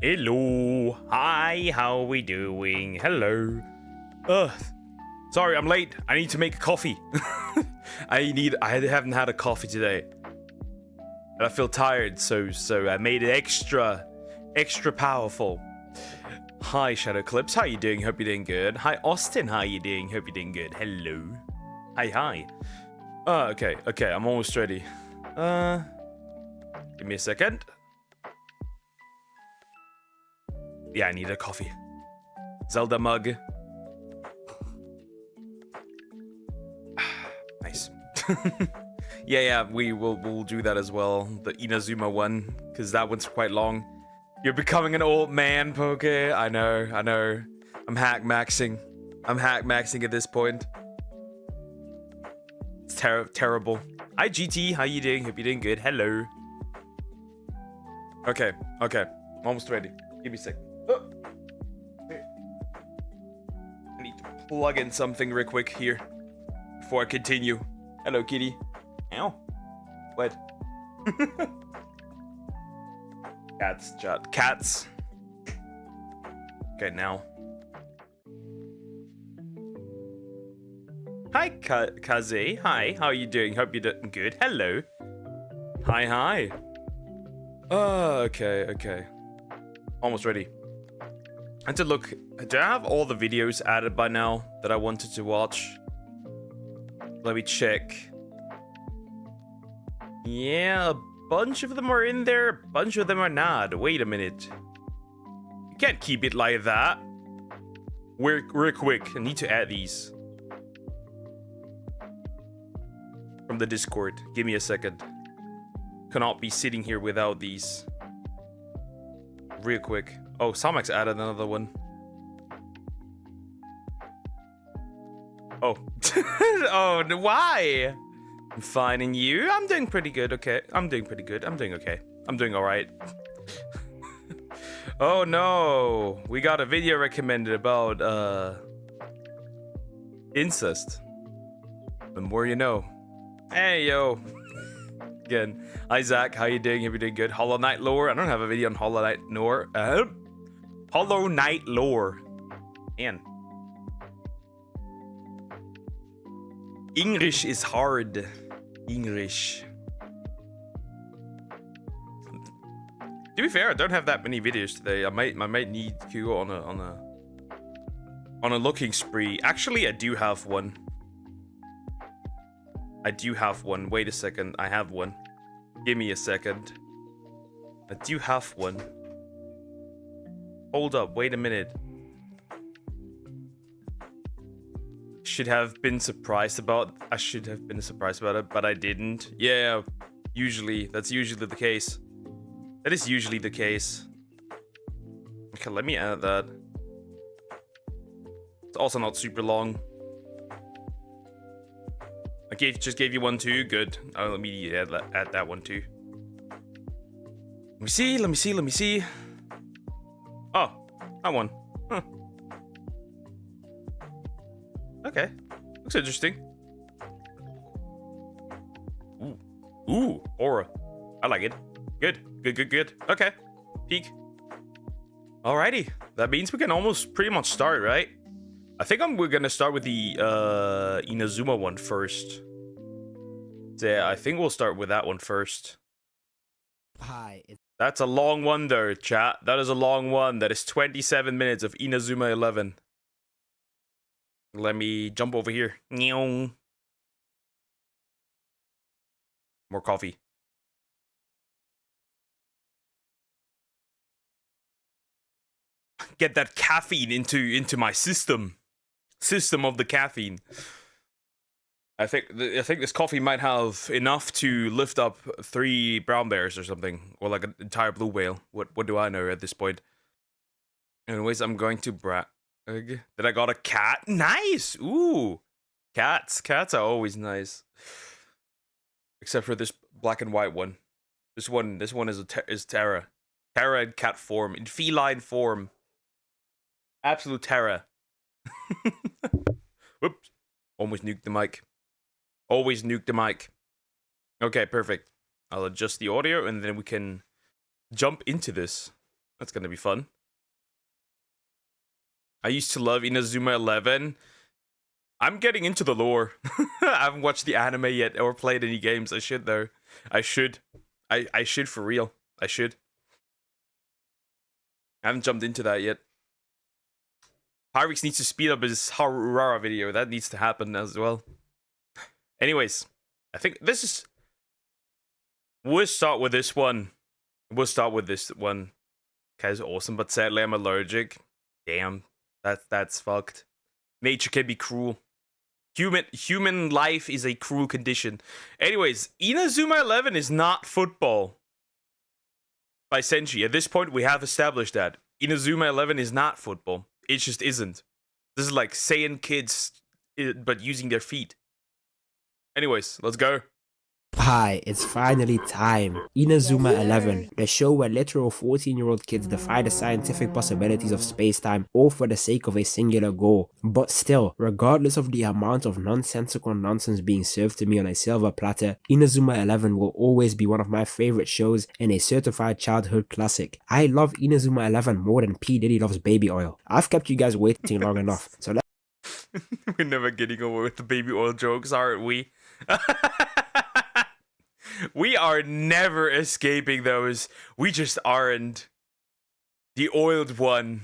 Hello. Hi, how we doing? Hello. Sorry, I'm late. I need to make coffee. I haven't had a coffee today. And I feel tired, so I made it extra powerful. Hi, Shadow Clips. How you doing? Hope you're doing good. Hi, Austin. How you doing? Hope you're doing good. Hello. Hi. Okay. I'm almost ready. Give me a second. Yeah, I need a coffee. Zelda mug. Nice. yeah, we'll do that as well. The Inazuma one, because that one's quite long. You're becoming an old man, Poke. I know. I'm hack maxing at this point. It's terrible. Hi, GT. How you doing? Hope you're doing good. Hello. Okay. Almost ready. Give me a sec. Oh. I need to plug in something real quick here before I continue. Hello, kitty. Ow. What? Cats, chat. Cats. Okay, now. Hi, Kaze. Hi, how are you doing? Hope you're doing good. Hello. Hi. Okay. Almost ready. And to look, do I have all the videos added by now that I wanted to watch? Let me check. Yeah, a bunch of them are in there, a bunch of them are not. Wait a minute. You can't keep it like that. Real quick, I need to add these. From the Discord. Give me a second. Cannot be sitting here without these. Real quick. Oh, Samax added another one. Oh. Oh, why? I'm fine, and you? I'm doing pretty good, okay. I'm doing pretty good. I'm doing okay. I'm doing alright. Oh no. We got a video recommended about incest. The more you know. Hey yo. Again. Hi Zach, how you doing? Hope you're doing good. Hollow Knight lore. I don't have a video on Hollow Knight lore. Hollow Knight lore. Man. English is hard. English. To be fair, I don't have that many videos today. I might need to go on a looking spree. Actually, I do have one. Wait a second. I have one. Give me a second. I do have one. Hold up. Wait a minute. I should have been surprised about it, but I didn't. Yeah, that's usually the case. That is usually the case. Okay, let me add that. It's also not super long. I just gave you one too. Good. Let me add that one too. Let me see. Oh, that one. Huh. Okay. Looks interesting. Ooh, aura. I like it. Good. Okay. Peek. Alrighty. That means we can almost pretty much start, right? I think we're gonna start with the Inazuma one first. So yeah, I think we'll start with that one first. Hi. That's a long one there, chat. That is a long one. That is 27 minutes of Inazuma 11. Let me jump over here. More coffee. Get that caffeine into my system of the caffeine. I think this coffee might have enough to lift up 3 brown bears or something, or like an entire blue whale. What do I know at this point? Anyways, I'm going to brag that I got a cat. Nice. Ooh, cats are always nice. Except for this black and white one. This one is Terra. Terra in cat form, in feline form. Absolute terror. Whoops. Almost nuked the mic. Always nuke the mic. Okay, perfect. I'll adjust the audio and then we can jump into this. That's gonna be fun. I used to love Inazuma 11. I'm getting into the lore. I haven't watched the anime yet or played any games. I should though. I should. I should for real. I should. I haven't jumped into that yet. Pyrix needs to speed up his Harurara video. That needs to happen as well. Anyways, I think this is... We'll start with this one. Cause awesome, but sadly I'm allergic. Damn. That's fucked. Nature can be cruel. Human life is a cruel condition. Anyways, Inazuma 11 is not football. By Senshi. At this point, we have established that. Inazuma 11 is not football. It just isn't. This is like Saiyan kids, but using their feet. Anyways, let's go. Hi, it's finally time. Inazuma 11, the show where literal 14-year-old kids defy the scientific possibilities of space-time all for the sake of a singular goal. But still, regardless of the amount of nonsensical nonsense being served to me on a silver platter, Inazuma 11 will always be one of my favorite shows and a certified childhood classic. I love Inazuma 11 more than P. Diddy loves baby oil. I've kept you guys waiting long enough, so let's... We're never getting over with the baby oil jokes, aren't we? We are never escaping those. We just aren't. The oiled one.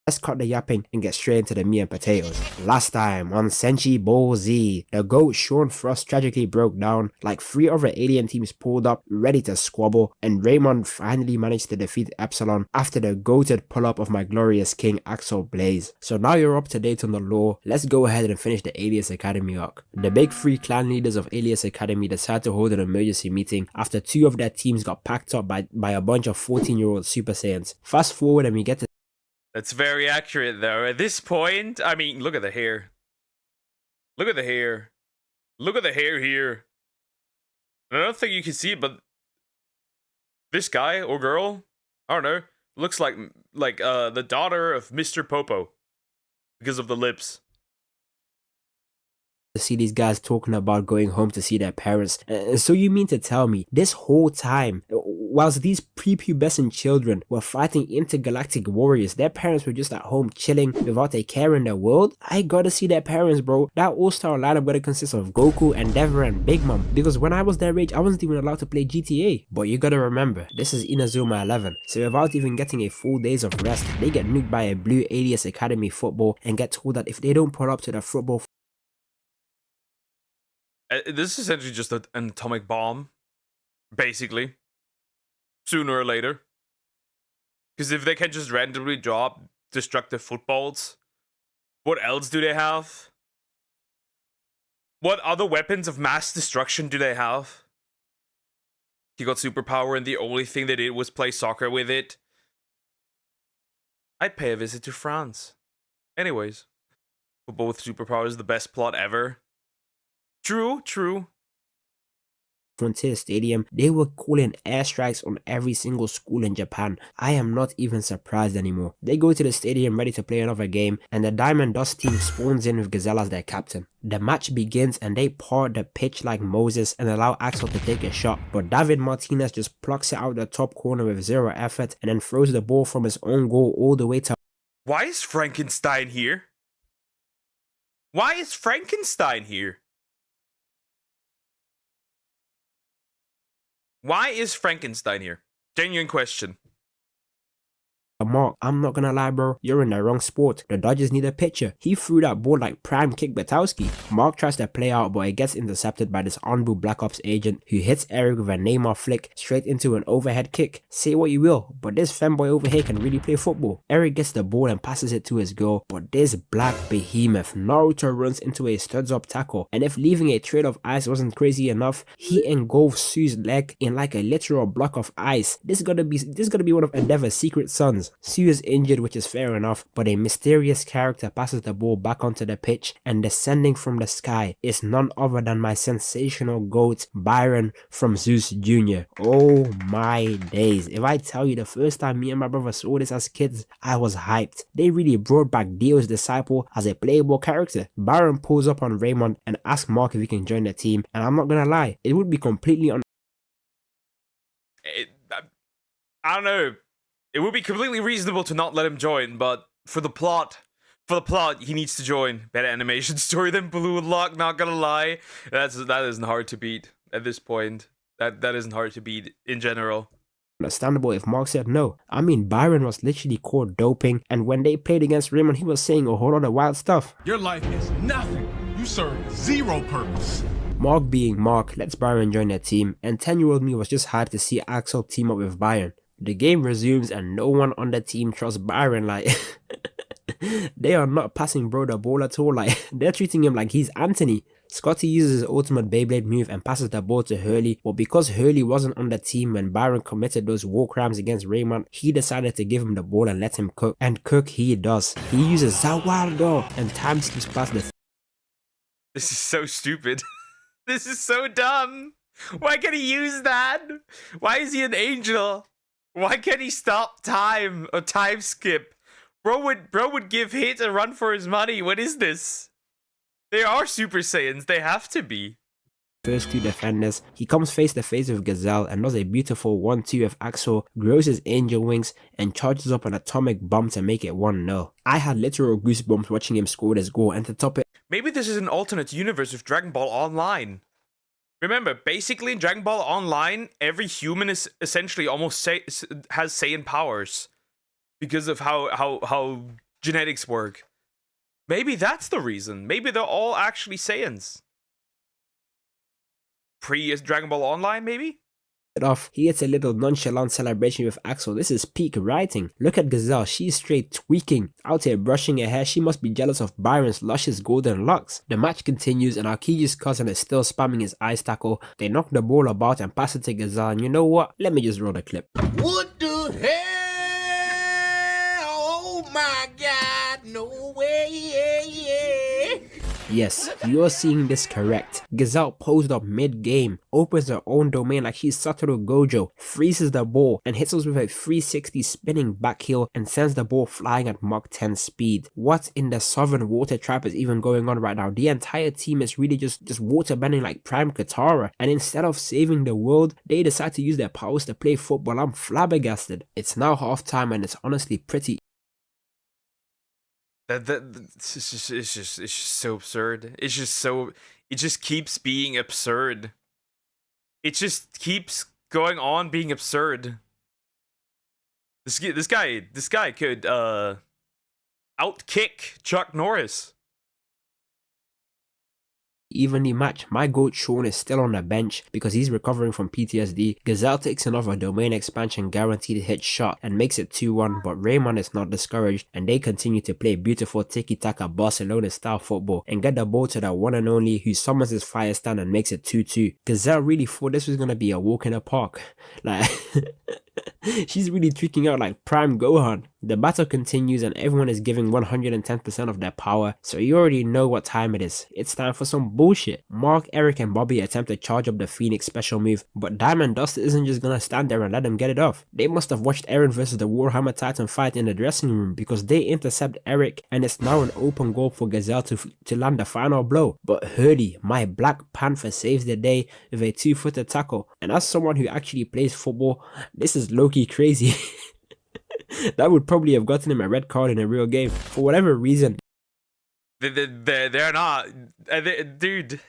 Let's cut the yapping and get straight into the meat and potatoes. Last time on Senshi Ball Z, the GOAT Sean Frost tragically broke down, like 3 other alien teams pulled up, ready to squabble, and Raymond finally managed to defeat Epsilon after the goated pull-up of my glorious king Axel Blaze. So now you're up to date on the lore, let's go ahead and finish the Alias Academy arc. The big 3 clan leaders of Alias Academy decided to hold an emergency meeting after 2 of their teams got packed up by a bunch of 14-year-old Super Saiyans. Fast forward and we get to... That's very accurate, though. At this point, I mean, look at the hair. Look at the hair. Look at the hair here. I don't think you can see it, but this guy or girl, I don't know, looks like the daughter of Mr. Popo because of the lips. To see these guys talking about going home to see their parents. So you mean to tell me this whole time, whilst these prepubescent children were fighting intergalactic warriors, their parents were just at home chilling without a care in the world? I gotta see their parents, bro. That all-star lineup gotta consist of Goku, Endeavor, and Big Mom, because when I was their age, I wasn't even allowed to play GTA. But you gotta remember, this is Inazuma 11, so without even getting a full days of rest, they get nuked by a blue Alias Academy football and get told that if they don't pull up to the football... This is essentially just an atomic bomb, basically. Sooner or later. Because if they can just randomly drop destructive footballs, what else do they have? What other weapons of mass destruction do they have? He got superpower and the only thing they did was play soccer with it. I'd pay a visit to France. Anyways, football with superpowers, the best plot ever. True. Frontier Stadium, they were calling airstrikes on every single school in Japan. I am not even surprised anymore. They go to the stadium ready to play another game, and the Diamond Dust team spawns in with Gazelle as their captain. The match begins and they part the pitch like Moses and allow Axel to take a shot, but David Martinez just plucks it out the top corner with 0 effort and then throws the ball from his own goal all the way to... Why is Frankenstein here? Why is Frankenstein here? Why is Frankenstein here? Genuine question. Mark, I'm not gonna lie, bro, you're in the wrong sport. The Dodgers need a pitcher. He threw that ball like prime Kick Batowski. Mark tries to play out, but it gets intercepted by this Anbu Black Ops agent who hits Eric with a Neymar flick straight into an overhead kick. Say what you will, but this femboy over here can really play football. Eric gets the ball and passes it to his goal, but this black behemoth Naruto runs into a studs up tackle, and if leaving a trail of ice wasn't crazy enough, he engulfs Sue's leg in like a literal block of ice. This gotta be one of Endeavor's secret sons. Sue is injured, which is fair enough, but a mysterious character passes the ball back onto the pitch, and descending from the sky is none other than my sensational GOAT, Byron from Zeus Jr. Oh my days. If I tell you the first time me and my brother saw this as kids, I was hyped. They really brought back Dio's disciple as a playable character. Byron pulls up on Raymond and asks Mark if he can join the team, and I'm not gonna lie, it would be completely I don't know. It would be completely reasonable to not let him join, but for the plot, he needs to join. Better animation story than Blue Lock, not gonna lie. That isn't hard to beat at this point. That isn't hard to beat in general. Understandable if Mark said no. I mean, Byron was literally caught doping, and when they played against Raymond, he was saying a whole lot of wild stuff. Your life is nothing. You serve zero purpose. Mark being Mark lets Byron join their team, and 10-year-old me was just hyped to see Axel team up with Byron. The game resumes and no one on the team trusts Byron, like they are not passing bro the ball at all, like they're treating him like he's Anthony. Scotty uses his ultimate Beyblade move and passes the ball to Hurley, but because Hurley wasn't on the team when Byron committed those war crimes against Raymond, he decided to give him the ball and let him cook, and cook he does. He uses Zawaldo and time skips past the This is so stupid. This is so dumb. Why can't he use that? Why is he an angel? Why can't he stop time or time skip? Bro would give hit a run for his money. What is this? They are Super Saiyans. They have to be. first two defenders. He comes face to face with Gazelle and does a beautiful 1-2 with Axel, grows his angel wings, and charges up an atomic bomb to make it 1-0. I had literal goosebumps watching him score this goal, and to top it, maybe this is an alternate universe with Dragon Ball Online. Remember, basically in Dragon Ball Online, every human is essentially almost has Saiyan powers because of how genetics work. Maybe that's the reason. Maybe they're all actually Saiyans. Pre-Dragon Ball Online, maybe? off, he gets a little nonchalant celebration with Axel. This is peak writing. Look at Gazelle, she's straight tweaking. Out here brushing her hair, she must be jealous of Byron's luscious golden locks. The match continues and Arkiji's cousin is still spamming his ice tackle. They knock the ball about and pass it to Gazelle, and you know what? Let me just roll the clip. What the hell? Oh my god, no way. Yes, you're seeing this correct. Gazelle posed up mid-game, opens her own domain like she's Satoru Gojo, freezes the ball, and hits us with a 360 spinning back heel and sends the ball flying at Mach 10 speed. What in the Southern Water Trap is even going on right now? The entire team is really just water bending like Prime Katara, and instead of saving the world, they decide to use their powers to play football. I'm flabbergasted. It's now halftime and it's honestly pretty. It's just so absurd. It just keeps being absurd. It just keeps going on being absurd. This guy could outkick Chuck Norris. Evenly matched. My goat Sean is still on the bench because he's recovering from PTSD. Gazelle takes another domain expansion guaranteed hit shot and makes it 2-1, but Raymond is not discouraged and they continue to play beautiful tiki-taka Barcelona style football and get the ball to the one and only, who summons his fire stand and makes it 2-2. Gazelle really thought this was gonna be a walk in the park. Like she's really tweaking out like Prime Gohan. The battle continues and everyone is giving 110% of their power, so you already know what time it is. It's time for some bullshit. Mark, Eric and Bobby attempt to charge up the Phoenix special move, but Diamond Dust isn't just gonna stand there and let them get it off. They must have watched Eren versus the Warhammer Titan fight in the dressing room because they intercept Eric and it's now an open goal for Gazelle to land the final blow. But Hurley, my Black Panther, saves the day with a 2-footed tackle, and as someone who actually plays football, this is low-key crazy. That would probably have gotten him a red card in a real game. For whatever reason, they're not. Dude,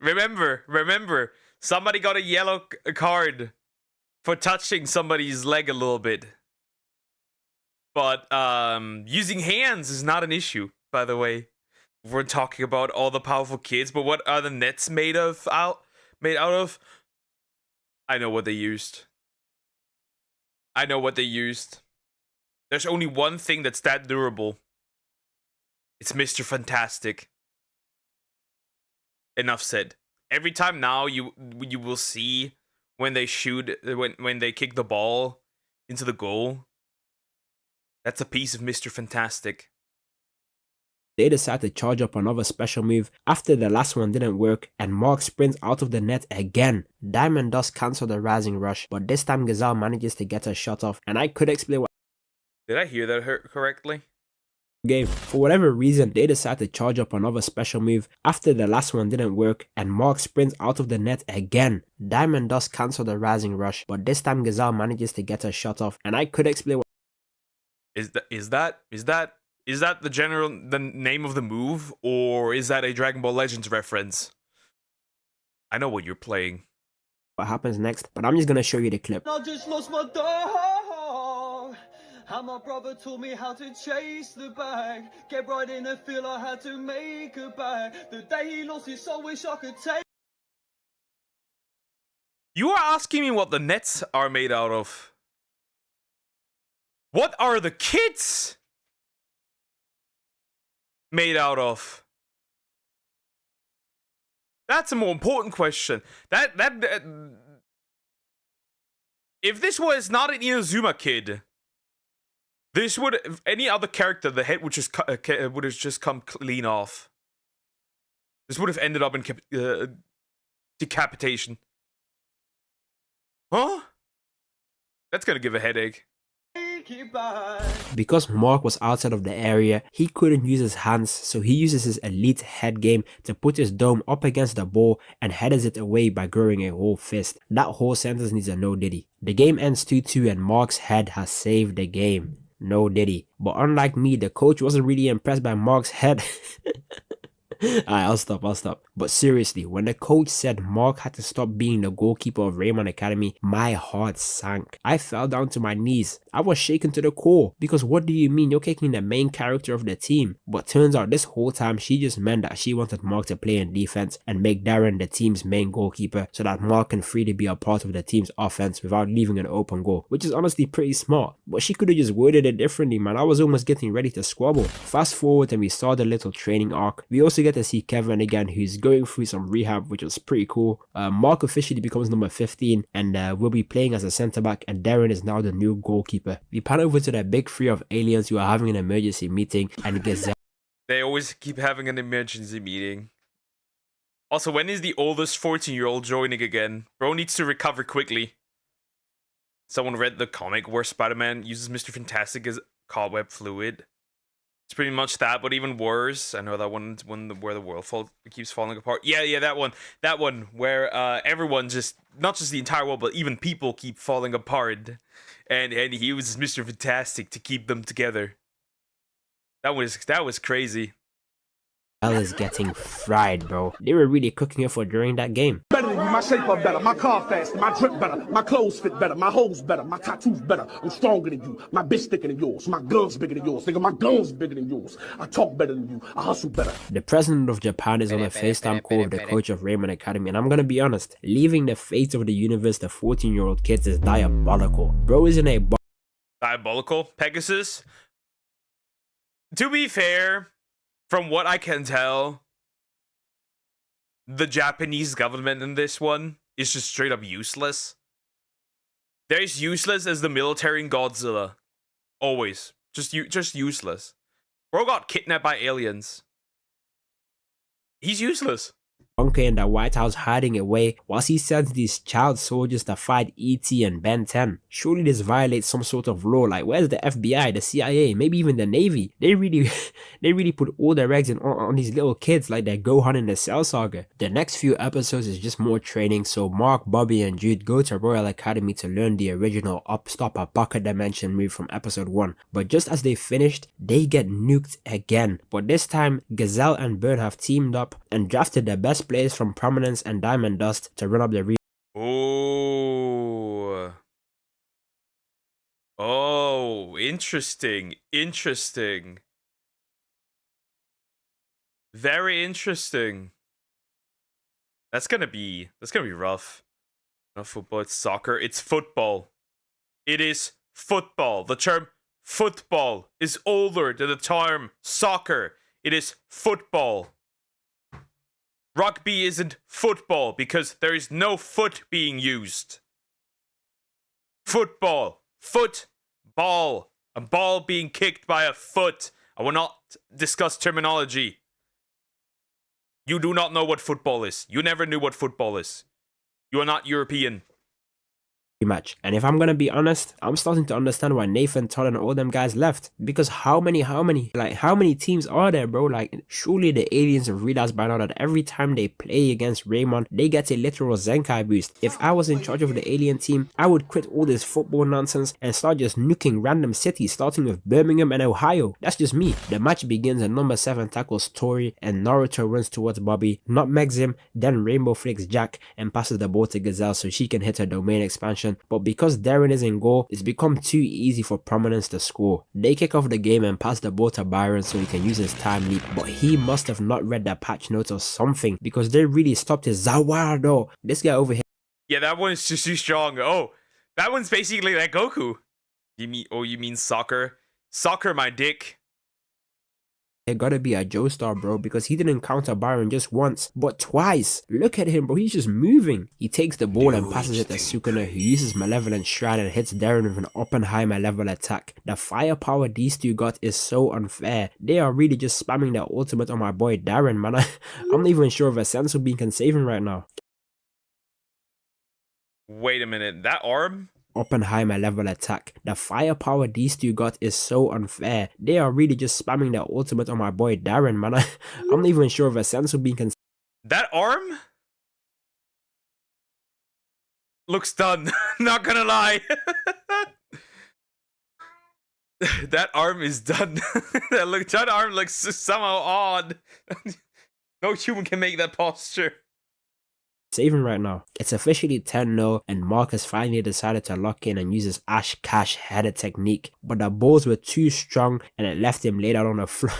remember, somebody got a yellow card for touching somebody's leg a little bit. But using hands is not an issue, by the way. We're talking about all the powerful kids, but what are the nets made out of? I know what they used. There's only one thing that's that durable. It's Mr. Fantastic. Enough said. Every time now you will see when they shoot, when they kick the ball into the goal, that's a piece of Mr. Fantastic. They decide to charge up another special move after the last one didn't work, and Mark sprints out of the net again. Diamond Dust cancel the rising rush, but this time Gazelle manages to get her shot off, and I could explain what. Did I hear that correctly? game. For whatever reason, they decide to charge up another special move after the last one didn't work, and Mark sprints out of the net again. Diamond Dust cancel the rising rush, but this time Gazelle manages to get a shot off, and I could explain what Is that the name of the move, or is that a Dragon Ball Legends reference? I know what you're playing. happens next, but I'm just gonna show you the clip. I just lost my dog. And my brother taught me how to chase the bag. Get right in the field, I had to make a bag. The day he lost his soul, wish I could take. You are asking me what the nets are made out of. What are the kids made out of? That's a more important question. If this was not an Inazuma kid, this would, any other character, the head would have just come clean off. This would have ended up in decapitation. Huh? That's gonna give a headache. Because Mark was outside of the area, he couldn't use his hands, so he uses his elite head game to put his dome up against the ball and headers it away by growing a whole fist. That whole sentence needs a no diddy. The game ends 2-2 and Mark's head has saved the game. No diddy. But unlike me, the coach wasn't really impressed by Mark's head. Alright, I'll stop. But seriously, when the coach said Mark had to stop being the goalkeeper of Raymond Academy, my heart sank. I fell down to my knees. I was shaken to the core, because what do you mean you're kicking the main character of the team? But turns out this whole time she just meant that she wanted Mark to play in defense and make Darren the team's main goalkeeper so that Mark can freely be a part of the team's offense without leaving an open goal, which is honestly pretty smart. But she could have just worded it differently, man. I was almost getting ready to squabble. Fast forward and we saw the little training arc. We also get to see Kevin again, who's going through some rehab, which was pretty cool. Mark officially becomes number 15 and will be playing as a centre back, and Darren is now the new goalkeeper. We pan over to the big three of aliens who are having an emergency meeting, and Gazelle. They always keep having an emergency meeting. Also, when is the oldest 14-year-old joining again? Bro needs to recover quickly. Someone read the comic where Spider-Man uses Mr. Fantastic as cobweb fluid. It's pretty much that, but even worse. I know that one where the world keeps falling apart. Yeah, that one where everyone not just the entire world, but even people keep falling apart, and he uses Mr. Fantastic to keep them together. That was crazy. Is getting fried, bro. They were really cooking it for during that game. Better than you, my shape up better, my car faster, my drip better, my clothes fit better, my hoes better, my tattoos better, I'm stronger than you, my bitch thicker than yours, my guns bigger than yours, nigga, my guns bigger than yours, I talk better than you, I hustle better. The president of Japan is on a FaceTime call with the coach of Raymond Academy, and I'm gonna be honest, leaving the fate of the universe to 14-year-old kids is diabolical. Bro isn't a diabolical? Pegasus? To be fair, from what I can tell, the Japanese government in this one is just straight up useless. They're as useless as the military in Godzilla. Always. Just useless. Bro got kidnapped by aliens. He's useless. bunker in the White House hiding away whilst he sends these child soldiers to fight E.T. and Ben 10. Surely this violates some sort of law. Like, where's the FBI, the CIA, maybe even the Navy? They really put all their eggs on these little kids like they're Gohan in the Cell Saga. The next few episodes is just more training, so Mark, Bobby and Jude go to Royal Academy to learn the original Up Stop a Bucket Dimension move from episode 1. But just as they finished, they get nuked again. But this time, Gazelle and Bird have teamed up and drafted the best players from Prominence and Diamond Dust to run up the Oh, interesting. Very interesting. That's gonna be rough. Not football, it's soccer. It's football. It is football. The term football is older than the term soccer. It is football. Rugby isn't football because there is no foot being used. Football. Football. A ball being kicked by a foot. I will not discuss terminology. You do not know what football is. You never knew what football is. You are not European. match. And if I'm gonna be honest, I'm starting to understand why Nathan, Todd, and all them guys left. Because how many teams are there, bro? Like, surely the aliens have realized by now that every time they play against Raymond, they get a literal Zenkai boost. If I was in charge of the alien team, I would quit all this football nonsense and start just nuking random cities, starting with Birmingham and Ohio. That's just me. The match begins and number 7 tackles Tori and Naruto runs towards Bobby, nutmegs him, then Rainbow flicks Jack and passes the ball to Gazelle so she can hit her domain expansion. But because Darren is in goal, it's become too easy for Prominence to score. They kick off the game and pass the ball to Byron so he can use his time leap, but he must have not read the patch notes or something because they really stopped his Zawardo. This guy over here. Yeah, that one's just too strong. Oh, that one's basically like Goku. You mean soccer? Soccer, my dick. It gotta be a Joestar, bro, because he didn't counter Byron just once, but twice. Look at him, bro, he's just moving. He takes the ball and passes it to Sukuna, who uses Malevolent Stride and hits Darren with an Oppenheimer level attack. The firepower these two got is so unfair. They are really just spamming their ultimate on my boy Darren, man. I'm not even sure if a Sensu Bean can save him right now. Wait a minute, that arm? Oppenheimer level attack. The firepower these two got is so unfair. They are really just spamming their ultimate on my boy Darren, man. I'm not even sure if a Sensu Bean can. That arm? Looks done. Not gonna lie. That arm is done. That arm looks somehow odd. No human can make that posture. Saving right now. It's officially 10-0 and Marcus finally decided to lock in and use his Ash Cash header technique, but the balls were too strong and it left him laid out on the floor.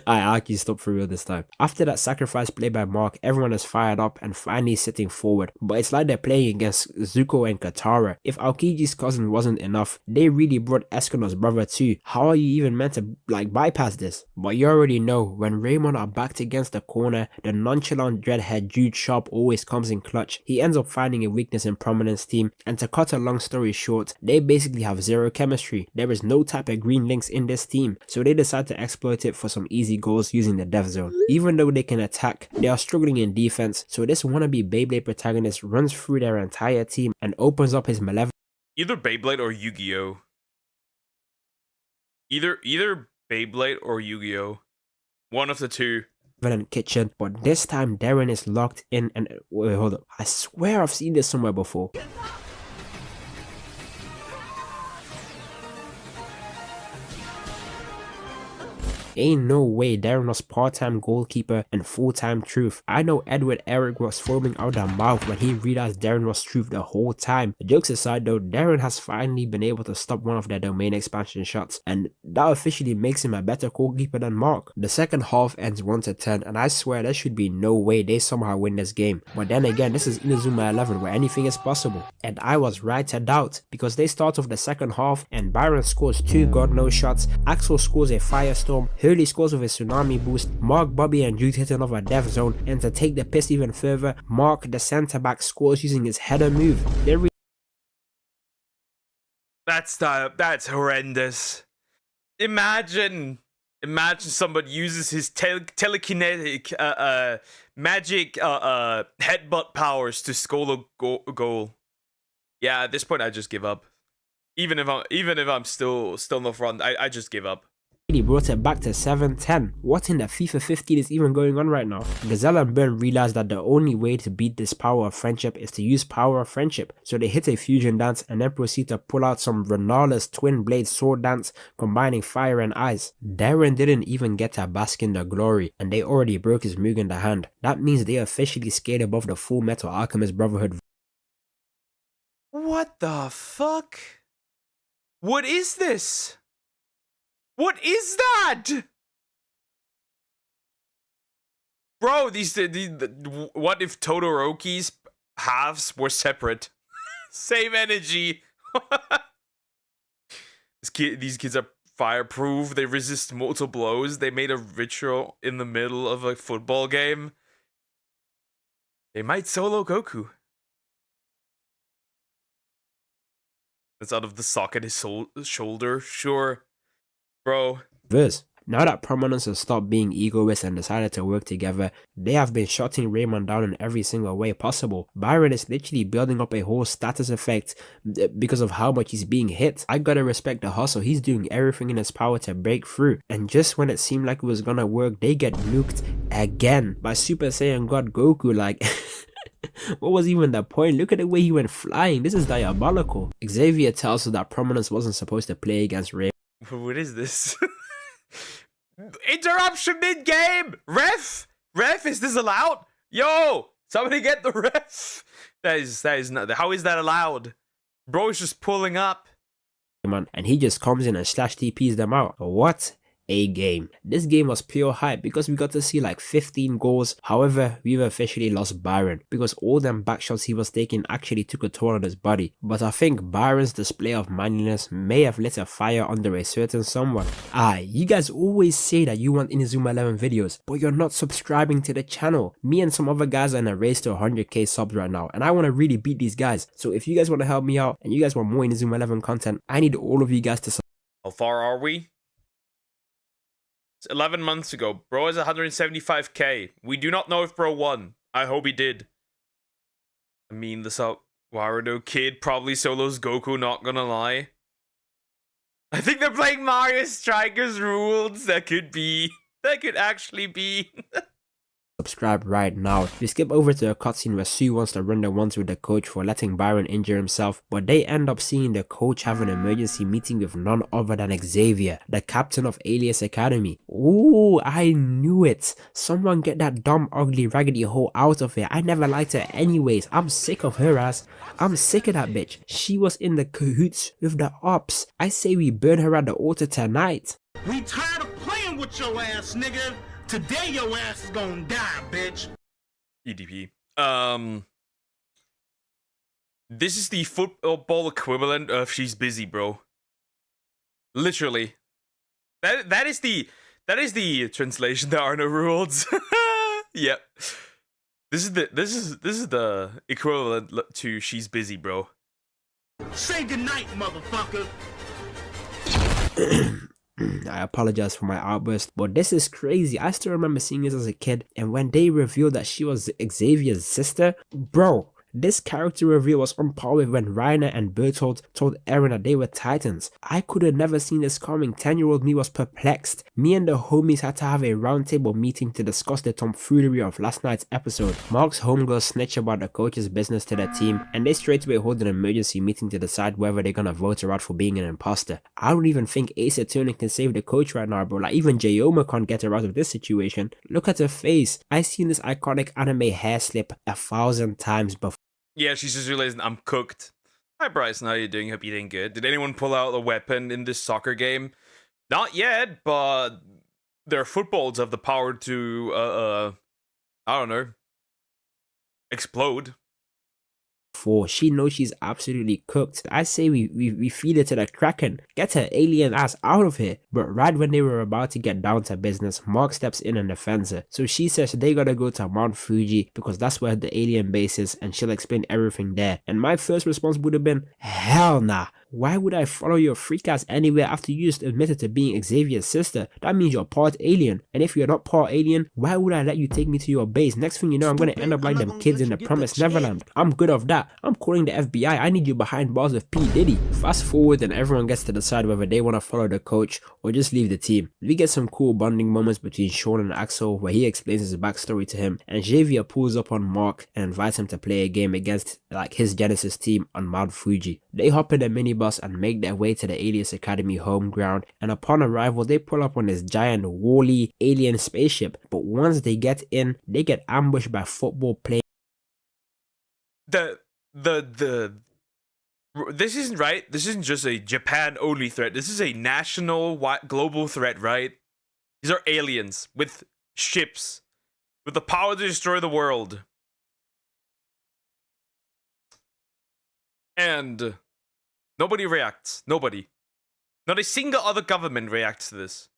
I actually stopped for real this time. After that sacrifice play by Mark, everyone is fired up and finally sitting forward, but it's like they're playing against Zuko and Katara. If Aokiji's cousin wasn't enough, they really brought Escono's brother too. How are you even meant to bypass this? But you already know, when Raymond are backed against the corner, the nonchalant dreadhead Jude Sharp always comes in clutch. He ends up finding a weakness in Prominence team, and to cut a long story short, they basically have zero chemistry. There is no type of green links in this team, so they decide to exploit it for some easy goals using the death zone. Even though they can attack, they are struggling in defense, so this wannabe Beyblade protagonist runs through their entire team and opens up his malevolent. Either Beyblade or Yu-Gi-Oh. Either Beyblade or Yu-Gi-Oh. One of the two. Kitchen, but this time Darren is locked in and wait, hold up. I swear I've seen this somewhere before. Ain't no way Darren was part-time goalkeeper and full-time Truth. I know Edward Eric was foaming out their mouth when he realized Darren was Truth the whole time. Jokes aside though, Darren has finally been able to stop one of their domain expansion shots, and that officially makes him a better goalkeeper than Mark. The second half ends 1-10 and I swear there should be no way they somehow win this game. But then again, this is Inazuma 11 where anything is possible. And I was right to doubt, because they start off the second half and Byron scores 2 god no shots, Axel scores a firestorm, Hurley scores with a tsunami boost, Mark, Bobby and Jude hit another death zone, and to take the piss even further, Mark the centre back scores using his header move. That's horrendous. Imagine somebody uses his telekinetic magic headbutt powers to score a goal. Yeah, at this point I just give up. Even if I'm still in the front, I just give up. He brought it back to 7-10. What in the FIFA 15 is even going on right now? Gazelle and Burn realize that the only way to beat this power of friendship is to use power of friendship. So they hit a fusion dance and then proceed to pull out some Renala's twin blade sword dance combining fire and ice. Darren didn't even get to bask in the glory and they already broke his Mugen the hand. That means they officially scaled above the Full Metal Alchemist Brotherhood. What the fuck? What is this? What is that? Bro, what if Todoroki's halves were separate? Same energy. These kids are fireproof. They resist mortal blows. They made a ritual in the middle of a football game. They might solo Goku. It's out of the socket his shoulder, sure. Bro. Verse. Now that Prominence has stopped being egoists and decided to work together, they have been shutting Raymond down in every single way possible. Byron is literally building up a whole status effect because of how much he's being hit. I gotta respect the hustle. He's doing everything in his power to break through. And just when it seemed like it was gonna work, they get nuked again by Super Saiyan God Goku. Like, what was even the point? Look at the way he went flying. This is diabolical. Xavier tells us that Prominence wasn't supposed to play against Raymond. What is this? Interruption mid-game! Ref, is this allowed? Yo, somebody get the ref. That is not. How is that allowed? Bro is just pulling up. And he just comes in and slash TPs them out. What a game. This game was pure hype because we got to see like 15 goals. However, we've officially lost Byron because all them backshots he was taking actually took a toll on his body. But I think Byron's display of manliness may have lit a fire under a certain someone. You guys always say that you want Inazuma 11 videos, but you're not subscribing to the channel. Me and some other guys are in a race to 100k subs right now, and I want to really beat these guys. So if you guys want to help me out and you guys want more Inazuma 11 content, I need all of you guys to subscribe. How far are we? 11 months ago. Bro is 175k. We do not know if bro won. I hope he did. I mean, this Warudo kid probably solos Goku, not gonna lie. I think they're playing Mario Strikers rules. That could actually be. Subscribe right now. We skip over to a cutscene where Sue wants to run the ones with the coach for letting Byron injure himself, but they end up seeing the coach have an emergency meeting with none other than Xavier, the captain of Alias Academy. Ooh, I knew it. Someone get that dumb, ugly, raggedy hoe out of here. I never liked her anyways. I'm sick of her ass. I'm sick of that bitch. She was in the cahoots with the ops. I say we burn her at the altar tonight. We tired of playing with your ass, nigga. Today your ass is gonna die, bitch. EDP. This is the football equivalent of She's Busy, bro. Literally. That is the translation. There are no rules. Yep. This is the equivalent to She's Busy, bro. Say goodnight, motherfucker. I apologize for my outburst, but this is crazy. I still remember seeing this as a kid, and when they revealed that she was Xavier's sister, bro, this character reveal was on par with when Reiner and Bertolt told Eren that they were Titans. I could have never seen this coming. 10-year-old me was perplexed. Me and the homies had to have a roundtable meeting to discuss the tomfoolery of last night's episode. Mark's homegirl snitched about the coach's business to the team, and they straight away hold an emergency meeting to decide whether they're gonna vote her out for being an imposter. I don't even think Ace Attorney can save the coach right now, bro. Like, even Jayoma can't get her out of this situation. Look at her face. I've seen this iconic anime hair slip 1,000 times before. Yeah, she's just realizing I'm cooked. Hi Bryson, how you doing? Hope you're doing good. Did anyone pull out a weapon in this soccer game? Not yet, but their footballs have the power to, I don't know, explode. She knows she's absolutely cooked. I say we feed her to the Kraken. Get her alien ass out of here. But right when they were about to get down to business, Mark steps in and defends her. So she says they gotta go to Mount Fuji because that's where the alien base is, and she'll explain everything there. And my first response would have been, hell nah. Why would I follow your freak ass anywhere after you just admitted to being Xavier's sister? That means you're part alien. And if you're not part alien, why would I let you take me to your base? Next thing you know, I'm gonna end up like them kids in the Promised Neverland. I'm good of that. I'm calling the FBI. I need you behind bars with P. Diddy. Fast forward and everyone gets to decide whether they want to follow the coach or just leave the team. We get some cool bonding moments between Sean and Axel where he explains his backstory to him, and Xavier pulls up on Mark and invites him to play a game against like his Genesis team on Mount Fuji. They hop in a minibus and make their way to the Alias Academy home ground, and upon arrival they pull up on this giant woolly alien spaceship, but once they get in, they get ambushed by football players. This isn't right. This isn't just a Japan only threat. This is a national global threat, right? These are aliens with ships with the power to destroy the world. And nobody reacts. Nobody. Not a single other government reacts to this.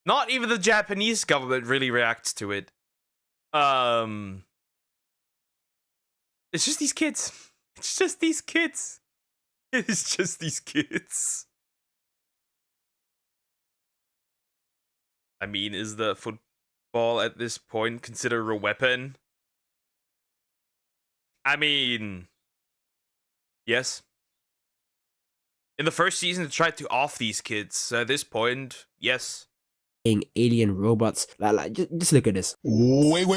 Not even the Japanese government really reacts to it. It's just these kids. It's just these kids. It's just these kids. I mean, is the football at this point considered a weapon? I mean, yes. In the first season, they tried to off these kids. So at this point, yes. Alien robots. Just look at this. Wait.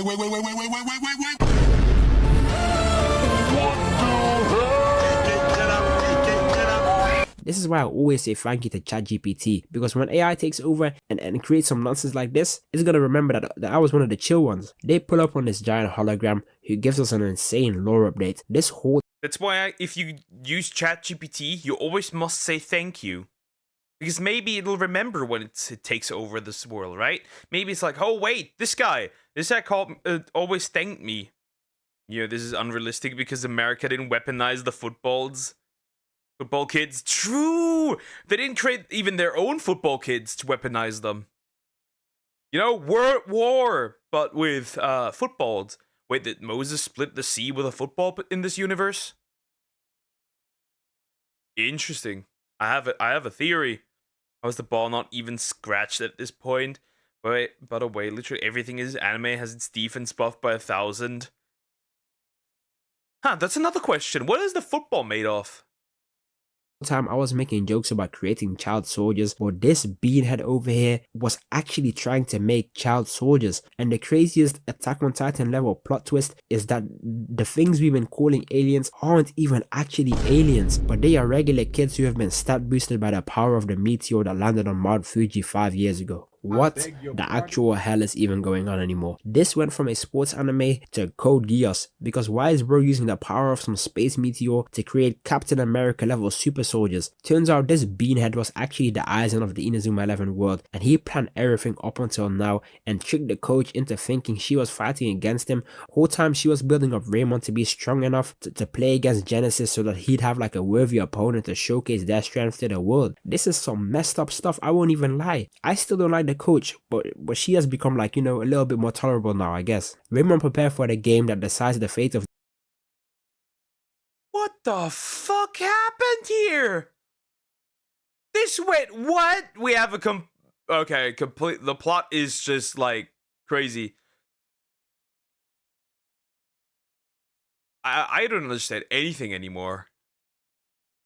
This is why I always say thank you to ChatGPT, because when AI takes over and creates some nonsense like this, it's gonna remember that I was one of the chill ones. They pull up on this giant hologram who gives us an insane lore update. This whole That's why if you use ChatGPT, you always must say thank you. Because maybe it'll remember when it takes over this world, right? Maybe it's like, oh wait, this guy called always thanked me. You know, this is unrealistic because America didn't weaponize the football kids. True! They didn't create even their own football kids to weaponize them. You know, war, but with footballs. Wait, did Moses split the sea with a football in this universe? Interesting. I have a theory. How is the ball not even scratched at this point? But by the way, literally everything in anime has its defense buffed by 1,000. Huh, that's another question. What is the football made of? time I was making jokes about creating child soldiers, but this beanhead over here was actually trying to make child soldiers. And the craziest Attack on Titan level plot twist is that the things we've been calling aliens aren't even actually aliens, but they are regular kids who have been stat boosted by the power of the meteor that landed on Mount Fuji 5 years ago. What the actual hell is even going on anymore? This went from a sports anime to Code Geass, because why is bro using the power of some space meteor to create Captain America level super soldiers? Turns out this beanhead was actually the Aizen of the Inazuma 11 world, and he planned everything up until now and tricked the coach into thinking she was fighting against him. Whole time she was building up Raymond to be strong enough to play against Genesis so that he'd have like a worthy opponent to showcase their strength to the world. This is some messed up stuff, I won't even lie. I still don't like the coach, but she has become like, you know, a little bit more tolerable now, I guess. Raymond prepared for the game that decides the fate of... What the fuck happened here? This went what? We have a complete, the plot is just like crazy. I don't understand anything anymore.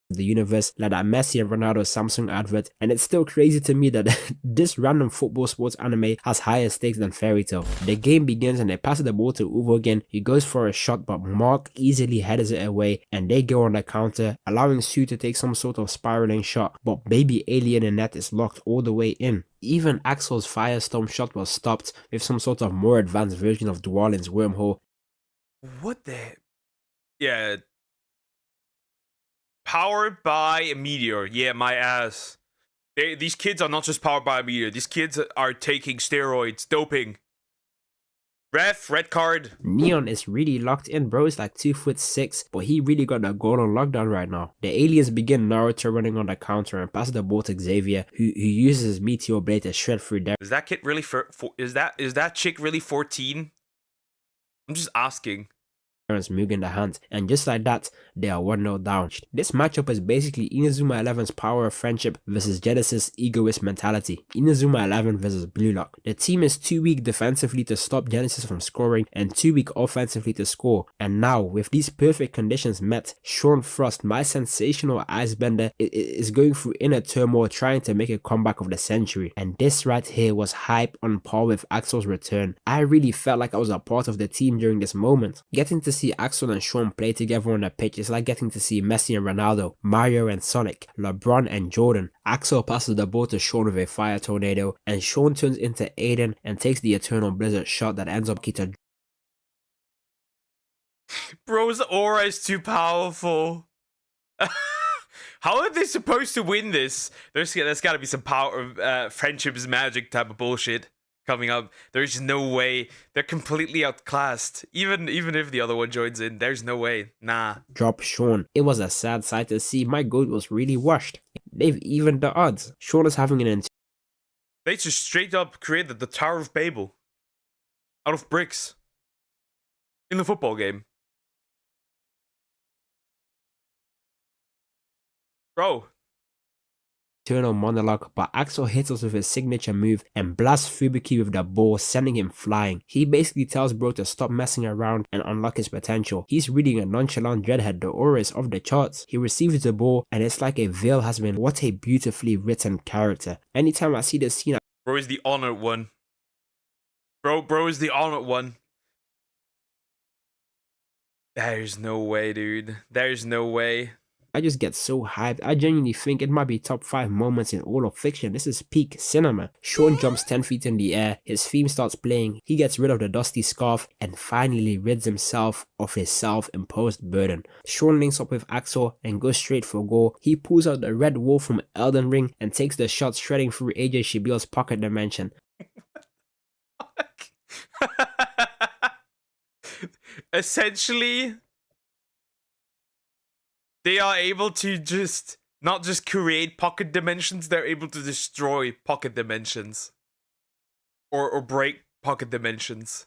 The universe, like that Messi and Ronaldo Samsung advert, and it's still crazy to me that this random football sports anime has higher stakes than Fairy Tail. The game begins and they pass the ball to Uvo again. He goes for a shot, but Mark easily headers it away and they go on the counter, allowing Sue to take some sort of spiraling shot, but baby alien in net is locked all the way in. Even Axel's firestorm shot was stopped with some sort of more advanced version of Dwalin's wormhole. What the? Yeah. Powered by a meteor. Yeah, my ass. These kids are not just powered by a meteor. These kids are taking steroids, doping. Ref, red card. Neon is really locked in, bro. It's like 2'6", but he really got the goal on lockdown right now. The aliens begin Naruto running on the counter and pass the ball to Xavier, who uses his meteor blade to shred through them. Is that kid really is that chick really 14? I'm just asking. Mugen the Hunt, and just like that, they are 1-0 down. This matchup is basically Inazuma 11's power of friendship versus Genesis' egoist mentality. Inazuma 11 versus Blue Lock. The team is too weak defensively to stop Genesis from scoring and too weak offensively to score. And now, with these perfect conditions met, Sean Frost, my sensational Icebender, is going through inner turmoil trying to make a comeback of the century. And this right here was hype on par with Axel's return. I really felt like I was a part of the team during this moment. Getting to see Axel and Sean play together on the pitch is like getting to see Messi and Ronaldo, Mario and Sonic, LeBron and Jordan. Axel passes the ball to Sean with a fire tornado, and Sean turns into Aiden and takes the Eternal Blizzard shot that ends up Kita. Bro's aura is too powerful. How are they supposed to win this? There's got to be some power, friendship's magic type of bullshit coming up. There's no way. They're completely outclassed. Even if the other one joins in, there's no way. Nah. Drop Sean. It was a sad sight to see. My goat was really washed. They've evened the odds. Sean is having an They just straight up created the Tower of Babel out of bricks in the football game. Bro, internal monologue, but Axel hits us with his signature move and blasts Fubuki with the ball, sending him flying. He basically tells bro to stop messing around and unlock his potential. He's reading a nonchalant dreadhead, the aura is off the charts. He receives the ball and it's like a veil has been. What a beautifully written character. Anytime I see this scene, Bro is the honored one. Bro is the honored one. There's no way, dude. There's no way. I just get so hyped. I genuinely think it might be top 5 moments in all of fiction. This is peak cinema. Sean jumps 10 feet in the air, his theme starts playing, he gets rid of the dusty scarf and finally rids himself of his self-imposed burden. Sean links up with Axel and goes straight for goal. He pulls out the red wolf from Elden Ring and takes the shot, shredding through AJ Shibiel's pocket dimension. Essentially, they are able to not just create pocket dimensions, they're able to destroy pocket dimensions. Or break pocket dimensions.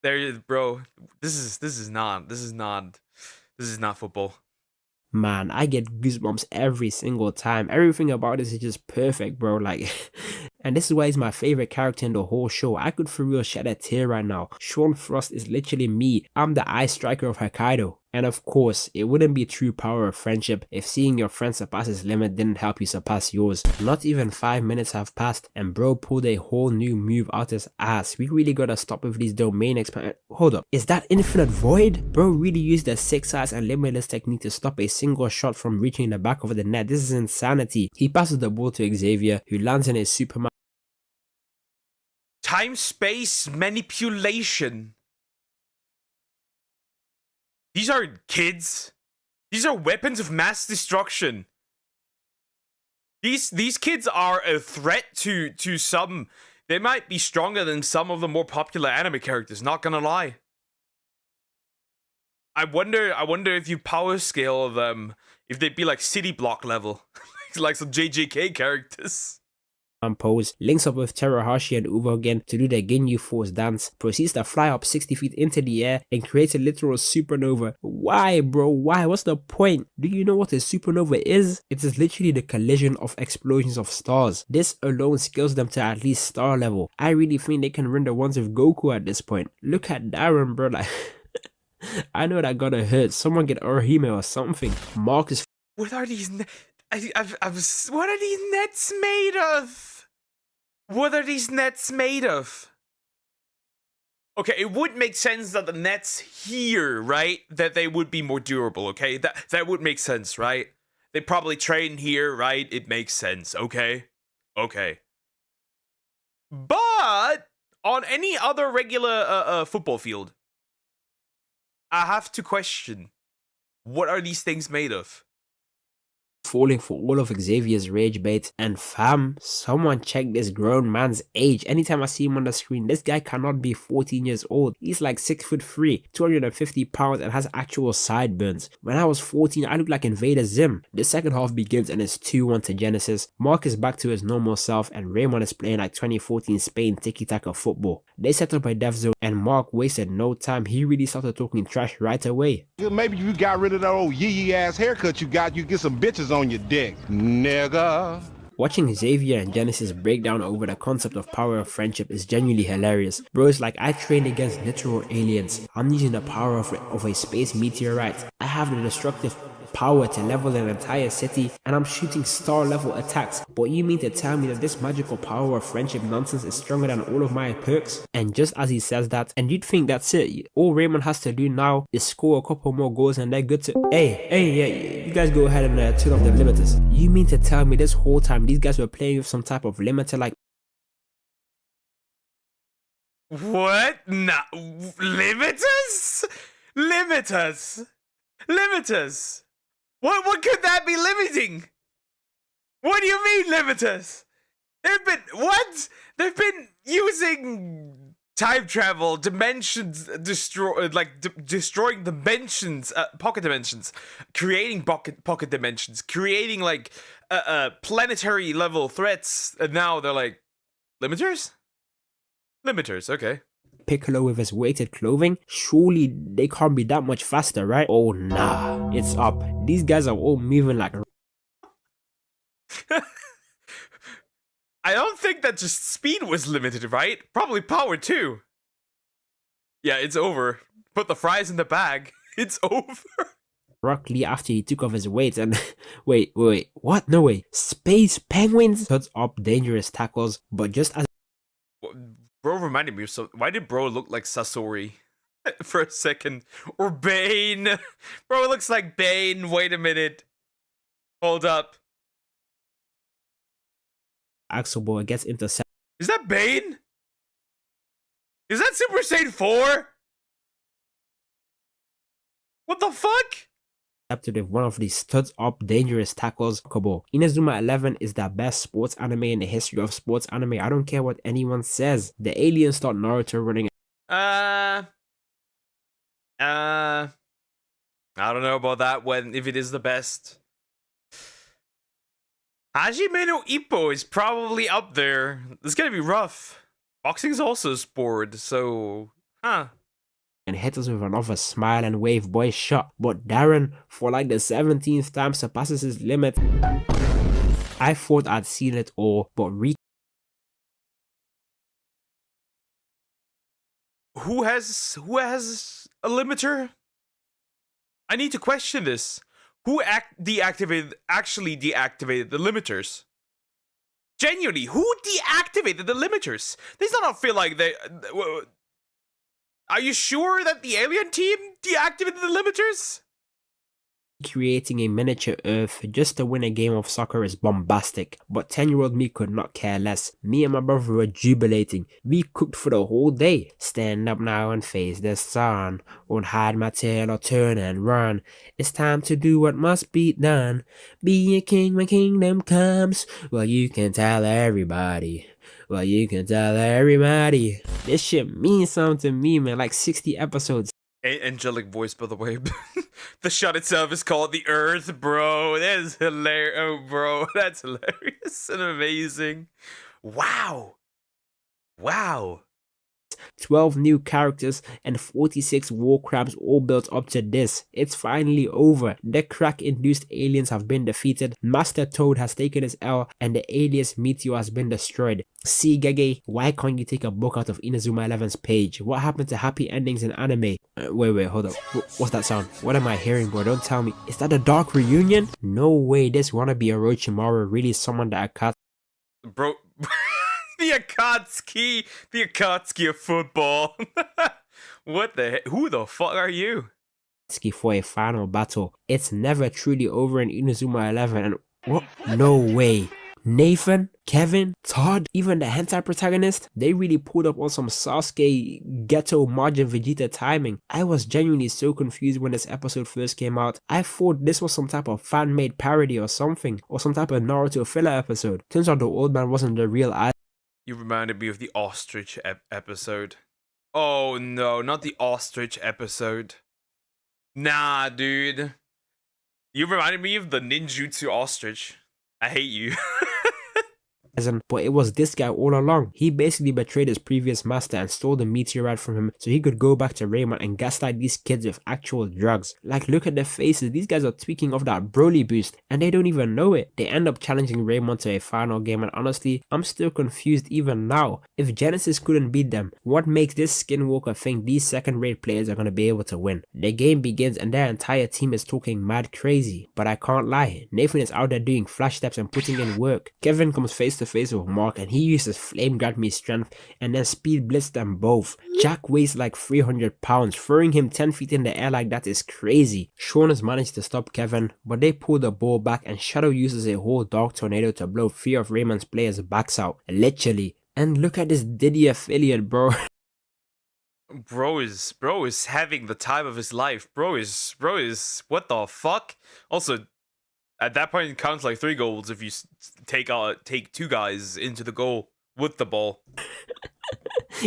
Bro, this is not football. Man, I get goosebumps every single time. Everything about this is just perfect, bro. Like, and this is why he's my favorite character in the whole show. I could for real shed a tear right now. Sean Frost is literally me. I'm the ice striker of Hokkaido. And of course, it wouldn't be true power of friendship if seeing your friend surpass his limit didn't help you surpass yours. Not even 5 minutes have passed and bro pulled a whole new move out his ass. We really gotta stop with these domain expand. Hold up, is that infinite void? Bro really used the 6 eyes and limitless technique to stop a single shot from reaching the back of the net. This is insanity. He passes the ball to Xavier, who lands in his Superman. Time-space manipulation. These are kids. These are weapons of mass destruction. These kids are a threat to some. They might be stronger than some of the more popular anime characters, not gonna lie. I wonder if you power scale them, if they'd be like city block level. Like some JJK characters. Pose, links up with Terahashi and Uvo again to do the Ginyu Force dance, proceeds to fly up 60 feet into the air and creates a literal supernova. Why, bro? Why? What's the point? Do you know what a supernova is? It is literally the collision of explosions of stars. This alone scales them to at least star level. I really think they can run the ones with Goku at this point. Look at Darren, bro. Like, I know that gotta hurt. Someone get Orihime or something. Mark is. What are these? What are these nets made of? What are these nets made of? Okay, it would make sense that the nets here, right? That they would be more durable, okay? That would make sense, right? They probably train here, right? It makes sense, okay? Okay. But on any other regular football field, I have to question, what are these things made of? Falling for all of Xavier's rage bait, and fam, someone check this grown man's age. Anytime I see him on the screen, this guy cannot be 14 years old. He's like 6'3", 250 pounds and has actual sideburns. When I was 14, I looked like Invader Zim. The second half begins and it's 2-1 to Genesis. Mark is back to his normal self and Raymond is playing like 2014 Spain tiki-taka football. They set up a death zone and Mark wasted no time. He really started talking trash right away. Maybe you got rid of that old yee ass haircut you got, you get some bitches on your dick, nigga. Watching Xavier and Genesis break down over the concept of power of friendship is genuinely hilarious. Bro, it's like I trained against literal aliens. I'm using the power of a space meteorite. I have the destructive power to level an entire city and I'm shooting star level attacks. But you mean to tell me that this magical power of friendship nonsense is stronger than all of my perks? And just as he says that, and you'd think that's it, all Raymond has to do now is score a couple more goals and they're good to. Hey, you guys go ahead and turn off the limiters. You mean to tell me this whole time these guys were playing with some type of limiter like. What? Nah, limiters? Limiters? What could that be limiting? What do you mean limiters? They've been using time travel, dimensions, destroying dimensions, pocket dimensions, creating pocket dimensions, creating like planetary level threats, and now they're like, limiters? Limiters, okay. Piccolo with his weighted clothing, surely they can't be that much faster, right? Oh nah, it's up. These guys are all moving like I don't think that just speed was limited, right? Probably power too. Yeah, it's over. Put the fries in the bag. It's over. Rock Lee after he took off his weights and wait, what? No way. Space penguins sets up dangerous tackles, but just as Bro reminded me of so. Why did bro look like Sasori for a second? Or Bane? Bro looks like Bane. Wait a minute. Hold up. Axel Boy gets intercepted Is that Bane? Is that Super Saiyan 4? What the fuck? with one of these studs up dangerous tackles. Kobo. Inazuma 11 is the best sports anime in the history of sports anime. I don't care what anyone says. The aliens start Naruto running. I don't know about that if it is the best. Hajime no Ippo is probably up there. It's gonna be rough. Boxing's also a sport, so And hit us with another smile and wave boy shot. But Darren, for like the 17th time, surpasses his limit. I thought I'd seen it all, but who has a limiter? I need to question this. Who actually deactivated the limiters? Genuinely, who deactivated the limiters? These do not feel like they. Are you sure that the alien team deactivated the limiters? creating a miniature Earth just to win a game of soccer is bombastic, but 10-year-old me could not care less. Me and my brother were jubilating. We cooked for the whole day. Stand up now and face the sun. Won't hide my tail or turn and run. It's time to do what must be done. Be a king when kingdom comes. Well, you can tell everybody. Well, you can tell everybody. This shit means something to me, man. Like 60 episodes. Angelic voice, by the way. The shot itself is called The Earth, bro. That is hilarious. Oh, bro, that's hilarious and amazing. Wow. Wow. 12 new characters and 46 war crimes all built up to this. It's finally over. The crack-induced aliens have been defeated, Master Toad has taken his L, and the alias Meteor has been destroyed. See, Gege, why can't you take a book out of Inazuma 11's page? What happened to happy endings in anime? Wait, hold up. What's that sound? What am I hearing, bro? Don't tell me. Is that a dark reunion? No way, this wannabe Orochimaru really summoned the Akatsuki. Bro... The Akatsuki of football. What the heck? Who the fuck are you? For a final battle. It's never truly over in Inazuma 11 and what? No way. Nathan, Kevin, Todd, even the hentai protagonist, they really pulled up on some Sasuke ghetto Majin Vegeta timing. I was genuinely so confused when this episode first came out. I thought this was some type of fan-made parody or something, or some type of Naruto filler episode. Turns out the old man wasn't the real I. You reminded me of the ostrich episode. Oh no, not the ostrich episode. Nah, dude. You reminded me of the ninjutsu ostrich. I hate you. But it was this guy all along. He basically betrayed his previous master and stole the meteorite from him so he could go back to Raymond and gaslight these kids with actual drugs. Like, look at their faces. These guys are tweaking off that Broly boost and they don't even know it. They end up challenging Raymond to a final game, and honestly, I'm still confused even now. If Genesis couldn't beat them, what makes this Skinwalker think these second-rate players are going to be able to win? The game begins and their entire team is talking mad crazy, but I can't lie. Nathan is out there doing flash steps and putting in work. Kevin comes face to face with Mark and he uses Flame Grant Me strength and then speed blitz them both. Jack weighs like 300 pounds, throwing him 10 feet in the air like that is crazy. Sean has managed to stop Kevin, but they pull the ball back and Shadow uses a whole dark tornado to blow 3 of Raymond's players' backs out. Literally. And look at this Diddy affiliate, bro. Bro is having the time of his life. Bro is what the fuck? Also, at that point, it counts like 3 goals if you take 2 guys into the goal with the ball.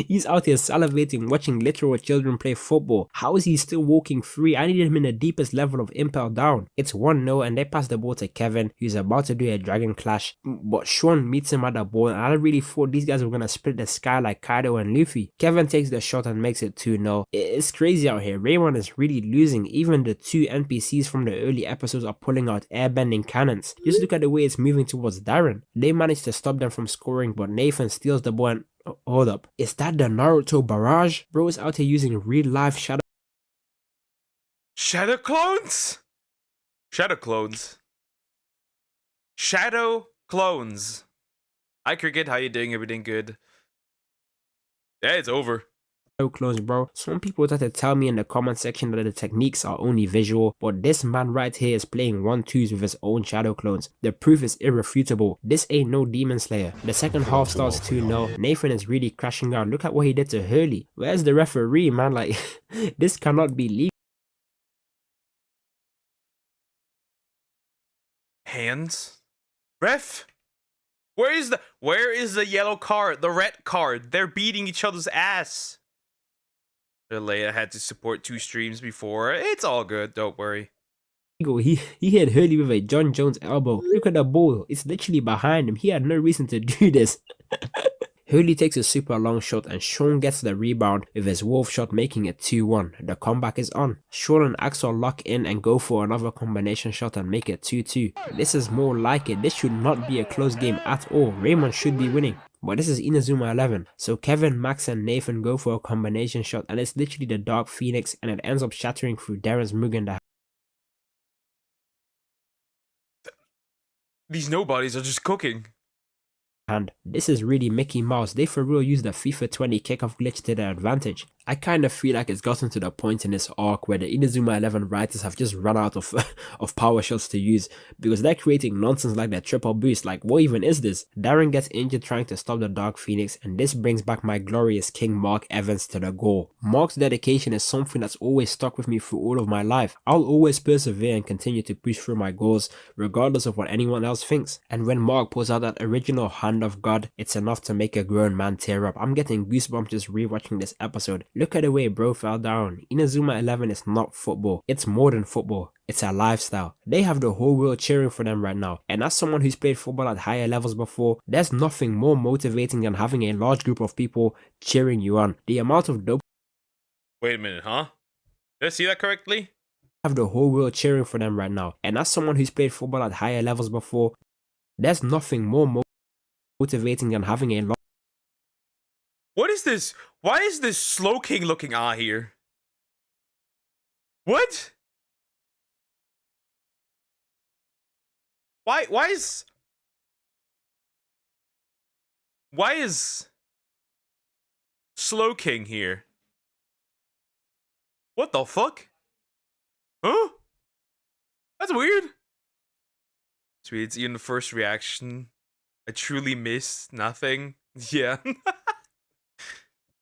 He's out here salivating watching literal children play football. How is he still walking free? I needed him in the deepest level of impel down. It's 1-0 and they pass the ball to Kevin, who's about to do a dragon clash, but Sean meets him at the ball, and I really thought these guys were gonna split the sky like Kaido and Luffy. Kevin takes the shot and makes it 2-0. It's crazy out here. Raymond is really losing. Even the two NPCs from the early episodes are pulling out airbending cannons. Just look at the way it's moving towards Darren. They manage to stop them from scoring, but Nathan steals the ball and hold up. Is that the Naruto barrage? Bro is out here using real life shadow clones? Shadow clones. Shadow clones. Hi Cricket, how you doing? Everything good? Yeah, it's over. clones, bro. Some people try to tell me in the comment section that the techniques are only visual, but this man right here is playing 1-2s with his own shadow clones. The proof is irrefutable. This ain't no demon slayer. The second half starts 2-0. Nathan is really crashing out. Look at what he did to Hurley. Where's the referee, man? Like, this cannot be legal. Hands? Ref? Where is the yellow card? The red card? They're beating each other's ass. Leia had to support 2 streams before. It's all good, don't worry. He hit Hurley with a John Jones elbow. Look at the ball. It's literally behind him. He had no reason to do this. Hurley takes a super long shot and Sean gets the rebound with his wolf shot, making it 2-1. The comeback is on. Sean and Axel lock in and go for another combination shot and make it 2-2. This is more like it. This should not be a close game at all. Raymond should be winning. But this is Inazuma 11. So Kevin, Max and Nathan go for a combination shot and it's literally the Dark Phoenix and it ends up shattering through Darren's Mugen. These nobodies are just cooking. And this is really Mickey Mouse. They for real use the FIFA 20 kickoff glitch to their advantage. I kind of feel like it's gotten to the point in this arc where the Inazuma 11 writers have just run out of power shots to use because they're creating nonsense like their triple boost. Like, what even is this? Darren gets injured trying to stop the Dark Phoenix, and this brings back my glorious King Mark Evans to the goal. Mark's dedication is something that's always stuck with me through all of my life. I'll always persevere and continue to push through my goals regardless of what anyone else thinks. And when Mark pulls out that original hand of God, it's enough to make a grown man tear up. I'm getting goosebumps just rewatching this episode. Look at the way bro fell down. Inazuma 11 is not football. It's more than football. It's a lifestyle. They have the whole world cheering for them right now. And as someone who's played football at higher levels before, there's nothing more motivating than having a large group of people cheering you on. The amount of dope. Wait a minute, huh? Did I see that correctly? Have the whole world cheering for them right now. And as someone who's played football at higher levels before, there's nothing more motivating than having a large. What is this? Why is this Slow King looking here? What? Why is Slow King here? What the fuck? Huh? That's weird. Sweet, it's even the first reaction. I truly missed nothing. Yeah.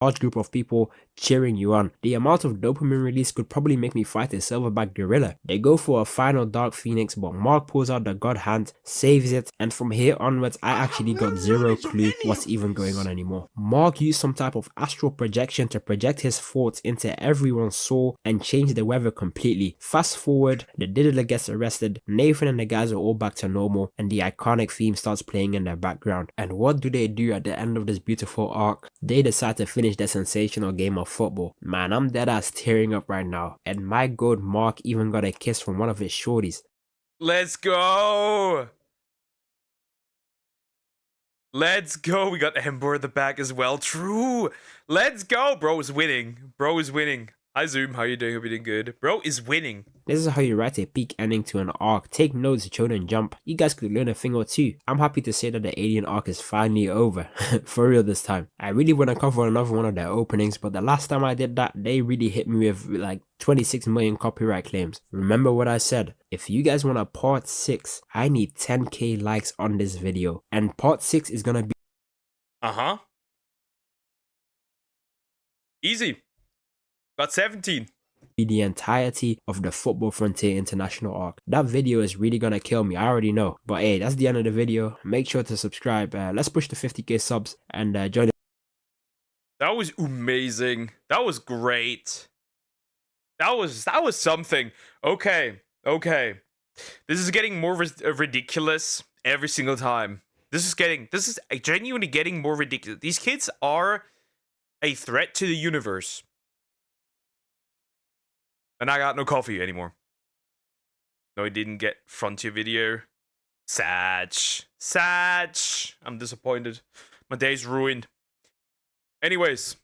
Large group of people cheering you on. The amount of dopamine release could probably make me fight a silverback gorilla. They go for a final Dark Phoenix, but Mark pulls out the God Hand, saves it, and from here onwards I actually got zero clue what's even going on anymore. Mark used some type of astral projection to project his thoughts into everyone's soul and change the weather completely. Fast forward, the diddler gets arrested, Nathan and the guys are all back to normal, and the iconic theme starts playing in the background. And what do they do at the end of this beautiful arc? They decide to finish the sensational game of football. Man, I'm deadass tearing up right now. And my god, Mark even got a kiss from one of his shorties. Let's go! Let's go! We got Ember at the back as well. True! Let's go! Bro is winning. Bro is winning. Hi Zoom, how you doing? Everything good? Bro is winning. This is how you write a peak ending to an arc. Take notes, Shonen Jump. You guys could learn a thing or two. I'm happy to say that the Alien arc is finally over. For real this time. I really want to cover another one of their openings, but the last time I did that, they really hit me with like 26 million copyright claims. Remember what I said. If you guys want a part 6, I need 10k likes on this video. And part 6 is gonna be... Easy. Got 17. The entirety of the Football Frontier International arc. That video is really gonna kill me, I already know. But hey, that's the end of the video. Make sure to subscribe. Let's push the 50k subs and join the That was amazing. That was great. That was something. Okay. This is getting more ridiculous every single time. This is genuinely getting more ridiculous. These kids are a threat to the universe. And I got no coffee anymore. No, I didn't get Frontier video. Sad. I'm disappointed. My day's ruined. Anyways,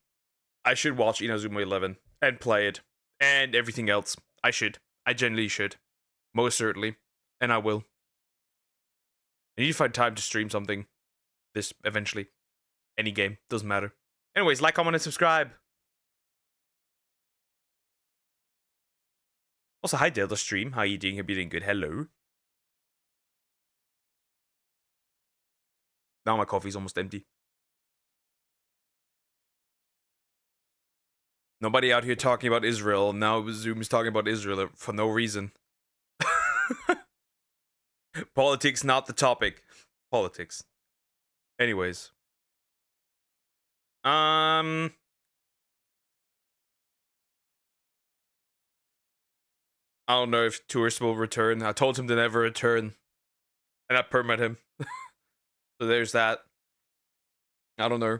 I should watch Inazuma 11 and play it and everything else. I genuinely should. Most certainly. And I will. I need to find time to stream something. This eventually. Any game. Doesn't matter. Anyways, like, comment, and subscribe. Also, hi Delta Stream. How are you doing? Hope you're doing good. Hello. Now my coffee's almost empty. Nobody out here talking about Israel. Now Zoom is talking about Israel for no reason. Politics, not the topic. Politics. Anyways. I don't know if tourists will return. I told him to never return. And I permit him. So there's that. I don't know.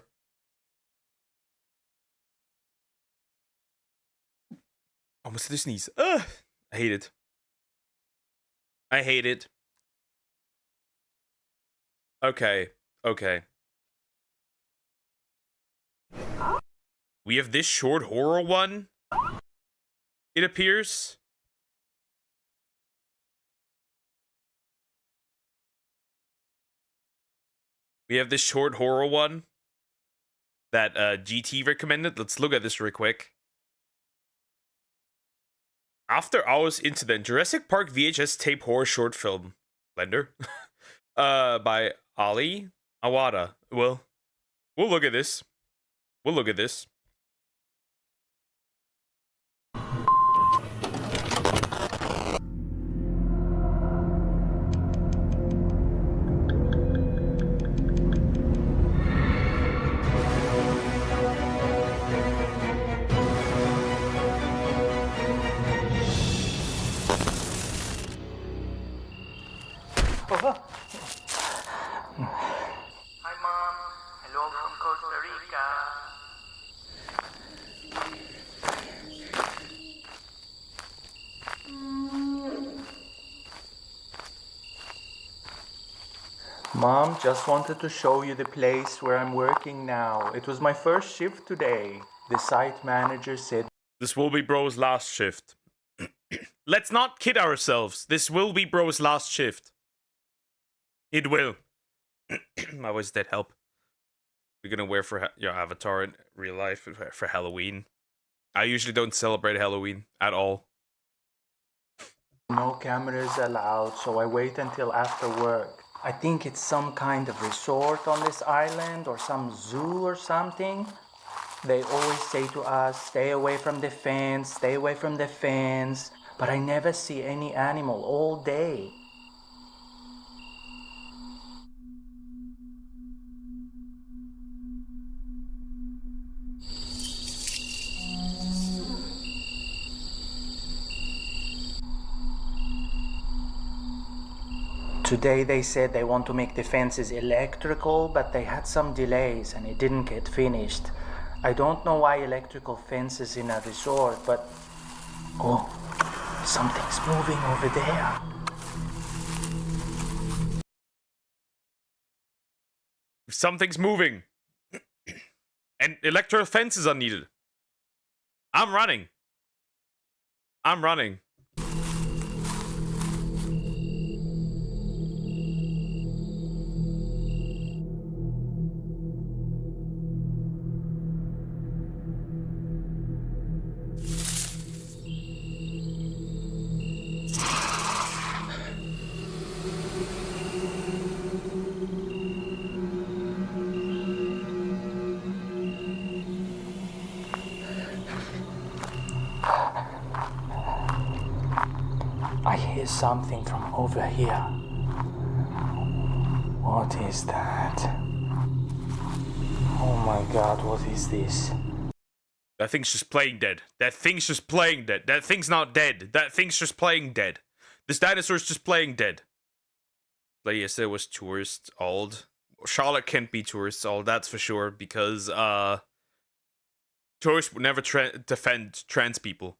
Almost did a sneeze. Ugh. I hate it. Okay. We have this short horror one. It appears. We have this short horror one that GT recommended. Let's look at this real quick. After Hours Incident, Jurassic Park VHS tape horror short film. Blender. By Ali Awada. We'll look at this. Hi, Mom. Hello from Costa Rica. Mom, just wanted to show you the place where I'm working now. It was my first shift today. The site manager said This will be bro's last shift. Let's not kid ourselves. This will be bro's last shift. It will. My voice did help. You're gonna wear for your avatar in real life for Halloween. I usually don't celebrate Halloween at all. no cameras allowed, so I wait until after work. I think it's some kind of resort on this island or some zoo or something. They always say to us, stay away from the fence, stay away from the fence. But I never see any animal all day. Today they said they want to make the fences electrical, but they had some delays and it didn't get finished. I don't know why electrical fences in a resort, but... Oh, something's moving over there. Something's moving. And electrical fences are needed. I'm running. I hear something from over here. What is that? Oh my god, what is this? That thing's just playing dead. That thing's just playing dead. That thing's not dead. That thing's just playing dead. This dinosaur's just playing dead. Like yesterday was tourist old. Charlotte can't be tourist old, that's for sure, because tourists would never defend trans people.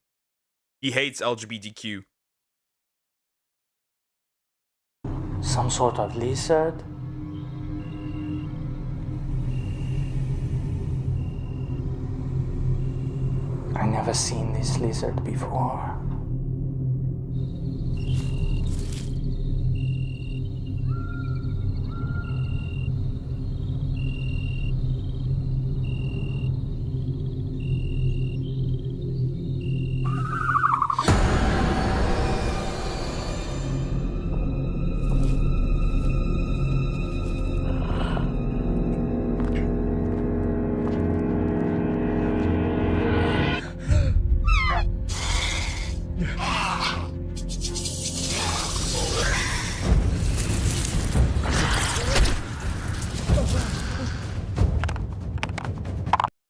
He hates LGBTQ. Some sort of lizard? I never seen this lizard before.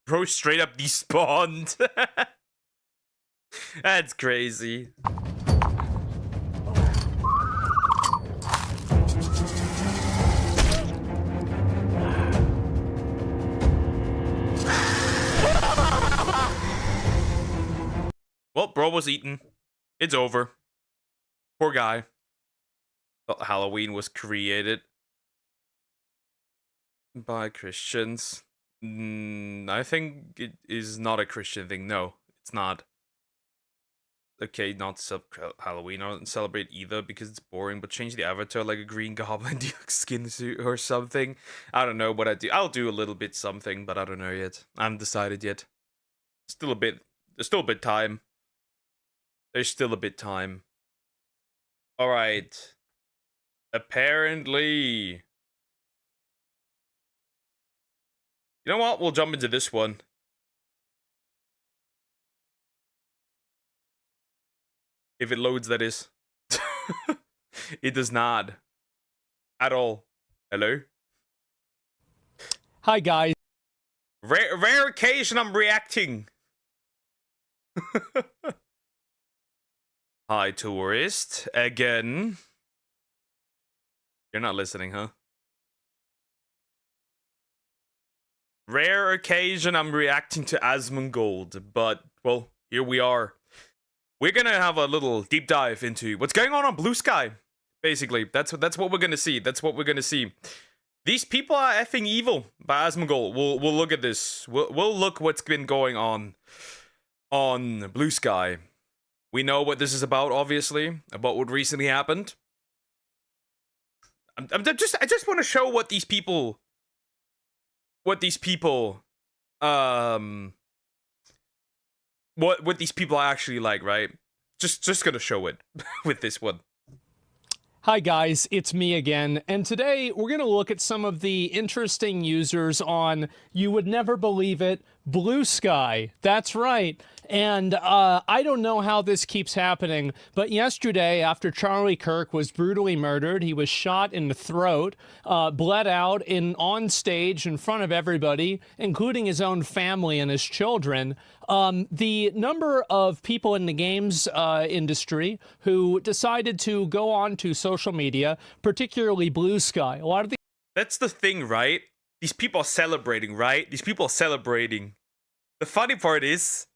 Bro straight up despawned. That's crazy. Well, bro was eaten. It's over. Poor guy. Thought Halloween was created by Christians. I think it is not a Christian thing. No, it's not. Okay, not Halloween. I don't celebrate either because it's boring, but change the avatar like a green goblin skin suit or something. I don't know what I do. I'll do a little bit something, but I don't know yet. I haven't decided yet. Still a bit. There's still a bit time. There's still a bit time. Alright. Apparently. You know what? We'll jump into this one. If it loads, that is. It does not. At all. Hello? Hi, guys. Rare occasion I'm reacting. Hi, tourist. Again. You're not listening, huh? Rare occasion I'm reacting to Asmongold, but, well, here we are. We're gonna have a little deep dive into what's going on Blue Sky. Basically, that's what we're gonna see. That's what we're gonna see. These people are effing evil by Asmongold. We'll look at this. We'll look what's been going on Blue Sky. We know what this is about, obviously, about what recently happened. I just want to show what these people are actually like, right? Just gonna show it with this one. Hi guys, it's me again, and today we're going to look at some of the interesting users on, you would never believe it, Blue Sky. That's right. And I don't know how this keeps happening, but yesterday, after Charlie Kirk was brutally murdered, he was shot in the throat, bled out on stage in front of everybody, including his own family and his children. The number of people in the games industry who decided to go on to social media, particularly Blue Sky, a lot of the— That's the thing, right? These people are celebrating, right? These people are celebrating. The funny part is,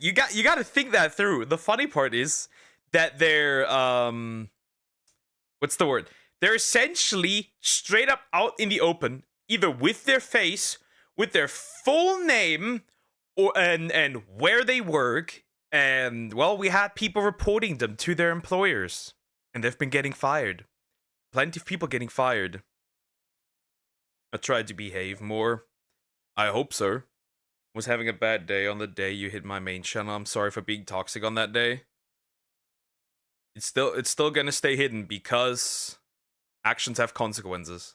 you got to think that through. The funny part is that they're what's the word? They're essentially straight up out in the open, either with their face, with their full name, or and where they work, and well, we had people reporting them to their employers, and they've been getting fired. Plenty of people getting fired. I tried to behave more. I hope so. Was having a bad day on the day you hit my main channel. I'm sorry for being toxic on that day. It's still gonna stay hidden because actions have consequences.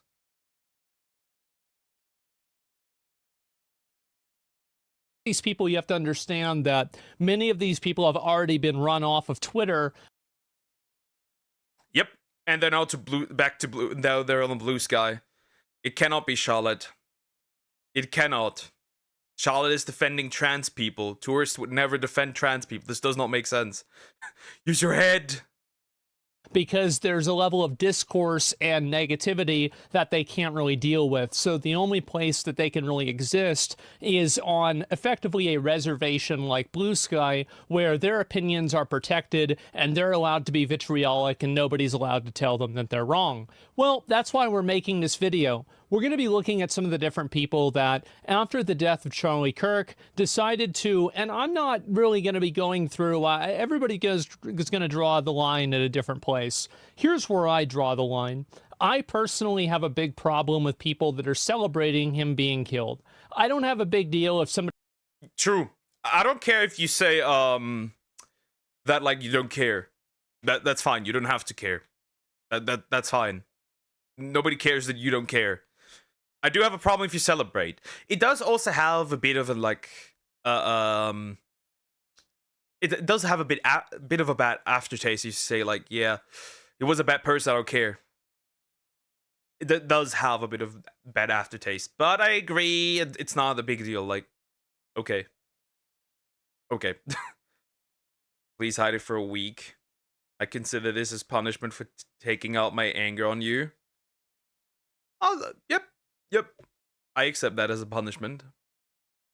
These people, you have to understand that many of these people have already been run off of Twitter. Yep, and they're now back to blue. Now they're on the Blue Sky. It cannot be Charlotte. It cannot. Charlotte is defending trans people. Tourists would never defend trans people. This does not make sense. Use your head. Because there's a level of discourse and negativity that they can't really deal with. So the only place that they can really exist is on effectively a reservation like Blue Sky, where their opinions are protected and they're allowed to be vitriolic and nobody's allowed to tell them that they're wrong. Well, that's why we're making this video. We're going to be looking at some of the different people that, after the death of Charlie Kirk, decided to, and I'm not really going to be going through, everybody is going to draw the line at a different place. Here's where I draw the line. I personally have a big problem with people that are celebrating him being killed. I don't have a big deal if somebody... True. I don't care if you say, that, like, you don't care. That's fine. You don't have to care. That's fine. Nobody cares that you don't care. I do have a problem if you celebrate. It does also have a bit of a, like, it does have a bit of a bad aftertaste. You say, like, yeah, it was a bad person, I don't care. It does have a bit of bad aftertaste, but I agree, it's not a big deal. Like, okay. Okay. Please hide it for a week. I consider this as punishment for taking out my anger on you. Oh, yep. Yep. I accept that as a punishment.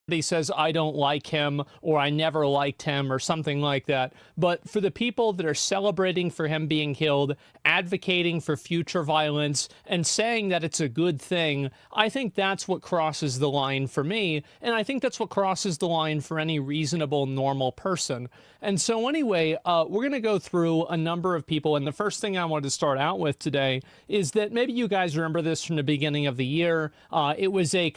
He says, I don't like him, or I never liked him, or something like that. But for the people that are celebrating for him being killed, advocating for future violence, and saying that it's a good thing, I think that's what crosses the line for me, and I think that's what crosses the line for any reasonable, normal person. And so anyway, we're going to go through a number of people, and the first thing I wanted to start out with today is that maybe you guys remember this from the beginning of the year. It was a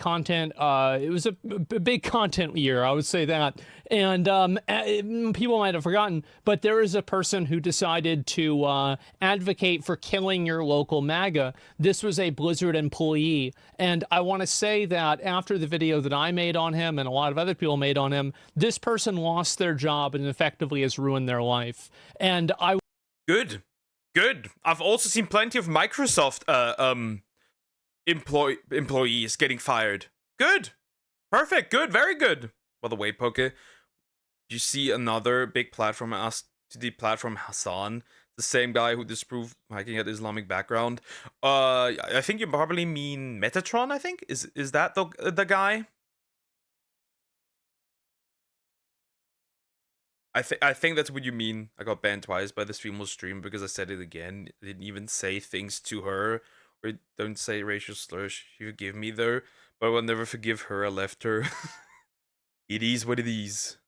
big content year, I would say that. And people might have forgotten, but there is a person who decided to advocate for killing your local MAGA. This was a Blizzard employee. And I want to say that after the video that I made on him and a lot of other people made on him, this person lost their job and effectively has ruined their life. And I... Good. I've also seen plenty of Microsoft employees getting fired. Good. Perfect. Good. Very good. By the way, Poke, you see another big platform asked to deplatform Hassan, the same guy who disproved hacking at Islamic background. I think you probably mean Metatron, I think? Is that the guy? I think that's what you mean. I got banned twice by the streamer's stream because I said it again. I didn't even say things to her, or don't say racial slurs. She forgive me though, but I will never forgive her. I left her. It is what it is.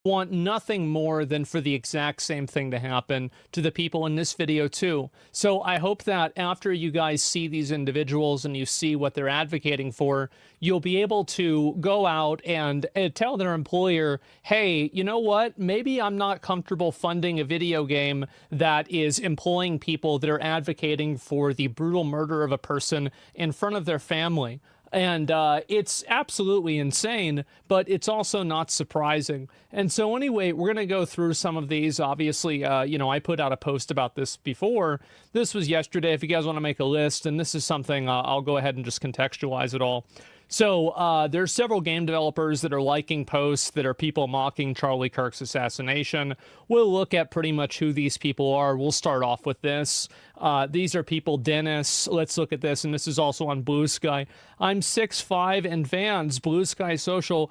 Want nothing more than for the exact same thing to happen to the people in this video too. So I hope that after you guys see these individuals and you see what they're advocating for, you'll be able to go out and tell their employer, hey, you know what? Maybe I'm not comfortable funding a video game that is employing people that are advocating for the brutal murder of a person in front of their family. And it's absolutely insane, but it's also not surprising. And so anyway, we're going to go through some of these. Obviously, you know, I put out a post about this before. This was yesterday. If you guys want to make a list, and this is something, I'll go ahead and just contextualize it all. So there's several game developers that are liking posts that are people mocking Charlie Kirk's assassination. We'll look at pretty much who these people are. We'll start off with this. These are people, Dennis. Let's look at this, and this is also on Blue Sky. I'm 6'5" and Vans, Blue Sky Social,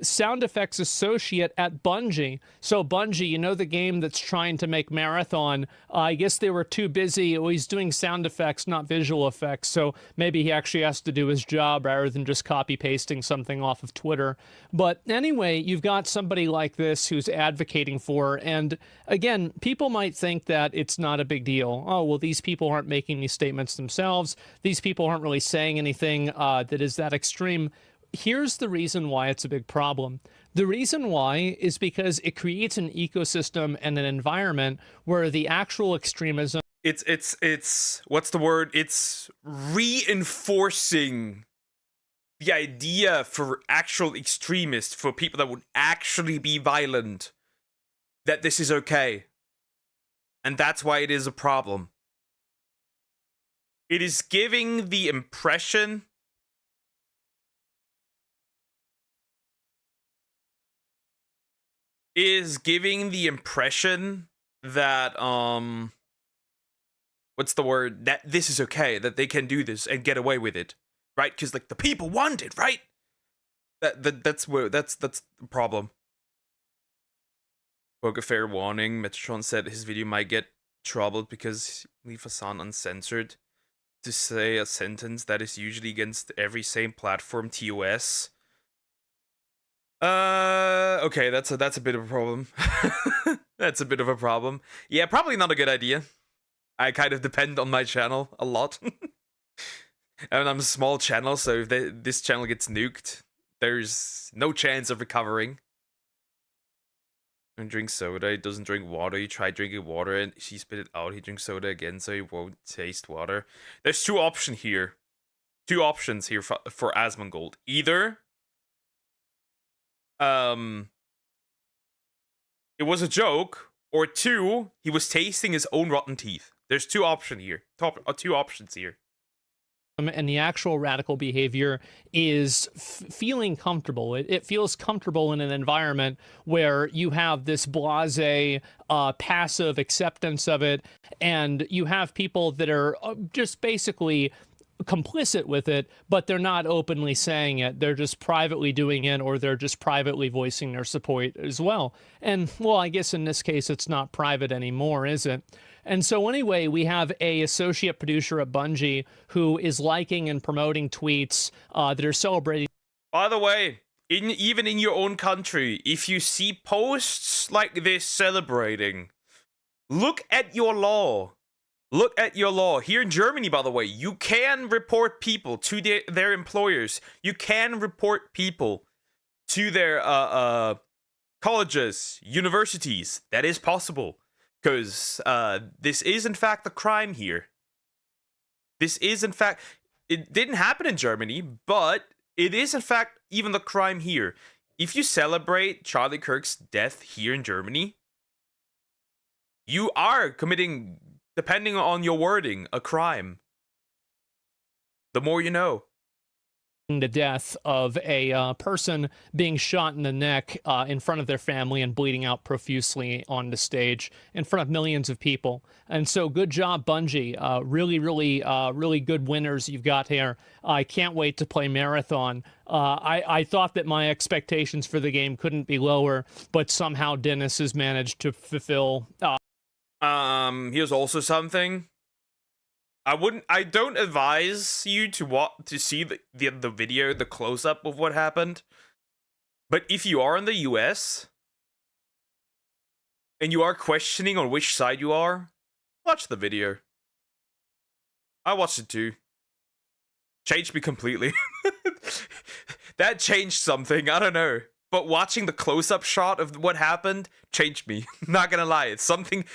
sound effects associate at Bungie. So Bungie, you know the game that's trying to make Marathon. I guess they were too busy. Oh, he's doing sound effects, not visual effects. So maybe he actually has to do his job rather than just copy pasting something off of Twitter. But anyway, you've got somebody like this who's advocating for, and again, people might think that it's not a big deal. Oh, well, these people aren't making these statements themselves. These people aren't really saying anything that is that extreme. Here's the reason why it's a big problem. The reason why is because it creates an ecosystem and an environment where the actual extremism... It's what's the word? It's reinforcing the idea for actual extremists, for people that would actually be violent, that this is okay. And that's why it is a problem. It is giving the impression is giving the impression that what's the word, that this is okay, that they can do this and get away with it, right? Because like the people want it, right? That's the problem. Spoke a fair warning. Metatron said his video might get troubled because leave Hassan uncensored to say a sentence that is usually against every same platform TOS. Okay, that's a bit of a problem. That's a bit of a problem. Yeah, probably not a good idea. I kind of depend on my channel a lot. And I'm a small channel, so if this channel gets nuked, there's no chance of recovering. Don't drink soda, he doesn't drink water. He tried drinking water and she spit it out. He drinks soda again, so he won't taste water. There's two options here. Two options here for Asmongold. Either it was a joke, or two, he was tasting his own rotten teeth. There's two options here. Two options here. And the actual radical behavior is feeling comfortable. It feels comfortable in an environment where you have this blasé, passive acceptance of it, and you have people that are just basically complicit with it, but they're not openly saying it. They're just privately doing it, or they're just privately voicing their support as well. And, well, I guess in this case, it's not private anymore, is it? And so anyway, we have a associate producer at Bungie who is liking and promoting tweets that are celebrating. By the way, even in your own country, if you see posts like this celebrating, look at your law. Look at your law. Here in Germany, by the way, you can report people to their employers. You can report people to their colleges, universities. That is possible. Because this is, in fact, a crime here. This is, in fact... It didn't happen in Germany, but it is, in fact, even the crime here. If you celebrate Charlie Kirk's death here in Germany, you are committing, depending on your wording, a crime. The more you know. The death of a person being shot in the neck in front of their family and bleeding out profusely on the stage in front of millions of people. And so good job, Bungie. Really good winners you've got here. I can't wait to play Marathon. I thought that my expectations for the game couldn't be lower, but somehow Dennis has managed to fulfill. Here's also something. I don't advise you to see the video, the close-up of what happened. But if you are in the US and you are questioning on which side you are, watch the video. I watched it too. Changed me completely. That changed something, I don't know. But watching the close-up shot of what happened changed me. Not gonna lie, it's something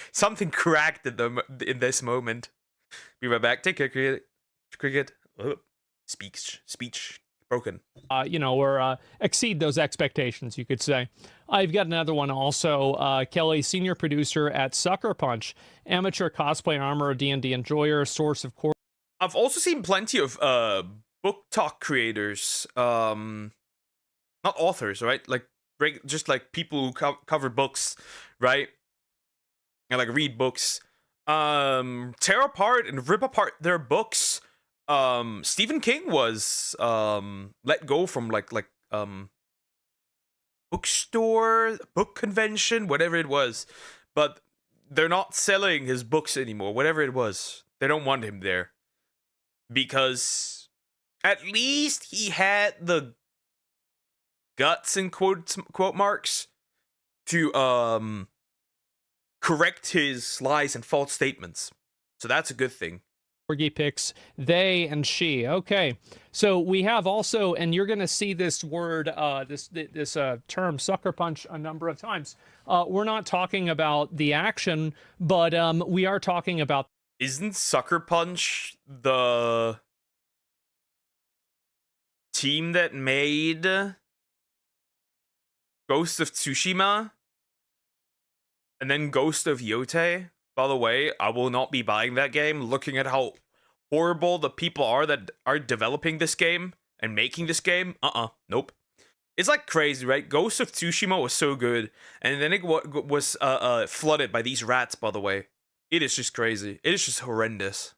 cracked in this moment. Be right back. Take care, cricket. Speech broken. Or exceed those expectations, you could say. I've got another one also. Kelly, senior producer at Sucker Punch, amateur cosplay armor, D&D enjoyer, source of course. I've also seen plenty of book talk creators, not authors, right? Like just like people who cover books, right? And like read books. Tear apart and rip apart their books. Stephen King was let go from like bookstore, book convention, whatever it was, but they're not selling his books anymore, whatever it was. They don't want him there because at least he had the guts in quote marks to correct his lies and false statements. So that's a good thing. Corgi picks they and she. Okay, so we have also, and you're going to see this word, this term, sucker punch, a number of times. We're not talking about the action, but we are talking about. Isn't Sucker Punch the team that made Ghost of Tsushima? And then Ghost of Yotei? By the way, I will not be buying that game, looking at how horrible the people are that are developing this game and making this game. Nope. It's like crazy, right? Ghost of Tsushima was so good, and then it was flooded by these rats. By the way, it is just crazy. It is just horrendous.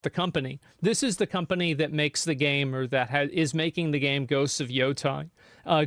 The company. This is the company that makes the game, or that is making the game Ghosts of Yotai.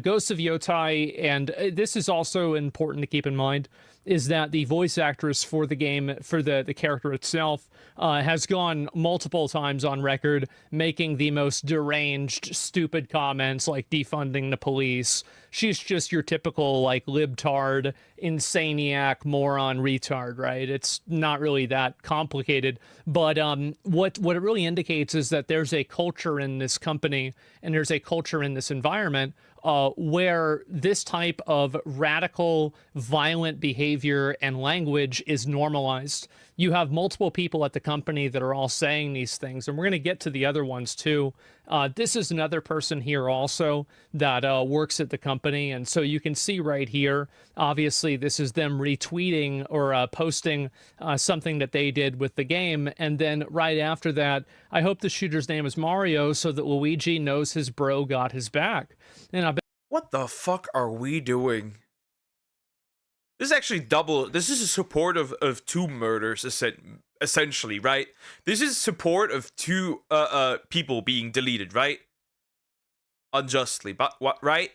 Ghosts of Yotai, and this is also important to keep in mind, is that the voice actress for the game, for the character itself, has gone multiple times on record making the most deranged, stupid comments like defunding the police. She's just your typical, like, libtard, insaniac, moron, retard, right? It's not really that complicated. But what it really indicates is that there's a culture in this company, and there's a culture in this environment where this type of radical, violent behavior and language is normalized. You have multiple people at the company that are all saying these things, and we're going to get to the other ones too. This is another person here also that works at the company, and so you can see right here, obviously this is them retweeting or posting something that they did with the game, and then right after that, I hope the shooter's name is Mario so that Luigi knows his bro got his back. And what the fuck are we doing? This is actually double. This is a support of two murders, essentially, right? This is support of two people being deleted, right? Unjustly, but what, right?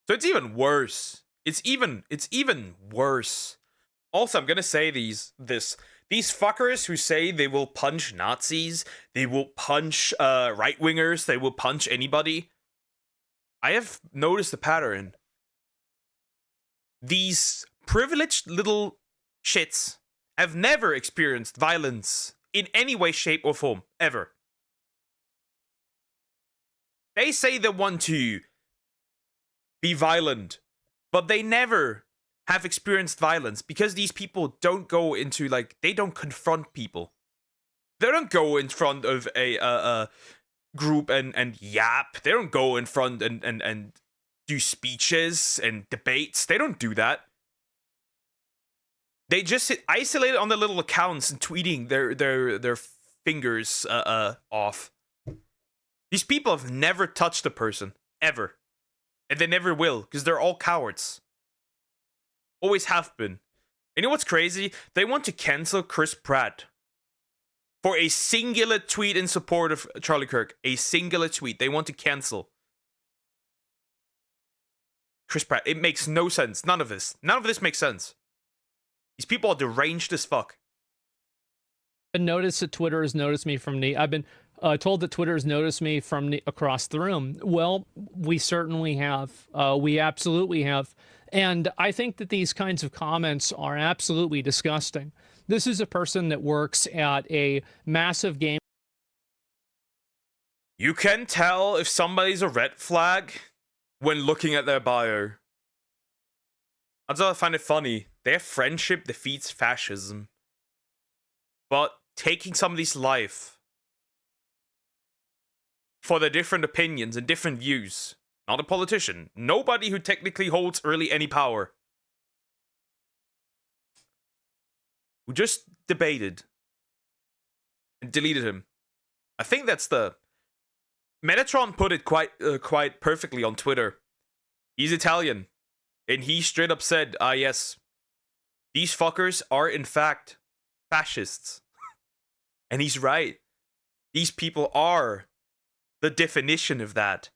So it's even worse. It's even worse. Also, I'm gonna say these fuckers who say they will punch Nazis, they will punch right-wingers, they will punch anybody. I have noticed a pattern. These privileged little shits have never experienced violence in any way, shape, or form, ever. They say they want to be violent, but they never have experienced violence because these people don't go into, like, they don't confront people. They don't go in front of a group and yap. They don't go in front and do speeches and debates. They don't do that. They just sit isolated on their little accounts and tweeting their fingers off. These people have never touched a person, ever. And they never will, because they're all cowards. Always have been. You know what's crazy? They want to cancel Chris Pratt for a singular tweet in support of Charlie Kirk. A singular tweet. They want to cancel Chris Pratt. It makes no sense. None of this makes sense. These people are deranged as fuck. I've noticed that Twitter has noticed me from the... I've been told that Twitter has noticed me from across the room. Well, we certainly have. We absolutely have. And I think that these kinds of comments are absolutely disgusting. This is a person that works at a massive game. You can tell if somebody's a red flag when looking at their bio. That's why I find it funny. Their friendship defeats fascism. But taking somebody's life for their different opinions and different views. Not a politician. Nobody who technically holds really any power. Who just debated and deleted him. I think that's the... Metatron put it quite perfectly on Twitter. He's Italian. And he straight up said, yes, these fuckers are in fact fascists. And he's right. These people are the definition of that.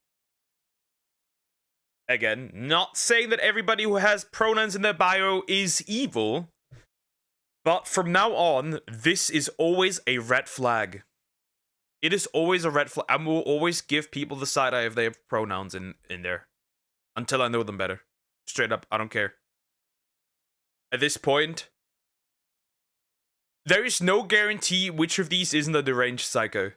Again, not saying that everybody who has pronouns in their bio is evil, but from now on, this is always a red flag. It is always a red flag. I will always give people the side eye if they have pronouns in there. Until I know them better. Straight up, I don't care. At this point, there is no guarantee which of these isn't a deranged psycho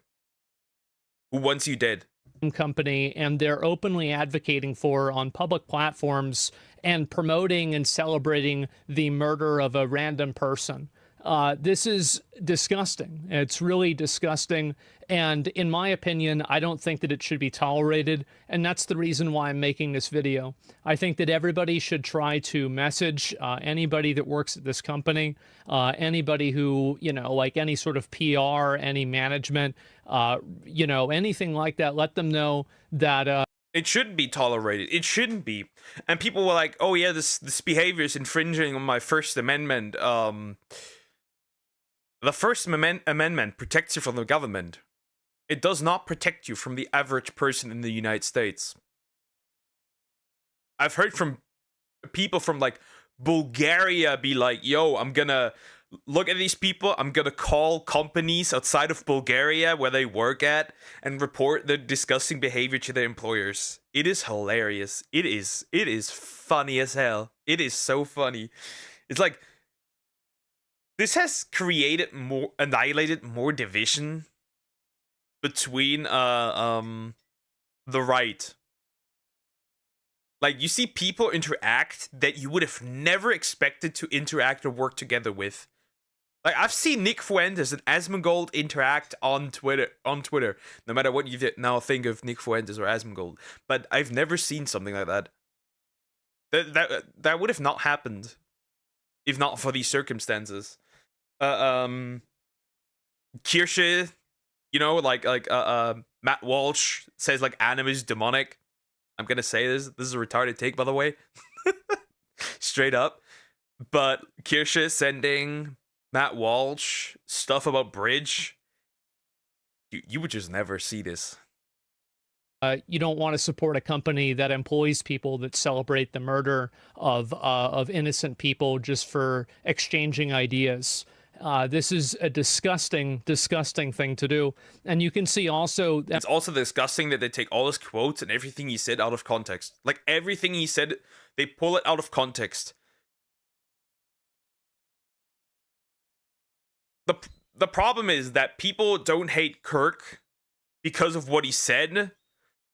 who wants you dead. Company, and they're openly advocating for on public platforms and promoting and celebrating the murder of a random person. This is disgusting. It's really disgusting. And in my opinion, I don't think that it should be tolerated. And that's the reason why I'm making this video. I think that everybody should try to message anybody that works at this company, anybody who, you know, like any sort of PR, any management, you know, anything like that. Let them know that It shouldn't be tolerated. It shouldn't be. And people were like, "Oh yeah, this behavior is infringing on my First Amendment." The First Amendment protects you from the government. It does not protect you from the average person in the United States. I've heard from people from like Bulgaria be like, "Yo, I'm gonna look at these people. I'm gonna call companies outside of Bulgaria where they work at and report their disgusting behavior to their employers." It is hilarious. It is funny as hell. It is so funny. It's like this has annihilated more division between the right. Like, you see people interact that you would have never expected to interact or work together with. Like, I've seen Nick Fuentes and Asmongold interact on Twitter, no matter what you now think of Nick Fuentes or Asmongold. But I've never seen something like that. That would have not happened if not for these circumstances. Kirsche, you know, like Matt Walsh says like anime is demonic. I'm gonna say this is a retarded take, by the way. Straight up. But Kirsche sending Matt Walsh stuff about Bridge. You would just never see this. You don't want to support a company that employs people that celebrate the murder of innocent people just for exchanging ideas. This is a disgusting thing to do. And you can see also that it's also disgusting that they take all his quotes and everything he said out of context. Like, everything he said, they pull it out of context. The problem is that people don't hate Kirk because of what he said,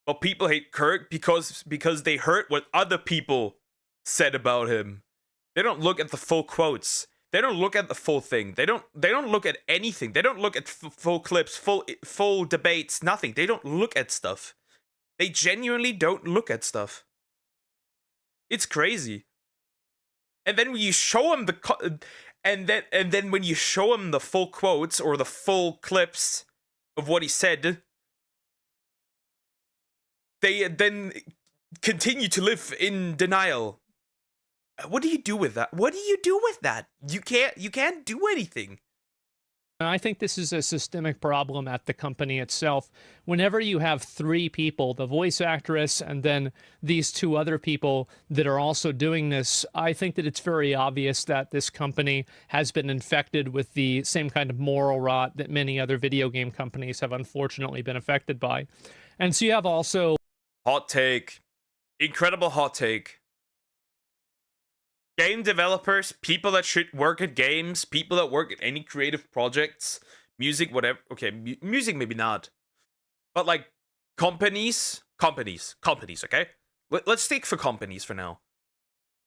but people hate Kirk because they heard what other people said about him. They don't look at the full quotes. They don't look at the full thing. They don't look at anything. They don't look at full clips, full debates, nothing. They don't look at stuff. They genuinely don't look at stuff. It's crazy. And then when you show them and then when you show them the full quotes or the full clips of what he said, they then continue to live in denial. What do you do with that? What do you do with that? You can't do anything. I think this is a systemic problem at the company itself. Whenever you have three people, the voice actress and then these two other people that are also doing this, I think that it's very obvious that this company has been infected with the same kind of moral rot that many other video game companies have unfortunately been affected by. And so you have also... Hot take. Incredible hot take. Game developers, people that should work at games, people that work at any creative projects, music, whatever. Okay, music maybe not. But like companies, okay? Let's stick for companies for now.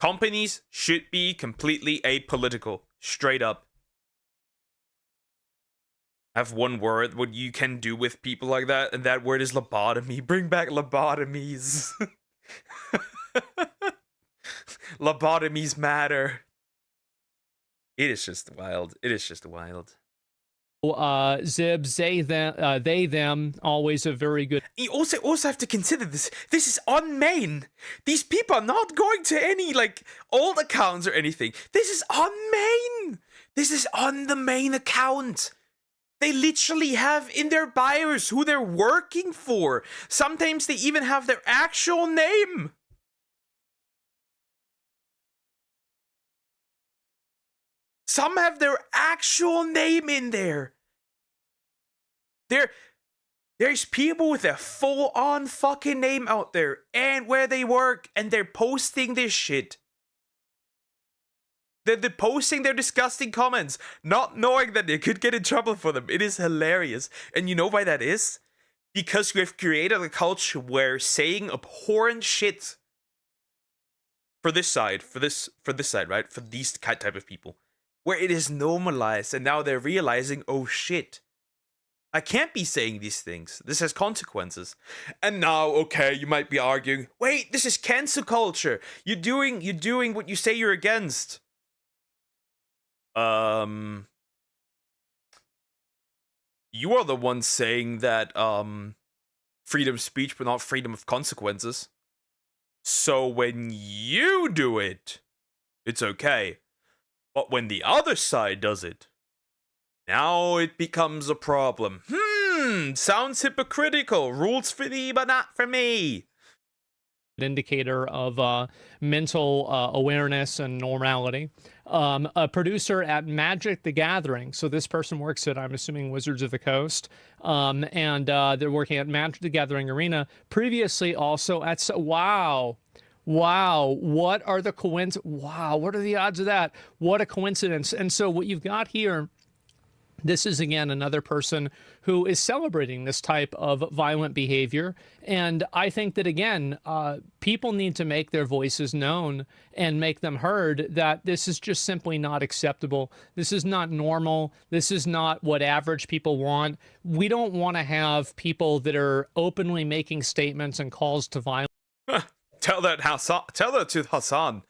Companies should be completely apolitical, straight up. I have one word what you can do with people like that, and that word is lobotomy. Bring back lobotomies. Lobotomies matter. It is just wild. It is just wild. Zibs, they, them, always a very good... You also have to consider this. This is on main. These people are not going to any, like, old accounts or anything. This is on main. This is on the main account. They literally have in their bios who they're working for. Sometimes they even have their actual name. Some have their actual name in there. There's people with a full-on fucking name out there and where they work, and they're posting this shit. They're posting their disgusting comments, not knowing that they could get in trouble for them. It is hilarious. And you know why that is? Because we have created a culture where saying abhorrent shit for this side, right? For these type of people. Where it is normalized, and now they're realizing, oh shit, I can't be saying these things. This has consequences. And now, okay, you might be arguing, wait, this is cancel culture. You're doing what you say you're against. You are the one saying that freedom of speech, but not freedom of consequences. So when you do it, it's okay. But when the other side does it, now it becomes a problem. Sounds hypocritical. Rules for thee, but not for me. Indicator of mental awareness and normality. A producer at Magic the Gathering. So this person works at, I'm assuming, Wizards of the Coast. And they're working at Magic the Gathering Arena. Previously also at... Wow. What are the what are the odds of that? What a coincidence. And so what you've got here, this is, again, another person who is celebrating this type of violent behavior. And I think that, again, people need to make their voices known and make them heard that this is just simply not acceptable. This is not normal. This is not what average people want. We don't want to have people that are openly making statements and calls to violence. Tell that to Hassan.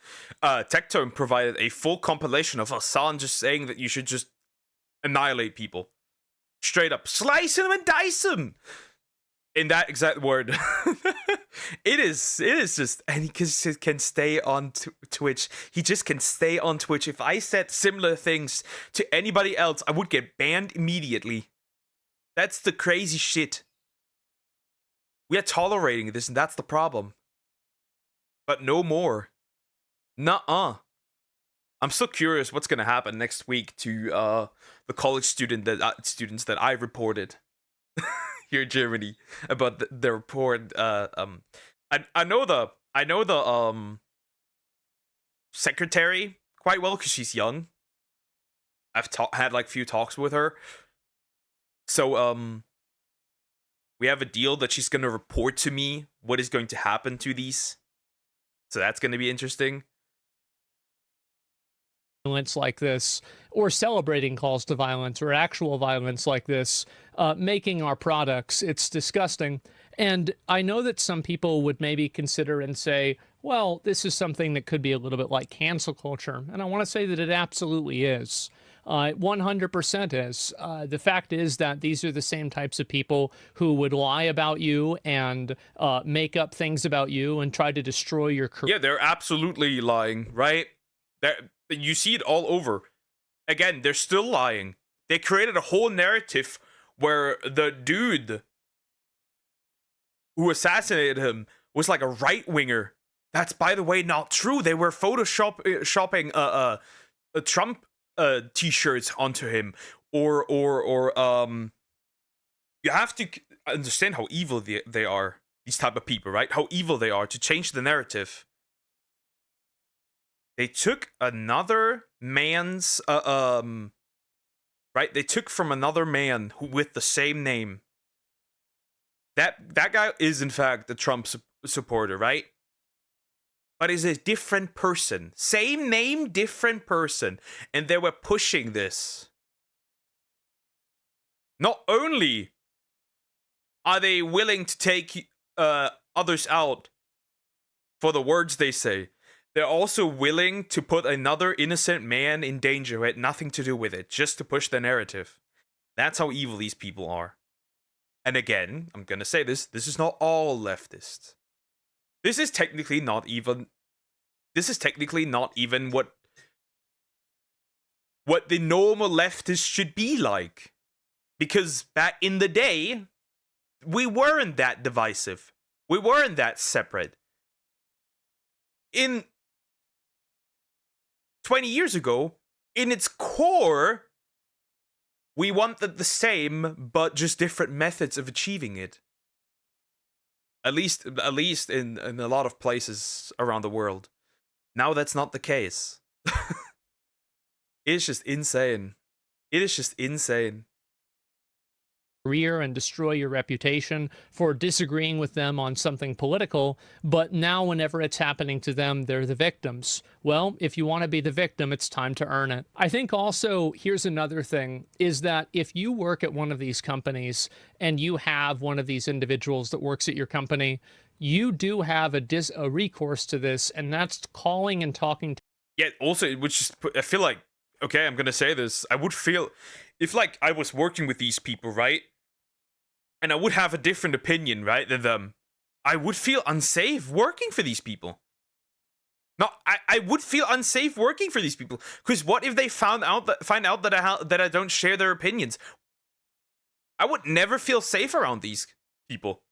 Tectone provided a full compilation of Hassan just saying that you should just annihilate people. Straight up. Slice them and dice them! In that exact word. It is just... And he can stay on Twitch. He just can stay on Twitch. If I said similar things to anybody else, I would get banned immediately. That's the crazy shit. We are tolerating this, and that's the problem. But no more. Nuh-uh. I'm so curious what's gonna happen next week to the college students that I reported here in Germany about the report. I know the secretary quite well because she's young. I've had like few talks with her. So we have a deal that she's gonna report to me what is going to happen to these. So that's going to be interesting. Violence like this, or celebrating calls to violence, or actual violence like this, making our products. It's disgusting. And I know that some people would maybe consider and say, well, this is something that could be a little bit like cancel culture. And I want to say that it absolutely is. 100% is. The fact is that these are the same types of people who would lie about you and make up things about you and try to destroy your career. Yeah, they're absolutely lying, right? You see it all over. Again, they're still lying. They created a whole narrative where the dude who assassinated him was like a right-winger. That's, by the way, not true. They were photoshopping a Trump t-shirts onto him, or you have to understand how evil they are, these type of people, right? How evil they are to change the narrative. They took another man's right? They took from another man who with the same name. That guy is in fact a Trump supporter, right? But is a different person. Same name, different person. And they were pushing this. Not only are they willing to take others out for the words they say, they're also willing to put another innocent man in danger who had nothing to do with it, just to push the narrative. That's how evil these people are. And again, I'm gonna say this is not all leftists. This is technically not even what the normal leftist should be like. Because back in the day, we weren't that divisive. We weren't that separate. In 20 years ago, in its core, we wanted the same, but just different methods of achieving it. At least in a lot of places around the world. Now that's not the case. It's just insane. It is just insane. Career and destroy your reputation for disagreeing with them on something political, but now whenever it's happening to them, they're the victims. Well, if you want to be the victim, it's time to earn it. I think also, here's another thing, is that if you work at one of these companies and you have one of these individuals that works at your company, you do have a recourse to this, and that's calling and talking to. Yeah, also, I feel like, okay, I'm gonna say this, I would feel, if like I was working with these people, right? and I would have a different opinion, right, than them, I would feel unsafe working for these people. No, I would feel unsafe working for these people. Because what if they find out that I don't share their opinions? I would never feel safe around these people.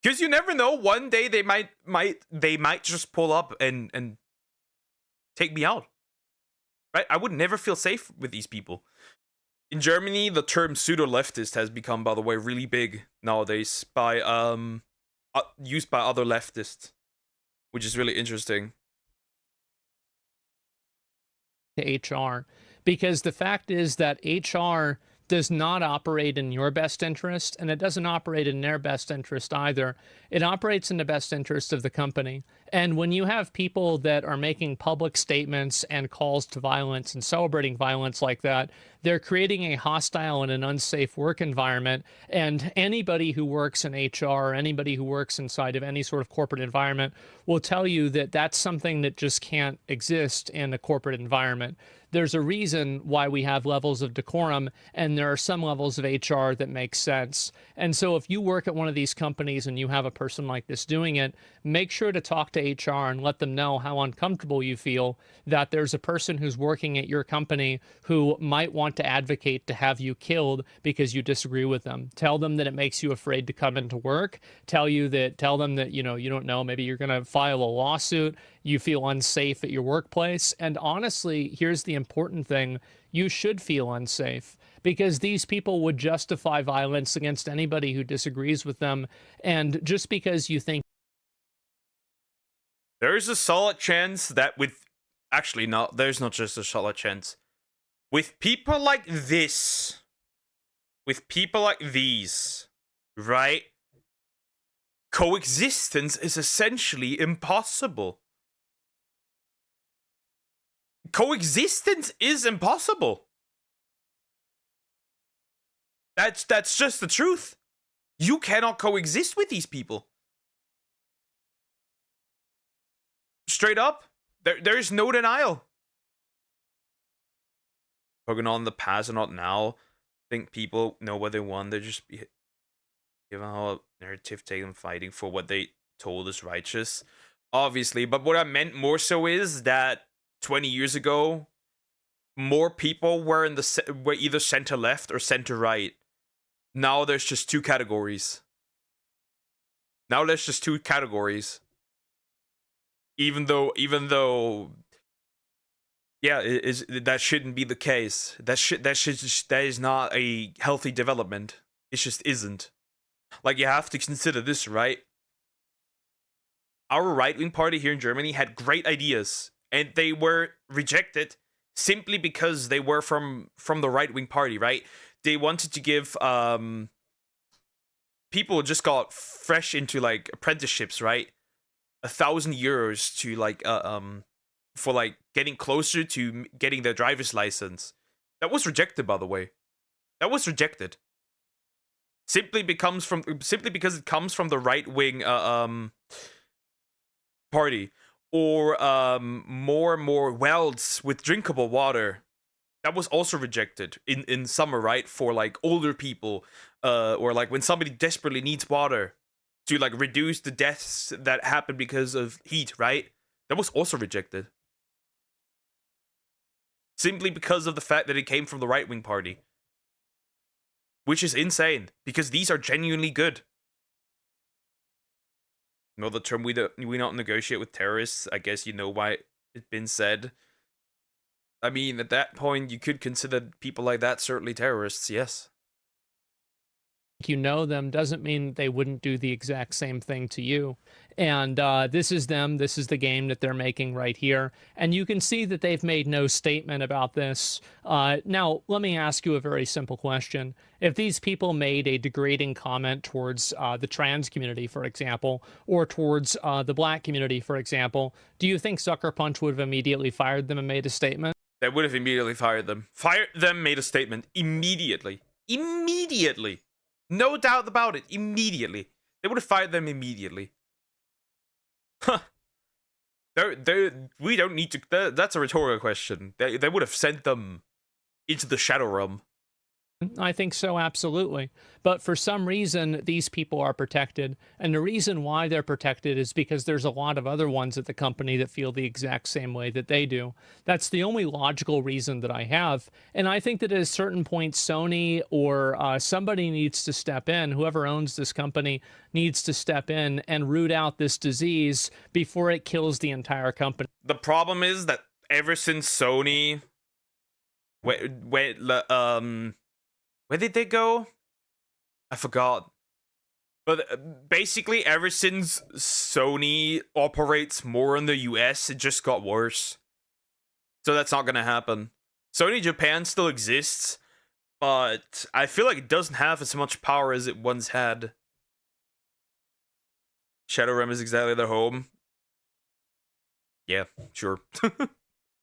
Because you never know, one day they might just pull up and take me out. Right? I would never feel safe with these people. In Germany, the term pseudo-leftist has become, by the way, really big nowadays by used by other leftists, which is really interesting. To HR, because the fact is that HR does not operate in your best interest, and it doesn't operate in their best interest either. It operates in the best interest of the company. And when you have people that are making public statements and calls to violence and celebrating violence like that, they're creating a hostile and an unsafe work environment. And anybody who works in HR, or anybody who works inside of any sort of corporate environment, will tell you that that's something that just can't exist in a corporate environment. There's a reason why we have levels of decorum, and there are some levels of HR that make sense. And so if you work at one of these companies and you have a person like this doing it, make sure to talk to HR and let them know how uncomfortable you feel that there's a person who's working at your company who might want to advocate to have you killed because you disagree with them. Tell them that it makes you afraid to come into work. Tell them that, you don't know, maybe you're going to file a lawsuit. You feel unsafe at your workplace. And honestly, here's the important thing. You should feel unsafe, because these people would justify violence against anybody who disagrees with them. And just because you think there's a solid chance that actually, no, there's not just a solid chance. With people like this, with people like these, right? Coexistence is essentially impossible. Coexistence is impossible. That's just the truth. You cannot coexist with these people. Straight up, there's no denial. Talking on the past and not now. I think people know what they want. They're just given how narrative take them fighting for what they told is righteous. Obviously, but what I meant more so is that 20 years ago, more people were either center left or center right. Now there's just two categories. Even though, yeah, that shouldn't be the case. That is not a healthy development. It just isn't. Like, you have to consider this, right? Our right-wing party here in Germany had great ideas, and they were rejected simply because they were from the right-wing party, right? They wanted to give people just got fresh into like apprenticeships, right? 1,000 euros to like for like getting closer to getting their driver's license. That was rejected, by the way. That was rejected. Simply because it comes from the right-wing party. Or more and more wells with drinkable water. That was also rejected in summer, right? For like older people, or like when somebody desperately needs water to like reduce the deaths that happen because of heat, right? That was also rejected. Simply because of the fact that it came from the right-wing party. Which is insane, because these are genuinely good. You know the term, we not negotiate with terrorists. I guess you know why it's been said. I mean, at that point, you could consider people like that certainly terrorists, yes. you know them doesn't mean they wouldn't do the exact same thing to you. And this is them. This is the game that they're making right here. And you can see that they've made no statement about this. Now, let me ask you a very simple question. If these people made a degrading comment towards the trans community, for example, or towards the black community, for example, do you think Sucker Punch would have immediately fired them and made a statement? They would have immediately fired them. Fired them, made a statement. Immediately. Immediately. No doubt about it. Immediately. They would have fired them immediately. Huh. We don't need to... That's a rhetorical question. They would have sent them into the Shadow Realm. I think so, absolutely. But for some reason, these people are protected. And the reason why they're protected is because there's a lot of other ones at the company that feel the exact same way that they do. That's the only logical reason that I have. And I think that at a certain point, Sony or somebody needs to step in. Whoever owns this company needs to step in and root out this disease before it kills the entire company. The problem is that ever since Sony, where did they go? I forgot. But basically, ever since Sony operates more in the US, it just got worse. So that's not gonna happen. Sony Japan still exists, but I feel like it doesn't have as much power as it once had. Shadowrun is exactly their home. Yeah, sure.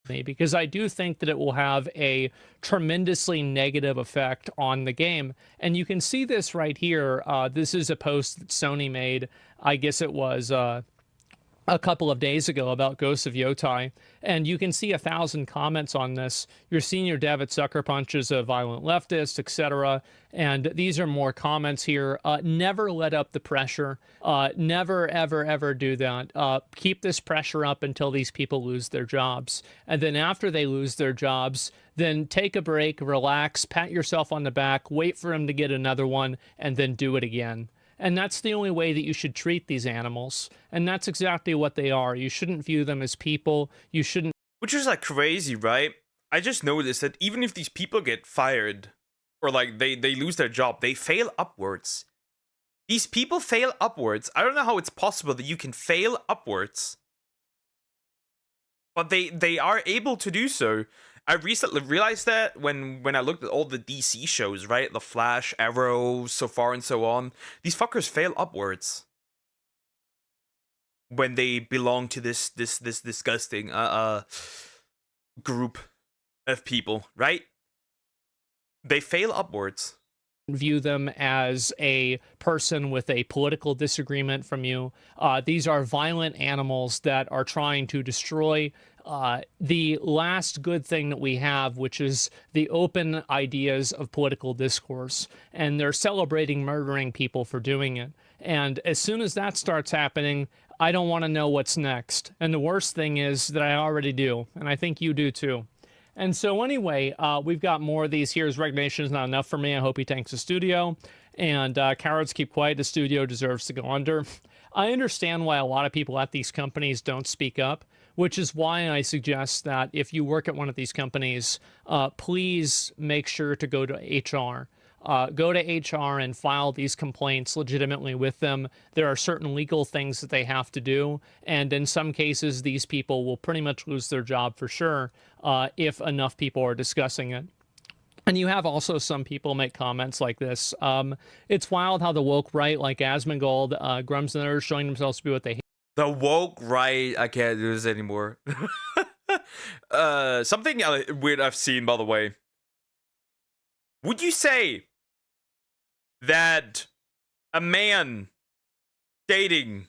Because I do think that it will have a tremendously negative effect on the game. And you can see this right here. This is a post that Sony made. I guess it was a couple of days ago about Ghosts of Yotai, and you can see 1,000 comments on this. Your senior dev at Sucker Punch is a violent leftist, etc. And these are more comments here. Never let up the pressure. Never, ever, ever do that. Keep this pressure up until these people lose their jobs. And then after they lose their jobs, then take a break, relax, pat yourself on the back, wait for them to get another one, and then do it again. And that's the only way that you should treat these animals. And that's exactly what they are. You shouldn't view them as people. You shouldn't. Which is like crazy, right? I just noticed that even if these people get fired, or like they lose their job, they fail upwards. These people fail upwards. I don't know how it's possible that you can fail upwards. But they are able to do so. I recently realized that when I looked at all the DC shows, right? The Flash, Arrow, so far and so on. These fuckers fail upwards. When they belong to this disgusting group of people, right? They fail upwards. View them as a person with a political disagreement from you. These are violent animals that are trying to destroy the last good thing that we have, which is the open ideas of political discourse. And they're celebrating murdering people for doing it. And as soon as that starts happening, I don't want to know what's next. And the worst thing is that I already do. And I think you do too. And so anyway, we've got more of these. Here's Recognition is not enough for me. I hope he tanks the studio. And cowards keep quiet. The studio deserves to go under. I understand why a lot of people at these companies don't speak up, which is why I suggest that if you work at one of these companies, please make sure to go to HR. Go to HR and file these complaints legitimately with them. There are certain legal things that they have to do, and in some cases, these people will pretty much lose their job for sure if enough people are discussing it. And you have also some people make comments like this. It's wild how the woke right, like Asmongold, Grums and others, showing themselves to be what they hate. The woke right, I can't do this anymore. Something weird I've seen, by the way. Would you say that a man dating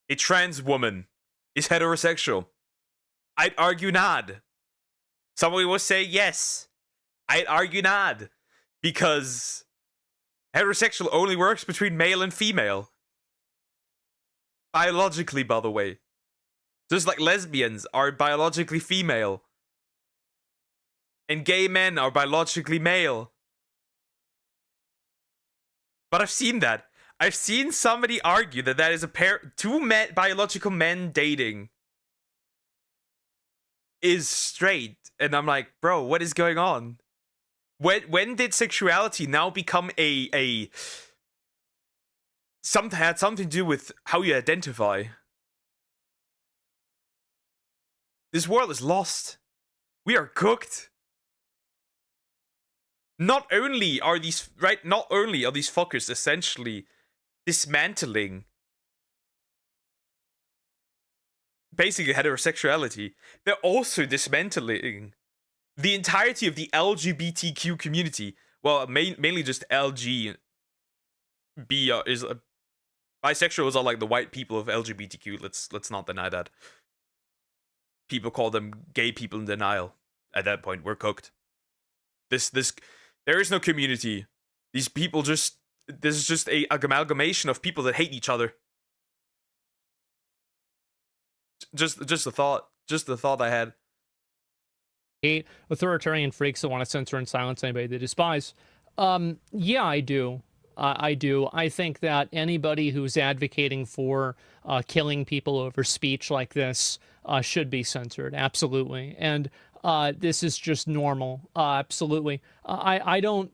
a trans woman is heterosexual? I'd argue not. Somebody will say yes. I'd argue not. Because heterosexual only works between male and female. Biologically, by the way. Just like lesbians are biologically female. And gay men are biologically male. But I've seen that. I've seen somebody argue that that is a pair, biological men dating is straight. And I'm like, bro, what is going on? When did sexuality now become had something to do with how you identify? This world is lost. We are cooked. Not only are these fuckers essentially dismantling basically heterosexuality, they're also dismantling the entirety of the LGBTQ community. Well, mainly just LG. Bisexuals are like the white people of LGBTQ. Let's not deny that. People call them gay people in denial. At that point, we're cooked. This There is no community. These people just... This is just a amalgamation of people that hate each other. Just a thought. Just the thought I had. Hate authoritarian freaks that want to censor and silence anybody they despise. Yeah, I do. I do. I think that anybody who's advocating for killing people over speech like this should be censored. Absolutely. And this is just normal. Absolutely. I don't...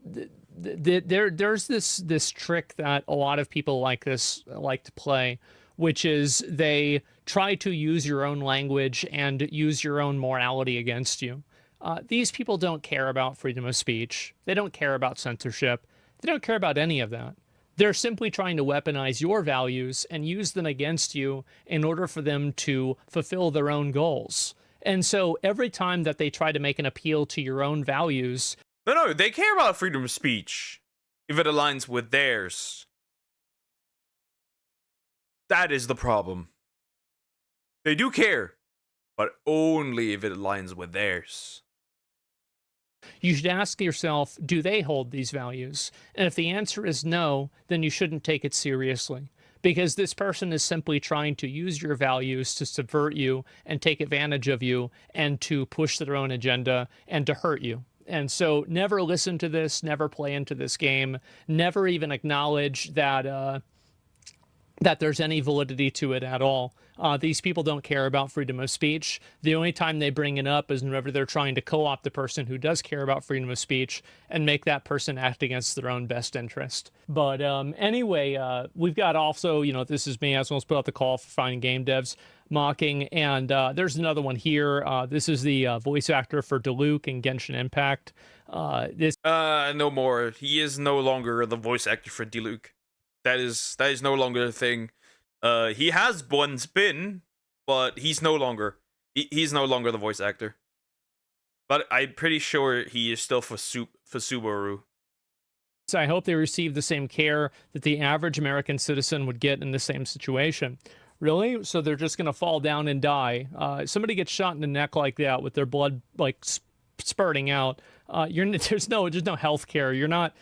There's this trick that a lot of people like this like to play, which is they try to use your own language and use your own morality against you. These people don't care about freedom of speech. They don't care about censorship. They don't care about any of that. They're simply trying to weaponize your values and use them against you in order for them to fulfill their own goals. And so every time that they try to make an appeal to your own values... No, they care about freedom of speech if it aligns with theirs. That is the problem. They do care, but only if it aligns with theirs. You should ask yourself, do they hold these values? And if the answer is no, then you shouldn't take it seriously. Because this person is simply trying to use your values to subvert you and take advantage of you and to push their own agenda and to hurt you. And so never listen to this, never play into this game, never even acknowledge that that there's any validity to it at all. These people don't care about freedom of speech. The only time they bring it up is whenever they're trying to co-opt the person who does care about freedom of speech and make that person act against their own best interest. But anyway, we've got also, this is me, as well as put out the call for finding game devs mocking, and there's another one here. This is the voice actor for Diluc in Genshin Impact. No more. He is no longer the voice actor for Diluc. That is no longer a thing. He has once been, but he's no longer. He's no longer the voice actor. But I'm pretty sure he is still for Subaru. So I hope they receive the same care that the average American citizen would get in the same situation. Really? So they're just gonna fall down and die? Somebody gets shot in the neck like that with their blood like spurting out. There's no health care. You're not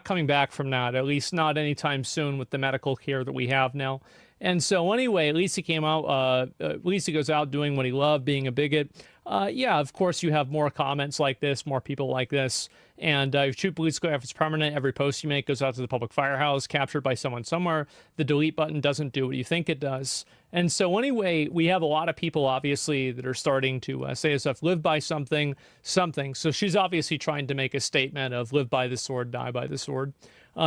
coming back from that, at least not anytime soon with the medical care that we have now. And so anyway, at least he came out, at least he goes out doing what he loved, being a bigot. Yeah, of course you have more comments like this, more people like this. And if shoot police go if it's permanent, every post you make goes out to the public firehouse, captured by someone somewhere. The delete button doesn't do what you think it does. And so anyway, we have a lot of people, obviously, that are starting to say stuff, live by something. So she's obviously trying to make a statement of live by the sword, die by the sword.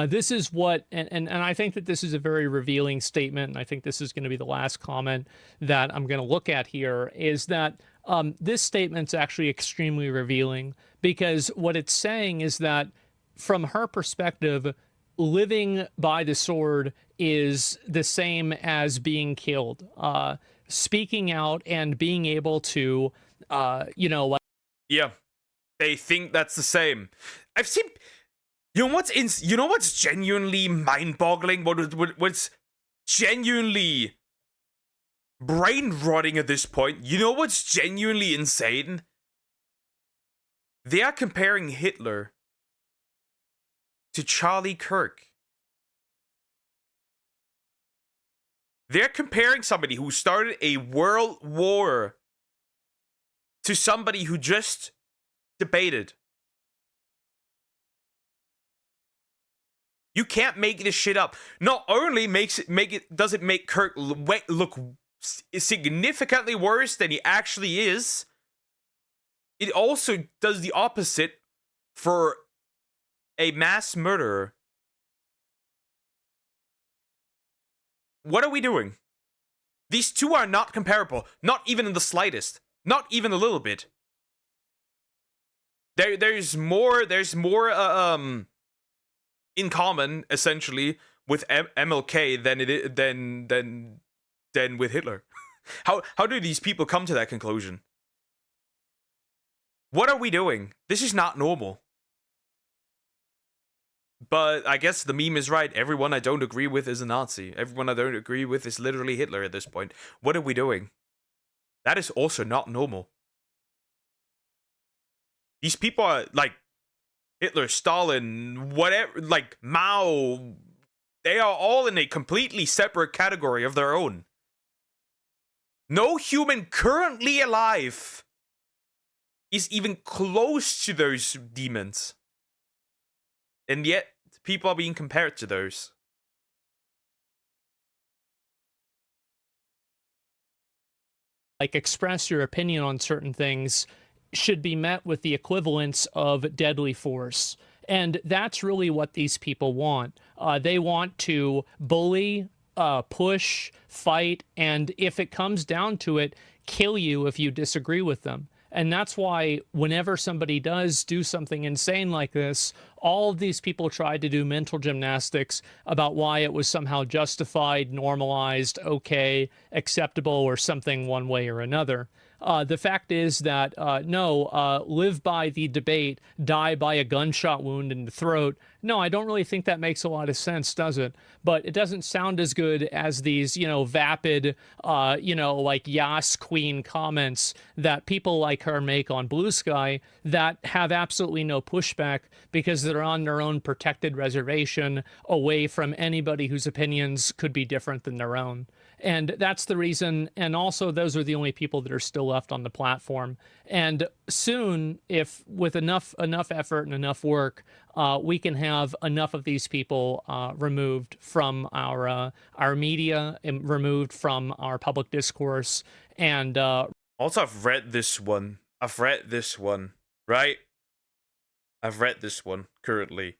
This is what, and I think that this is a very revealing statement, and I think this is going to be the last comment that I'm going to look at here, is that this statement's actually extremely revealing, because what it's saying is that, from her perspective, living by the sword is the same as being killed. Speaking out and being able to, Yeah, they think that's the same. I've seen... You know what's genuinely mind-boggling? What's genuinely brain-rotting at this point? You know what's genuinely insane? They are comparing Hitler to Charlie Kirk. They're comparing somebody who started a world war to somebody who just debated. You can't make this shit up. Not only does it make Kirk look significantly worse than he actually is, it also does the opposite for a mass murderer. What are we doing? These two are not comparable. Not even in the slightest. Not even a little bit. There's more in common, essentially, with MLK than with Hitler. How do these people come to that conclusion? What are we doing? This is not normal. But I guess the meme is right. Everyone I don't agree with is a Nazi. Everyone I don't agree with is literally Hitler at this point. What are we doing? That is also not normal. These people are, like, Hitler, Stalin, whatever, like Mao, they are all in a completely separate category of their own. No human currently alive is even close to those demons. And yet, people are being compared to those. Like, express your opinion on certain things should be met with the equivalence of deadly force. And that's really what these people want. They want to bully, push, fight, and if it comes down to it, kill you if you disagree with them. And that's why whenever somebody does do something insane like this, all of these people try to do mental gymnastics about why it was somehow justified, normalized, okay, acceptable, or something one way or another. The fact is that, no, live by the debate, die by a gunshot wound in the throat. No, I don't really think that makes a lot of sense, does it? But it doesn't sound as good as these, vapid, like Yas Queen comments that people like her make on Blue Sky that have absolutely no pushback because they're on their own protected reservation away from anybody whose opinions could be different than their own. And that's the reason, and also those are the only people that are still left on the platform. And soon, if with enough effort and enough work, we can have enough of these people removed from our media, and removed from our public discourse. And also, I've read this one, right? I've read this one currently.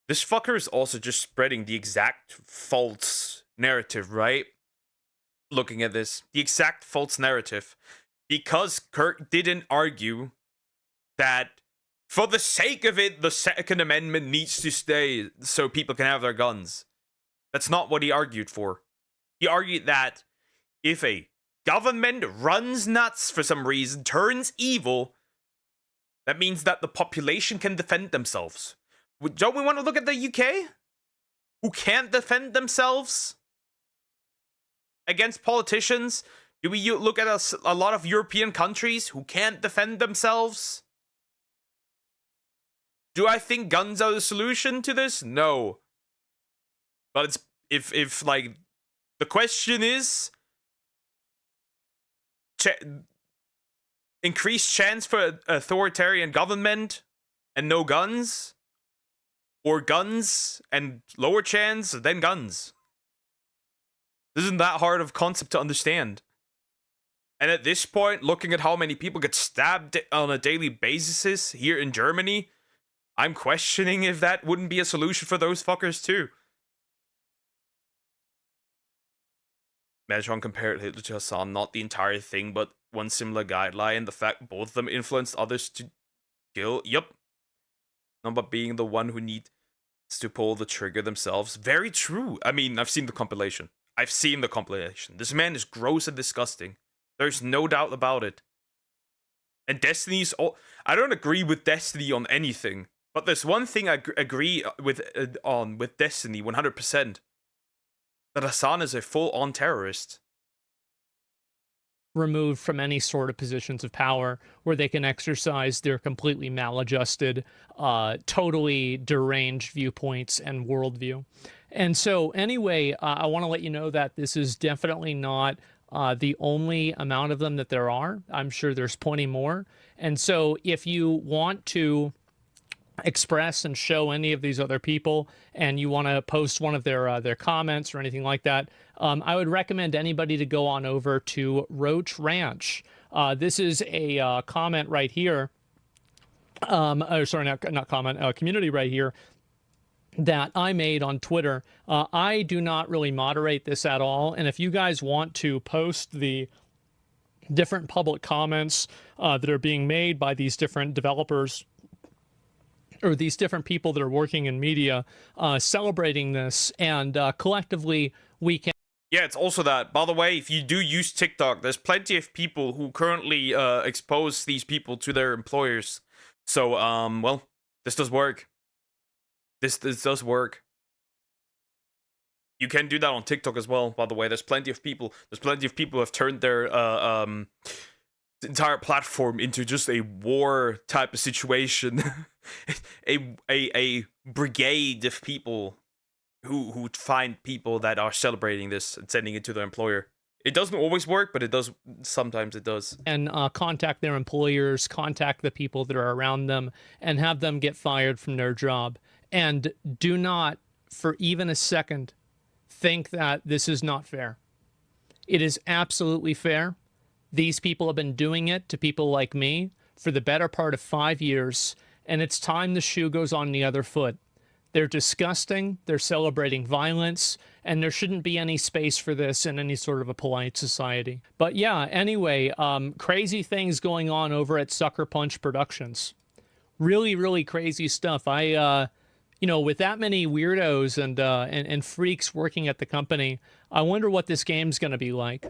This fucker is also just spreading the exact false narrative, right? Looking at this, the exact false narrative, because Kirk didn't argue that for the sake of it, the Second Amendment needs to stay so people can have their guns. That's not what he argued for. He argued that if a government runs nuts for some reason, turns evil, that means that the population can defend themselves. Don't we want to look at the UK? Who can't defend themselves against politicians? Do we look at a lot of European countries who can't defend themselves? Do I think guns are the solution to this? No. But it's if like the question is increased chance for authoritarian government and no guns, or guns and lower chance then guns. This isn't that hard of a concept to understand. And at this point, looking at how many people get stabbed on a daily basis here in Germany, I'm questioning if that wouldn't be a solution for those fuckers too. Megatron compared Hitler to Hassan, not the entire thing, but one similar guideline. The fact both of them influenced others to kill. Yup. Not about being the one who needs to pull the trigger themselves. Very true. I mean, I've seen the compilation. This man is gross and disgusting. There's no doubt about it. And Destiny's all... I don't agree with Destiny on anything, but there's one thing I agree with Destiny 100%. That Hassan is a full-on terrorist. Removed from any sort of positions of power where they can exercise their completely maladjusted, totally deranged viewpoints and worldview. And so anyway, I want to let you know that this is definitely not the only amount of them that there are. I'm sure there's plenty more. And so if you want to express and show any of these other people and you want to post one of their comments or anything like that, I would recommend anybody to go on over to Roach Ranch. This is a comment right here. Community right here that I made on Twitter. I do not really moderate this at all, and if you guys want to post the different public comments that are being made by these different developers or these different people that are working in media celebrating this, and collectively we can... Yeah, it's also that, by the way, if you do use TikTok, there's plenty of people who currently expose these people to their employers. So, well, this does work. This does work. You can do that on TikTok as well, by the way. There's plenty of people who have turned their entire platform into just a war type of situation. a brigade of people who find people that are celebrating this and sending it to their employer. It doesn't always work, but it does. Sometimes it does. And contact their employers, contact the people that are around them, and have them get fired from their job. And do not, for even a second, think that this is not fair. It is absolutely fair. These people have been doing it to people like me for the better part of 5 years, and it's time the shoe goes on the other foot. They're disgusting, they're celebrating violence, and there shouldn't be any space for this in any sort of a polite society. But yeah, anyway, crazy things going on over at Sucker Punch Productions. Really, really crazy stuff. You know, with that many weirdos and freaks working at the company, I wonder what this game's going to be like.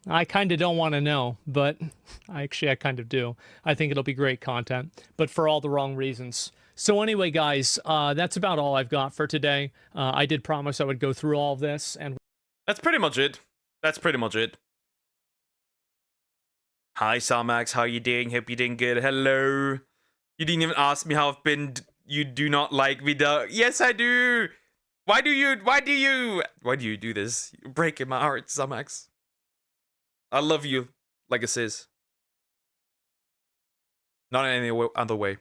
I kind of don't want to know, but I kind of do. I think it'll be great content, but for all the wrong reasons. So anyway, guys, that's about all I've got for today. I did promise I would go through all of this, and that's pretty much it. That's pretty much it. Hi, Samax. How you doing? Hope you're doing good. Hello. You didn't even ask me how I've been. You do not like me, though. Yes, I do. Why do you do this? You're breaking my heart, Samax. I love you, like it says. Not in any other way.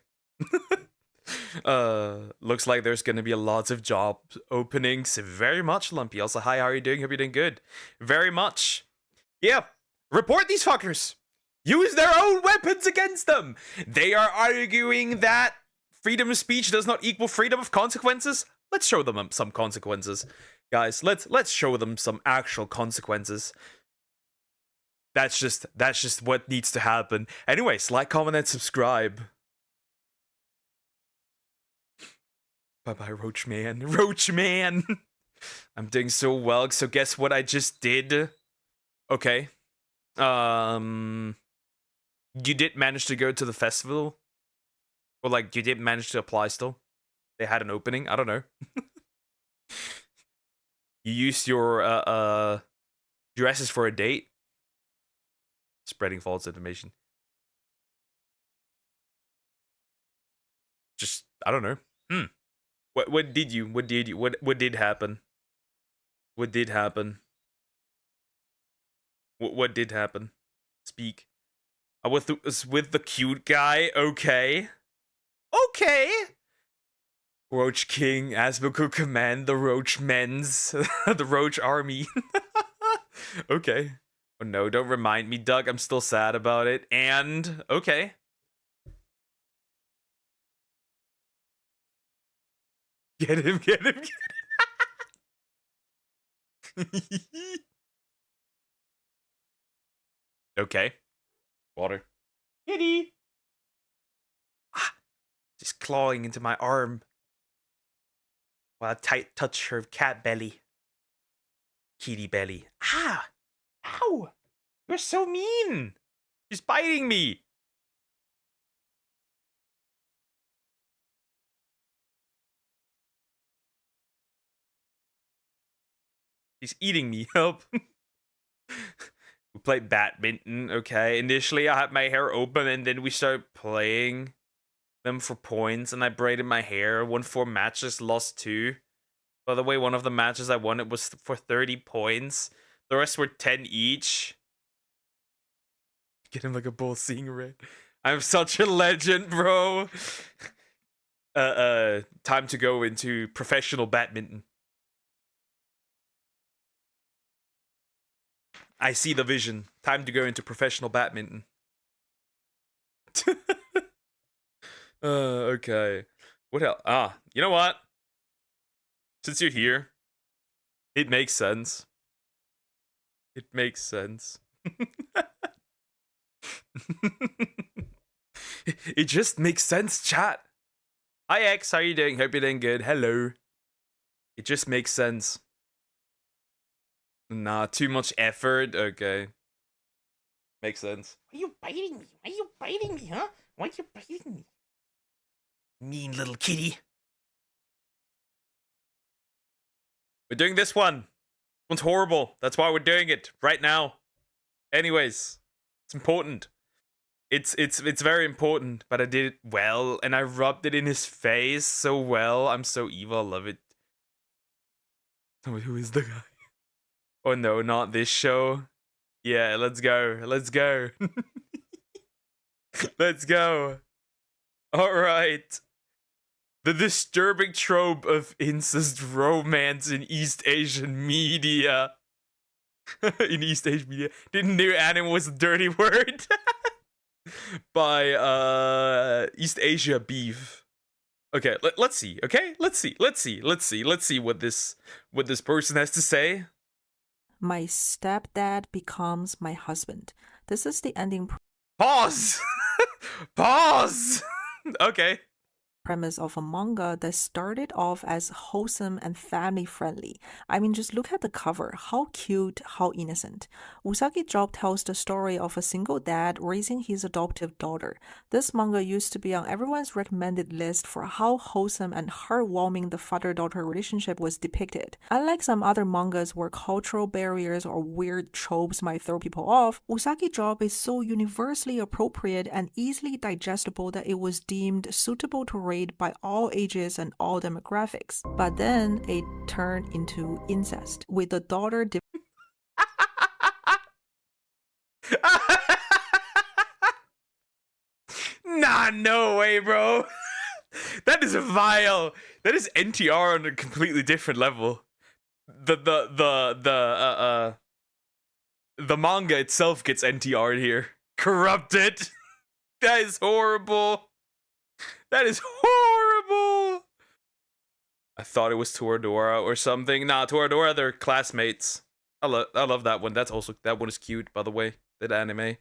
Looks like there's gonna be a lot of job openings. Very much, Lumpy. Also, hi, how are you doing? Hope you're doing good. Very much. Yeah, report these fuckers. Use their own weapons against them. They are arguing that freedom of speech does not equal freedom of consequences. Let's show them some consequences, guys. Let's show them some actual consequences. That's just what needs to happen. Anyways, like, comment, and subscribe. Bye-bye, Roach Man. Roach Man! I'm doing so well, so guess what I just did? Okay. You did manage to go to the festival? Or, like, you did manage to apply still? They had an opening? I don't know. You used your, dresses for a date? Spreading false information. Just, I don't know. What did happen? What did happen? What did happen? Speak. I was with the cute guy. Okay. Okay. Roach King, Asboko command the Roach Men's, the Roach Army. Okay. Oh no, don't remind me, Doug. I'm still sad about it. And, okay. Get him, get him, get him. Okay. Water. Kitty. Ah, just clawing into my arm while I tight touch her cat belly. Kitty belly. Ah! Ow! You're so mean! She's biting me! She's eating me. Help. We played badminton, okay. Initially, I had my hair open, and then we started playing them for points, and I braided my hair. Won 4 matches, lost 2. By the way, one of the matches I won, it was for 30 points. The rest were 10 each. Get him like a bull seeing red. I'm such a legend, bro. Time to go into professional badminton. I see the vision. Time to go into professional badminton. Okay. What else? Ah, you know what? Since you're here, it makes sense. It makes sense. It just makes sense, chat. Hi, X. How you doing? Hope you're doing good. Hello. It just makes sense. Nah, too much effort. Okay. Makes sense. Why are you biting me? Why are you biting me, huh? Why are you biting me? Mean little kitty. We're doing this one. This one's horrible. That's why we're doing it right now. Anyways, it's important. It's very important, but I did it well, and I rubbed it in his face so well. I'm so evil, I love it. Tell me, who is the guy? Oh no, not this show. Yeah, let's go. Let's go. Let's go. Alright. The disturbing trope of incest romance in East Asian media. In East Asian media. Didn't know anime was a dirty word. By East Asia Beef. Okay, let's see. Okay, let's see what this person has to say. My stepdad becomes my husband. This is the ending Pause. Pause. Okay. premise of a manga that started off as wholesome and family friendly. I mean, just look at the cover. How cute, how innocent. Usagi Drop tells the story of a single dad raising his adoptive daughter. This manga used to be on everyone's recommended list for how wholesome and heartwarming the father-daughter relationship was depicted. Unlike some other mangas where cultural barriers or weird tropes might throw people off, Usagi Drop is so universally appropriate and easily digestible that it was deemed suitable to read by all ages and all demographics. But then it turned into incest, with the daughter Nah, no way, bro. That is vile. That is NTR on a completely different level. The manga itself gets NTR'd here. Corrupted. That is horrible. That is horrible. I thought it was Toradora or something. Nah, Toradora, they're classmates. I love that one. That one is cute, by the way. That anime.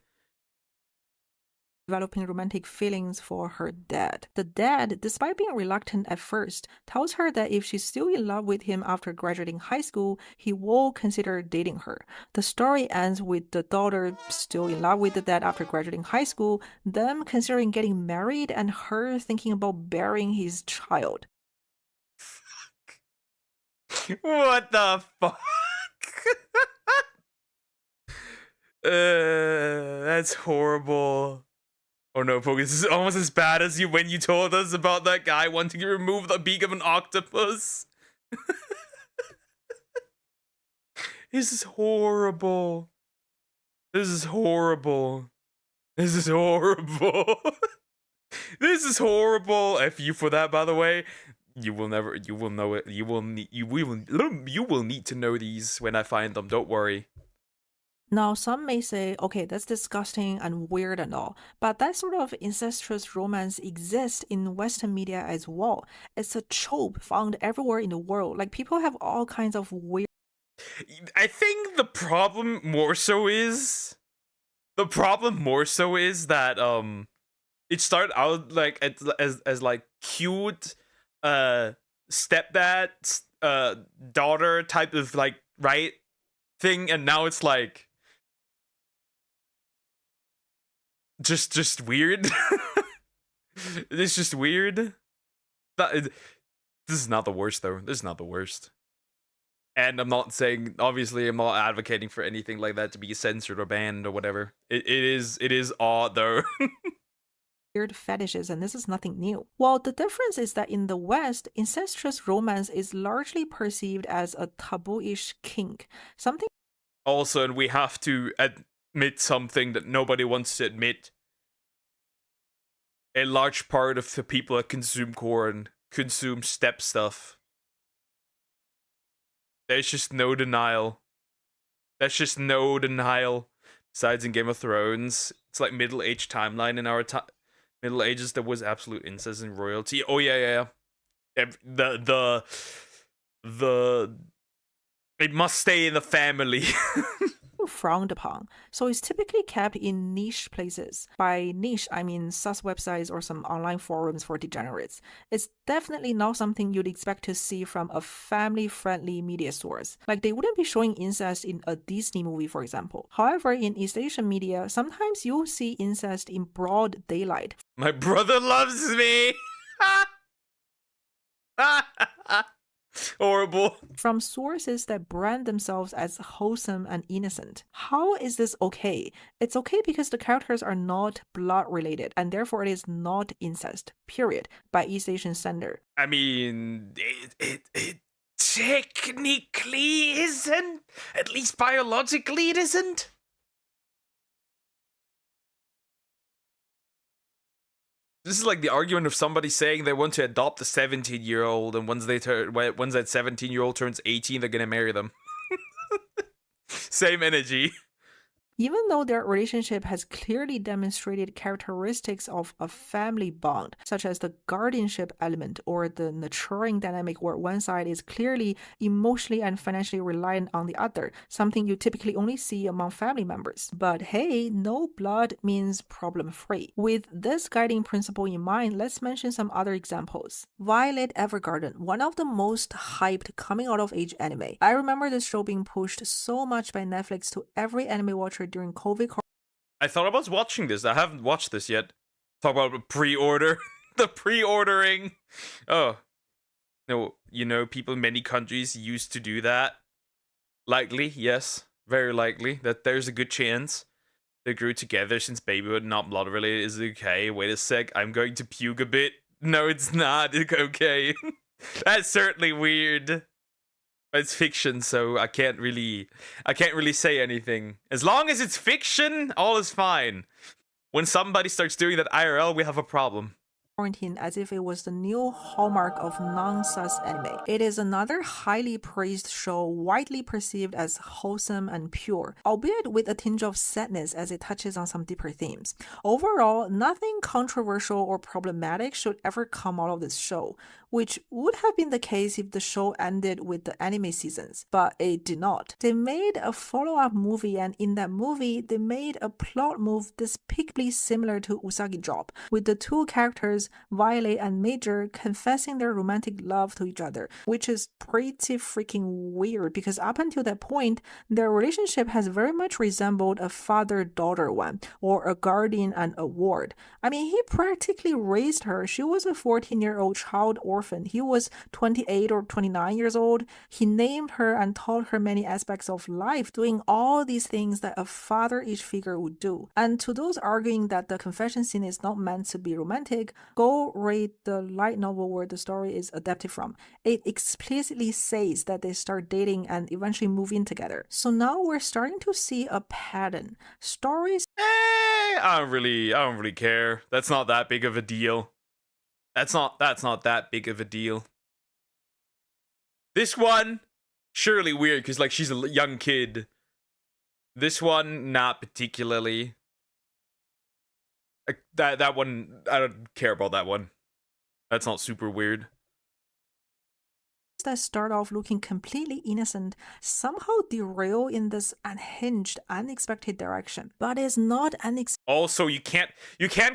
developing romantic feelings for her dad. The dad, despite being reluctant at first, tells her that if she's still in love with him after graduating high school, he will consider dating her. The story ends with the daughter still in love with the dad after graduating high school, them considering getting married, and her thinking about bearing his child. What the fuck? That's horrible. Oh no, Focus, this is almost as bad as when you told us about that guy wanting to remove the beak of an octopus. This is horrible. This is horrible. This is horrible. This is horrible. F you for that, by the way. You will know it. You will need to know these when I find them. Don't worry. Now, some may say, okay, that's disgusting and weird and all, but that sort of incestuous romance exists in Western media as well. It's a trope found everywhere in the world. Like, people have all kinds of weird... I think the problem more so is that it started out like as like cute stepdad daughter type of like right thing, and now it's like just weird. It's just weird. This is not the worst though. This is not the worst. And I'm not saying, obviously, I'm not advocating for anything like that to be censored or banned or whatever. It is odd though. weird fetishes, and this is nothing new. Well, the difference is that in the West, incestuous romance is largely perceived as a taboo-ish kink, something... Also, and we have to admit something that nobody wants to admit. A large part of the people that consume corn consume step stuff. There's just no denial. There's just no denial. Besides in Game of Thrones, it's like Middle Age timeline in our Middle Ages. There was absolute incest and royalty. Oh yeah. The it must stay in the family. frowned upon, so it's typically kept in niche places. By niche, I mean sus websites or some online forums for degenerates. It's definitely not something you'd expect to see from a family-friendly media source. Like, they wouldn't be showing incest in a Disney movie, for example. However, in East Asian media, sometimes you'll see incest in broad daylight. My brother loves me! Horrible. from sources that brand themselves as wholesome and innocent. How is this okay? It's okay because the characters are not blood related and therefore it is not incest, period, by East Asian standard. I mean, it technically isn't. At least biologically it isn't. This is like the argument of somebody saying they want to adopt a 17-year-old, and once that 17-year-old turns 18, they're gonna marry them. Same energy. Even though their relationship has clearly demonstrated characteristics of a family bond, such as the guardianship element or the nurturing dynamic where one side is clearly emotionally and financially reliant on the other, something you typically only see among family members. But hey, no blood means problem-free. With this guiding principle in mind, let's mention some other examples. Violet Evergarden, one of the most hyped coming-out-of-age anime. I remember this show being pushed so much by Netflix to every anime watcher during COVID. I thought about watching this. I haven't watched this yet. Talk about pre-order. The pre-ordering. Oh. No, you know, people in many countries used to do that. Likely, yes. Very likely. That there's a good chance they grew together since babyhood, not blood related. Is it okay? Wait a sec. I'm going to puke a bit. No, it's not. It's okay. That's certainly weird. It's fiction, so I can't really say anything. As long as it's fiction, all is fine. When somebody starts doing that IRL, we have a problem. Quarantine as if it was the new hallmark of non-sus anime. It is another highly praised show, widely perceived as wholesome and pure, albeit with a tinge of sadness as it touches on some deeper themes. Overall, nothing controversial or problematic should ever come out of this show, which would have been the case if the show ended with the anime seasons, but it did not. They made a follow-up movie, and in that movie, they made a plot move despicably similar to Usagi Drop, with the two characters, Violet and Major, confessing their romantic love to each other, which is pretty freaking weird because up until that point, their relationship has very much resembled a father-daughter one, or a guardian and a ward. I mean, he practically raised her. She was a 14-year-old child orphan. He was 28 or 29 years old. He named her and taught her many aspects of life, doing all these things that a father-ish figure would do. And to those arguing that the confession scene is not meant to be romantic, go read the light novel where the story is adapted from. It explicitly says that they start dating and eventually move in together. So now we're starting to see a pattern. Stories. I don't really care. That's not that big of a deal. That's not that big of a deal. This one, surely weird because like she's a young kid. This one, not particularly. Like, that one, I don't care about that one. That's not super weird. That start off looking completely innocent somehow derail in this unhinged, unexpected direction. But it's not unexpected. Also, you can't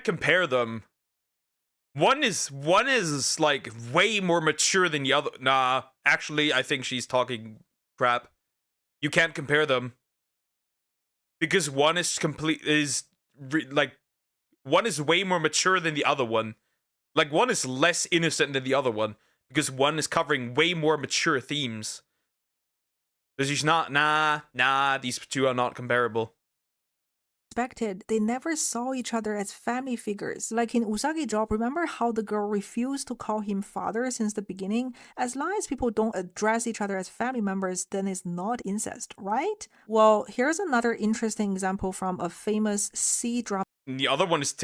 compare them. One is like way more mature than the other. Nah, actually, I think she's talking crap. You can't compare them because one is one is way more mature than the other one. Like one is less innocent than the other one because one is covering way more mature themes. This is not these two are not comparable. They never saw each other as family figures. Like in Usagi Drop, remember how the girl refused to call him father since the beginning? As long as people don't address each other as family members, then it's not incest, right? Well, here's another interesting example from a famous C-drama. The other one is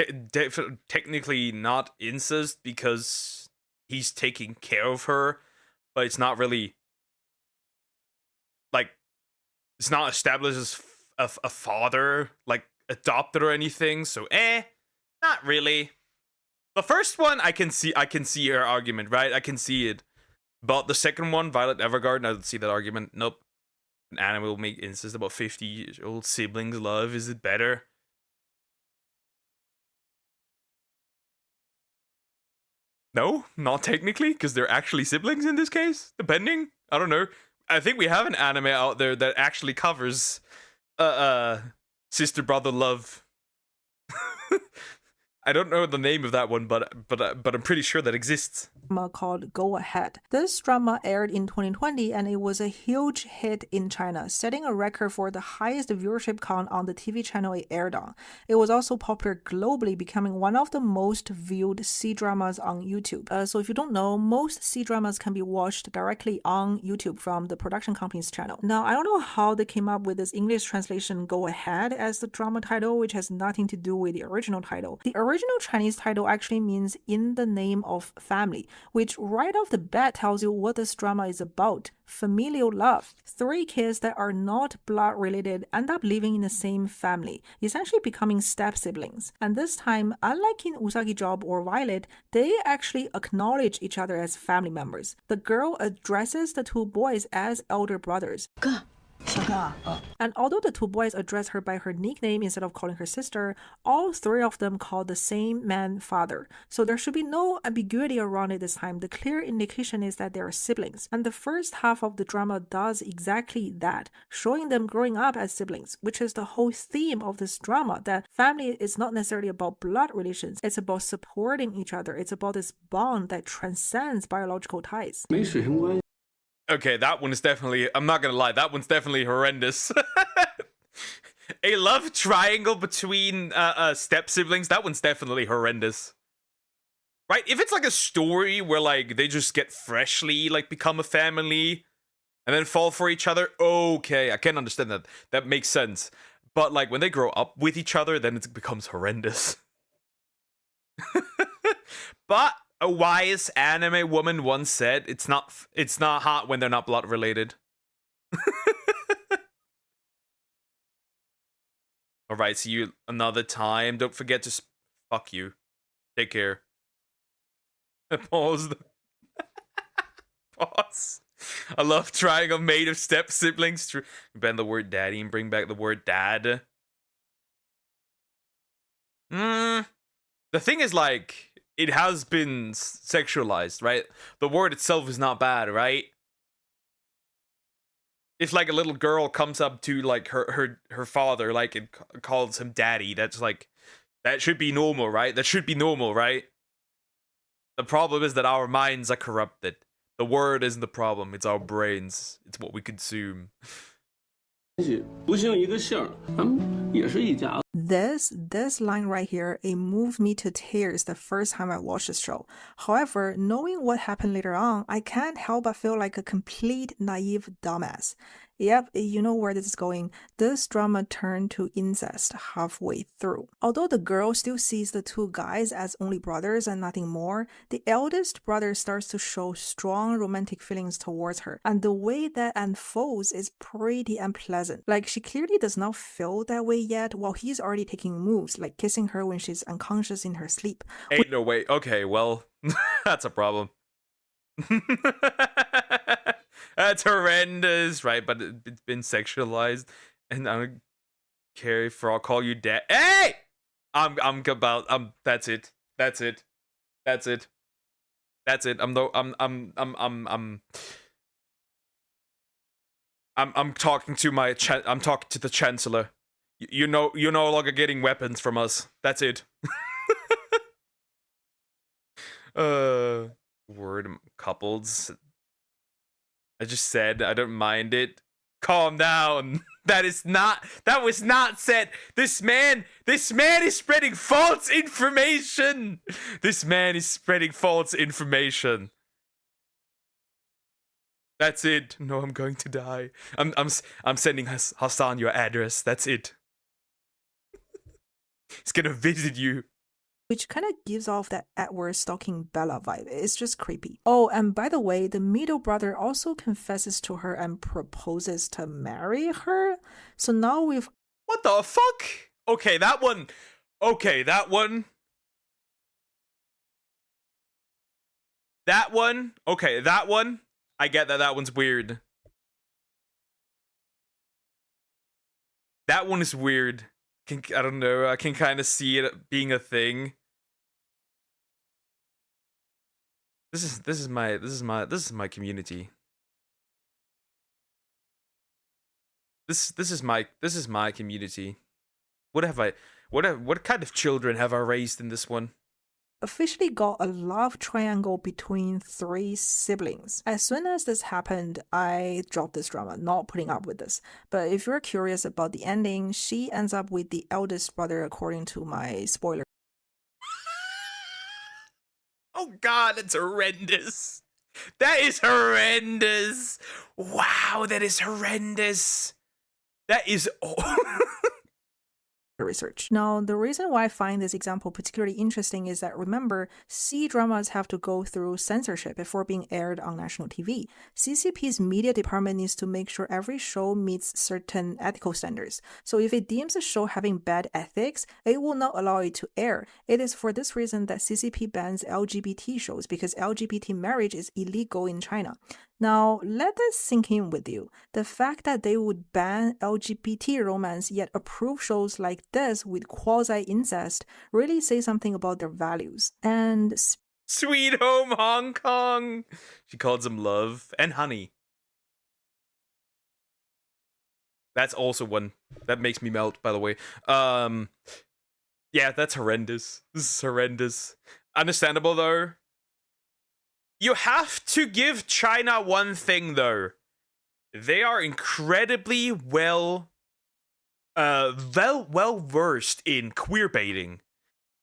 technically not incest because he's taking care of her, but it's not really like it's not established as a father, like adopted or anything. So not really. The first one I can see her argument, right? I can see it. But the second one, Violet Evergarden, I don't see that argument. Nope. An anime will make incest about 50-year-old siblings love. Is it better? No, not technically, because they're actually siblings in this case, depending. I don't know. I think we have an anime out there that actually covers sister-brother love. I don't know the name of that one, but I'm pretty sure that exists. Called Go Ahead. This drama aired in 2020 and it was a huge hit in China, setting a record for the highest viewership count on the TV channel it aired on. It was also popular globally, becoming one of the most viewed C-dramas on YouTube. So if you don't know, most C-dramas can be watched directly on YouTube from the production company's channel. Now, I don't know how they came up with this English translation Go Ahead as the drama title, which has nothing to do with the original title. The original Chinese title actually means in the name of family, which right off the bat tells you what this drama is about. Familial love. 3 kids that are not blood related end up living in the same family, essentially becoming step siblings. And this time, unlike in Usagi Job or Violet, they actually acknowledge each other as family members. The girl addresses the 2 boys as elder brothers. And although the 2 boys address her by her nickname instead of calling her sister, all 3 of them call the same man father. So there should be no ambiguity around it this time. The clear indication is that they are siblings. And the first half of the drama does exactly that, showing them growing up as siblings, which is the whole theme of this drama, that family is not necessarily about blood relations. It's about supporting each other. It's about this bond that transcends biological ties. Okay, that one is definitely, I'm not gonna lie, that one's definitely horrendous. A love triangle between step siblings, that one's definitely horrendous. Right? If it's like a story where like they just get freshly like become a family and then fall for each other, okay, I can understand that. That makes sense. But like when they grow up with each other, then it becomes horrendous. But a wise anime woman once said, it's not hot when they're not blood related. Alright, see you another time. Don't forget to fuck you. Take care. Pause. Pause. I love triangle made of step siblings. Bend the word daddy and bring back the word dad. The thing is, like, it has been sexualized, right? The word itself is not bad, right? If like a little girl comes up to like her father, like, and calls him daddy, that's like, that should be normal, right? That should be normal, right? The problem is that our minds are corrupted. The word isn't the problem, it's our brains. It's what we consume. This line right here, it moved me to tears the first time I watched the show. However, knowing what happened later on, I can't help but feel like a complete naive dumbass. Yep, you know where this is going. This drama turned to incest halfway through. Although the girl still sees the 2 guys as only brothers and nothing more, the eldest brother starts to show strong romantic feelings towards her. And the way that unfolds is pretty unpleasant. Like, she clearly does not feel that way yet, while he's already taking moves, like kissing her when she's unconscious in her sleep. Ain't no way. Okay, well, that's a problem. That's horrendous, right? But it's been sexualized, and I don't care if I'll call you dad. Hey, I'm That's it. That's it. That's it. That's it. I'm talking to I'm talking to the Chancellor. You're no longer getting weapons from us. That's it. Word coupleds. I just said I don't mind it. Calm down. That was not said. This man is spreading false information. This man is spreading false information. That's it. No, I'm going to die. I'm sending Hassan your address. That's it. He's gonna visit you. Which kind of gives off that Edward stalking Bella vibe. It's just creepy. Oh, and by the way, the middle brother also confesses to her and proposes to marry her. So now we've... What the fuck? Okay, that one. Okay, that one. That one. Okay, that one. I get that one's weird. That one is weird. I don't know. I can kind of see it being a thing. This is my community. This is my community. What What kind of children have I raised in this one? Officially got a love triangle between 3 siblings. As soon as this happened, I dropped this drama, not putting up with this. But if you're curious about the ending, she ends up with the eldest brother according to my spoiler. Oh god, that's horrendous. That is horrendous. Wow, that is horrendous. That is research. Now, the reason why I find this example particularly interesting is that, remember, C-dramas have to go through censorship before being aired on national TV. CCP's media department needs to make sure every show meets certain ethical standards. So if it deems a show having bad ethics, it will not allow it to air. It is for this reason that CCP bans LGBT shows, because LGBT marriage is illegal in China. Now, let this sink in with you. The fact that they would ban LGBT romance yet approve shows like this with quasi-incest really says something about their values. And Sweet Home Hong Kong. She calls him love and honey. That's also one that makes me melt, by the way. Yeah, that's horrendous. This is horrendous. Understandable though. You have to give China one thing though. They are incredibly well versed in queer baiting.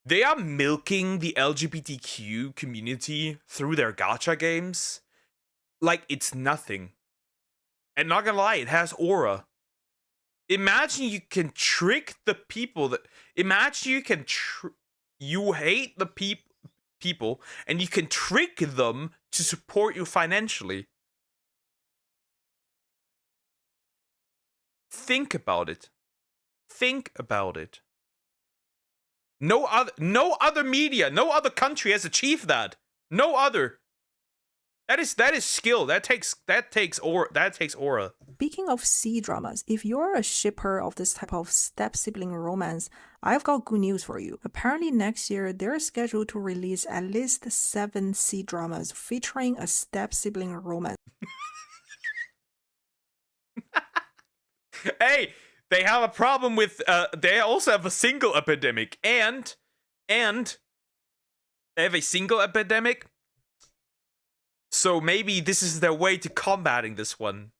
They are milking the LGBTQ community through their gacha games like it's nothing. And not gonna lie, it has aura. Imagine you can trick the people that... Imagine you can... You hate the people and you can trick them to support you financially. Think about it. Think about it. No other media, no other country has achieved that. No other. That is skill. That takes aura. Speaking of C-dramas, if you're a shipper of this type of step-sibling romance, I've got good news for you. Apparently next year, they're scheduled to release at least 7 C-dramas featuring a step-sibling romance. Hey, they have a problem with, they also have a single epidemic, and they have a single epidemic. So maybe this is their way to combating this one.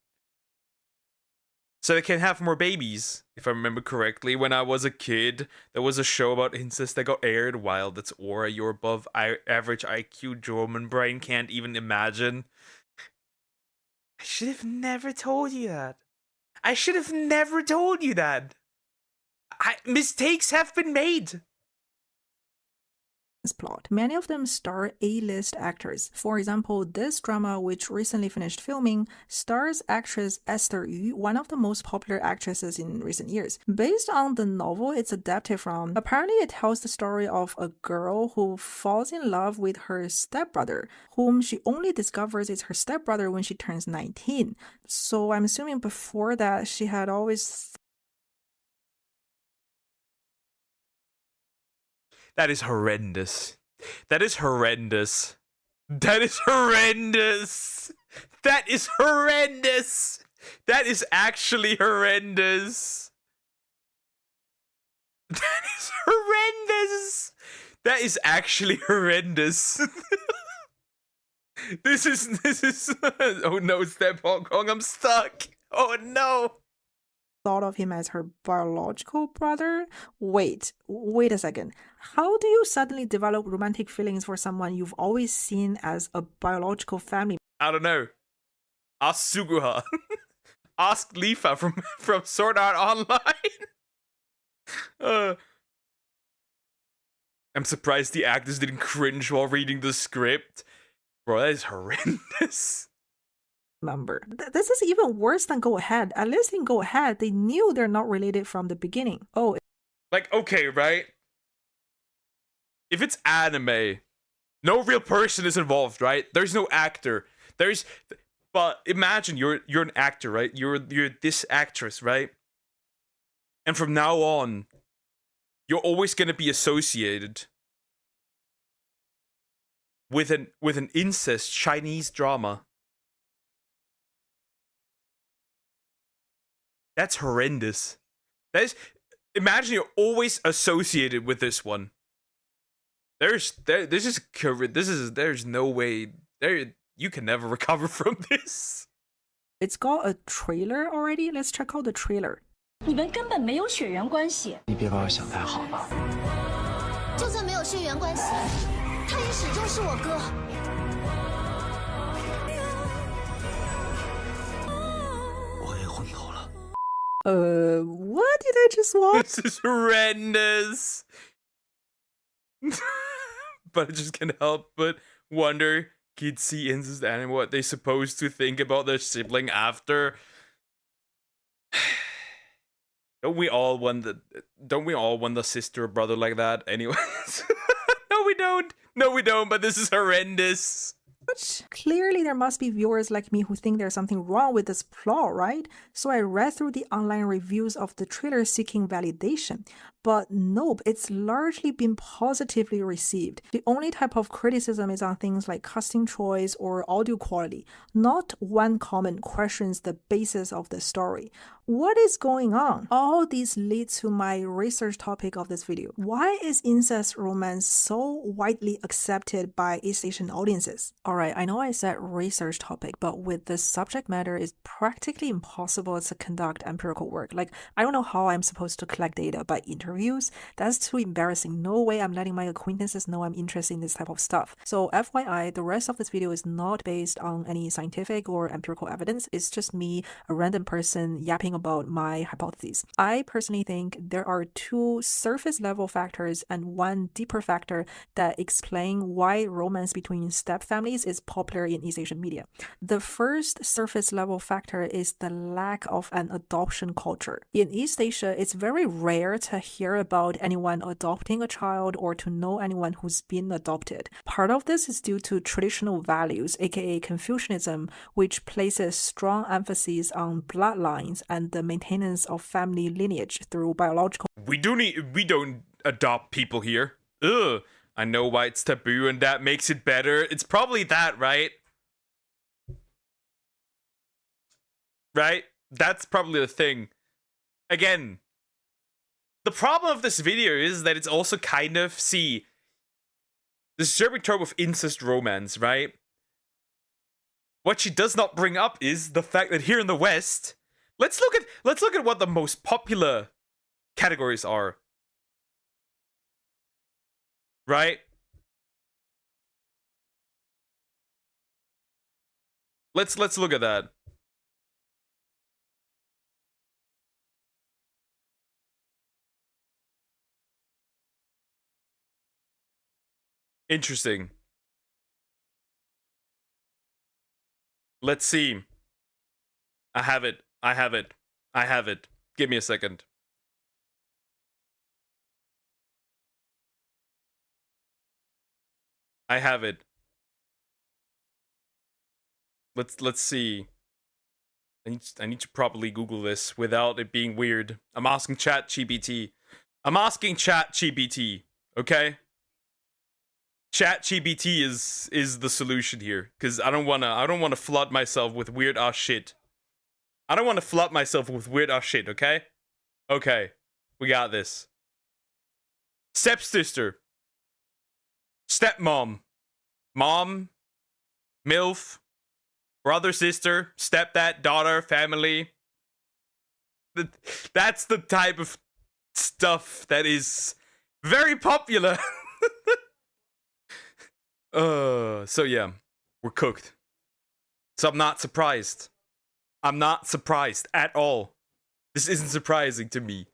So they can have more babies. If I remember correctly, when I was a kid, there was a show about incest that got aired. Wow, that's aura. You're above average IQ. German brain can't even imagine. I should have never told you that. I should have never told you that. Mistakes have been made. Plot. Many of them star A-list actors. For example, this drama, which recently finished filming, stars actress Esther Yu, one of the most popular actresses in recent years. Based on the novel it's adapted from, apparently it tells the story of a girl who falls in love with her stepbrother, whom she only discovers is her stepbrother when she turns 19. So I'm assuming before that she had always... That is horrendous. That is horrendous. That is horrendous. That is horrendous. That is actually horrendous. That is horrendous. That is actually horrendous. This is oh no, Step Hong Kong, I'm stuck. Oh no. Thought of him as her biological brother? Wait a second. How do you suddenly develop romantic feelings for someone you've always seen as a biological family? I don't know. Ask Suguha. Ask Lifa from Sword Art Online. I'm surprised the actors didn't cringe while reading the script. Bro, that is horrendous. Number. This is even worse than Go Ahead. At least in Go Ahead, they knew they're not related from the beginning. Oh, like, okay, right? If it's anime, no real person is involved, right? There's no actor. But imagine you're an actor, right? You're this actress, right? And from now on, you're always gonna be associated with an incest Chinese drama. That's horrendous. imagine you're always associated with this one. There's no way you can never recover from this. It's got a trailer already. Let's check out the trailer. 你们根本没有血缘关系。你别把我想太好了。就算没有血缘关系，他也始终是我哥。我给昏头了。What did I just watch? This is horrendous. But I just can't help but wonder, kids see incest and what they supposed to think about their sibling after. Don't we all want the sister or brother like that anyways? No, we don't. No, we don't, but this is horrendous. But clearly there must be viewers like me who think there's something wrong with this plot, right? So I read through the online reviews of the trailer seeking validation. But nope, it's largely been positively received. The only type of criticism is on things like casting choice or audio quality. Not one comment questions the basis of the story. What is going on? All these lead to my research topic of this video. Why is incest romance so widely accepted by East Asian audiences? Alright, I know I said research topic, but with this subject matter, it's practically impossible to conduct empirical work. Like, I don't know how I'm supposed to collect data by interviews. That's too embarrassing. No way I'm letting my acquaintances know I'm interested in this type of stuff. So FYI, the rest of this video is not based on any scientific or empirical evidence. It's just me, a random person, yapping about my hypotheses. I personally think there are two surface level factors and one deeper factor that explain why romance between step families is popular in East Asian media. The first surface level factor is the lack of an adoption culture. In East Asia, it's very rare to hear about anyone adopting a child or to know anyone who's been adopted. Part of this is due to traditional values, aka Confucianism, which places strong emphasis on bloodlines and the maintenance of family lineage through biological. We don't adopt people here. Ugh. I know why it's taboo and that makes it better. It's probably that, right? Right? That's probably the thing. Again, the problem of this video is that it's also kind of, see, the disturbing trope of incest romance, right? What she does not bring up is the fact that here in the West, let's look at what the most popular categories are. Right? Let's look at that. Interesting. Let's see. I have it. Give me a second. I have it. Let's see. I need to properly Google this without it being weird. I'm asking ChatGPT. Okay? ChatGPT is the solution here, because I don't wanna flood myself with weird ass shit. Okay? Okay. We got this. Stepsister. Stepmom. Mom. MILF. Brother, sister, stepdad, daughter, family. That's the type of stuff that is very popular. So yeah, we're cooked. So I'm not surprised. I'm not surprised at all. This isn't surprising to me.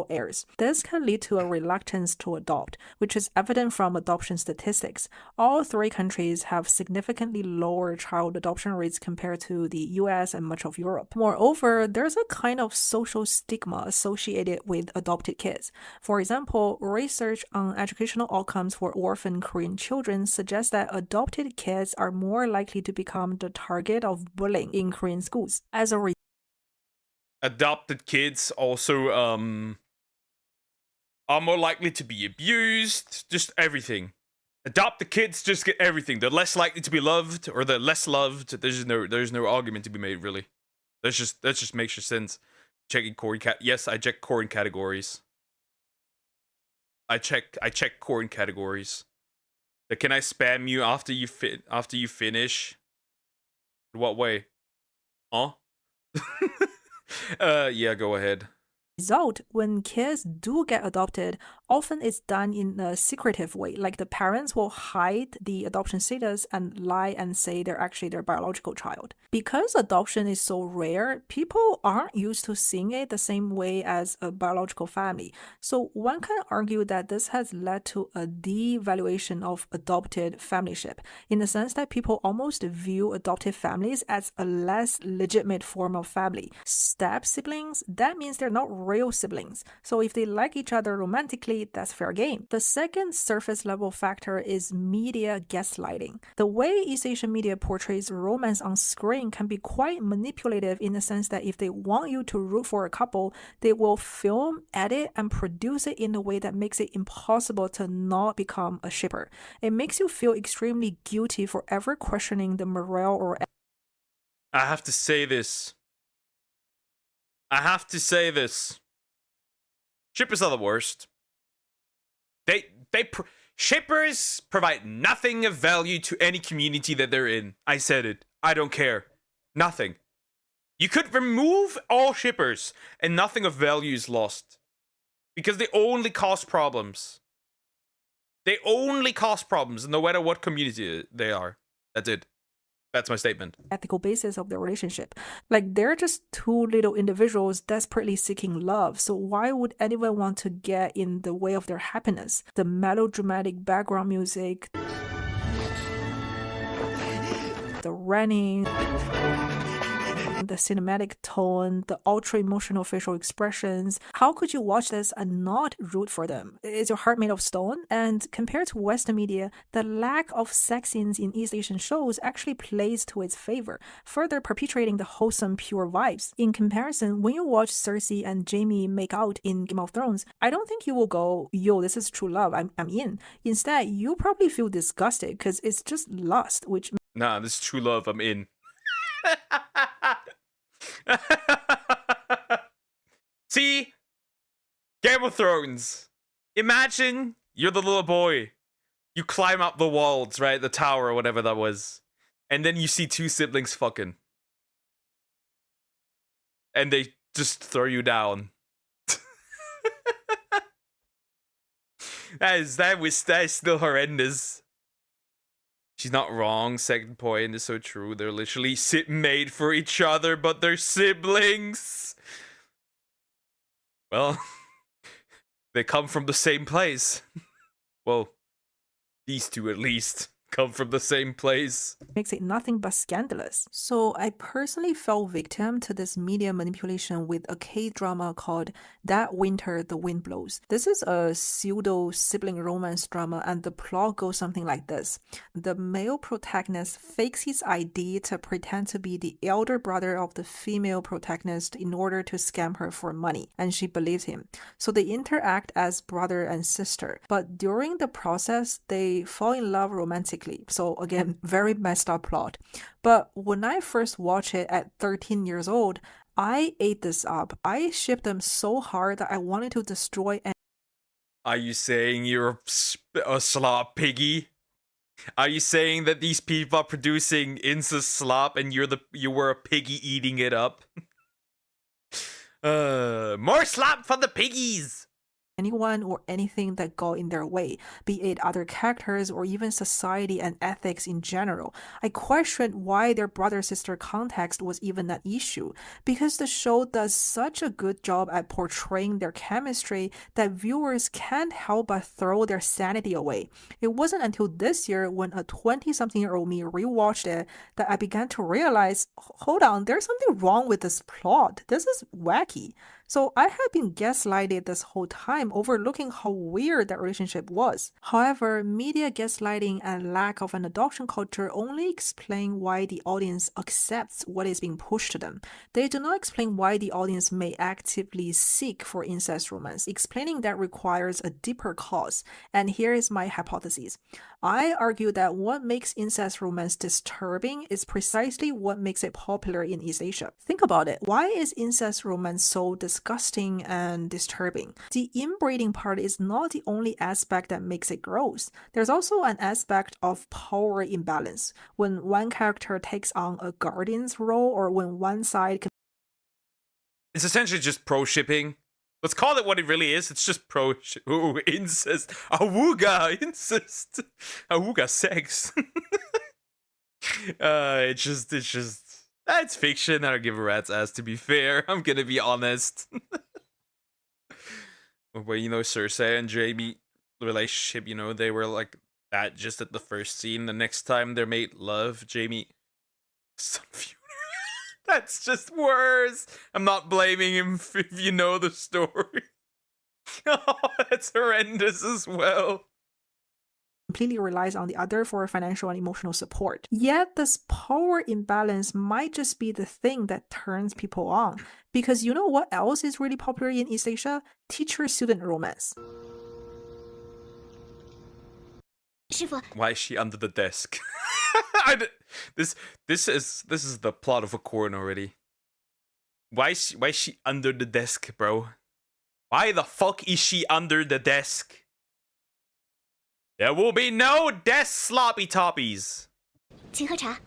Heirs. This can lead to a reluctance to adopt, which is evident from adoption statistics. All three countries have significantly lower child adoption rates compared to the US and much of Europe. Moreover, there's a kind of social stigma associated with adopted kids. For example, research on educational outcomes for orphan Korean children suggests that adopted kids are more likely to become the target of bullying in Korean schools. As a adopted kids also are more likely to be abused, just everything. Adopted kids just get everything. They're less likely to be loved, or they're less loved. There's no argument to be made, really. That just makes sense. Checking Corey yes, I check Corey categories. I check Corey categories. Can I spam you after you finish? What way? Huh? Yeah, go ahead. Result, when kids do get adopted, often it's done in a secretive way. Like the parents will hide the adoption status and lie and say they're actually their biological child. Because adoption is so rare, people aren't used to seeing it the same way as a biological family. So one can argue that this has led to a devaluation of adopted familyship, in the sense that people almost view adoptive families as a less legitimate form of family. Step siblings, that means they're not real siblings. So if they like each other romantically, that's fair game. The second surface level factor is media gaslighting. The way East Asian media portrays romance on screen can be quite manipulative, in the sense that if they want you to root for a couple, they will film, edit, and produce it in a way that makes it impossible to not become a shipper. It makes you feel extremely guilty for ever questioning the morale or... I have to say this. Shippers are the worst. Shippers provide nothing of value to any community that they're in. I said it. I don't care. Nothing. You could remove all shippers and nothing of value is lost. Because they only cause problems. They only cause problems no matter what community they are. That's it. That's my statement. Ethical basis of their relationship. Like, they're just two little individuals desperately seeking love. So why would anyone want to get in the way of their happiness? The melodramatic background music, the running, the cinematic tone, the ultra-emotional facial expressions. How could you watch this and not root for them? Is your heart made of stone? And compared to Western media, the lack of sex scenes in East Asian shows actually plays to its favor, further perpetuating the wholesome, pure vibes. In comparison, when you watch Cersei and Jaime make out in Game of Thrones, I don't think you will go, yo, this is true love, I'm in. Instead, you probably feel disgusted because it's just lust, which... Nah, this is true love, I'm in. See? Game of Thrones. Imagine you're the little boy. You climb up the walls, right? The tower or whatever that was. And then you see two siblings fucking. And they just throw you down. That is still horrendous. She's not wrong. Second point is so true. They're literally made for each other, but they're siblings. Well, they come from the same place. Well, these two at least come from the same place. Makes it nothing but scandalous. So I personally fell victim to this media manipulation with a K-drama called That Winter the Wind Blows. This is a pseudo-sibling romance drama, and the plot goes something like this. The male protagonist fakes his ID to pretend to be the elder brother of the female protagonist in order to scam her for money, and she believes him. So they interact as brother and sister, but during the process, they fall in love romantically. So again, very messed up plot. But when I first watched it at 13 years old, I ate this up. I shipped them so hard that I wanted to destroy. Are you saying you're a slop piggy? Are you saying that these people are producing incest slop and you were a piggy eating it up? More slop for the piggies! Anyone or anything that got in their way, be it other characters or even society and ethics in general. I questioned why their brother-sister context was even an issue, because the show does such a good job at portraying their chemistry that viewers can't help but throw their sanity away. It wasn't until this year, when a 20-something-year-old me rewatched it, that I began to realize, hold on, there's something wrong with this plot. This is wacky. So I had been gaslighted this whole time, overlooking how weird that relationship was. However, media gaslighting and lack of an adoption culture only explain why the audience accepts what is being pushed to them. They do not explain why the audience may actively seek for incest romance. Explaining that requires a deeper cause. And here is my hypothesis. I argue that what makes incest romance disturbing is precisely what makes it popular in East Asia. Think about it. Why is incest romance so disgusting and disturbing? The inbreeding part is not the only aspect that makes it gross. There's also an aspect of power imbalance. When one character takes on a guardian's role, or when one side It's essentially just pro shipping. Let's call it what it really is. It's just pro incest. Awooga incest. Awooga sex. It's fiction. I don't give a rat's ass, to be fair. I'm gonna be honest. But you know, Cersei and Jaime relationship, you know, they were like that just at the first scene. The next time they made love, Jaime That's just worse. I'm not blaming him if you know the story. Oh, that's horrendous as well. Completely relies on the other for financial and emotional support. Yet this power imbalance might just be the thing that turns people on. Because you know what else is really popular in East Asia? Teacher-student romance. Why is she under the desk? This is the plot of a corn already. Why is she under the desk, bro? Why the fuck is she under the desk? There will be no desk sloppy toppies. 请喝茶。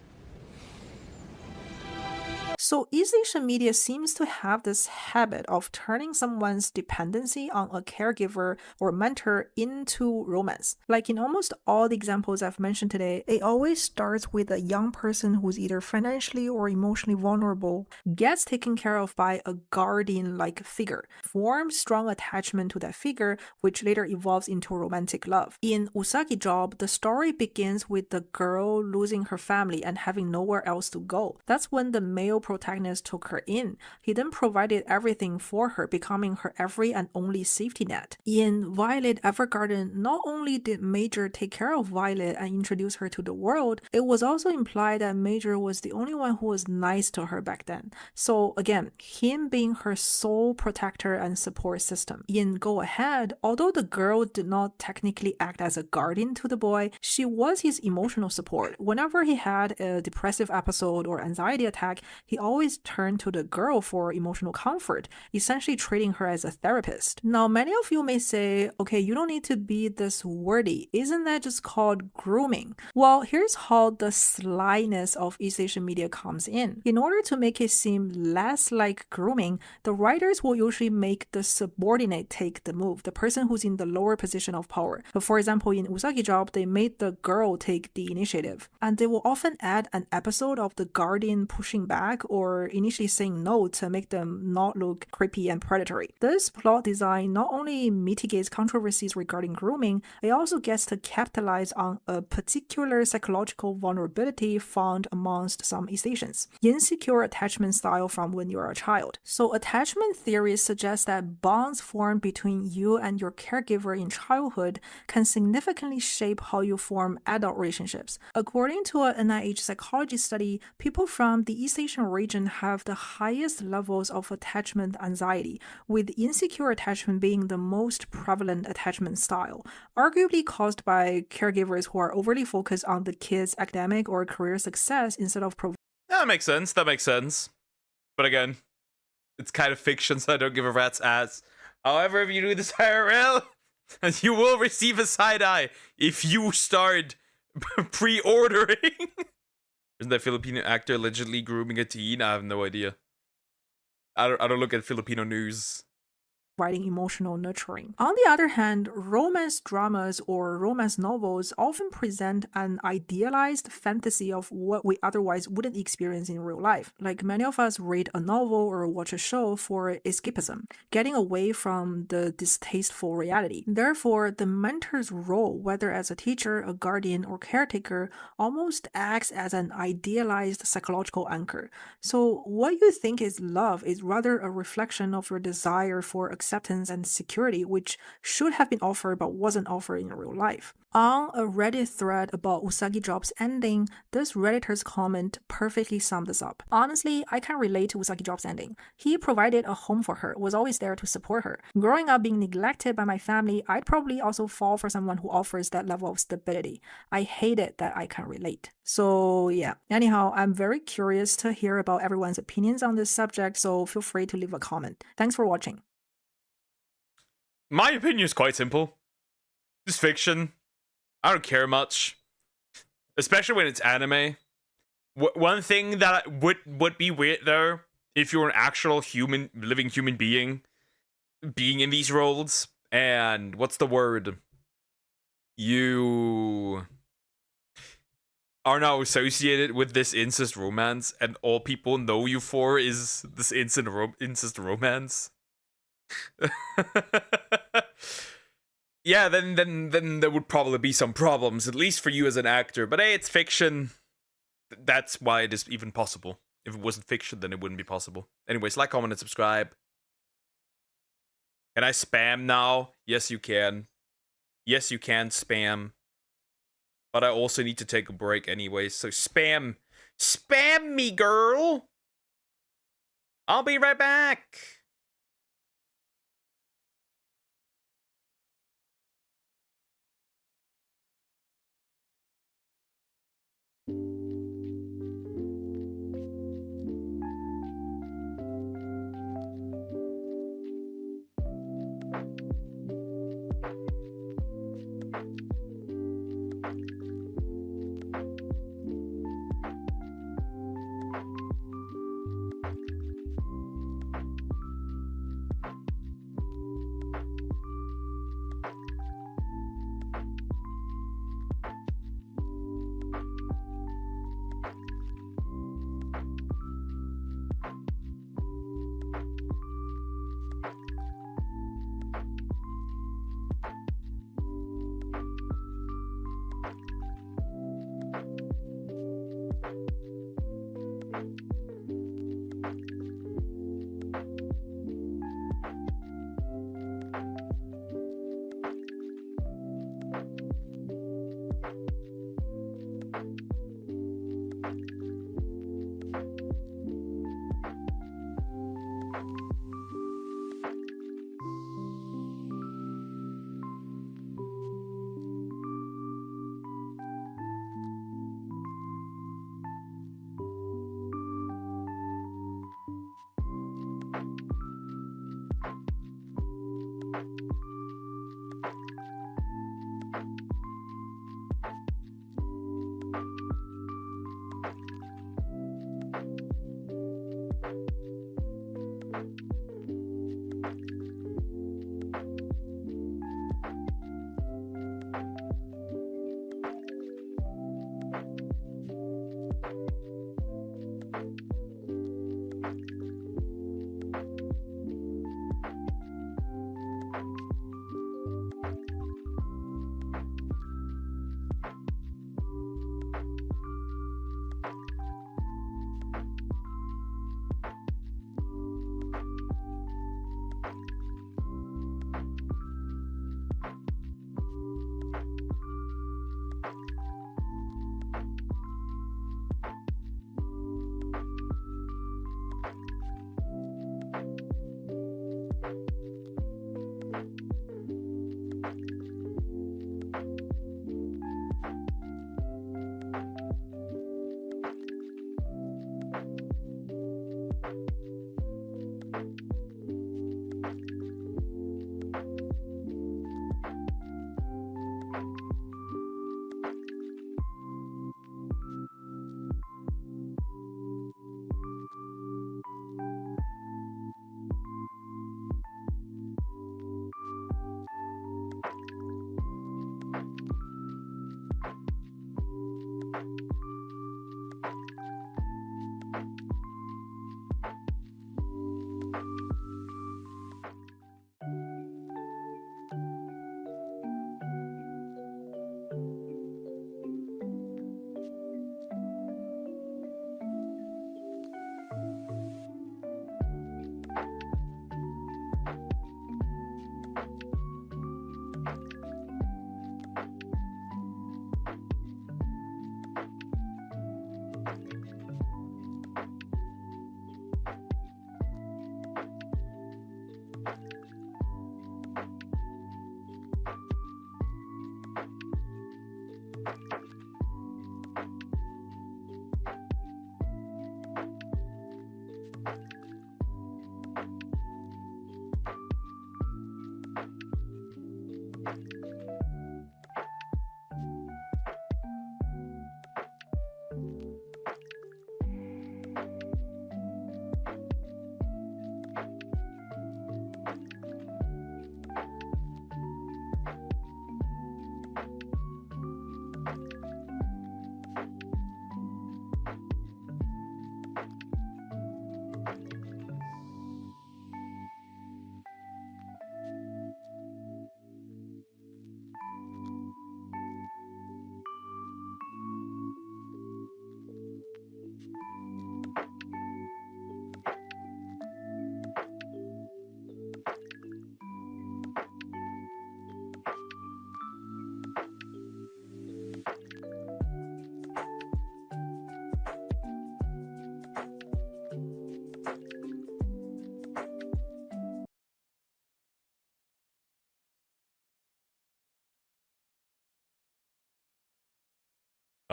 So East Asian media seems to have this habit of turning someone's dependency on a caregiver or mentor into romance. Like in almost all the examples I've mentioned today, it always starts with a young person who's either financially or emotionally vulnerable, gets taken care of by a guardian-like figure, forms strong attachment to that figure, which later evolves into romantic love. In Usagi Job, the story begins with the girl losing her family and having nowhere else to go. That's when the male protagonist took her in. He then provided everything for her, becoming her every and only safety net. In Violet Evergarden, not only did Major take care of Violet and introduce her to the world, it was also implied that Major was the only one who was nice to her back then. So again, him being her sole protector and support system. In Go Ahead, although the girl did not technically act as a guardian to the boy, she was his emotional support. Whenever he had a depressive episode or anxiety attack, he always turned to the girl for emotional comfort, essentially treating her as a therapist. Now, many of you may say, okay, you don't need to be this wordy. Isn't that just called grooming? Well, here's how the slyness of East Asian media comes in. In order to make it seem less like grooming, the writers will usually make the subordinate take the move, the person who's in the lower position of power. So for example, in Usagi Job, they made the girl take the initiative. And they will often add an episode of the guardian pushing back or initially saying no to make them not look creepy and predatory. This plot design not only mitigates controversies regarding grooming, it also gets to capitalize on a particular psychological vulnerability found amongst some East Asians: insecure attachment style from when you're a child. So attachment theories suggest that bonds formed between you and your caregiver in childhood can significantly shape how you form adult relationships. According to an NIH psychology study, people from the East Asian region have the highest levels of attachment anxiety, with insecure attachment being the most prevalent attachment style, arguably caused by caregivers who are overly focused on the kid's academic or career success instead of providing. That makes sense. But again, it's kind of fiction, so I don't give a rat's ass. However, if you do this IRL, you will receive a side eye if you start pre-ordering. Isn't that Filipino actor allegedly grooming a teen? I have no idea. I don't look at Filipino news. Providing emotional nurturing. On the other hand, romance dramas or romance novels often present an idealized fantasy of what we otherwise wouldn't experience in real life. Like many of us read a novel or watch a show for escapism, getting away from the distasteful reality. Therefore, the mentor's role, whether as a teacher, a guardian, or caretaker, almost acts as an idealized psychological anchor. So what you think is love is rather a reflection of your desire for acceptance and security, which should have been offered but wasn't offered in real life. On a Reddit thread about Usagi Job's ending, this Redditor's comment perfectly summed this up. Honestly, I can relate to Usagi Job's ending. He provided a home for her, was always there to support her. Growing up being neglected by my family, I'd probably also fall for someone who offers that level of stability. I hate it that I can relate. So yeah, anyhow, I'm very curious to hear about everyone's opinions on this subject, so feel free to leave a comment. Thanks for watching. My opinion is quite simple. It's fiction. I don't care much. Especially when it's anime. One thing that would be weird though, if you're an actual living human being in these roles, and what's the word? You are now associated with this incest romance, and all people know you for is this incest romance. Yeah, then there would probably be some problems, at least for you as an actor. But hey, it's fiction. That's why it is even possible. If it wasn't fiction, then it wouldn't be possible. Anyways, like, comment, and subscribe. Can I spam now? Yes, you can. Yes, you can spam. But I also need to take a break anyways, so spam. Spam me, girl! I'll be right back.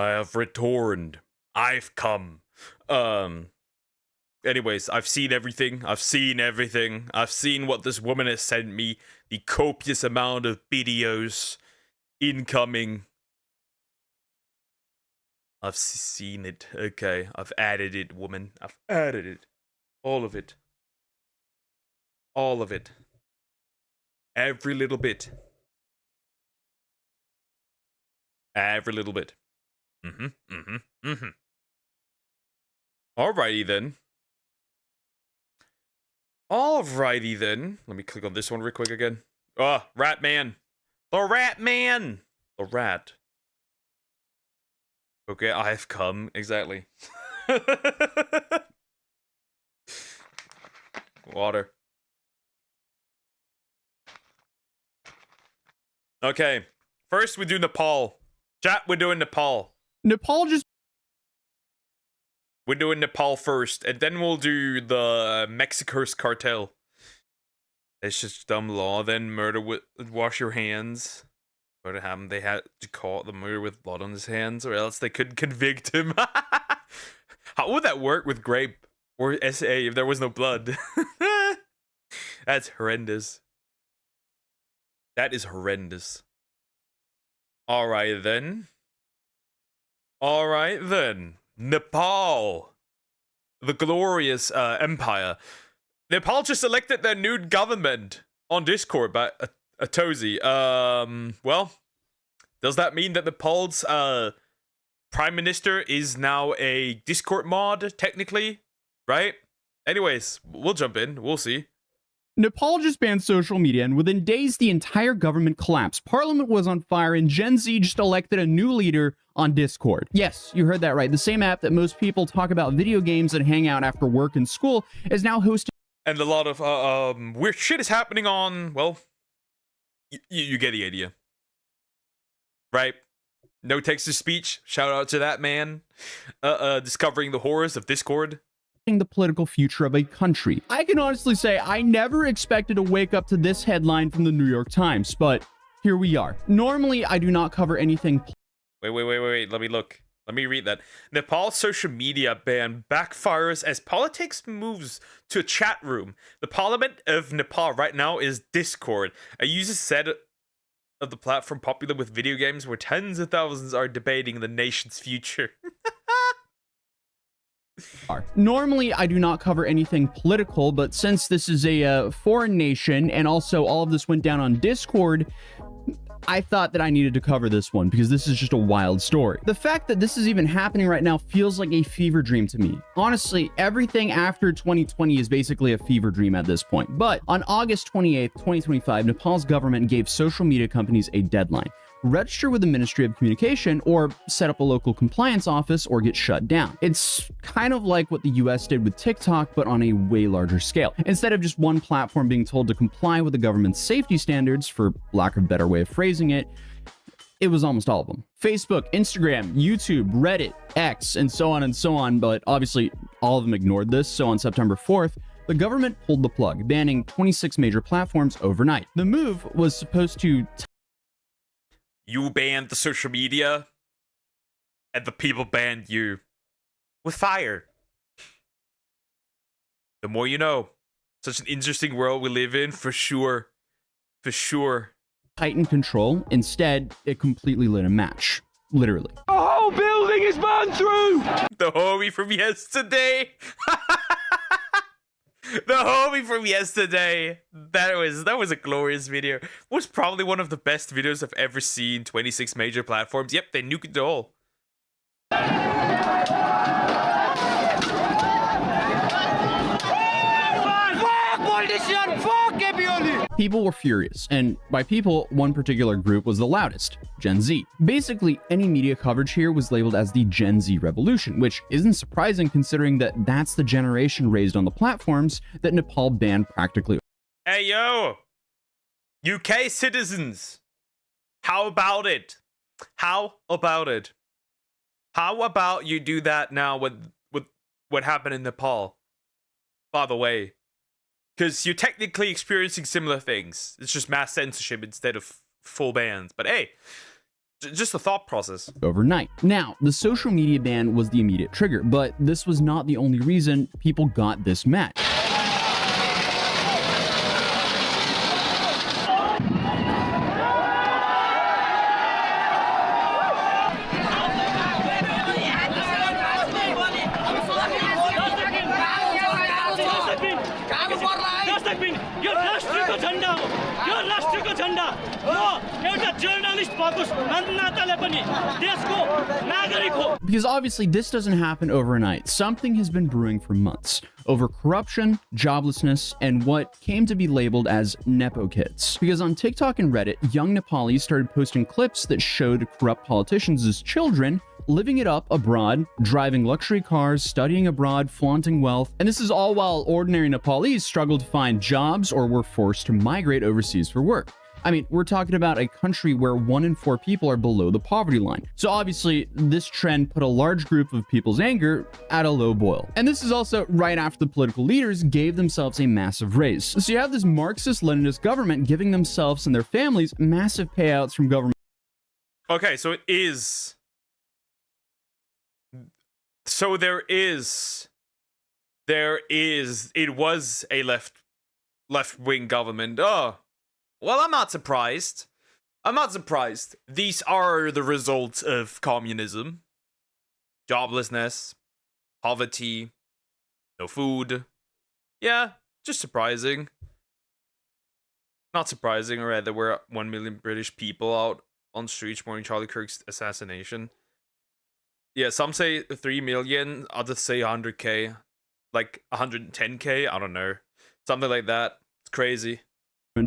I have returned. I've come. Anyways, I've seen everything. I've seen what this woman has sent me. The copious amount of videos incoming. I've seen it. Okay, I've added it, woman. I've added it. All of it. All of it. Every little bit. Every little bit. Alrighty then. Alrighty then. Let me click on this one real quick again. Oh, Rat Man. The Rat Man. The rat. Okay, I've come. Exactly. Water. Okay. First, we do Nepal. Chat, we're doing Nepal. Nepal just... We're doing Nepal first, and then we'll do the Mexico's cartel. It's just dumb law, then murder with... Wash your hands. What happened? They had to caught the murder with blood on his hands, or else they couldn't convict him. How would that work with grape or SA if there was no blood? That's horrendous. That is horrendous. Alright then. Alright then. Nepal. The glorious empire. Nepal just elected their new government on Discord by a Tozy. Well, does that mean that Nepal's prime minister is now a Discord mod, technically? Right? Anyways, we'll jump in. We'll see. Nepal just banned social media, and within days, the entire government collapsed. Parliament was on fire, and Gen Z just elected a new leader on Discord. Yes, you heard that right. The same app that most people talk about video games and hang out after work and school is now hosting... And a lot of weird shit is happening on, well, you get the idea. Right? No text-to-speech. Shout out to that man. Discovering the horrors of Discord. The political future of a country. I can honestly say I never expected to wake up to this headline from the New York Times, but here we are. Normally, I do not cover anything. Wait. Let me look. Let me read that. Nepal's social media ban backfires as politics moves to a chat room. The parliament of Nepal right now is Discord. A user said of the platform popular with video games where tens of thousands are debating the nation's future. Normally, I do not cover anything political, but since this is a foreign nation and also all of this went down on Discord, I thought that I needed to cover this one because this is just a wild story. The fact that this is even happening right now feels like a fever dream to me. Honestly, everything after 2020 is basically a fever dream at this point. But on August 28th, 2025, Nepal's government gave social media companies a deadline. Register with the Ministry of Communication or set up a local compliance office or get shut down. It's kind of like what the US did with TikTok, but on a way larger scale. Instead of just one platform being told to comply with the government's safety standards, for lack of a better way of phrasing it, it was almost all of them. Facebook, Instagram, YouTube, Reddit, X, and so on, but obviously all of them ignored this, so on September 4th, the government pulled the plug, banning 26 major platforms overnight. The move was supposed to... You banned the social media, and the people banned you. With fire. The more you know. Such an interesting world we live in, for sure. For sure. Tighten control. Instead, it completely lit a match. Literally. The whole building is burned through! The homie from yesterday. The homie from yesterday. That was a glorious video. Was probably one of the best videos I've ever seen. 26 major platforms. Yep, they nuked it all. People were furious, and by people, one particular group was the loudest, Gen Z. Basically, any media coverage here was labeled as the Gen Z revolution, which isn't surprising considering that that's the generation raised on the platforms that Nepal banned practically. Hey yo, UK citizens, how about it? How about it? How about you do that now with what happened in Nepal? By the way. Because you're technically experiencing similar things. It's just mass censorship instead of full bans. But hey, Just the thought process. Overnight. Now, the social media ban was the immediate trigger, but this was not the only reason people got this mad. Because obviously this doesn't happen overnight. Something has been brewing for months over corruption, joblessness, and what came to be labeled as Nepo kids. Because on TikTok and Reddit, young Nepalis started posting clips that showed corrupt politicians as children living it up abroad, driving luxury cars, studying abroad, flaunting wealth, and this is all while ordinary Nepalese struggled to find jobs or were forced to migrate overseas for work. I mean, we're talking about a country where 1 in 4 people are below the poverty line. So obviously, this trend put a large group of people's anger at a low boil. And this is also right after the political leaders gave themselves a massive raise. So you have this Marxist-Leninist government giving themselves and their families massive payouts from government. Okay, so it is. So it was a left-wing government. Oh. Well, I'm not surprised. These are the results of communism. Joblessness, poverty, no food. Yeah, just surprising. Not surprising, right? There were 1 million British people out on streets mourning Charlie Kirk's assassination. Yeah, some say 3 million, others say 100K. Like 110K, I don't know. Something like that. It's crazy.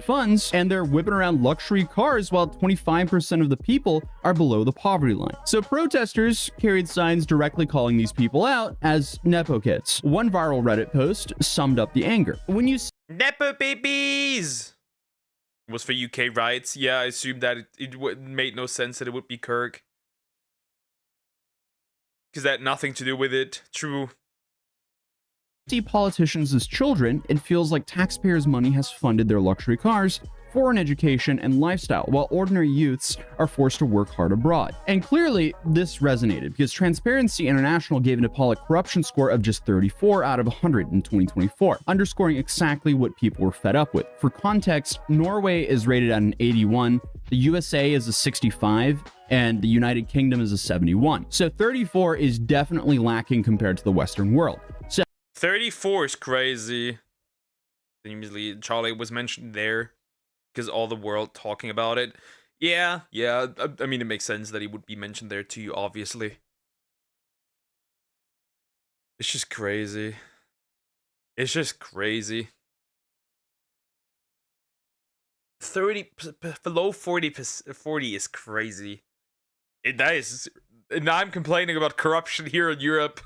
Funds, and they're whipping around luxury cars while 25% of the people are below the poverty line. So protesters carried signs directly calling these people out as Nepo kids. One viral Reddit post summed up the anger. When you Nepo babies was for UK riots. Yeah, I assumed that it made no sense that it would be Kirk. Because that had nothing to do with it. True. See politicians as children, it feels like taxpayers' money has funded their luxury cars, foreign education, and lifestyle, while ordinary youths are forced to work hard abroad. And clearly, this resonated, because Transparency International gave Nepal a corruption score of just 34 out of 100 in 2024, underscoring exactly what people were fed up with. For context, Norway is rated at an 81, the USA is a 65, and the United Kingdom is a 71. So 34 is definitely lacking compared to the Western world. 34 is crazy. Usually Charlie was mentioned there because all the world talking about it. Yeah. I mean, it makes sense that he would be mentioned there too, obviously. It's just crazy. Below 40 is crazy. That is. And I'm complaining about corruption here in Europe.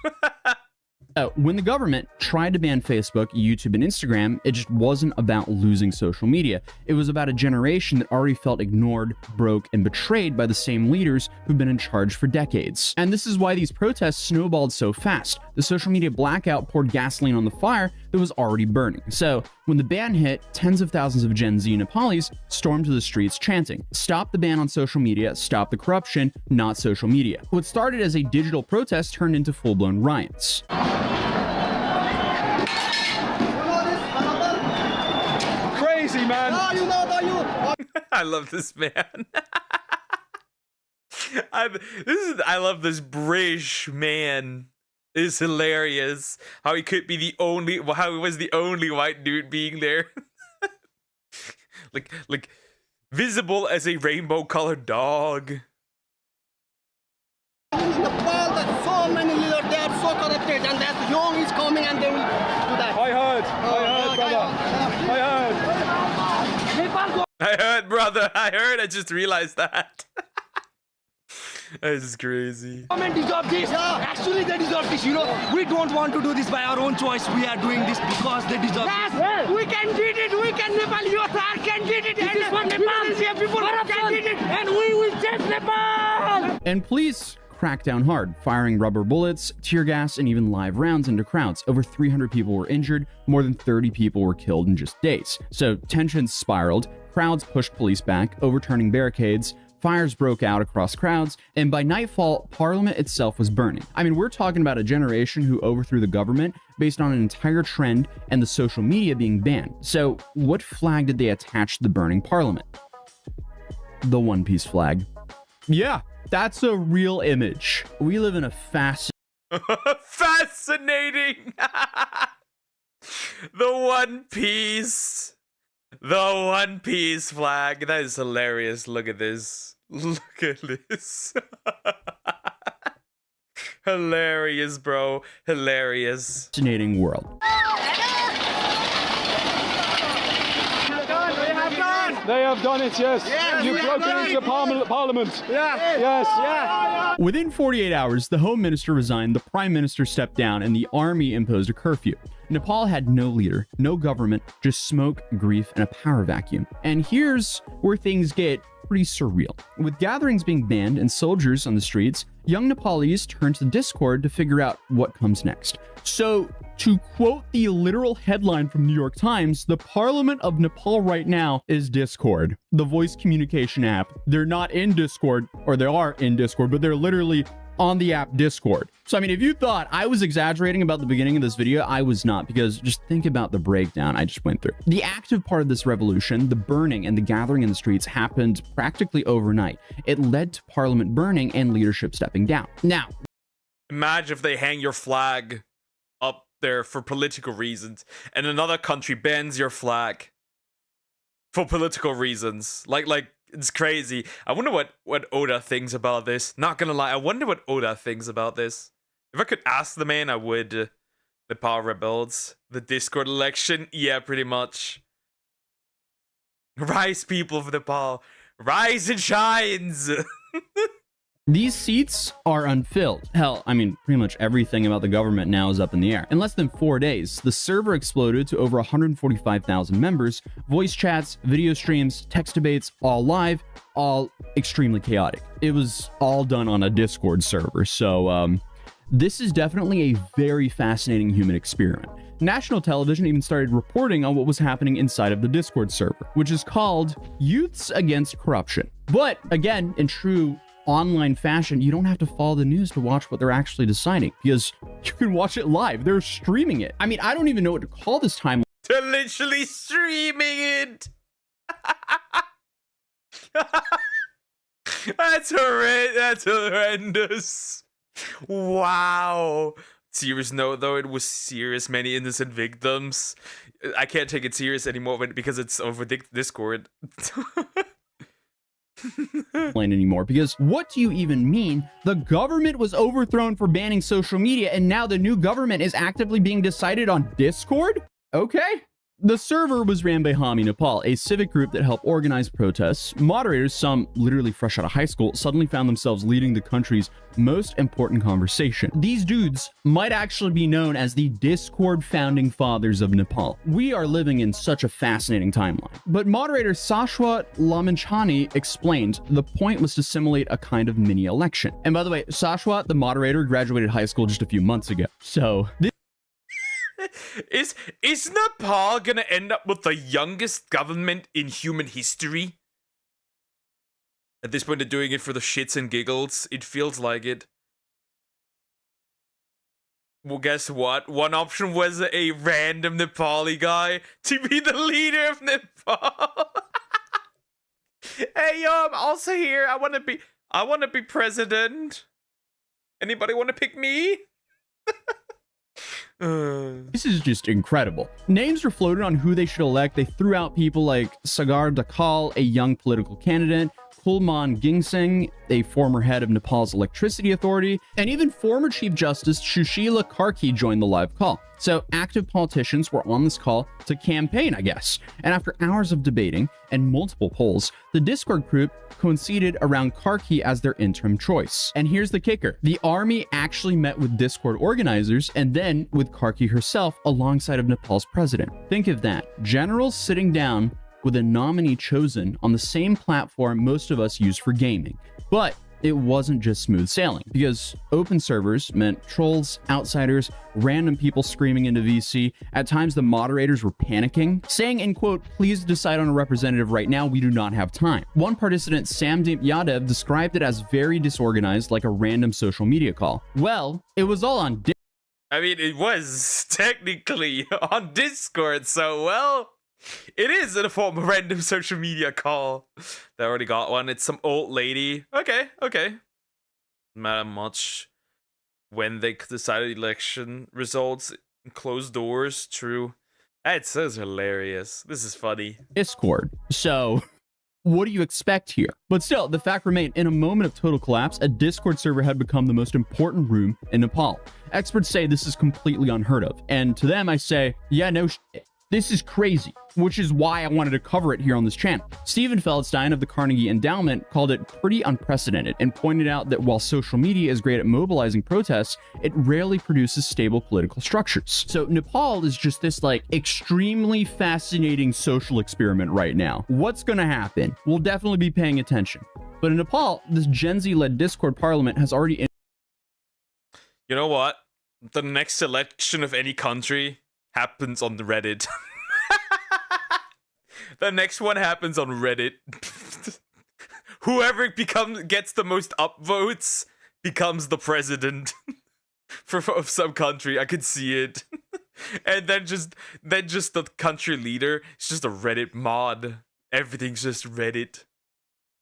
When the government tried to ban Facebook, YouTube, and Instagram, it just wasn't about losing social media. It was about a generation that already felt ignored, broke, and betrayed by the same leaders who've been in charge for decades. And this is why these protests snowballed so fast. The social media blackout poured gasoline on the fire that was already burning. So, when the ban hit, tens of thousands of Gen Z Nepalis stormed to the streets chanting, "Stop the ban on social media, stop the corruption, not social media." What started as a digital protest turned into full-blown riots. Crazy, man. I love this man. I love this British man. It's hilarious how he could be how he was the only white dude being there. like visible as a rainbow colored dog. In Nepal, there's so many leaders, they are so corrupted, and that young is coming and they will do that. I heard, brother. I heard. I just realized that. This is crazy. Government deserve this. Actually, they deserve this. You know, we don't want to do this by our own choice. We are doing this because they deserve this. We can do it. We can. Nepal youth can do it. This is for Nepal. People can do it, and we will save Nepal. And police cracked down hard, firing rubber bullets, tear gas, and even live rounds into crowds. Over 300 people were injured, more than 30 people were killed in just days. So tensions spiraled, crowds pushed police back, overturning barricades, fires broke out across crowds, and by nightfall, Parliament itself was burning. I mean, we're talking about a generation who overthrew the government based on an entire trend and the social media being banned. So, what flag did they attach to the burning Parliament? The One Piece flag. Yeah, that's a real image. We live in a fascinating. The One Piece. The One Piece flag. That is hilarious. Look at this. Look at this. Hilarious, bro. Hilarious. Fascinating world. They have done it, yes. You've broken into Parliament. Yes. Within 48 hours, the Home Minister resigned, the Prime Minister stepped down, and the army imposed a curfew. Nepal had no leader, no government, just smoke, grief, and a power vacuum. And here's where things get pretty surreal. With gatherings being banned and soldiers on the streets, young Nepalese turn to Discord to figure out what comes next. So, to quote the literal headline from New York Times, the Parliament of Nepal right now is Discord, the voice communication app. They're not in Discord, or they are in Discord, but they're literally on the app Discord. So, I mean, if you thought I was exaggerating about the beginning of this video, I was not, because just think about the breakdown I just went through. The active part of this revolution, the burning and the gathering in the streets, happened practically overnight. It led to Parliament burning and leadership stepping down. Now, imagine if they hang your flag up there for political reasons, and another country bans your flag for political reasons. Like it's crazy. I wonder what Oda thinks about this. Not gonna lie, I wonder what Oda thinks about this. If I could ask the man, I would. Nepal rebels, the Discord election, yeah, pretty much. Rise, people of Nepal, rise and shines. these seats are unfilled. Hell, I mean, pretty much everything about the government now is up in the air. In less than 4 days, the server exploded to over 145,000 members, voice chats, video streams, text debates, all live, all extremely chaotic. It was all done on a Discord server, so this is definitely a very fascinating human experiment. National television even started reporting on what was happening inside of the Discord server, which is called Youths Against Corruption. But again, in true online fashion, you don't have to follow the news to watch what they're actually deciding, because you can watch it live. They're streaming it. I mean, I don't even know what to call this timeline. They're literally streaming it. That's horrendous. Wow. Serious note though, it was serious, many innocent victims. I can't take it serious anymore because it's over Discord. Anymore, because what do you even mean the government was overthrown for banning social media and now the new government is actively being decided on Discord? Okay. The server was ran by Hami Nepal, a civic group that helped organize protests. Moderators, some literally fresh out of high school, suddenly found themselves leading the country's most important conversation. These dudes might actually be known as the Discord founding fathers of Nepal. We are living in such a fascinating timeline. But moderator Sashwat Lamanchani explained the point was to simulate a kind of mini election. And by the way, Sashwat, the moderator, graduated high school just a few months ago. So Is Nepal gonna end up with the youngest government in human history? At this point, they're doing it for the shits and giggles. It feels like it. Well, guess what? One option was a random Nepali guy to be the leader of Nepal. Hey, yo, I'm also here. I want to be president. Anybody want to pick me? This is just incredible. Names were floated on who they should elect. They threw out people like Sagar Dakal, a young political candidate, Kulman Gingsing, a former head of Nepal's electricity authority, and even former Chief Justice Shushila Karki joined the live call. So active politicians were on this call to campaign, I guess. And after hours of debating and multiple polls, the Discord group coincided around Karki as their interim choice. And here's the kicker. The army actually met with Discord organizers and then with Karki herself alongside of Nepal's president. Think of that. Generals sitting down with a nominee chosen on the same platform most of us use for gaming. But it wasn't just smooth sailing, because open servers meant trolls, outsiders, random people screaming into VC. At times, the moderators were panicking, saying, in quote, "Please decide on a representative right now, we do not have time." One participant, Samdeep Yadav, described it as very disorganized, like a random social media call. Well, it was all on I mean, it was technically on Discord, so well, it is in a form of random social media call. They already got one. It's some old lady. Okay. Not much. When they decided election results, closed doors, true. That says hilarious. This is funny. Discord. So, what do you expect here? But still, the fact remained, in a moment of total collapse, a Discord server had become the most important room in Nepal. Experts say this is completely unheard of. And to them, I say, yeah, no shit. This is crazy, which is why I wanted to cover it here on this channel. Stephen Feldstein of the Carnegie Endowment called it pretty unprecedented and pointed out that while social media is great at mobilizing protests, it rarely produces stable political structures. So Nepal is just this like extremely fascinating social experiment right now. What's gonna happen? We'll definitely be paying attention. But in Nepal, this Gen Z-led Discord parliament has already... You know what? The next election of any country happens on the Reddit. The next one happens on Reddit. Whoever gets the most upvotes becomes the president of some country. I could see it. And then just the country leader is just a Reddit mod. Everything's just Reddit.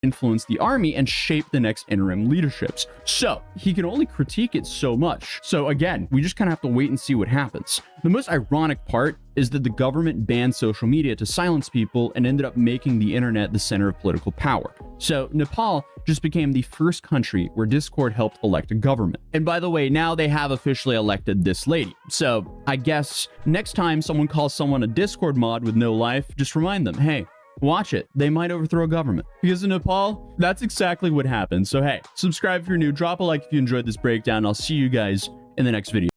Influence the army and shape the next interim leaderships. So he can only critique it so much. So again, we just kind of have to wait and see what happens. The most ironic part is that the government banned social media to silence people and ended up making the internet the center of political power. So Nepal just became the first country where Discord helped elect a government. And by the way, now they have officially elected this lady. So I guess next time someone calls someone a Discord mod with no life, just remind them, hey, watch it. They might overthrow a government. Because in Nepal, that's exactly what happened. So hey, subscribe if you're new, drop a like if you enjoyed this breakdown. I'll see you guys in the next video.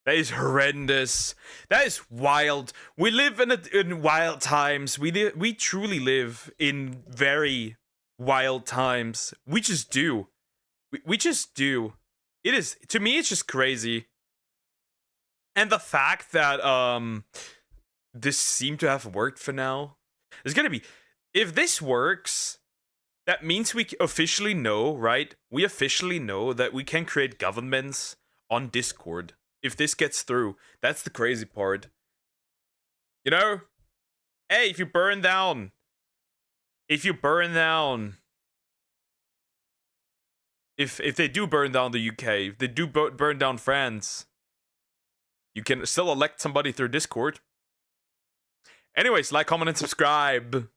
That is horrendous. That is wild. We live in wild times. We truly live in very wild times. We just do. We just do. It is, to me, it's just crazy. And the fact that this seemed to have worked for now. There's gonna be, if this works, that means we officially know, right? We officially know that we can create governments on Discord. If this gets through, that's the crazy part. You know? Hey, if they do burn down the UK, if they do burn down France, you can still elect somebody through Discord. Anyways, like, comment, and subscribe.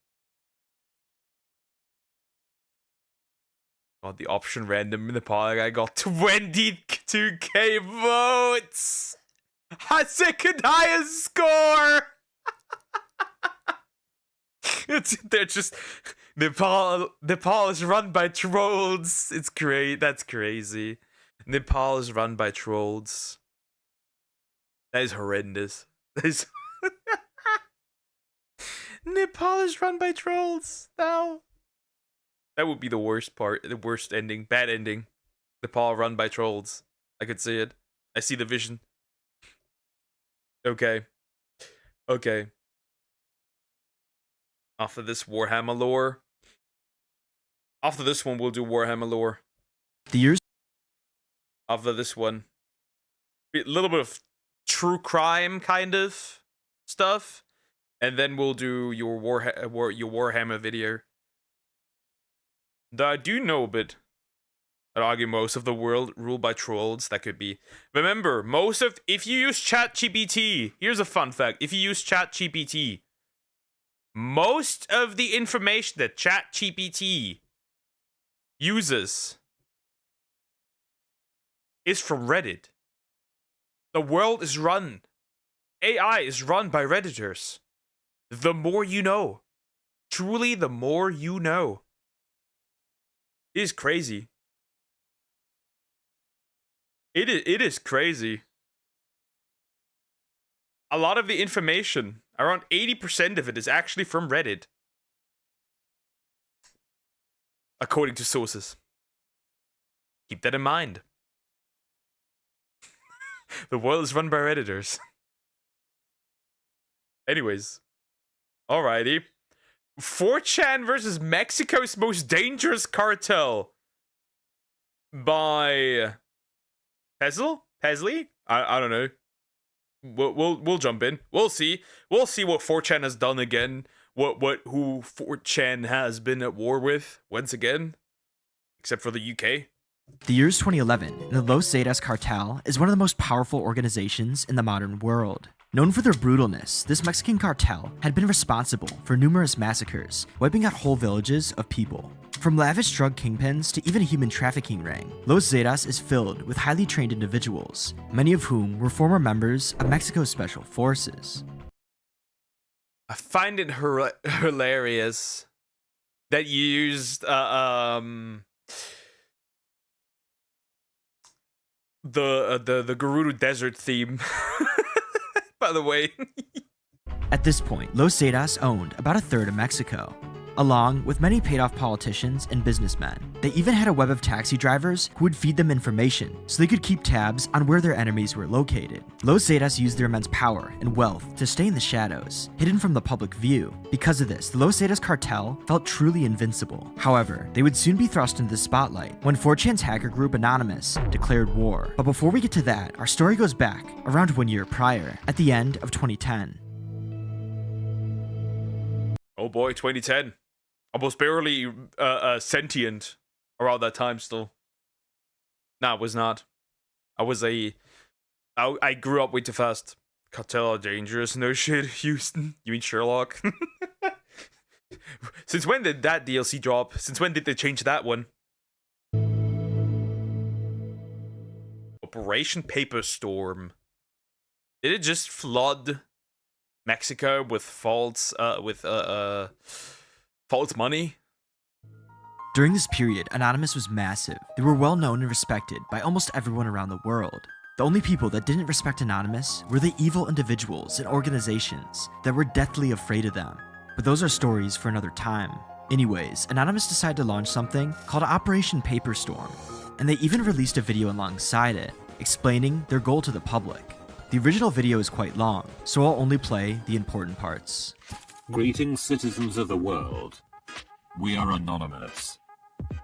God, the option random in the pod, I got 22k votes. A second highest score. They're just Nepal is run by trolls. It's great. That's crazy. Nepal is run by trolls. That is horrendous. That is Nepal is run by trolls now. That would be the worst part, the worst ending, bad ending. Nepal run by trolls. I could see it. I see the vision. Okay. After this Warhammer lore. After this one, we'll do Warhammer lore. After this one. A little bit of true crime kind of stuff. And then we'll do your Warhammer video. Though I do know a bit. I'd argue most of the world ruled by trolls. That could be. Remember, if you use ChatGPT, here's a fun fact. If you use ChatGPT, most of the information that ChatGPT uses is from Reddit. The world is run. AI is run by Redditors. The more you know. Truly, the more you know. It is crazy. It is crazy. A lot of the information, around 80% of it, is actually from Reddit. According to sources. Keep that in mind. The world is run by Redditors. Anyways. Alrighty. 4chan versus Mexico's most dangerous cartel. By Pesley? I don't know. We'll jump in. We'll see. We'll see what 4chan has done again. Who 4chan has been at war with once again. Except for the UK. The year is 2011, and the Los Zetas cartel is one of the most powerful organizations in the modern world. Known for their brutalness, this Mexican cartel had been responsible for numerous massacres, wiping out whole villages of people. From lavish drug kingpins to even a human trafficking ring, Los Zetas is filled with highly trained individuals, many of whom were former members of Mexico's special forces. I find it hilarious that you used the Gerudo Desert theme. By the way. At this point, Los Zetas owned about a third of Mexico, along with many paid-off politicians and businessmen. They even had a web of taxi drivers who would feed them information so they could keep tabs on where their enemies were located. Los Zetas used their immense power and wealth to stay in the shadows, hidden from the public view. Because of this, the Los Zetas cartel felt truly invincible. However, they would soon be thrust into the spotlight when 4chan's hacker group Anonymous declared war. But before we get to that, our story goes back around 1 year prior, at the end of 2010. Oh boy, 2010. Almost barely sentient around that time still. No, it was not. I grew up way too fast. Cartel are dangerous. No shit, Houston. You mean Sherlock? Since when did that DLC drop? Since when did they change that one? Operation Paper Storm. Did it just flood Mexico with false money? During this period, Anonymous was massive. They were well known and respected by almost everyone around the world. The only people that didn't respect Anonymous were the evil individuals and organizations that were deathly afraid of them. But those are stories for another time. Anyways, Anonymous decided to launch something called Operation Paper Storm, and they even released a video alongside it, explaining their goal to the public. The original video is quite long, so I'll only play the important parts. Greetings, citizens of the world. We are Anonymous.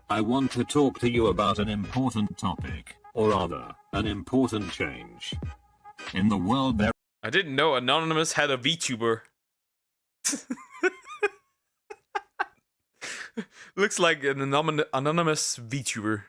I want to talk to you about an important topic, or rather, an important change. In the world there... I didn't know Anonymous had a VTuber. Looks like an anonymous VTuber.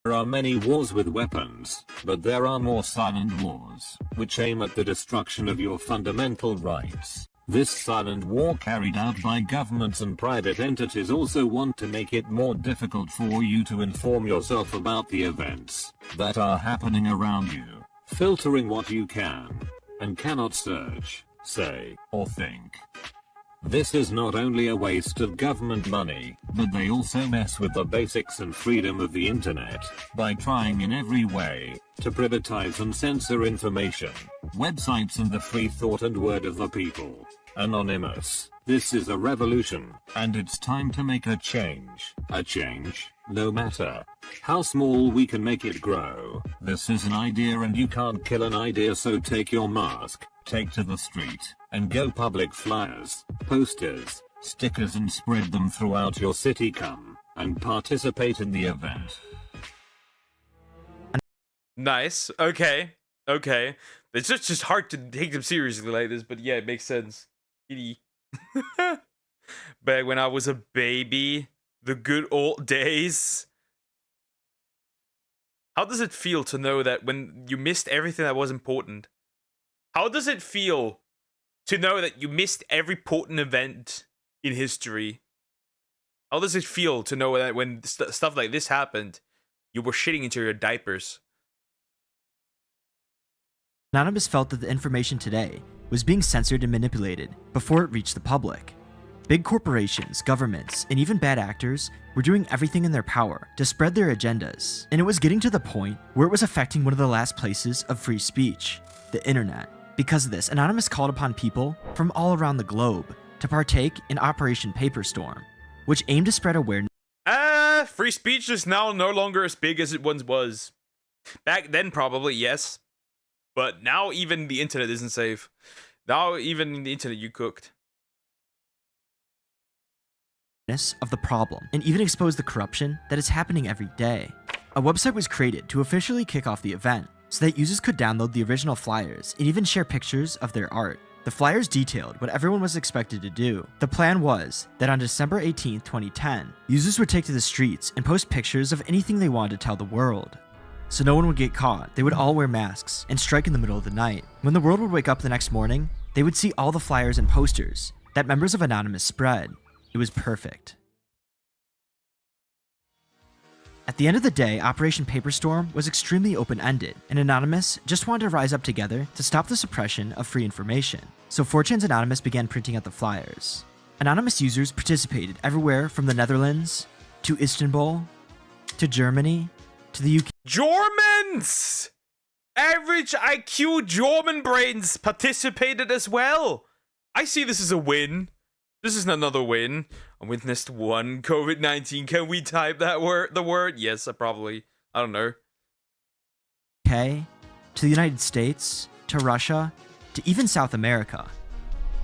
There are many wars with weapons, but there are more silent wars, which aim at the destruction of your fundamental rights. This silent war carried out by governments and private entities also want to make it more difficult for you to inform yourself about the events that are happening around you, filtering what you can and cannot search, say, or think. This is not only a waste of government money, but they also mess with the basics and freedom of the internet by trying in every way to privatize and censor information, websites and the free thought and word of the people. Anonymous, this is a revolution, and it's time to make a change. A change, no matter how small we can make it grow. This is an idea and you can't kill an idea, so take your mask, take to the street, and go public flyers, posters, stickers and spread them throughout your city. Come and participate in the event. Nice. Okay. It's just hard to take them seriously like this, but yeah, it makes sense. Back when I was a baby, the good old days. How does it feel to know that when you missed everything that was important? How does it feel to know that you missed every important event in history? How does it feel to know that when stuff like this happened, you were shitting into your diapers? Anonymous felt that the information today was being censored and manipulated before it reached the public. Big corporations, governments, and even bad actors were doing everything in their power to spread their agendas, and it was getting to the point where it was affecting one of the last places of free speech, the internet. Because of this, Anonymous called upon people from all around the globe to partake in Operation Paper Storm, which aimed to spread awareness. free speech is now no longer as big as it once was. Back then, probably, yes. But now even the internet isn't safe. Now even in the internet you cooked. Of the problem, and even expose the corruption that is happening every day. A website was created to officially kick off the event, so that users could download the original flyers and even share pictures of their art. The flyers detailed what everyone was expected to do. The plan was that on December 18, 2010, users would take to the streets and post pictures of anything they wanted to tell the world. So no one would get caught, they would all wear masks and strike in the middle of the night. When the world would wake up the next morning, they would see all the flyers and posters that members of Anonymous spread. It was perfect. At the end of the day, Operation Paperstorm was extremely open-ended, and Anonymous just wanted to rise up together to stop the suppression of free information. So 4chan's Anonymous began printing out the flyers. Anonymous users participated everywhere from the Netherlands, to Istanbul, to Germany, to the UK. Germans! Average IQ German brains participated as well. I see this as a win. This is another win. I witnessed one COVID-19. Can we type that word? The word? Yes, I don't know. UK, to the United States, to Russia, to even South America.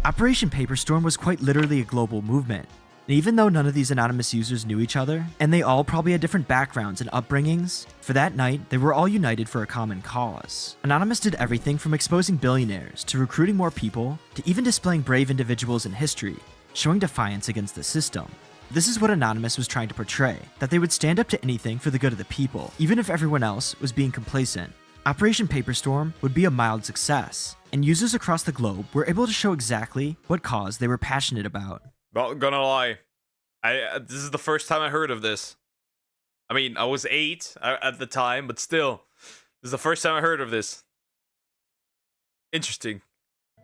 Operation Paperstorm was quite literally a global movement. And even though none of these anonymous users knew each other, and they all probably had different backgrounds and upbringings, for that night, they were all united for a common cause. Anonymous did everything from exposing billionaires, to recruiting more people, to even displaying brave individuals in history, showing defiance against the system. This is what Anonymous was trying to portray, that they would stand up to anything for the good of the people, even if everyone else was being complacent. Operation Paperstorm would be a mild success, and users across the globe were able to show exactly what cause they were passionate about. Not gonna lie, this is the first time I heard of this. I mean, I was 8 at the time, but still, this is the first time I heard of this. Interesting.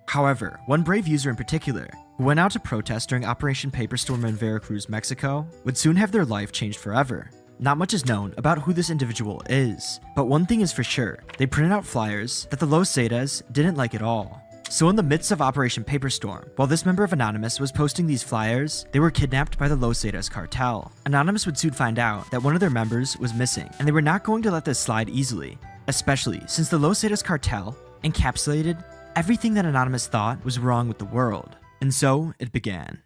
However, one brave user in particular, who went out to protest during Operation Paperstorm in Veracruz, Mexico, would soon have their life changed forever. Not much is known about who this individual is, but one thing is for sure, they printed out flyers that the Los Zetas didn't like at all. So in the midst of Operation Paperstorm, while this member of Anonymous was posting these flyers, they were kidnapped by the Los Zetas cartel. Anonymous would soon find out that one of their members was missing, and they were not going to let this slide easily, especially since the Los Zetas cartel encapsulated everything that Anonymous thought was wrong with the world. And so it began.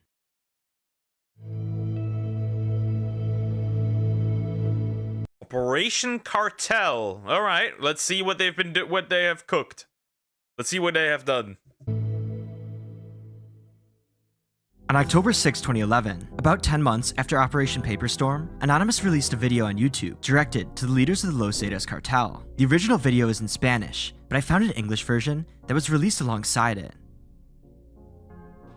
Operation Cartel. All right, let's see what they've been what they have cooked. Let's see what they have done. On October 6, 2011, about 10 months after Operation Paperstorm, Anonymous released a video on YouTube directed to the leaders of the Los Zetas cartel. The original video is in Spanish, but I found an English version that was released alongside it.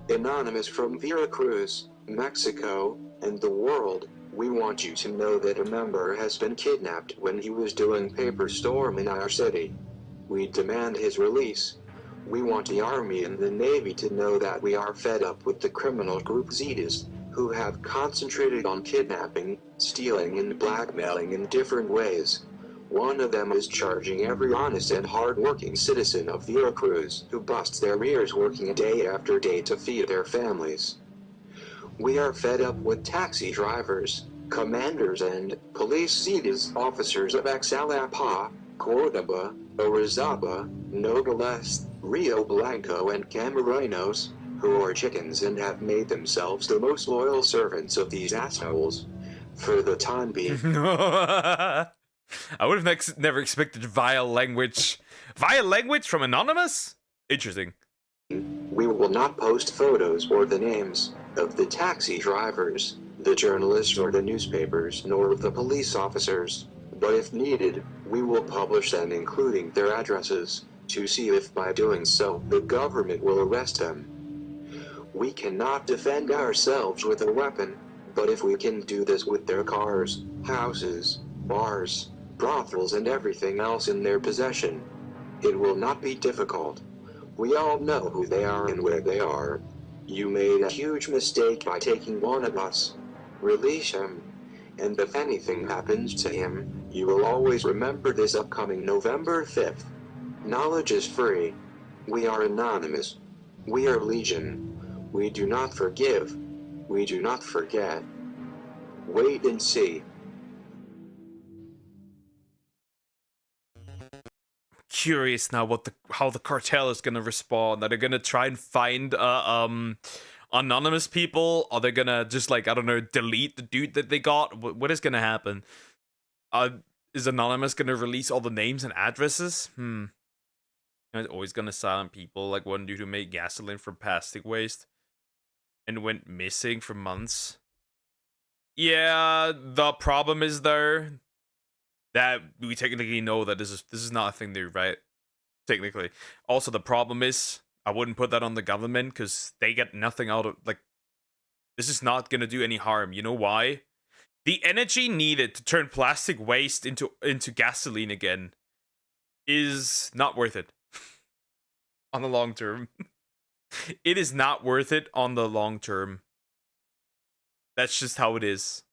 Anonymous from Veracruz, Mexico, and the world, we want you to know that a member has been kidnapped when he was doing Paperstorm in our city. We demand his release. We want the Army and the Navy to know that we are fed up with the criminal group Zetas, who have concentrated on kidnapping, stealing and blackmailing in different ways. One of them is charging every honest and hard-working citizen of Veracruz who busts their ears working day after day to feed their families. We are fed up with taxi drivers, commanders and police Zetas officers of Xalapa, Cordoba, Orizaba, Nogales, Rio Blanco and Camarones, who are chickens and have made themselves the most loyal servants of these assholes. For the time being. I would have never expected vile language. Vile language from Anonymous? Interesting. We will not post photos or the names of the taxi drivers, the journalists or the newspapers, nor of the police officers. But if needed, we will publish them including their addresses, to see if by doing so the government will arrest them. We cannot defend ourselves with a weapon, but if we can do this with their cars, houses, bars, brothels and everything else in their possession, it will not be difficult. We all know who they are and where they are. You made a huge mistake by taking one of us. Release him. And if anything happens to him, you will always remember this upcoming November 5th. Knowledge is free. We are Anonymous. We are Legion. We do not forgive. We do not forget. Wait and see. curious now how the cartel is gonna respond. Are they gonna try and find anonymous people? Are they gonna just, like, I don't know, delete the dude that they got? What is gonna happen? Is Anonymous gonna release all the names and addresses? It's always gonna silence people, like one dude who made gasoline from plastic waste and went missing for months. Yeah, the problem is though that we technically know that this is not a thing new, right? Technically. Also, the problem is I wouldn't put that on the government because they get nothing out of, like, this is not gonna do any harm. You know why? The energy needed to turn plastic waste into gasoline again is not worth it on the long term. It is not worth it on the long term. That's just how it is.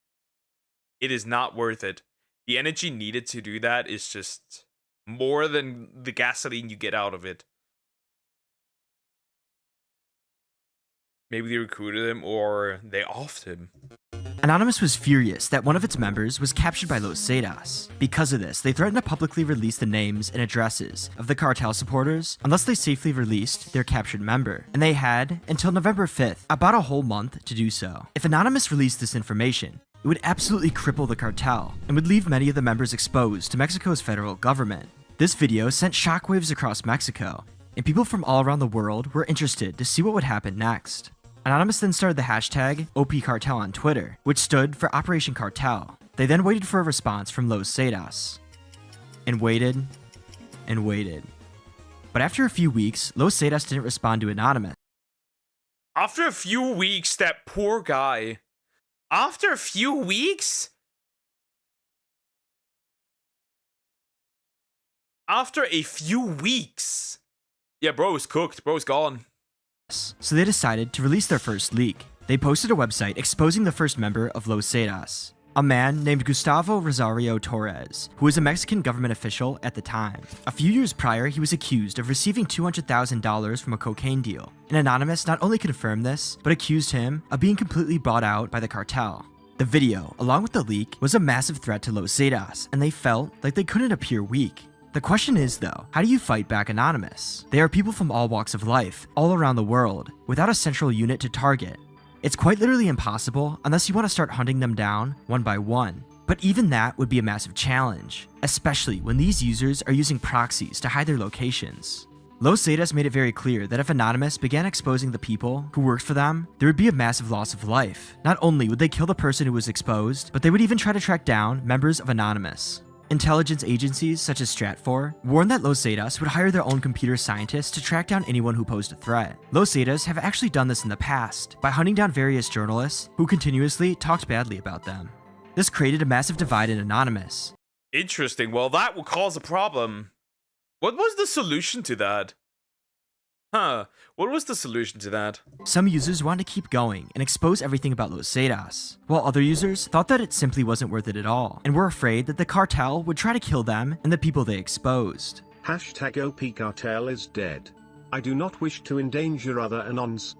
It is not worth it. The energy needed to do that is just more than the gasoline you get out of it. Maybe they recruited him or they offed him. Anonymous was furious that one of its members was captured by Los Zetas. Because of this, they threatened to publicly release the names and addresses of the cartel supporters unless they safely released their captured member, and they had until November 5th, about a whole month, to do so. If Anonymous released this information, it would absolutely cripple the cartel and would leave many of the members exposed to Mexico's federal government. This video sent shockwaves across Mexico, and people from all around the world were interested to see what would happen next. Anonymous then started the hashtag OPCartel on Twitter, which stood for Operation Cartel. They then waited for a response from Los Zetas. And waited, and waited. But after a few weeks, Los Zetas didn't respond to Anonymous. After a few weeks, that poor guy. After a few weeks? After a few weeks? Yeah, bro is cooked. Bro's gone. So they decided to release their first leak. They posted a website exposing the first member of Los Zetas, a man named Gustavo Rosario Torres, who was a Mexican government official at the time. A few years prior, he was accused of receiving $200,000 from a cocaine deal, and Anonymous not only confirmed this, but accused him of being completely bought out by the cartel. The video, along with the leak, was a massive threat to Los Zetas, and they felt like they couldn't appear weak. The question is, though, how do you fight back Anonymous? They are people from all walks of life, all around the world, without a central unit to target. It's quite literally impossible unless you want to start hunting them down one by one. But even that would be a massive challenge, especially when these users are using proxies to hide their locations. Los Zetas made it very clear that if Anonymous began exposing the people who worked for them, there would be a massive loss of life. Not only would they kill the person who was exposed, but they would even try to track down members of Anonymous. Intelligence agencies such as Stratfor warned that Los Zetas would hire their own computer scientists to track down anyone who posed a threat. Los Zetas have actually done this in the past by hunting down various journalists who continuously talked badly about them. This created a massive divide in Anonymous. Interesting. Well, that will cause a problem. What was the solution to that? What was the solution to that? Some users wanted to keep going and expose everything about Los Zetas, while other users thought that it simply wasn't worth it at all, and were afraid that the cartel would try to kill them and the people they exposed. Hashtag OPCartel is dead. I do not wish to endanger other Anons.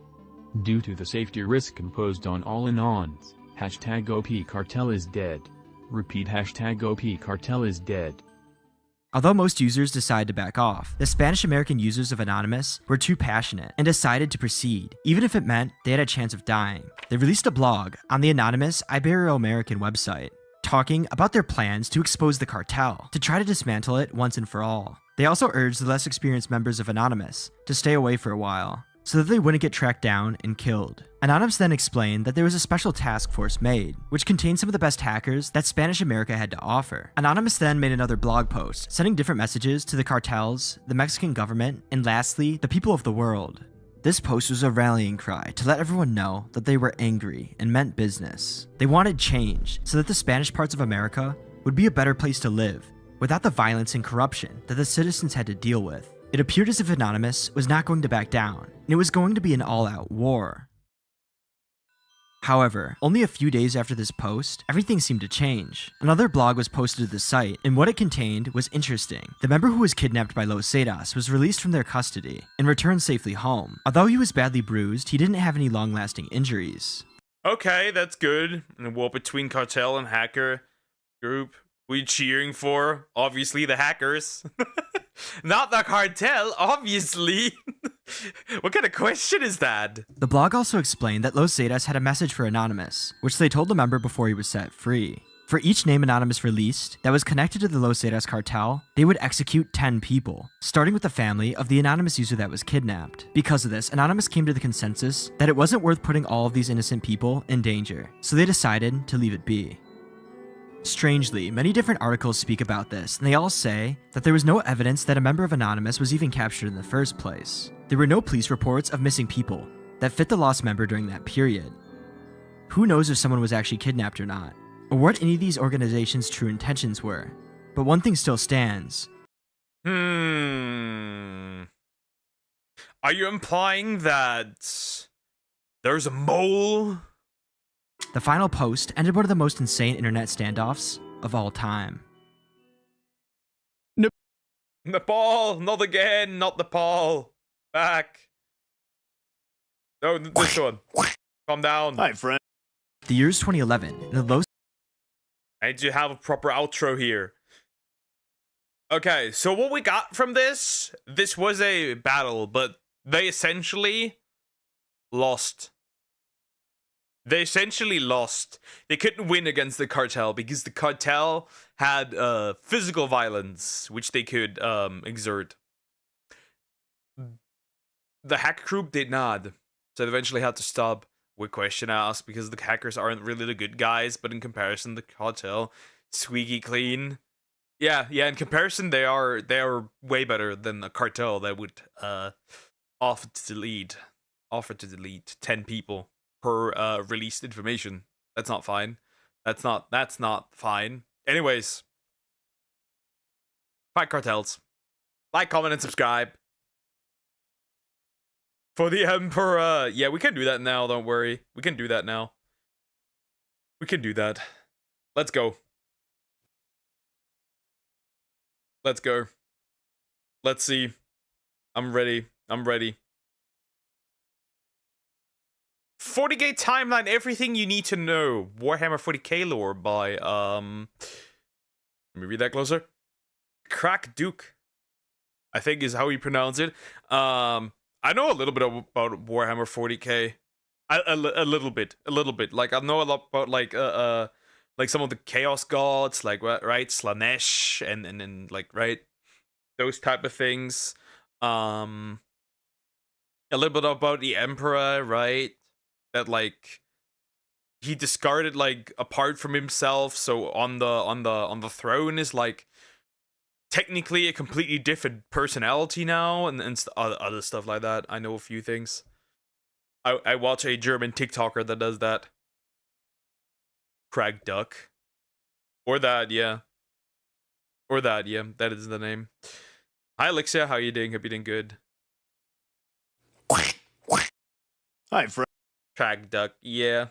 Due to the safety risk imposed on all Anons, hashtag OPCartel is dead. Repeat, hashtag OPCartel is dead. Although most users decided to back off, the Spanish-American users of Anonymous were too passionate and decided to proceed, even if it meant they had a chance of dying. They released a blog on the Anonymous Ibero-American website, talking about their plans to expose the cartel, to try to dismantle it once and for all. They also urged the less experienced members of Anonymous to stay away for a while, so that they wouldn't get tracked down and killed. Anonymous then explained that there was a special task force made, which contained some of the best hackers that Spanish America had to offer. Anonymous then made another blog post, sending different messages to the cartels, the Mexican government, and lastly, the people of the world. This post was a rallying cry to let everyone know that they were angry and meant business. They wanted change, so that the Spanish parts of America would be a better place to live, without the violence and corruption that the citizens had to deal with. It appeared as if Anonymous was not going to back down, and it was going to be an all-out war. However, only a few days after this post, everything seemed to change. Another blog was posted to the site, and what it contained was interesting. The member who was kidnapped by Los Zetas was released from their custody and returned safely home. Although he was badly bruised, he didn't have any long-lasting injuries. Okay, that's good. In a war between cartel and hacker group, we cheering for, obviously, the hackers. Not the cartel, obviously. What kind of question is that? The blog also explained that Los Zetas had a message for Anonymous, which they told the member before he was set free. For each name Anonymous released that was connected to the Los Zetas cartel, they would execute 10 people, starting with the family of the Anonymous user that was kidnapped. Because of this, Anonymous came to the consensus that it wasn't worth putting all of these innocent people in danger, so they decided to leave it be. Strangely, many different articles speak about this, and they all say that there was no evidence that a member of Anonymous was even captured in the first place. There were no police reports of missing people that fit the lost member during that period. Who knows if someone was actually kidnapped or not, or what any of these organizations' true intentions were. But one thing still stands. Are you implying that there's a mole? The final post ended one of the most insane internet standoffs of all time. Nepal, not again, not Nepal. Back. No, this one. Calm down. Hi, friend. The year's 2011, and the Los... I need to have a proper outro here. Okay, so what we got from this was a battle, but they essentially lost. They essentially lost. They couldn't win against the cartel because the cartel had physical violence, which they could exert. The hacker group did not, so they eventually had to stop. With question asked because the hackers aren't really the good guys, but in comparison, the cartel squeaky clean. Yeah. In comparison, they are way better than the cartel that would offer to delete 10 people per released information. That's not fine. That's not fine. Anyways, fight cartels. Like, comment, and subscribe. For the Emperor. Yeah, we can do that now, don't worry. We can do that now. We can do that. Let's go. Let's go. Let's see. I'm ready. 40k timeline, everything you need to know. Warhammer 40k lore by, let me read that closer. Crack Duke, I think is how you pronounce it. I know a little bit about Warhammer 40k. A little bit. Like, I know a lot about, like some of the Chaos Gods, like, right? Slanesh, and like, right? Those type of things. A little bit about the Emperor, right? That, like, he discarded, like, a part from himself, so on the throne is, like, technically a completely different personality now, and other stuff like that. I know a few things. I watch a German TikToker that does that. Crag Duck. Or that, yeah. That is the name. Hi, Alexia. How you doing? Hope you're doing good. Hi, friend. Crag Duck, yeah.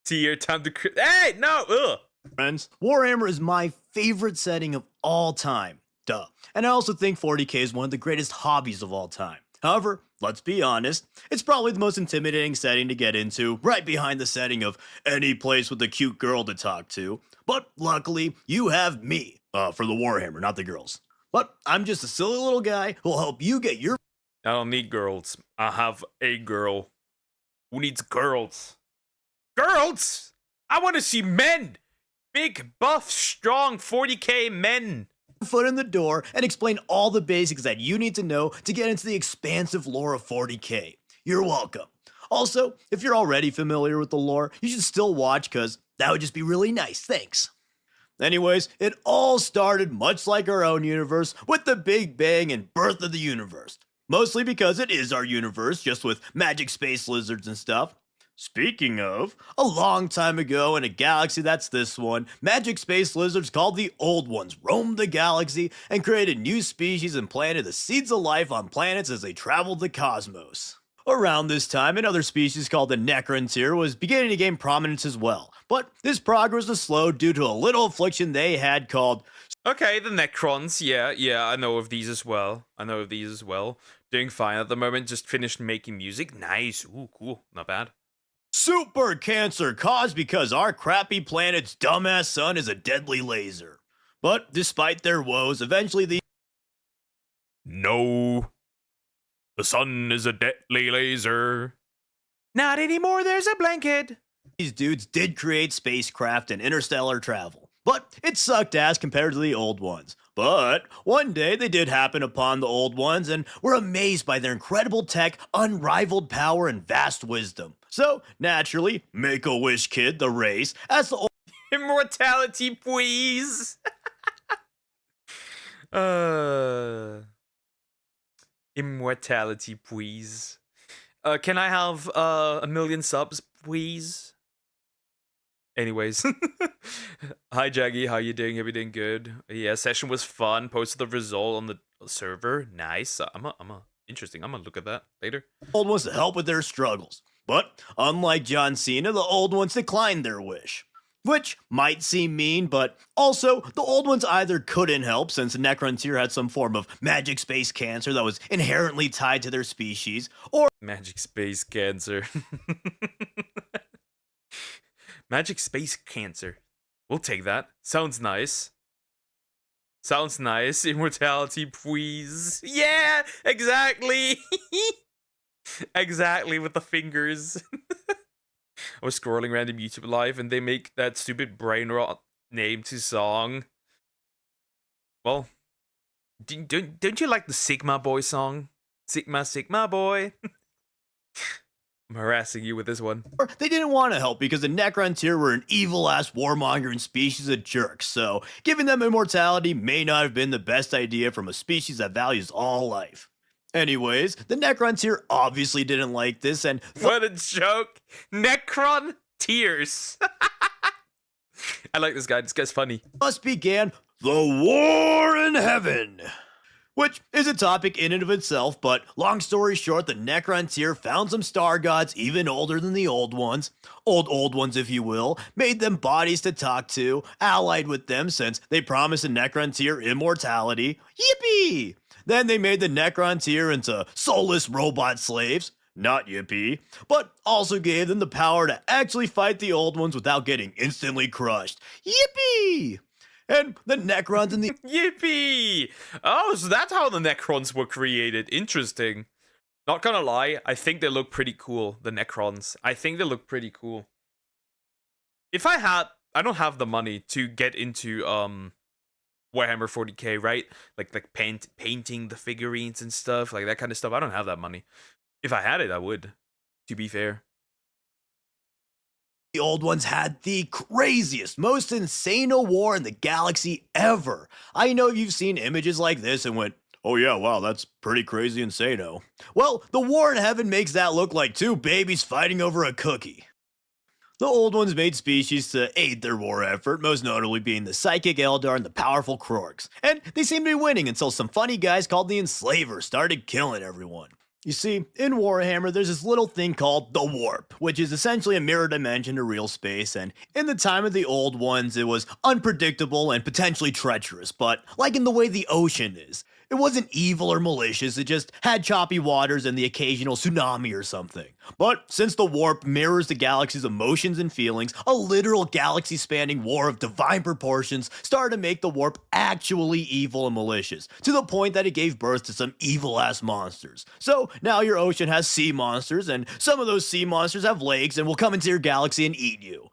See your time to... Hey, no! Ugh! Friends, Warhammer is my favorite setting of all time. Duh. And I also think 40k is one of the greatest hobbies of all time. However, let's be honest, it's probably the most intimidating setting to get into, right behind the setting of any place with a cute girl to talk to. But luckily, you have me, for the Warhammer, not the girls. But I'm just a silly little guy who'll help you get your... I don't need girls. I have a girl. Who needs girls? Girls? I want to see men! Big, buff, strong 40k men! Foot in the door and explain all the basics that you need to know to get into the expansive lore of 40k. You're welcome. Also, if you're already familiar with the lore, you should still watch because that would just be really nice. Thanks. Anyways, it all started much like our own universe with the Big Bang and birth of the universe. Mostly because it is our universe, just with magic space lizards and stuff. Speaking of, a long time ago in a galaxy that's this one, magic space lizards called the Old Ones roamed the galaxy and created new species and planted the seeds of life on planets as they traveled the cosmos. Around this time, another species called the Necrontyr was beginning to gain prominence as well, but this progress was slowed due to a little affliction they had called... Okay, the Necrons, yeah, I know of these as well. Doing fine at the moment, just finished making music. Nice, ooh, cool, not bad. Super cancer caused because our crappy planet's dumbass sun is a deadly laser. But despite their woes, eventually the No. The sun is a deadly laser. Not anymore, there's a blanket. These dudes did create spacecraft and interstellar travel, but it sucked ass compared to the old ones. But one day they did happen upon the old ones and were amazed by their incredible tech, unrivaled power, and vast wisdom. So, naturally, Make-A-Wish Kid, the race, as the old Immortality, please. Immortality, please. Can I have 1,000,000 subs, please? Anyways. Hi, Jaggy. How you doing? Everything good? Yeah, session was fun. Posted the result on the server. Nice. Interesting. I'm gonna look at that later. old ones to help with their struggles. But unlike John Cena, the old ones declined their wish. Which might seem mean, but also, the old ones either couldn't help since the Necrontyr had some form of magic space cancer that was inherently tied to their species, or Magic space cancer. Magic space cancer. We'll take that. Sounds nice. Sounds nice. Immortality, please. Yeah, exactly. Exactly, with the fingers. I was scrolling random YouTube live and they make that stupid brain rot name to song. Well, don't you like the Sigma Boy song? Sigma Boy. I'm harassing you with this one. they didn't want to help because the Necrontyr were an evil-ass warmongering species of jerks, so giving them immortality may not have been the best idea from a species that values all life. Anyways, the Necrontyr obviously didn't like this and what a joke! Necron tears. I like this guy. This guy's funny. thus began the War in Heaven, which is a topic in and of itself, but long story short, the Necrontyr found some star gods even older than the old ones, old ones if you will, made them bodies to talk to, allied with them since they promised the Necrontyr immortality. Yippee! Then they made the Necrontyr into soulless robot slaves. Not yippee. But also gave them the power to actually fight the old ones without getting instantly crushed. Yippee! And the Necrons and the Yippee! Oh, so that's how the Necrons were created. Interesting. Not gonna lie, I think they look pretty cool, the Necrons. I think they look pretty cool. If I don't have the money to get into, Warhammer 40k, right? Like painting the figurines and stuff, like that kind of stuff. I don't have that money. If I had it, I would, to be fair. The old ones had the craziest, most insane war in the galaxy ever. I know you've seen images like this and went, oh yeah, wow, that's pretty crazy insano. Well, the War in Heaven makes that look like two babies fighting over a cookie. The old ones made species to aid their war effort, most notably being the Psychic Eldar and the powerful Krogs. And they seemed to be winning until some funny guys called the Enslavers started killing everyone. You see, in Warhammer, there's this little thing called the Warp, which is essentially a mirror dimension to real space, and in the time of the old ones, it was unpredictable and potentially treacherous, but like in the way the ocean is. It wasn't evil or malicious, it just had choppy waters and the occasional tsunami or something. But since the warp mirrors the galaxy's emotions and feelings, a literal galaxy-spanning war of divine proportions started to make the warp actually evil and malicious, to the point that it gave birth to some evil-ass monsters. So now your ocean has sea monsters, and some of those sea monsters have legs and will come into your galaxy and eat you.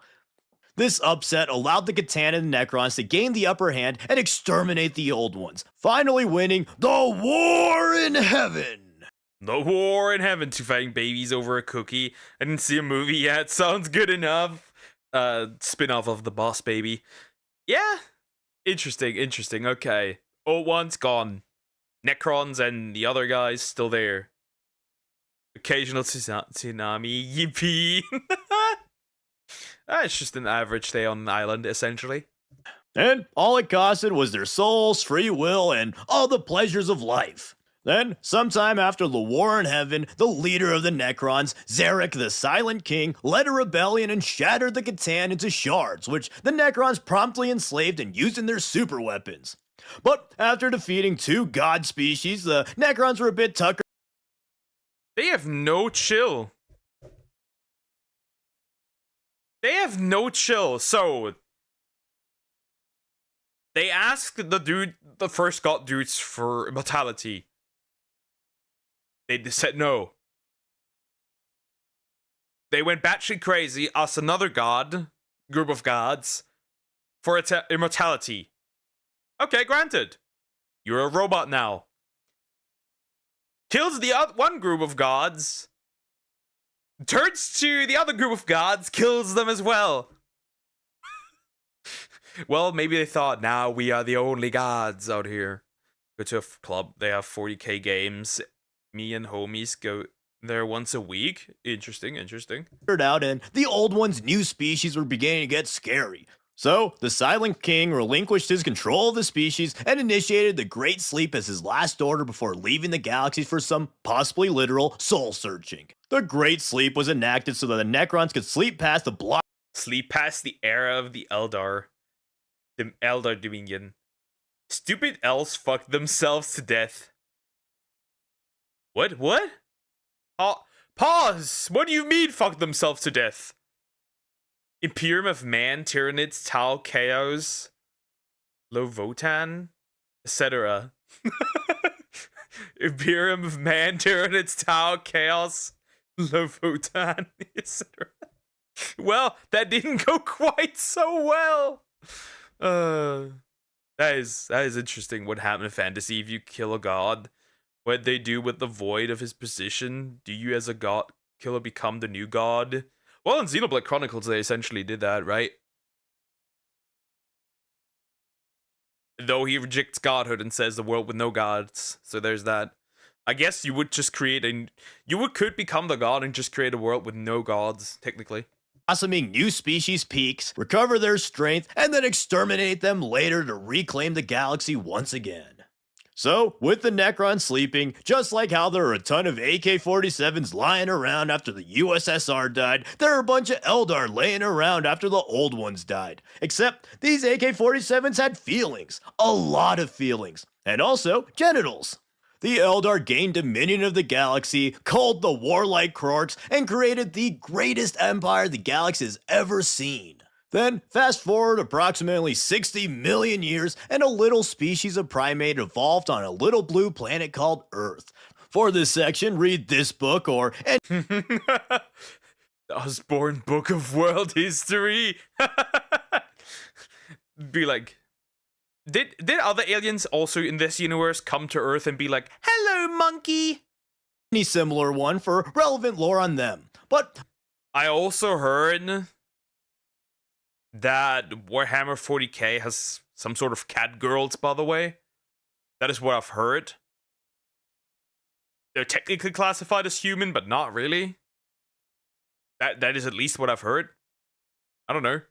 This upset allowed the Catan and the Necrons to gain the upper hand and exterminate the old ones, finally winning the War in Heaven. The War in Heaven, to fighting babies over a cookie. I didn't see a movie yet. Sounds good enough. Spin-off of The Boss Baby. Yeah. Interesting. Okay. Old one's gone. Necrons and the other guys still there. Occasional tsunami. Yippee. It's just an average day on an island, essentially. And all it costed was their souls, free will, and all the pleasures of life. Then, sometime after the War in Heaven, the leader of the Necrons, Zarek the Silent King, led a rebellion and shattered the Catan into shards, which the Necrons promptly enslaved and used in their super weapons. But after defeating two god species, the Necrons were a bit tuckered. They have no chill. So they asked the first god dudes for immortality. They said no. They went batshit crazy, asked another group of gods, for immortality. Okay, granted. You're a robot now. Kills the one group of gods, turns to the other group of gods, kills them as well. Well, maybe they thought, now we are the only gods out here. Go to a club, they have 40k games. Me and homies go there once a week. Interesting. Out, and the old one's new species were beginning to get scary. So, the Silent King relinquished his control of the species and initiated the Great Sleep as his last order before leaving the galaxy for some possibly literal soul searching. The Great Sleep was enacted so that the Necrons could sleep past the era of the Eldar. The Eldar Dominion. Stupid elves fucked themselves to death. What? Pause! What do you mean fuck themselves to death? Imperium of Man, Tyranids, Tau, Chaos, Lovotan, etc. Imperium of Man, Tyranids, Tau, Chaos, Lovotan, etc. Well, that didn't go quite so well. That is interesting. What happened in fantasy if you kill a god? What they do with the void of his position? Do you, as a god killer, become the new god? Well, in Xenoblade Chronicles, they essentially did that, right? Though he rejects godhood and says the world with no gods. So there's that. I guess you would just create could become the god and just create a world with no gods, technically. Blossoming new species peaks, recover their strength, and then exterminate them later to reclaim the galaxy once again. So, with the Necrons sleeping, just like how there are a ton of AK-47s lying around after the USSR died, there are a bunch of Eldar laying around after the old ones died. Except, these AK-47s had feelings. A lot of feelings. And also, genitals. The Eldar gained dominion of the galaxy, culled the warlike Krorks, and created the greatest empire the galaxy has ever seen. Then, fast forward approximately 60 million years, and a little species of primate evolved on a little blue planet called Earth. For this section, read this book or... The Osborne Book of World History. Be like... Did other aliens also in this universe come to Earth and be like, hello, monkey? Any similar one for relevant lore on them. But... I also heard... that Warhammer 40k has some sort of cat girls, by the way. That is what I've heard. They're technically classified as human, but not really. That is at least what I've heard. I don't know.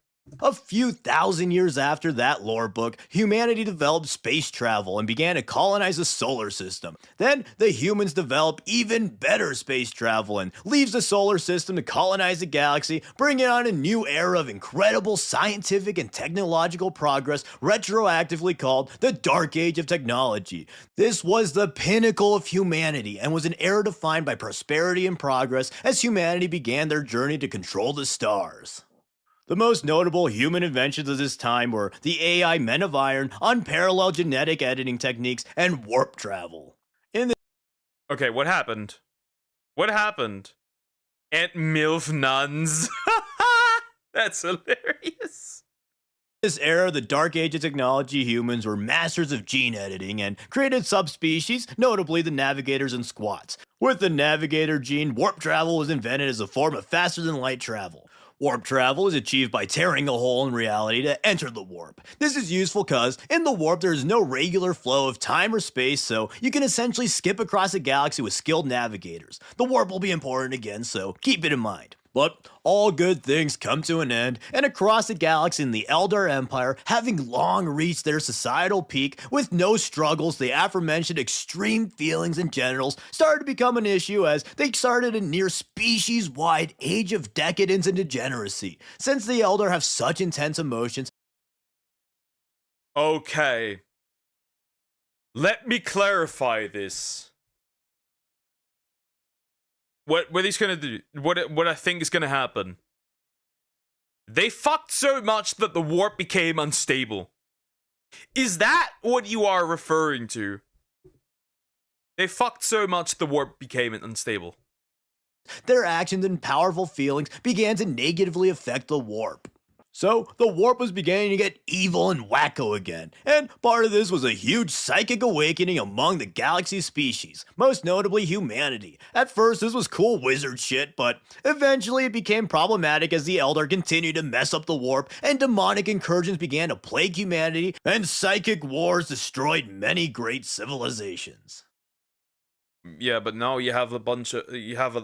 A few thousand years after that lore book, humanity developed space travel and began to colonize the solar system. Then, the humans develop even better space travel and leaves the solar system to colonize the galaxy, bringing on a new era of incredible scientific and technological progress, retroactively called the Dark Age of Technology. This was the pinnacle of humanity and was an era defined by prosperity and progress as humanity began their journey to control the stars. The most notable human inventions of this time were the AI Men of Iron, unparalleled genetic editing techniques, and warp travel. Okay, what happened? What happened? Aunt MILF nuns. That's hilarious. In this era, the Dark Age of Technology humans were masters of gene editing and created subspecies, notably the Navigators and Squats. With the Navigator gene, warp travel was invented as a form of faster-than-light travel. Warp travel is achieved by tearing a hole in reality to enter the warp. This is useful because, in the warp, there is no regular flow of time or space, so you can essentially skip across a galaxy with skilled navigators. The warp will be important again, so keep it in mind. But all good things come to an end, and across the galaxy in the Eldar Empire, having long reached their societal peak with no struggles, the aforementioned extreme feelings and genitals started to become an issue as they started a near species-wide age of decadence and degeneracy. Since the Eldar have such intense emotions... Okay. Let me clarify this. What he's gonna do, what I think is gonna happen. They fucked so much that the warp became unstable. Is that what you are referring to? They fucked so much the warp became unstable. Their actions and powerful feelings began to negatively affect the warp. So, the warp was beginning to get evil and wacko again, and part of this was a huge psychic awakening among the galaxy species, most notably humanity. At first, this was cool wizard shit, but eventually it became problematic as the Elder continued to mess up the warp, and demonic incursions began to plague humanity, and psychic wars destroyed many great civilizations. Yeah, but now you have a bunch of you have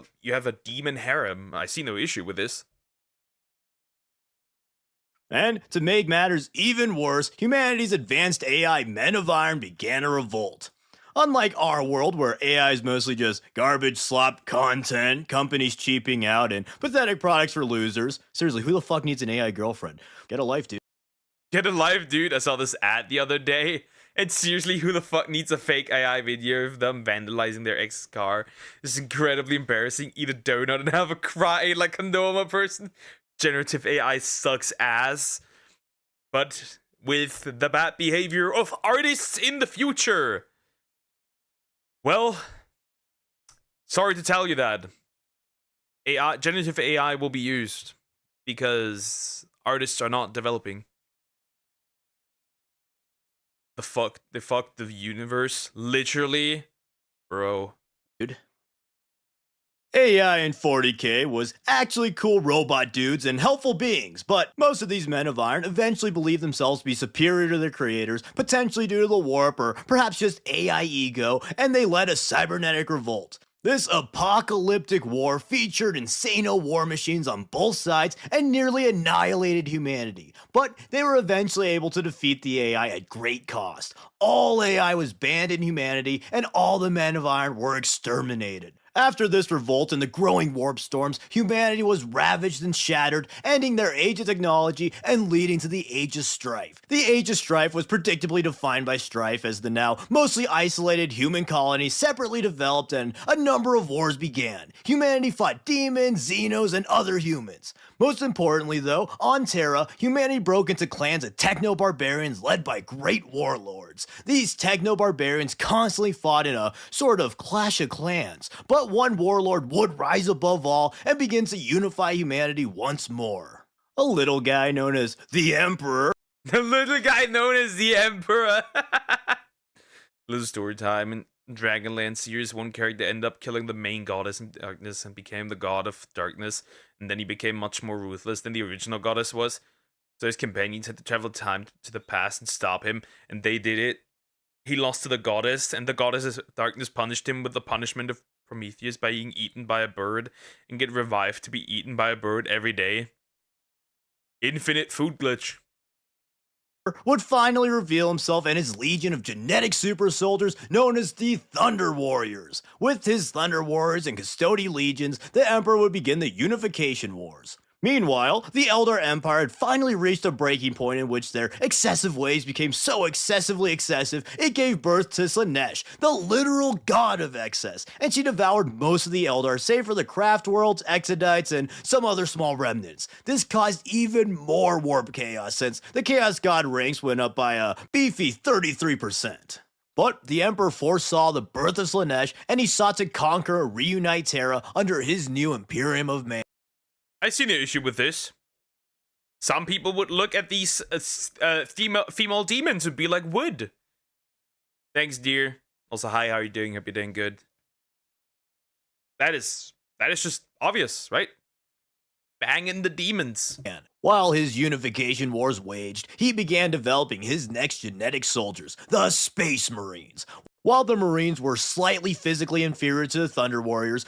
a demon harem. I see no issue with this. And to make matters even worse, humanity's advanced AI Men of Iron began a revolt. Unlike our world, where AI is mostly just garbage slop content, companies cheaping out, and pathetic products for losers. Seriously, who the fuck needs an AI girlfriend? Get a life, dude. Get a life, dude. I saw this ad the other day. And seriously, who the fuck needs a fake AI video of them vandalizing their ex's car? This is incredibly embarrassing. Eat a donut and have a cry like a normal person. Generative AI sucks ass. But with the bad behavior of artists in the future. Well, sorry to tell you that. Generative AI will be used because artists are not developing. They fucked the universe, literally, bro. Dude. AI in 40K was actually cool robot dudes and helpful beings, but most of these Men of Iron eventually believed themselves to be superior to their creators, potentially due to the warp or perhaps just AI ego, and they led a cybernetic revolt. This apocalyptic war featured insano war machines on both sides and nearly annihilated humanity, but they were eventually able to defeat the AI at great cost. All AI was banned in humanity, and all the Men of Iron were exterminated. After this revolt and the growing warp storms, humanity was ravaged and shattered, ending their age of technology and leading to the Age of Strife. The Age of Strife was predictably defined by strife as the now mostly isolated human colony separately developed and a number of wars began. Humanity fought demons, xenos, and other humans. Most importantly though, on Terra, humanity broke into clans of techno-barbarians led by great warlords. These techno-barbarians constantly fought in a sort of clash of clans, but one warlord would rise above all and begin to unify humanity once more. A little guy known as the Emperor. The little guy known as the Emperor. Little story time. In Dragonlance series, one character ended up killing the main goddess in darkness and became the god of darkness, and then he became much more ruthless than the original goddess was. So his companions had to travel time to the past and stop him, and they did it. He lost to the goddess, and the goddess of darkness punished him with the punishment of Prometheus by being eaten by a bird and get revived to be eaten by a bird every day. Infinite food glitch. Would finally reveal himself and his legion of genetic super soldiers known as the Thunder Warriors. With his Thunder Warriors and Custody legions, the Emperor would begin the Unification Wars. Meanwhile, the Elder Empire had finally reached a breaking point in which their excessive ways became so excessively excessive, it gave birth to Slanesh, the literal god of excess, and she devoured most of the Eldar save for the Craft Worlds, Exodites, and some other small remnants. This caused even more warp chaos since the Chaos God ranks went up by a beefy 33%. But the Emperor foresaw the birth of Slanesh, and he sought to conquer and reunite Terra under his new Imperium of Man. I see no issue with this. Some people would look at these female demons and be like, wood. Thanks, dear. Also, hi, how are you doing? Hope you're doing good. That is just obvious, right? Banging the demons. While his unification wars waged, he began developing his next genetic soldiers, the Space Marines. While the Marines were slightly physically inferior to the Thunder Warriors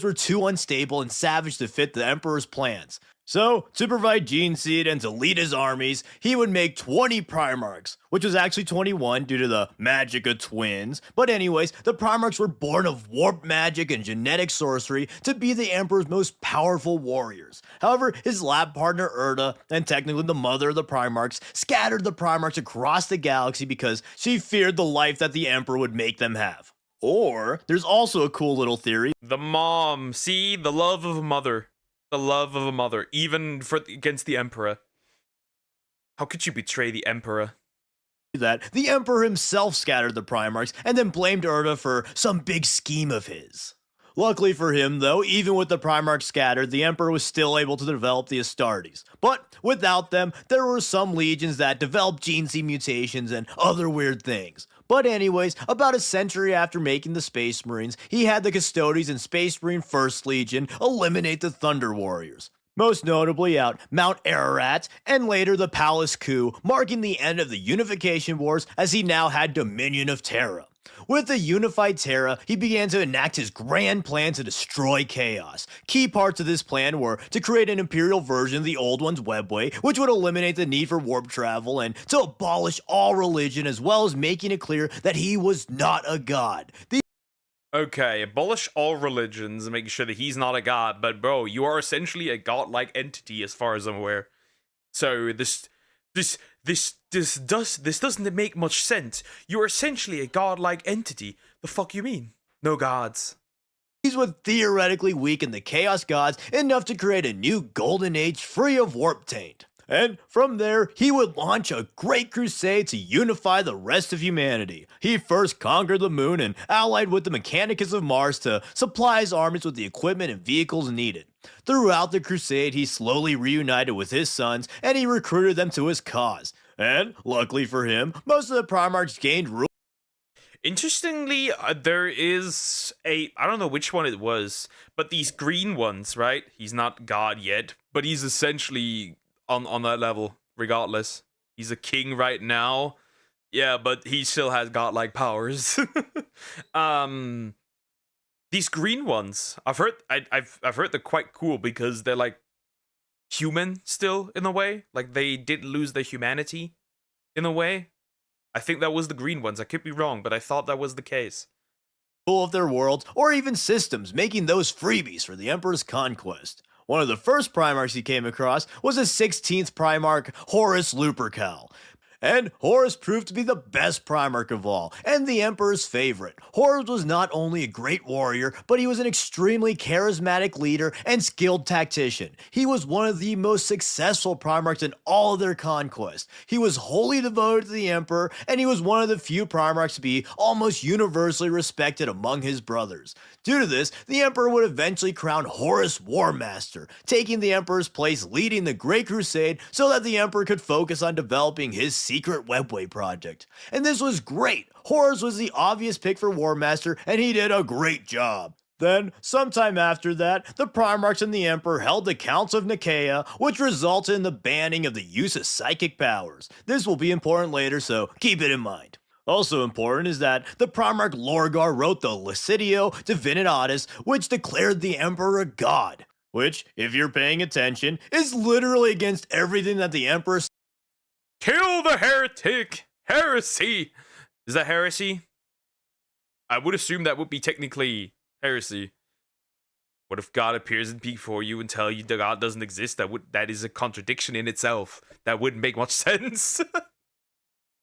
were too unstable and savage to fit the Emperor's plans. So, to provide gene seed and to lead his armies, he would make 20 Primarchs, which was actually 21 due to the magic of twins. But anyways, the Primarchs were born of warp magic and genetic sorcery to be the Emperor's most powerful warriors. However, his lab partner Erda, and technically the mother of the Primarchs, scattered the Primarchs across the galaxy because she feared the life that the Emperor would make them have. Or, there's also a cool little theory. The mom, see? The love of a mother. The love of a mother, even against the Emperor. How could you betray the Emperor? that the Emperor himself scattered the Primarchs and then blamed Erda for some big scheme of his. Luckily for him, though, even with the Primarchs scattered, the Emperor was still able to develop the Astartes. But without them, there were some legions that developed gene seed mutations and other weird things. But anyways, about a century after making the Space Marines, he had the Custodes and Space Marine 1st Legion eliminate the Thunder Warriors. Most notably out Mount Ararat, and later the Palace Coup, marking the end of the Unification Wars as he now had Dominion of Terra. With the unified Terra, he began to enact his grand plan to destroy Chaos. Key parts of this plan were to create an imperial version of the old one's webway, which would eliminate the need for warp travel, and to abolish all religion, as well as making it clear that he was not a god. Okay, abolish all religions and making sure that he's not a god, but bro, you are essentially a godlike entity as far as I'm aware. So this doesn't make much sense. You're essentially a godlike entity. The fuck you mean? No gods. These would theoretically weaken the Chaos Gods enough to create a new golden age free of warp taint. And from there, he would launch a great crusade to unify the rest of humanity. He first conquered the moon and allied with the Mechanicus of Mars to supply his armies with the equipment and vehicles needed. Throughout the crusade, he slowly reunited with his sons and he recruited them to his cause. And, luckily for him, most of the Primarchs gained rule. Interestingly, there is I don't know which one it was, but these green ones, right? He's not God yet, but he's essentially on that level, regardless. He's a king right now. Yeah, but he still has godlike powers. These green ones, I've heard they're quite cool because they're like human still in a way. Like they did lose their humanity in a way. I think that was the green ones. I could be wrong, but I thought that was the case. Of their worlds or even systems, making those freebies for the Emperor's conquest. One of the first Primarchs he came across was the 16th Primarch, Horus Lupercal. And Horus proved to be the best Primarch of all, and the Emperor's favorite. Horus was not only a great warrior, but he was an extremely charismatic leader and skilled tactician. He was one of the most successful Primarchs in all of their conquest. He was wholly devoted to the Emperor, and he was one of the few Primarchs to be almost universally respected among his brothers. Due to this, the Emperor would eventually crown Horus War Master, taking the Emperor's place leading the Great Crusade so that the Emperor could focus on developing his secret webway project. And this was great. Horus was the obvious pick for War Master, and he did a great job. Then, sometime after that, the Primarchs and the Emperor held the Council of Nicaea, which resulted in the banning of the use of psychic powers. This will be important later, so keep it in mind. Also important is that the Primarch Lorgar wrote the Licitio Divinitatis, which declared the Emperor a god. Which, if you're paying attention, is literally against everything that the Emperor. Kill the heretic! Heresy! Is that heresy? I would assume that would be technically heresy. What if God appears before you and tell you that God doesn't exist? That is a contradiction in itself. That wouldn't make much sense.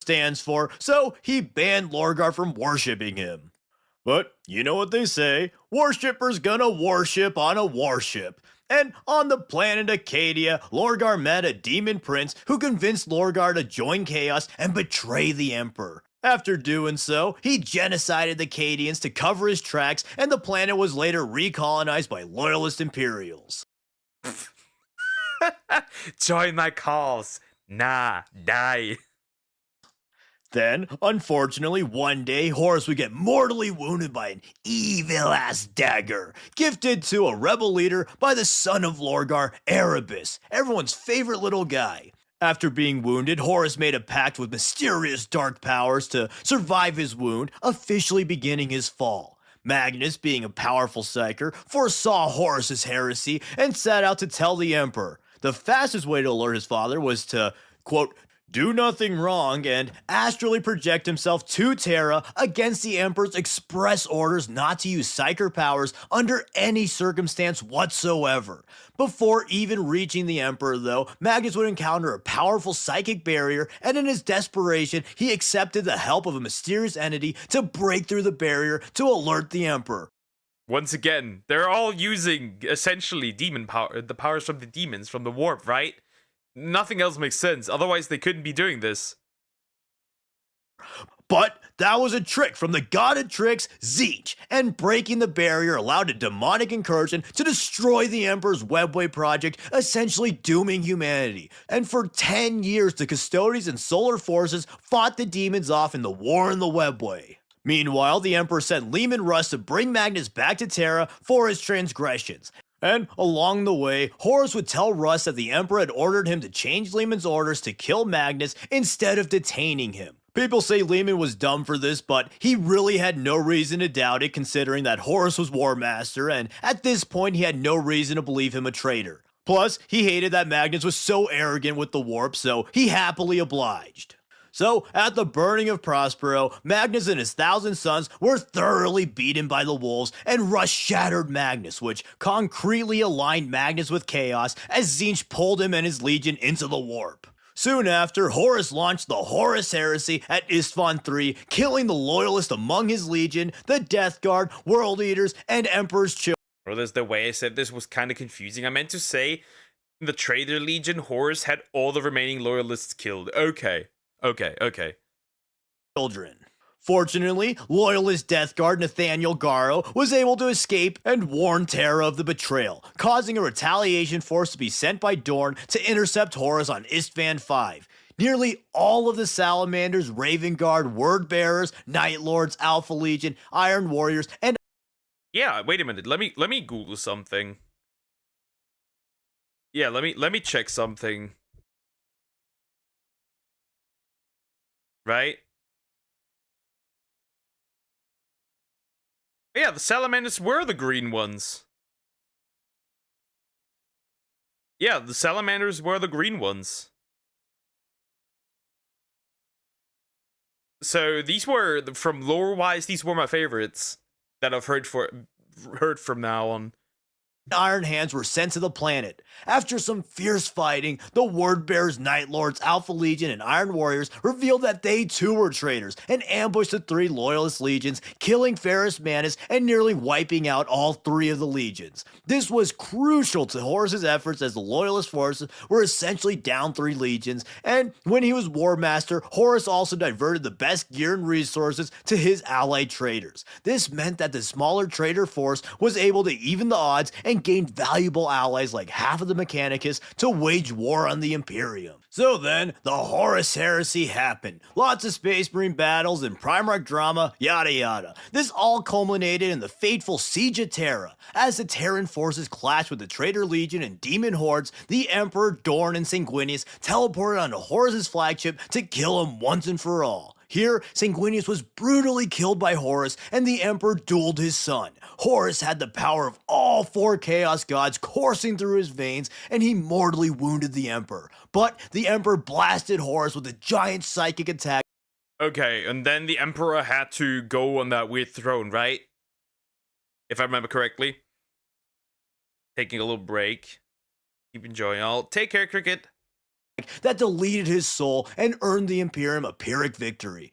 Stands for, so he banned Lorgar from worshipping him. But you know what they say, worshippers gonna worship on a warship. And on the planet Acadia, Lorgar met a demon prince who convinced Lorgar to join Chaos and betray the Emperor. After doing so, he genocided the Cadians to cover his tracks, and the planet was later recolonized by loyalist Imperials. Join my cause. Nah, die. Then, unfortunately, one day, Horus would get mortally wounded by an evil-ass dagger, gifted to a rebel leader by the son of Lorgar, Erebus, everyone's favorite little guy. After being wounded, Horus made a pact with mysterious dark powers to survive his wound, officially beginning his fall. Magnus, being a powerful psyker, foresaw Horus's heresy and set out to tell the Emperor. The fastest way to alert his father was to, quote, do nothing wrong and astrally project himself to Terra against the Emperor's express orders not to use psyker powers under any circumstance whatsoever. Before even reaching the Emperor, though, Magnus would encounter a powerful psychic barrier, and in his desperation, he accepted the help of a mysterious entity to break through the barrier to alert the Emperor. Once again, they're all using essentially demon power, the powers from the demons from the warp, right? Nothing else makes sense. Otherwise, they couldn't be doing this. But that was a trick from the god of tricks, Tzeentch, and breaking the barrier allowed a demonic incursion to destroy the Emperor's Webway project, essentially dooming humanity. And for 10 years, the Custodians and Solar Forces fought the demons off in the War in the Webway. Meanwhile, the Emperor sent Lehman Russ to bring Magnus back to Terra for his transgressions. And along the way, Horus would tell Russ that the Emperor had ordered him to change Lehman's orders to kill Magnus instead of detaining him. People say Lehman was dumb for this, but he really had no reason to doubt it considering that Horus was War Master, and at this point he had no reason to believe him a traitor. Plus, he hated that Magnus was so arrogant with the warp, so he happily obliged. So, at the burning of Prospero, Magnus and his 1,000 sons were thoroughly beaten by the wolves, and Russ shattered Magnus, which concretely aligned Magnus with Chaos as Tzeentch pulled him and his legion into the warp. Soon after, Horus launched the Horus Heresy at Isstvan III, killing the loyalists among his legion, the Death Guard, World Eaters, and Emperor's children. Well, there's the way I said this was kind of confusing. I meant to say in the Traitor Legion, Horus had all the remaining loyalists killed. Okay. Children. Fortunately, loyalist Death Guard Nathaniel Garo was able to escape and warn Terra of the betrayal, causing a retaliation force to be sent by Dorn to intercept Horus on Istvan V. Nearly all of the Salamanders, Raven Guard, Word Bearers, Night Lords, Alpha Legion, Iron Warriors, and Yeah, wait a minute. Let me Google something. Yeah, let me check something. Right? Yeah, the Salamanders were the green ones. Yeah, the Salamanders were the green ones. So these were, from lore-wise, these were my favorites that I've heard from now on. Iron Hands were sent to the planet. After some fierce fighting, the Word Bearers, Night Lords, Alpha Legion, and Iron Warriors revealed that they too were traitors and ambushed the 3 Loyalist legions, killing Ferrus Manus and nearly wiping out all 3 of the legions. This was crucial to Horus's efforts as the Loyalist forces were essentially down 3 legions, and when he was War Master, Horus also diverted the best gear and resources to his allied traitors. This meant that the smaller traitor force was able to even the odds and gained valuable allies like half of the Mechanicus to wage war on the Imperium. So then, the Horus Heresy happened. Lots of Space Marine battles and Primarch drama, yada yada. This all culminated in the fateful Siege of Terra. As the Terran forces clashed with the Traitor Legion and Demon Hordes, the Emperor, Dorn, and Sanguinius teleported onto Horus's flagship to kill him once and for all. Here, Sanguinius was brutally killed by Horus, and the Emperor dueled his son. Horus had the power of all 4 Chaos Gods coursing through his veins, and he mortally wounded the Emperor. But the Emperor blasted Horus with a giant psychic attack. Okay, and then the Emperor had to go on that weird throne, right? If I remember correctly. Taking a little break. Keep enjoying. I'll take care, Cricket. That deleted his soul and earned the Imperium a Pyrrhic victory.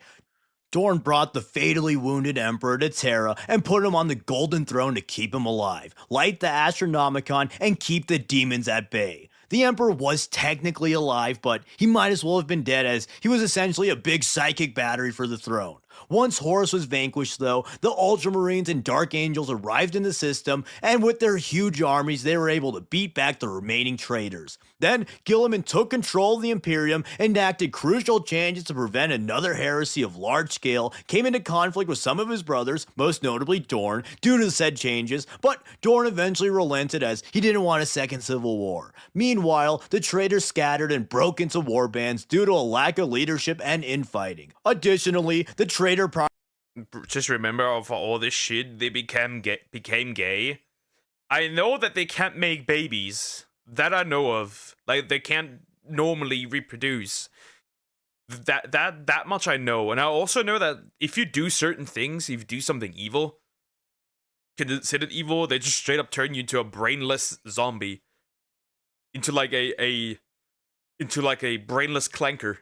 Dorn brought the fatally wounded Emperor to Terra and put him on the Golden Throne to keep him alive, light the Astronomicon, and keep the demons at bay. The Emperor was technically alive, but he might as well have been dead as he was essentially a big psychic battery for the throne. Once Horus was vanquished, though, the Ultramarines and Dark Angels arrived in the system, and with their huge armies, they were able to beat back the remaining traitors. Then, Guilliman took control of the Imperium, enacted crucial changes to prevent another heresy of large scale, came into conflict with some of his brothers, most notably Dorn, due to said changes, but Dorn eventually relented as he didn't want a second civil war. Meanwhile, the traitors scattered and broke into war bands due to a lack of leadership and infighting. Additionally, the traitor just remember, of all this shit, they became gay. I know that they can't make babies. That I know of. Like, they can't normally reproduce. That much I know. And I also know that if you do certain things, if you do something evil, considered evil, they just straight up turn you into a brainless zombie. Into like a brainless clanker.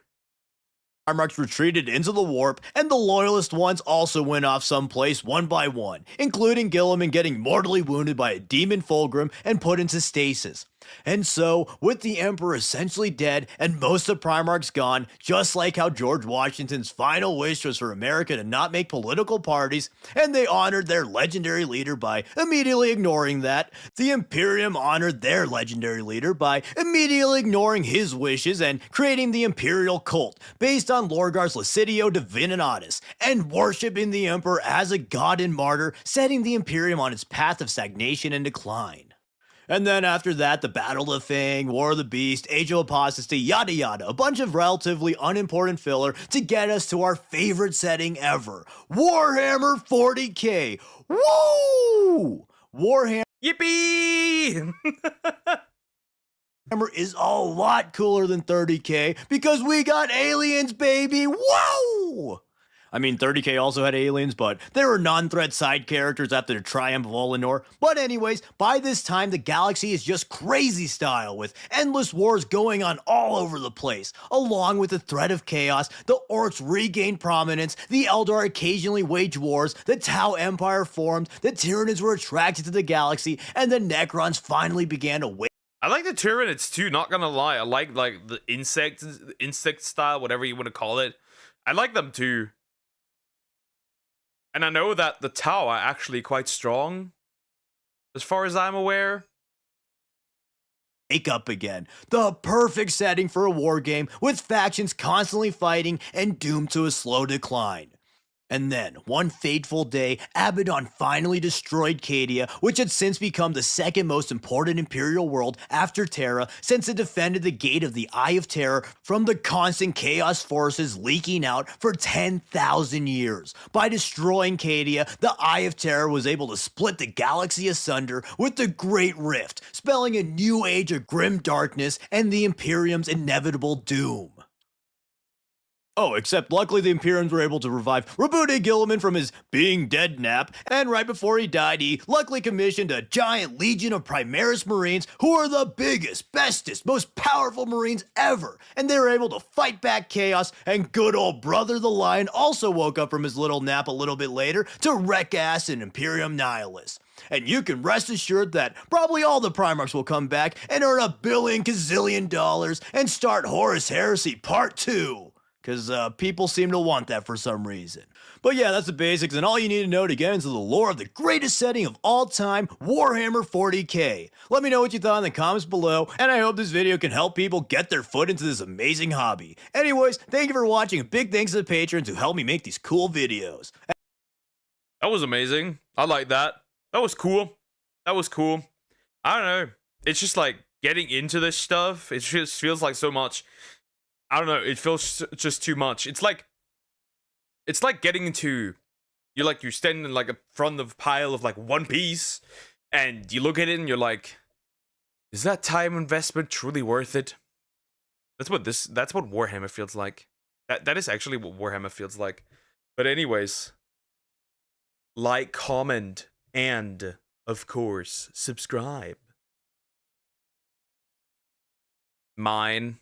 Primarchs retreated into the warp, and the loyalist ones also went off someplace one by one, including Guilliman getting mortally wounded by a demon fulgrim and put into stasis. And so, with the Emperor essentially dead and most of Primarch's gone, just like how George Washington's final wish was for America to not make political parties, and they honored their legendary leader by immediately ignoring that, the Imperium honored their legendary leader by immediately ignoring his wishes and creating the Imperial cult, based on Lorgar's Lucidio Divinitatis, and worshiping the Emperor as a god and martyr, setting the Imperium on its path of stagnation and decline. And then after that, the Battle of Fang, War of the Beast, Age of Apostasy, yada yada, a bunch of relatively unimportant filler to get us to our favorite setting ever, Warhammer 40k. Woo! Warhammer Yippee! is a lot cooler than 30k because we got aliens, baby. Whoa! I mean, 30k also had aliens, but they were non-threat side characters after the Triumph of Olenor. But anyways, by this time, the galaxy is just crazy style, with endless wars going on all over the place. Along with the threat of chaos, the Orcs regained prominence, the Eldar occasionally waged wars, the Tau Empire formed, the Tyranids were attracted to the galaxy, and the Necrons finally began to wake. I like the Tyranids too, not gonna lie. I like the insect style, whatever you want to call it. I like them too. And I know that the Tau are actually quite strong, as far as I'm aware. Wake up again. The perfect setting for a war game, with factions constantly fighting and doomed to a slow decline. And then, one fateful day, Abaddon finally destroyed Cadia, which had since become the second most important Imperial world after Terra, since it defended the gate of the Eye of Terror from the constant chaos forces leaking out for 10,000 years. By destroying Cadia, the Eye of Terror was able to split the galaxy asunder with the Great Rift, spelling a new age of grim darkness and the Imperium's inevitable doom. Oh, except luckily the Imperiums were able to revive Rabute Gilliman from his being dead nap, and right before he died, he luckily commissioned a giant legion of Primaris Marines who are the biggest, bestest, most powerful Marines ever, and they were able to fight back chaos, and good old Brother the Lion also woke up from his little nap a little bit later to wreck ass in Imperium Nihilus. And you can rest assured that probably all the Primarchs will come back and earn $1 billion gazillion and start Horus Heresy Part 2. Because people seem to want that for some reason. But yeah, that's the basics, and all you need to know to get into the lore of the greatest setting of all time, Warhammer 40k. Let me know what you thought in the comments below, and I hope this video can help people get their foot into this amazing hobby. Anyways, thank you for watching, and big thanks to the patrons who help me make these cool videos. That was amazing. I like that. That was cool. That was cool. I don't know. It's just like getting into this stuff. It just feels like so much. I don't know, it feels just too much. It's like getting into, you're standing in like a front of a pile of like One Piece, and you look at it and you're like, is that time investment truly worth it? That's what Warhammer feels like. That is actually what Warhammer feels like. But anyways, like, comment, and of course, subscribe. Mine?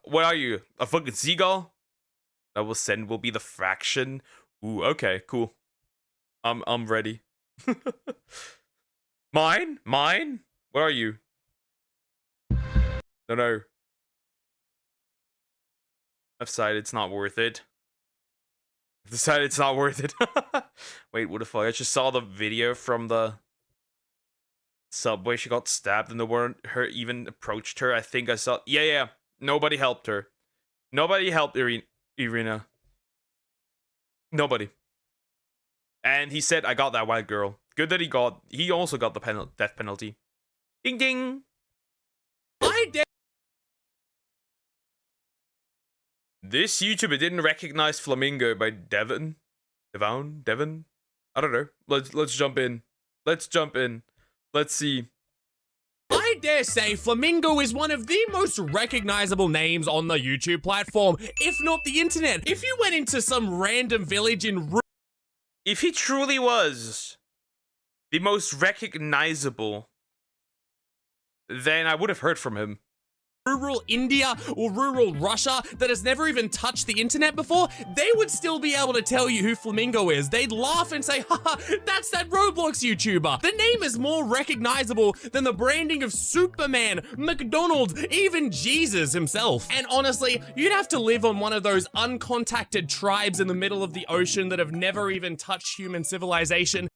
What are you? A fucking seagull? That will send will be the fraction. Ooh, okay, cool. I'm ready. Mine? What are you? No. I've decided it's not worth it. Wait, what if I just saw the video from the subway? She got stabbed and her even approached her. I think I saw. Yeah. Nobody helped her. Nobody helped Irina. Nobody. And he said, I got that white girl. Good that he also got the death penalty. Ding ding. This YouTuber didn't recognize Flamingo by Devon. I don't know. Let's jump in. Let's see. I dare say Flamingo is one of the most recognizable names on the YouTube platform, if not the internet. If you went into some random village in if he truly was the most recognizable, then I would have heard from him. rural India or rural Russia that has never even touched the internet before, they would still be able to tell you who Flamingo is. They'd laugh and say, haha, that's that Roblox YouTuber. The name is more recognizable than the branding of Superman, McDonald's, even Jesus himself. And honestly, you'd have to live on one of those uncontacted tribes in the middle of the ocean that have never even touched human civilization.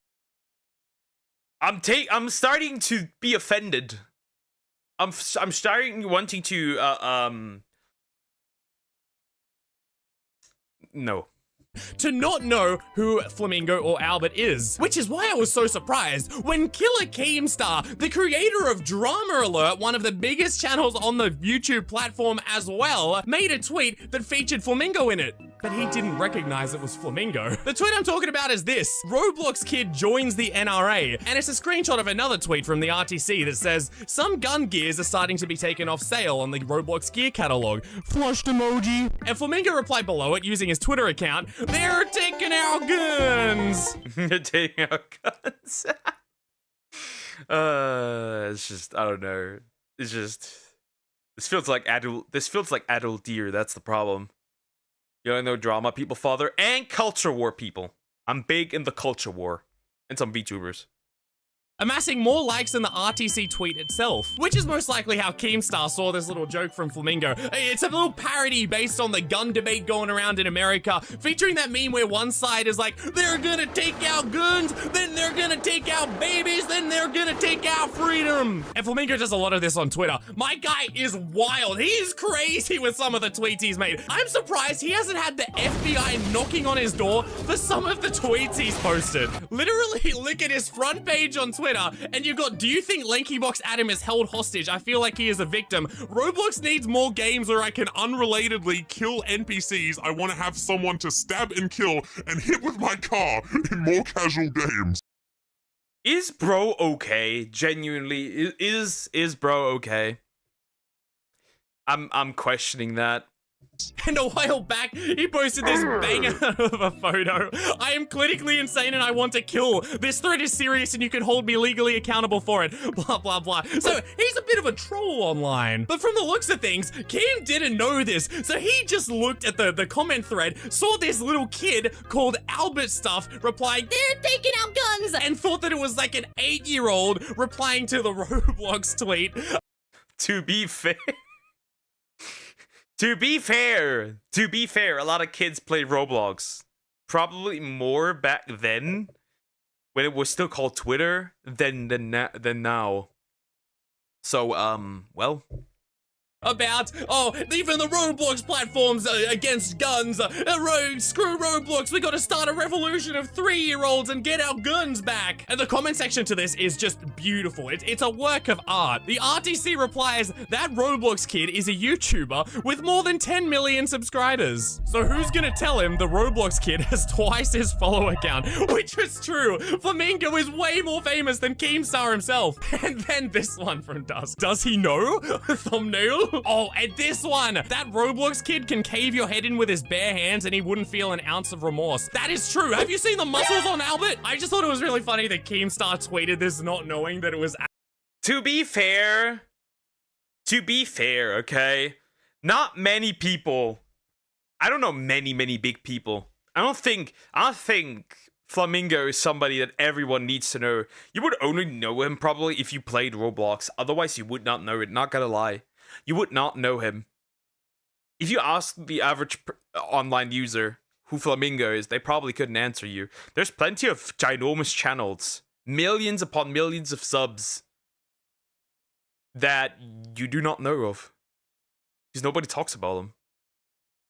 I'm starting to be offended. I'm starting wanting to no. To not know who Flamingo or Albert is. Which is why I was so surprised when Killer Keemstar, the creator of Drama Alert, one of the biggest channels on the YouTube platform as well, made a tweet that featured Flamingo in it. But he didn't recognize it was Flamingo. The tweet I'm talking about is this: Roblox kid joins the NRA, and it's a screenshot of another tweet from the RTC that says, some gun gears are starting to be taken off sale on the Roblox gear catalog. Flushed emoji. And Flamingo replied below it using his Twitter account, they're taking our guns. They're taking our guns. It's just, I don't know. It's just, this feels like adult deer. That's the problem. You know, drama people, father, and culture war people. I'm big in the culture war. And some VTubers. Amassing more likes than the RTC tweet itself, which is most likely how Keemstar saw this little joke from Flamingo. It's a little parody based on the gun debate going around in America, featuring that meme where one side is like, they're gonna take out guns, then they're gonna take out babies, then they're gonna take out freedom. And Flamingo does a lot of this on Twitter. My guy is wild. He's crazy with some of the tweets he's made. I'm surprised he hasn't had the FBI knocking on his door for some of the tweets he's posted. Literally, look at his front page on Twitter, and you've got, do you think Lankybox Adam is held hostage? I feel like he is a victim. Roblox needs more games where I can unrelatedly kill NPCs. I want to have someone to stab and kill and hit with my car in more casual games. Is bro okay? Genuinely, is bro okay? I'm questioning that. And a while back, he posted this banger of a photo. I am clinically insane and I want to kill. This threat is serious and you can hold me legally accountable for it. Blah, blah, blah. So he's a bit of a troll online. But from the looks of things, Kim didn't know this. So he just looked at the comment thread, saw this little kid called Albert Stuff replying, they're taking out guns, and thought that it was like an 8-year-old replying to the Roblox tweet. To be fair. To be fair, a lot of kids play Roblox. Probably more back then, when it was still called Twitter, than now. So, well. About, oh, even the Roblox platforms against guns. Screw Roblox, we gotta start a revolution of 3-year-olds and get our guns back. And the comment section to this is just beautiful. It's a work of art. The RTC replies, that Roblox kid is a YouTuber with more than 10 million subscribers. So who's gonna tell him the Roblox kid has twice his follower count? Which is true. Flamingo is way more famous than Keemstar himself. And then this one from Dusk. Does he know? Thumbnail? Oh, and this one! That Roblox kid can cave your head in with his bare hands and he wouldn't feel an ounce of remorse. That is true. Have you seen the muscles on Albert? I just thought it was really funny that Keemstar tweeted this not knowing that it was... To be fair, okay? Not many people... I don't know many big people. I don't think Flamingo is somebody that everyone needs to know. You would only know him probably if you played Roblox. Otherwise, you would not know it. Not gonna lie. You would not know him. If you ask the average online user who Flamingo is, they probably couldn't answer you. There's plenty of ginormous channels, millions upon millions of subs that you do not know of. Because nobody talks about them.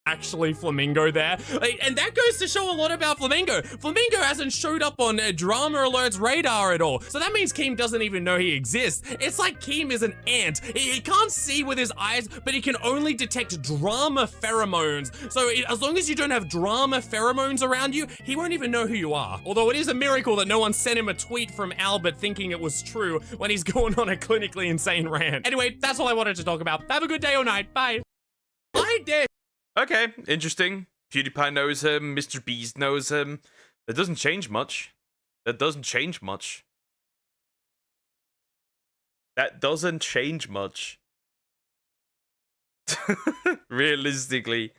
Actually Flamingo there. And that goes to show a lot about Flamingo. Flamingo hasn't showed up on Drama Alert's radar at all. So that means Keem doesn't even know he exists. It's like Keem is an ant. He can't see with his eyes, but he can only detect drama pheromones. So as long as you don't have drama pheromones around you, he won't even know who you are. Although it is a miracle that no one sent him a tweet from Albert thinking it was true when he's going on a clinically insane rant. Anyway, that's all I wanted to talk about. Have a good day or night. Bye. I dare. Okay, interesting. PewDiePie knows him, Mr. Beast knows him. That doesn't change much. That doesn't change much. Realistically.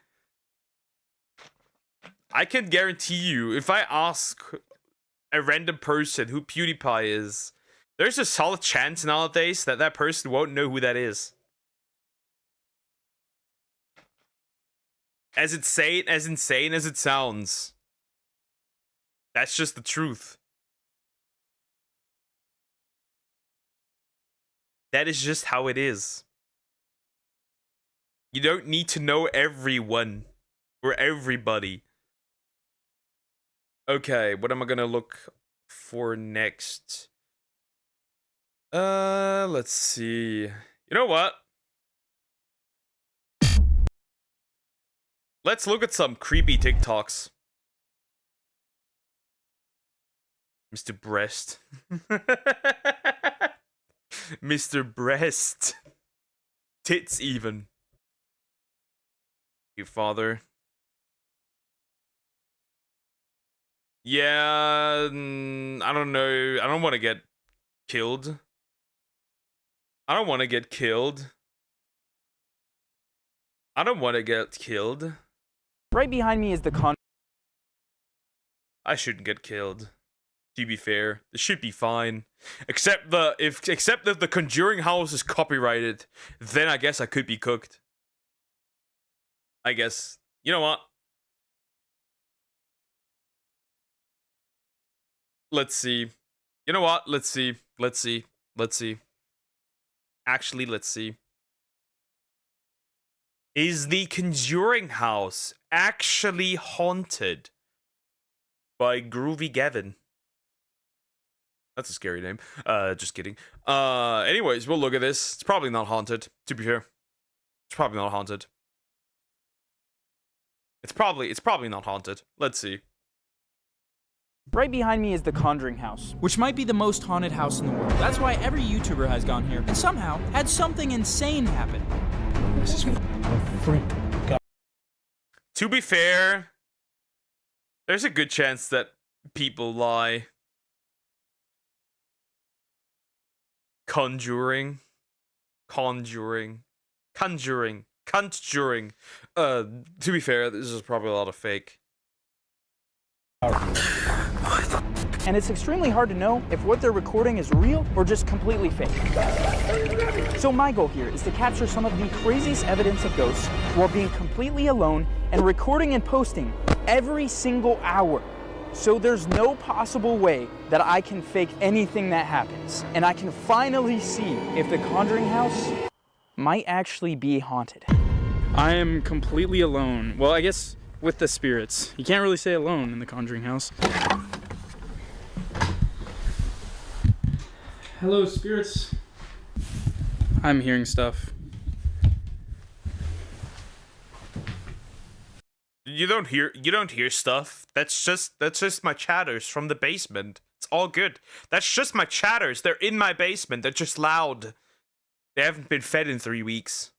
I can guarantee you, if I ask a random person who PewDiePie is, there's a solid chance nowadays that that person won't know who that is. As insane as it sounds. That's just the truth. That is just how it is. You don't need to know everyone or everybody. Okay, what am I gonna look for next? Let's see. You know what? Let's look at some creepy TikToks. Mr. Breast. Mr. Breast. Tits even. You father. Yeah, I don't know. I don't want to get killed. I don't want to get killed. I don't want to get killed. Right behind me is the I shouldn't get killed. To be fair, this should be fine. Except that if the Conjuring house is copyrighted, then I guess I could be cooked. I guess. You know what? Let's see. You know what? Let's see. Let's see. Let's see. Actually, let's see. Is the Conjuring house actually haunted by Groovy Gavin? That's a scary name. Just kidding. Anyways, we'll look at this. It's probably not haunted, to be fair. It's probably not haunted. It's probably not haunted. Let's see. Right behind me is the Conjuring house, which might be the most haunted house in the world. That's why every YouTuber has gone here and somehow had something insane happen. This is a freak. To be fair, there's a good chance that people lie. Conjuring. To be fair, this is probably a lot of fake. And it's extremely hard to know if what they're recording is real or just completely fake. So my goal here is to capture some of the craziest evidence of ghosts while being completely alone and recording and posting every single hour. So there's no possible way that I can fake anything that happens. And I can finally see if the Conjuring house might actually be haunted. I am completely alone. Well, I guess with the spirits. You can't really say alone in the Conjuring house. Hello, spirits. I'm hearing stuff. You don't hear stuff. That's just my chatters from the basement. It's all good. That's just my chatters. They're in my basement. They're just loud. They haven't been fed in 3 weeks.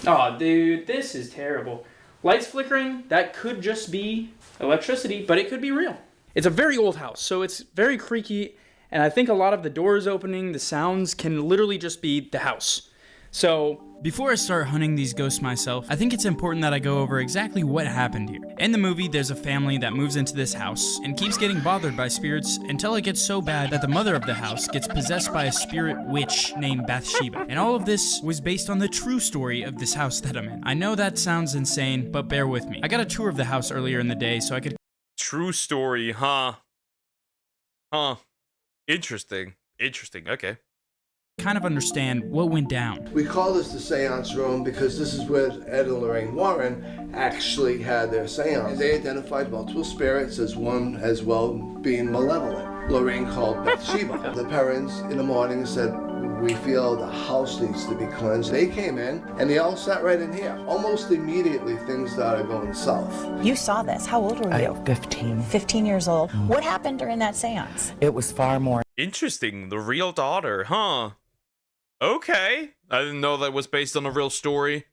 Oh, dude, this is terrible. Lights flickering, that could just be electricity, but it could be real. It's a very old house, so it's very creaky, and I think a lot of the doors opening, the sounds can literally just be the house. So, before I start hunting these ghosts myself, I think it's important that I go over exactly what happened here. In the movie, there's a family that moves into this house and keeps getting bothered by spirits until it gets so bad that the mother of the house gets possessed by a spirit witch named Bathsheba. And all of this was based on the true story of this house that I'm in. I know that sounds insane, but bear with me. I got a tour of the house earlier in the day so I could... True story, huh? Huh. Interesting. Interesting, okay. Kind of understand what went down. We call this the seance room because this is where Ed and Lorraine Warren actually had their seance. They identified multiple spirits as one as well being malevolent. Lorraine called Bathsheba. The parents in the morning said, we feel the house needs to be cleansed. They came in and they all sat right in here. Almost immediately things started going south. You saw this. How old were you? 15. 15 years old. What happened during that seance? It was far more. Interesting. The real daughter, huh? Okay. I didn't know that was based on a real story.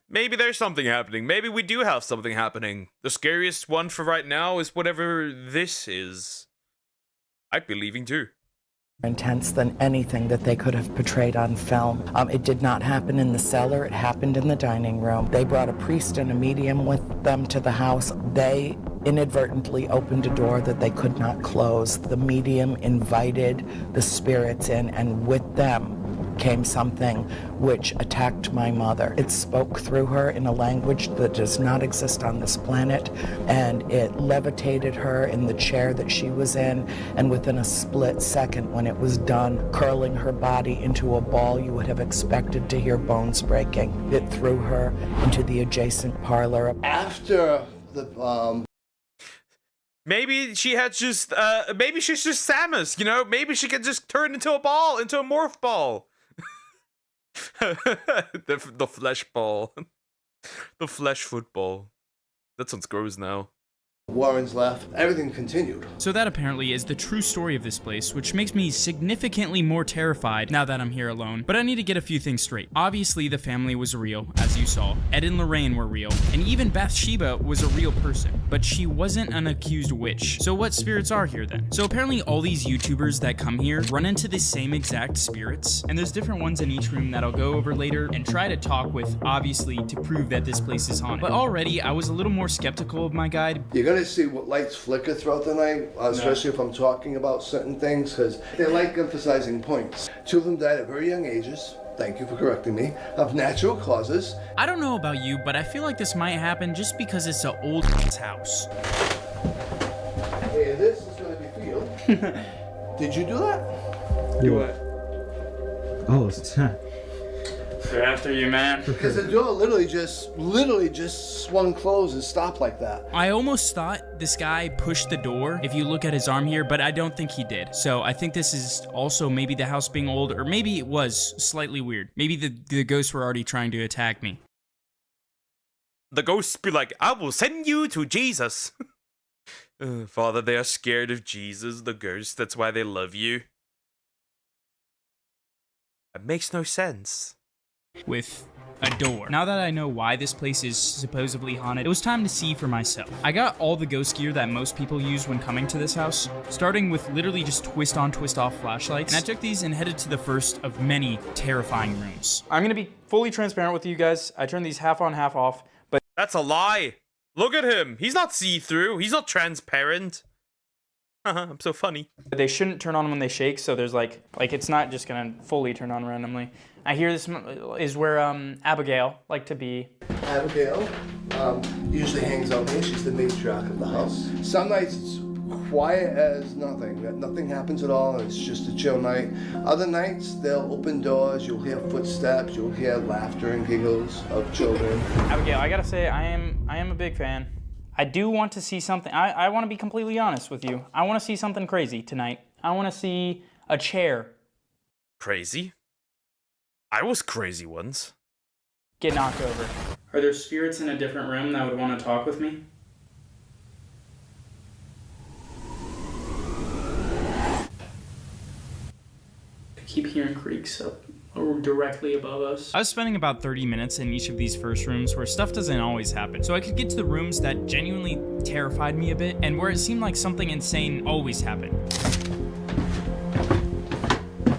Maybe there's something happening. Maybe we do have something happening. The scariest one for right now is whatever this is. I'd be leaving too. intense than anything that they could have portrayed on film. It did not happen in the cellar, it happened in the dining room. They brought a priest and a medium with them to the house. They inadvertently opened a door that they could not close. The medium invited the spirits in, and with them came something which attacked my mother. It spoke through her in a language that does not exist on this planet, and it levitated her in the chair that she was in, and within a split second when it was done, curling her body into a ball you would have expected to hear bones breaking. It threw her into the adjacent parlor. After the Maybe she had just, maybe she's just Samus, you know? Maybe she could just turn into a ball, into a morph ball. the flesh ball. The flesh football. That sounds gross now. Warrens left, everything continued. So that apparently is the true story of this place, which makes me significantly more terrified now that I'm here alone. But I need to get a few things straight. Obviously, the family was real, as you saw. Ed and Lorraine were real, and even Bathsheba was a real person. But she wasn't an accused witch. So what spirits are here then? So apparently all these YouTubers that come here run into the same exact spirits, and there's different ones in each room that I'll go over later and try to talk with, obviously, to prove that this place is haunted. But already, I was a little more skeptical of my guide. You're gonna see what lights flicker throughout the night, especially if I'm talking about certain things, because they like emphasizing points. 2 of them died at very young ages. Thank you for correcting me. Of natural causes. I don't know about you, but I feel like this might happen just because it's an old house. Hey, this is gonna be for you. Did you do that? Do what? Oh, it's They're after you, man. Because the door literally just swung closed and stopped like that. I almost thought this guy pushed the door, if you look at his arm here, but I don't think he did. So I think this is also maybe the house being old, or maybe it was slightly weird. Maybe the ghosts were already trying to attack me. The ghosts be like, I will send you to Jesus. Father, they are scared of Jesus, the ghosts. That's why they love you. It makes no sense. With a door. Now that I know why this place is supposedly haunted, it was time to see for myself. I got all the ghost gear that most people use when coming to this house, starting with literally just twist on, twist off flashlights, and I took these and headed to the first of many terrifying rooms. I'm gonna be fully transparent with you guys. I turned these half on, half off, but that's a lie. Look at him. He's not see-through. He's not transparent. I'm so funny. They shouldn't turn on when they shake, so there's like it's not just gonna fully turn on randomly. I hear this is where Abigail liked to be. Abigail usually hangs out here. She's the matriarch of the house. Some nights it's quiet as nothing. Nothing happens at all, and it's just a chill night. Other nights they'll open doors. You'll hear footsteps. You'll hear laughter and giggles of children. Abigail, I gotta say, I am a big fan. I do want to see something. I want to be completely honest with you. I want to see something crazy tonight. I want to see a chair. Crazy? I was crazy once. Get knocked over. Are there spirits in a different room that would want to talk with me? I keep hearing creaks up directly above us. I was spending about 30 minutes in each of these first rooms where stuff doesn't always happen. So I could get to the rooms that genuinely terrified me a bit and where it seemed like something insane always happened.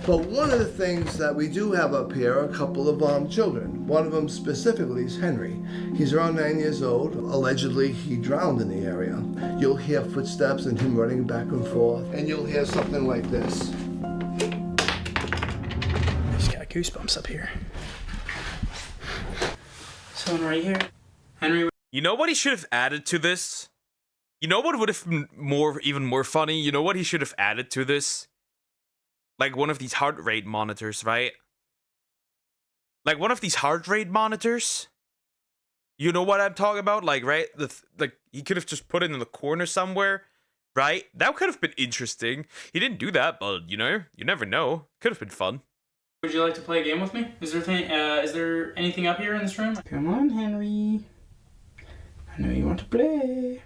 But one of the things that we do have up here are a couple of children. One of them specifically is Henry. He's around 9 years old. Allegedly, he drowned in the area. You'll hear footsteps and him running back and forth, and you'll hear something like this. I just got goosebumps up here. Someone right here. Henry. You know what he should have added to this? You know what would have been even more funny? You know what he should have added to this? Like one of these heart rate monitors, right? Like one of these heart rate monitors. You know what I'm talking about? Like, right? Like he could have just put it in the corner somewhere, right? That could have been interesting. He didn't do that, but you know, you never know. Could have been fun. Would you like to play a game with me? Is there anything up here in this room? Come on, Henry. I know you want to play.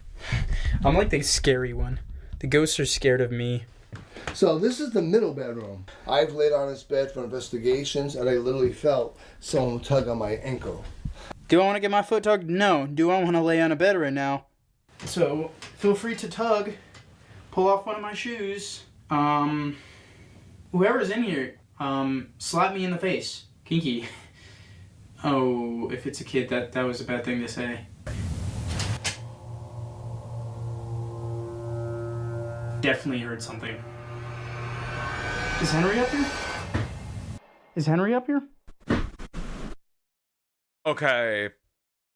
I'm like the scary one. The ghosts are scared of me. So this is the middle bedroom. I've laid on this bed for investigations, and I literally felt someone tug on my ankle. Do I want to get my foot tugged? No. Do I want to lay on a bed right now? So feel free to tug. Pull off one of my shoes. Whoever's in here, slap me in the face. Kinky. Oh, if it's a kid, that was a bad thing to say. Definitely heard something. Is Henry up here? Is Henry up here? Okay.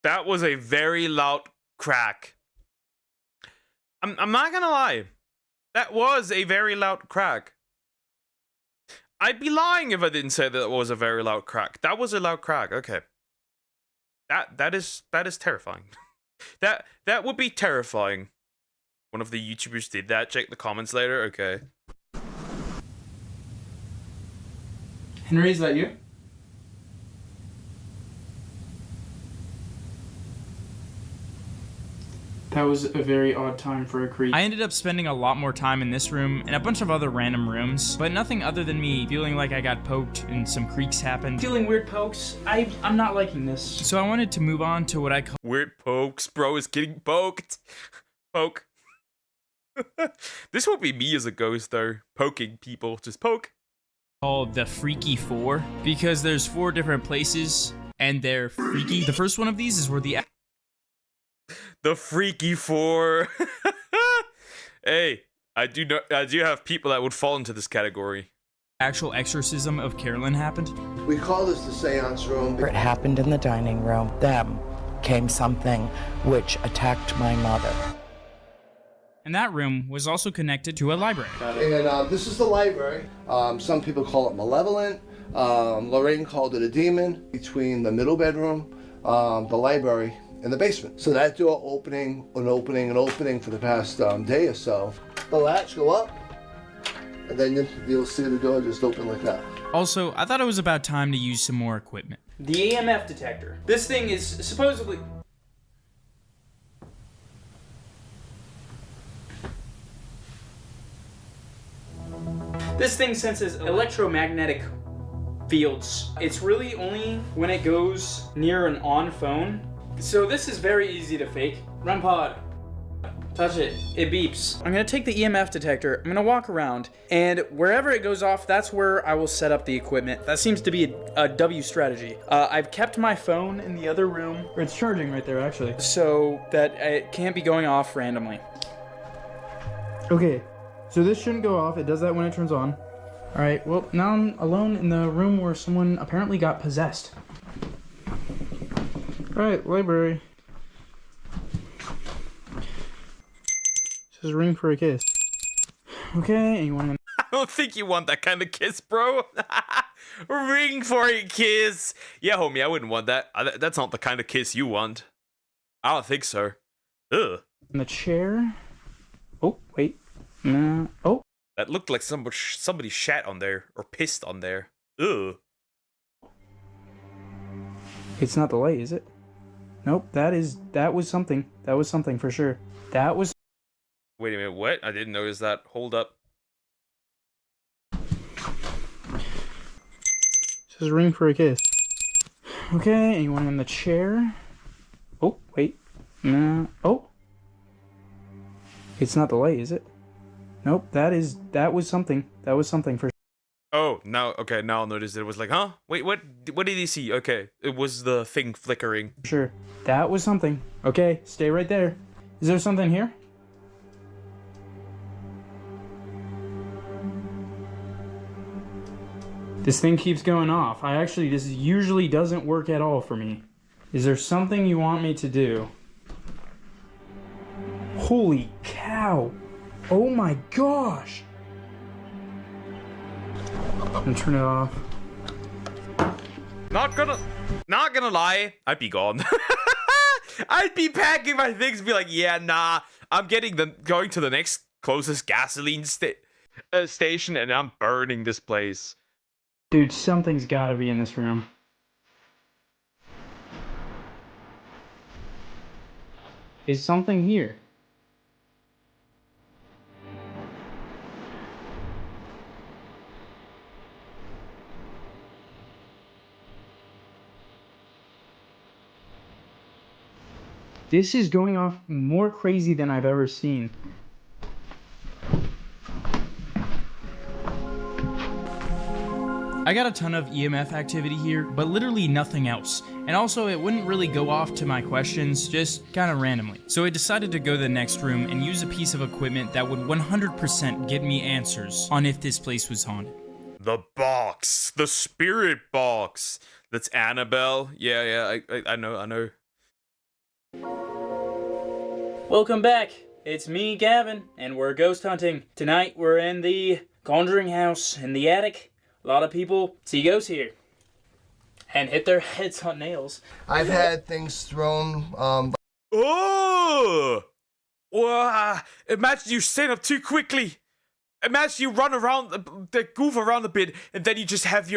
That was a very loud crack. I'm not gonna lie. That was a very loud crack. I'd be lying if I didn't say that it was a very loud crack. That was a loud crack. Okay. That is terrifying. that would be terrifying. One of the YouTubers did that. Check the comments later. Okay. Henry, is that you? That was a very odd time for a creep. I ended up spending a lot more time in this room and a bunch of other random rooms, but nothing other than me feeling like I got poked and some creaks happened. Feeling weird pokes. I'm not liking this. So I wanted to move on to what I call weird pokes. Bro is getting poked. Poke. This won't be me as a ghost though. Poking people. Just poke. Called the Freaky Four, because there's 4 different places and they're freaky. The first one of these is where the Freaky Four. Hey, I do have people that would fall into this category. Actual exorcism of Carolyn happened. We call this the seance room. It happened in the dining room. Them came something which attacked my mother. And that room was also connected to a library. And this is the library. Some people call it malevolent. Lorraine called it a demon. Between the middle bedroom, the library, and the basement. So that door opening and opening and opening for the past day or so. The latch go up, and then you'll see the door just open like that. Also, I thought it was about time to use some more equipment. The EMF detector. This thing is supposedly... This thing senses electromagnetic fields. It's really only when it goes near an on phone. So this is very easy to fake. Run pod. Touch it. It beeps. I'm gonna take the EMF detector, I'm gonna walk around, and wherever it goes off, that's where I will set up the equipment. That seems to be a W strategy. I've kept my phone in the other room, or it's charging right there actually, so that it can't be going off randomly. Okay, so this shouldn't go off. It does that when it turns on. All right, well, now I'm alone in the room where someone apparently got possessed. All right, library. Says ring for a kiss. Okay, anyone? I don't think you want that kind of kiss, bro. Ring for a kiss. Yeah, homie, I wouldn't want that. That's not the kind of kiss you want. I don't think so. Ugh. In the chair. Oh, wait. No. Oh. That looked like somebody shat on there or pissed on there. Ugh. It's not the light, is it? Nope. That was something. That was something for sure. That was. Wait a minute. What? I didn't notice that. Hold up. Says ring for a kiss. Okay. Anyone in the chair? Oh, wait. No. Oh. It's not the light, is it? Nope, that was something. That was something for sure. Oh, now, okay, now I'll notice it was like, huh? Wait, what did he see? Okay, it was the thing flickering. Sure, that was something. Okay, stay right there. Is there something here? This thing keeps going off. This usually doesn't work at all for me. Is there something you want me to do? Holy cow. Oh my gosh! I'm gonna turn it off. Not gonna lie, I'd be gone. I'd be packing my things, be like, yeah, nah, I'm going to the next closest gasoline station, and I'm burning this place. Dude, something's gotta be in this room. Is something here? This is going off more crazy than I've ever seen. I got a ton of EMF activity here, but literally nothing else. And also, it wouldn't really go off to my questions, just kind of randomly. So I decided to go to the next room and use a piece of equipment that would 100% get me answers on if this place was haunted. The box. The spirit box. That's Annabelle. Yeah, I know. Welcome back. It's me, Gavin, and we're ghost hunting. Tonight, we're in the Conjuring house in the attic. A lot of people see ghosts here and hit their heads on nails. I've had things thrown. Oh! Wow. Imagine you stand up too quickly. Imagine you run around, goof around a bit, and then you just have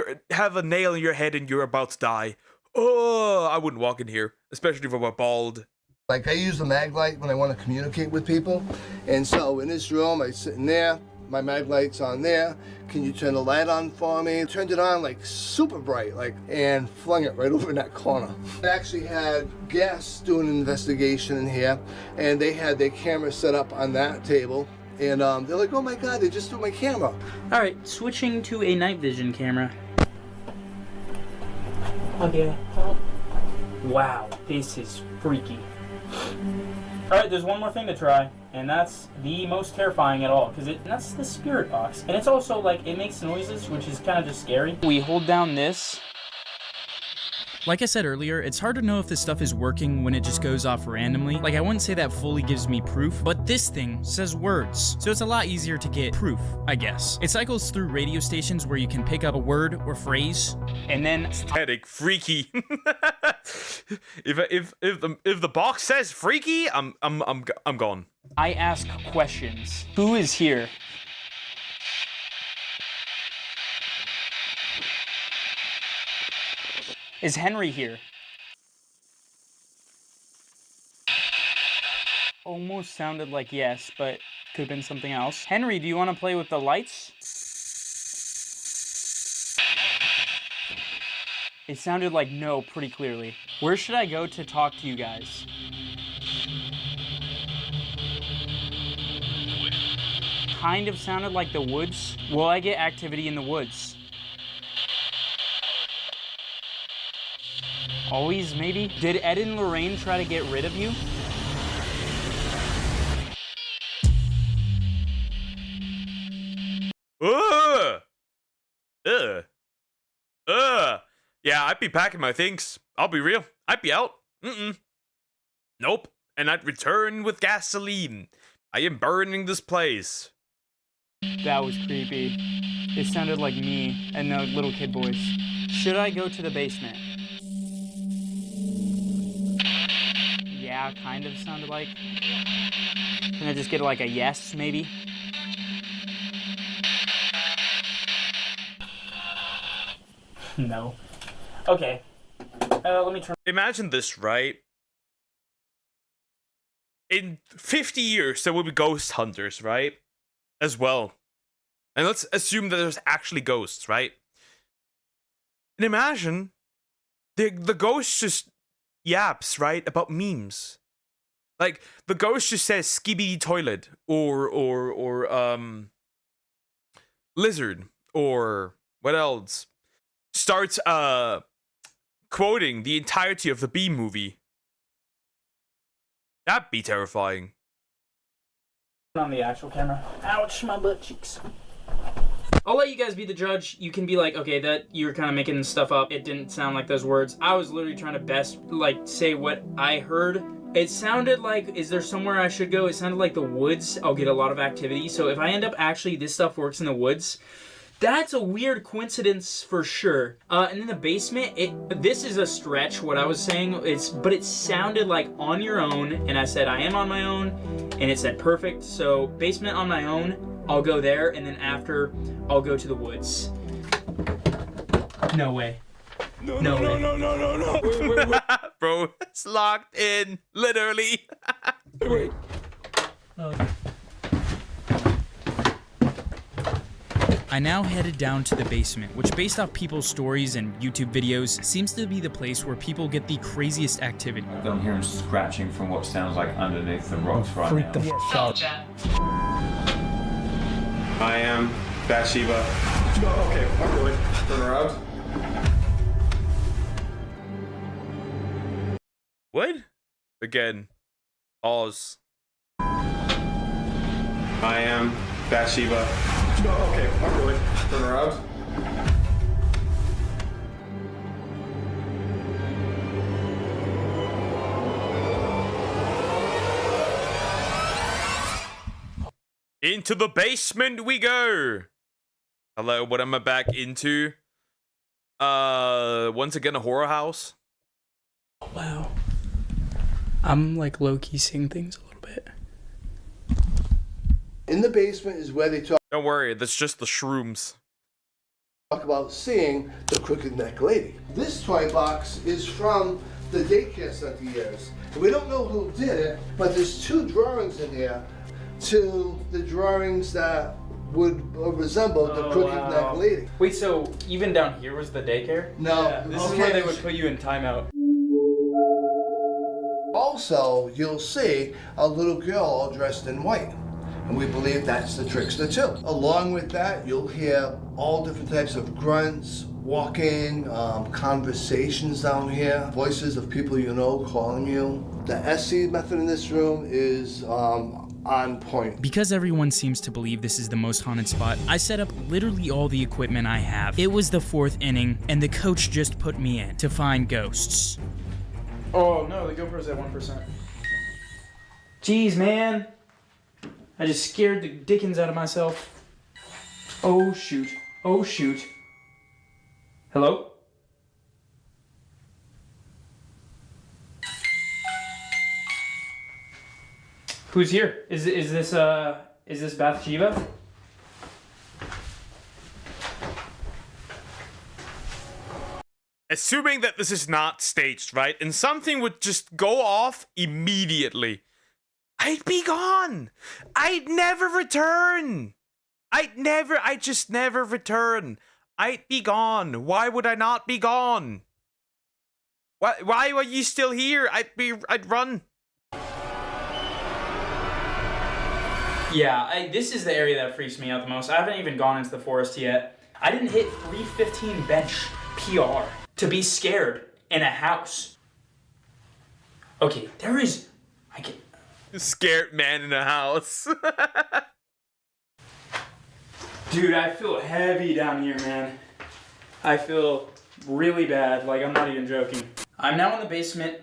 a nail in your head and you're about to die. Oh, I wouldn't walk in here, especially if I were bald. Like, I use the mag light when I want to communicate with people. And so in this room, I sit in there, my mag light's on there. Can you turn the light on for me? Turned it on like super bright, and flung it right over in that corner. I actually had guests doing an investigation in here, and they had their camera set up on that table. And they're like, oh my God, they just threw my camera. All right, switching to a night vision camera. Okay. Wow, this is freaky. Alright, there's one more thing to try, and that's the most terrifying at all, because that's the spirit box. And it's also, like, it makes noises, which is kind of just scary. We hold down this. Like I said earlier, it's hard to know if this stuff is working when it just goes off randomly. Like, I wouldn't say that fully gives me proof, but this thing says words, so it's a lot easier to get proof, I guess. It cycles through radio stations where you can pick up a word or phrase, and then Static freaky. if the box says freaky, I'm gone. I ask questions. Who is here? Is Henry here? Almost sounded like yes, but could have been something else. Henry, do you want to play with the lights? It sounded like no pretty clearly. Where should I go to talk to you guys? Kind of sounded like the woods. Will I get activity in the woods? Always, maybe? Did Ed and Lorraine try to get rid of you? Yeah, I'd be packing my things. I'll be real. I'd be out. Nope. And I'd return with gasoline. I am burning this place. That was creepy. It sounded like me and the little kid voice. Should I go to the basement? Yeah, kind of sounded like. Can I just get like a yes, maybe? No. Okay. Let me turn. Imagine this, right? In 50 years, there will be ghost hunters, right? As well. And let's assume that there's actually ghosts, right? And imagine the ghost just yaps, right, about memes. Like, the ghost just says skibidi toilet or lizard or what else? Starts quoting the entirety of the Bee movie. That'd be terrifying. On the actual camera. Ouch, my butt cheeks. I'll let you guys be the judge. You can be like, okay, that you're kind of making stuff up. It didn't sound like those words. I was literally trying to best, like, say what I heard. It sounded like, is there somewhere I should go? It sounded like the woods. I'll get a lot of activity. So if I end up actually, this stuff works in the woods, that's a weird coincidence for sure. And in the basement, this is a stretch, what I was saying, but it sounded like on your own, and I said I am on my own, and it said perfect. So basement on my own, I'll go there, and then after, I'll go to the woods. No way. No way. Wait. Bro, it's locked in, literally. Wait. I now headed down to the basement, which based off people's stories and YouTube videos, seems to be the place where people get the craziest activity. I'm hearing scratching from what sounds like underneath the rocks right now. the f*** out. I am Bathsheba. Okay, I'm good. Turn around. What? Again. Pause. I am Bathsheba. Okay, I'm good. Turn around. Into the basement we go. Hello, what am I back into? Once again, a horror house. Wow. I'm like low-key seeing things a little bit. In the basement is where they talk Don't worry, that's just the shrooms. about seeing the crooked neck lady. This toy box is from the daycare center years. We don't know who did it, but there's 2 drawings in here to the drawings that would resemble the crooked neck lady. Wait, so even down here was the daycare? No. Yeah, this is where they would put you in timeout. Also, you'll see a little girl all dressed in white. And we believe that's the trickster too. Along with that, you'll hear all different types of grunts, walking, conversations down here, voices of people you know calling you. The SC method in this room is on point. Because everyone seems to believe this is the most haunted spot, I set up literally all the equipment I have. It was the 4th inning, and the coach just put me in to find ghosts. Oh no, the GoPro's at 1%. Jeez, man. I just scared the dickens out of myself. Oh shoot. Oh shoot. Hello? Who's here? Is this Bathsheba? Assuming that this is not staged, right? And something would just go off immediately. I'd be gone. I'd never return. I'd just never return. I'd be gone. Why would I not be gone? Why are you still here? I'd run. Yeah, this is the area that freaks me out the most. I haven't even gone into the forest yet. I didn't hit 315 bench PR to be scared in a house. Okay, there is... Scared man in a house. Dude, I feel heavy down here, man. I feel really bad, like I'm not even joking. I'm now in the basement,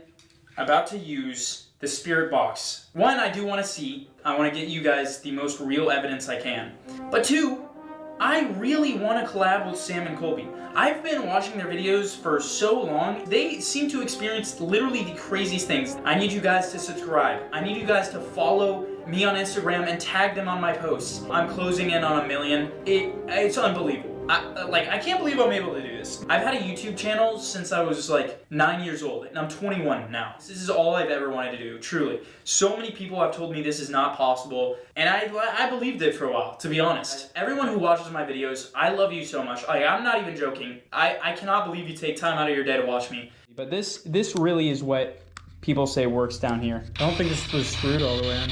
about to use the spirit box. 1, I do want to see. I want to get you guys the most real evidence I can. But 2, I really want to collab with Sam and Colby. I've been watching their videos for so long. They seem to experience literally the craziest things. I need you guys to subscribe. I need you guys to follow me on Instagram and tag them on my posts. I'm closing in on 1 million. It's unbelievable. I can't believe I'm able to do this. I've had a YouTube channel since I was like 9 years old, and I'm 21 now. This is all I've ever wanted to do, truly. So many people have told me this is not possible, and I believed it for a while, to be honest. Everyone who watches my videos, I love you so much. I'm not even joking. I cannot believe you take time out of your day to watch me. But this really is what people say works down here. I don't think this was screwed all the way in.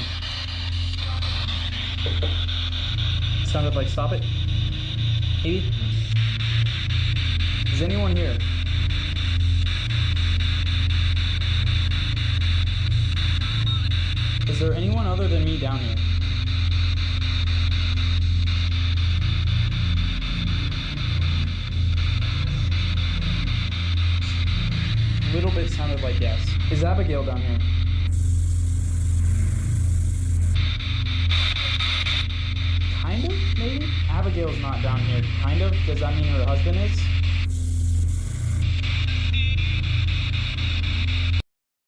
Sounded like stop it. Maybe? Is anyone here? Is there anyone other than me down here? A little bit sounded like yes. Is Abigail down here? Kind of, maybe? Abigail's not down here. Kind of? Does that mean her husband is?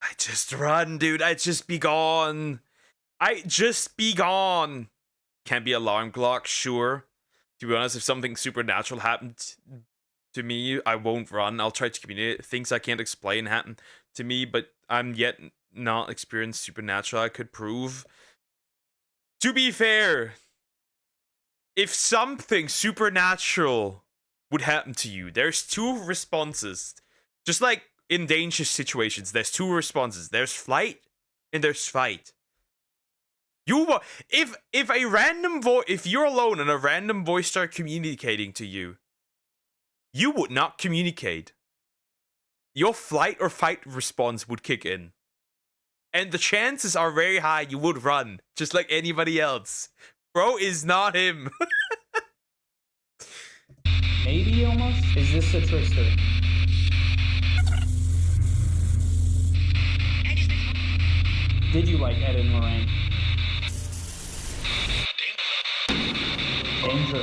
I just run, dude. I'd just be gone. I'd just be gone. Can't be alarm clock, sure. To be honest, if something supernatural happened to me, I won't run. I'll try to communicate. Things I can't explain happen to me, but I'm yet not experienced supernatural. I could prove. To be fair, if something supernatural would happen to you, there's 2 responses. Just like in dangerous situations, there's 2 responses. There's flight and there's fight. If a random voice, if you're alone and a random voice start communicating to you, you would not communicate. Your flight or fight response would kick in. And the chances are very high you would run, just like anybody else. Bro is not him. Maybe almost? Is this a trickster? Did you like Ed and Lorraine? Danger.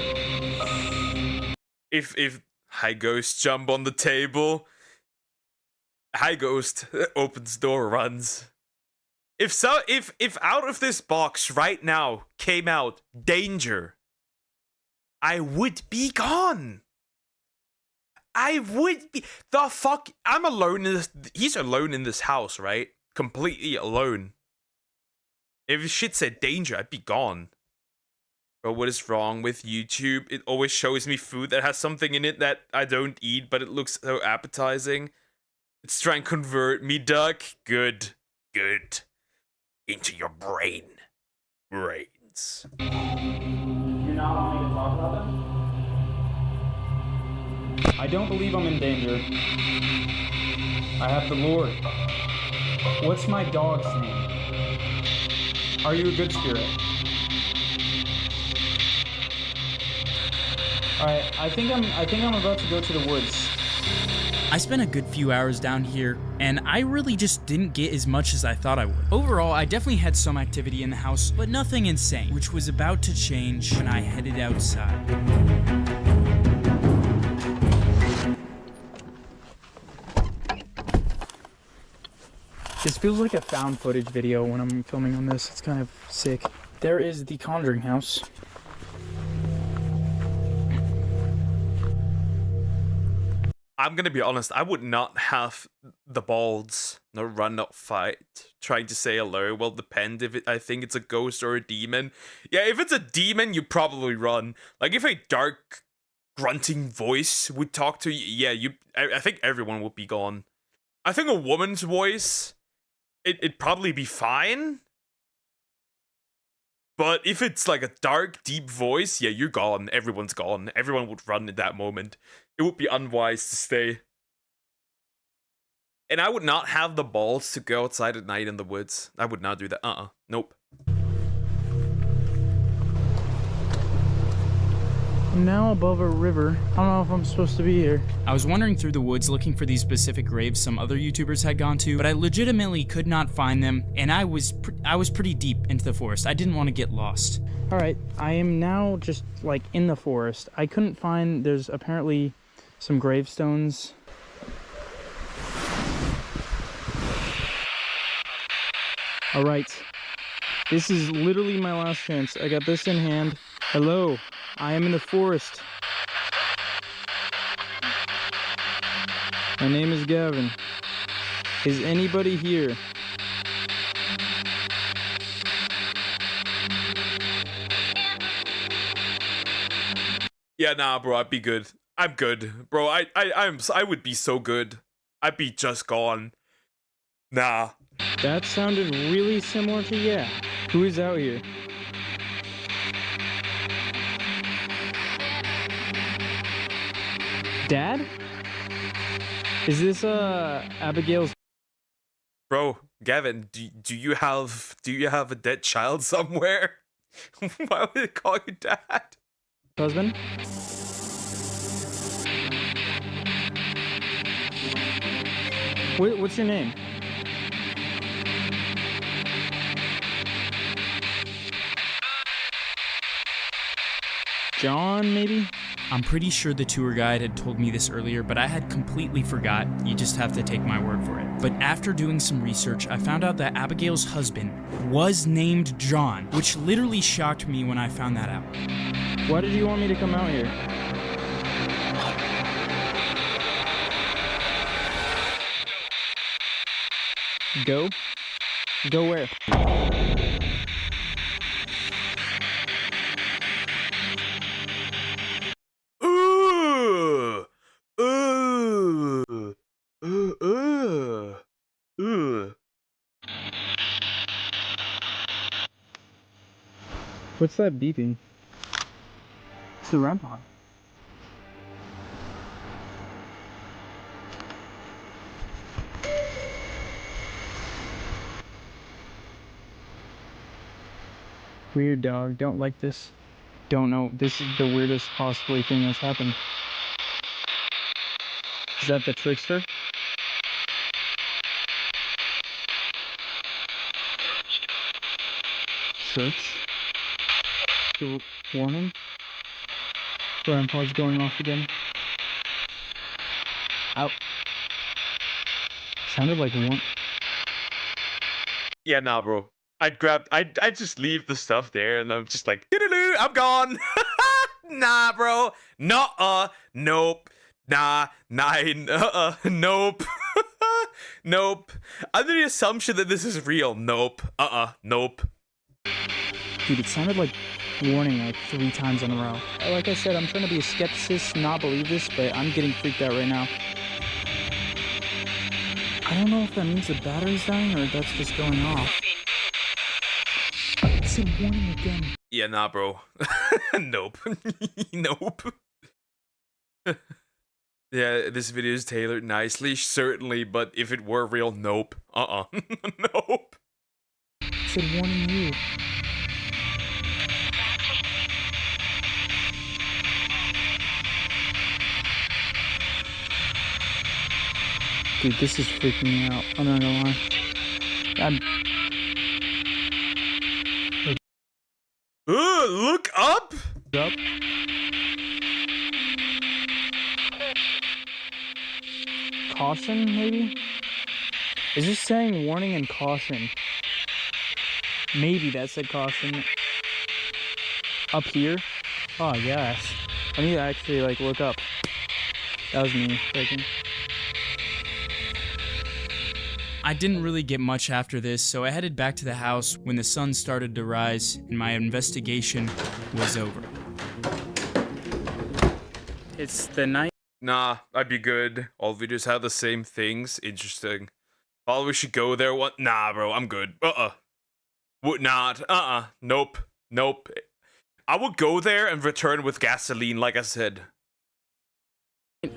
If High Ghost jump on the table, High Ghost opens door, runs. If out of this box right now came out danger, I would be gone. I would be the fuck. I'm alone in this. He's alone in this house, right? Completely alone. If shit said danger, I'd be gone. But what is wrong with YouTube? It always shows me food that has something in it that I don't eat, but it looks so appetizing. It's trying to convert me, duck. Good. Good. Into your brain. Brains. You're not wanting to talk about them? I don't believe I'm in danger. I have the Lord. What's my dog's name? Are you a good spirit? Alright, I think I'm about to go to the woods. I spent a good few hours down here, and I really just didn't get as much as I thought I would. Overall, I definitely had some activity in the house, but nothing insane, which was about to change when I headed outside. This feels like a found footage video when I'm filming on this. It's kind of sick. There is the Conjuring house. I'm gonna be honest, I would not have the balls, no run, not fight, trying to say hello. Well, depend if I think it's a ghost or a demon. Yeah, if it's a demon, you probably run. Like, if a dark, grunting voice would talk to you, yeah, I think everyone would be gone. I think a woman's voice, it'd probably be fine. But if it's like a dark, deep voice, yeah, you're gone. Everyone's gone. Everyone would run in that moment. It would be unwise to stay. And I would not have the balls to go outside at night in the woods. I would not do that. Nope. I'm now above a river. I don't know if I'm supposed to be here. I was wandering through the woods looking for these specific graves some other YouTubers had gone to, but I legitimately could not find them, and I was pretty deep into the forest. I didn't want to get lost. All right, I am now just like in the forest. I couldn't find, there's apparently some gravestones. All right, this is literally my last chance. I got this in hand. Hello, I am in the forest. My name is Gavin. Is anybody here? Yeah, nah, bro, I'd be good. I'm good. Bro, I would be so good. I'd be just gone. Nah. That sounded really similar to yeah. Who is out here? Dad? Is this Abigail's? Bro, Gavin, do you have a dead child somewhere? Why would it call you dad? Husband? What's your name? John, maybe? I'm pretty sure the tour guide had told me this earlier, but I had completely forgot. You just have to take my word for it. But after doing some research, I found out that Abigail's husband was named John, which literally shocked me when I found that out. Why did you want me to come out here? Go? Go where? What's that beeping? It's the REM pod. Weird dog, don't like this. Don't know, this is the weirdest possibly thing that's happened. Is that the trickster? Church? The warning? REM pod's going off again. Out. Sounded like one. Yeah, nah, bro. I'd just leave the stuff there, and I'm just like, doo-doo-doo, I'm gone. Nah, bro. Nope. Nah, nine. Nope. Nope. Under the assumption that this is real. Nope. Nope. Dude, it sounded like warning like 3 times in a row. Like I said, I'm trying to be a skepticist, not believe this, but I'm getting freaked out right now. I don't know if that means the battery's dying or that's just going off. It said warning again. Yeah, nah, bro. Nope. Nope. Yeah, this video is tailored nicely, certainly, but if it were real, nope. Nope. It said warning you. Dude, this is freaking me out. I'm not gonna lie. Look up! Up? Caution, maybe? Is this saying warning and caution? Maybe that said caution. Up here? Oh, yes. I need to actually, like, look up. That was me clicking. I didn't really get much after this, so I headed back to the house when the sun started to rise and my investigation was over. It's the night. Nah, I'd be good. All videos have the same things. Interesting. Probably we should go there. What? Nah, bro, I'm good. Would not. Nope. Nope. I would go there and return with gasoline, like I said.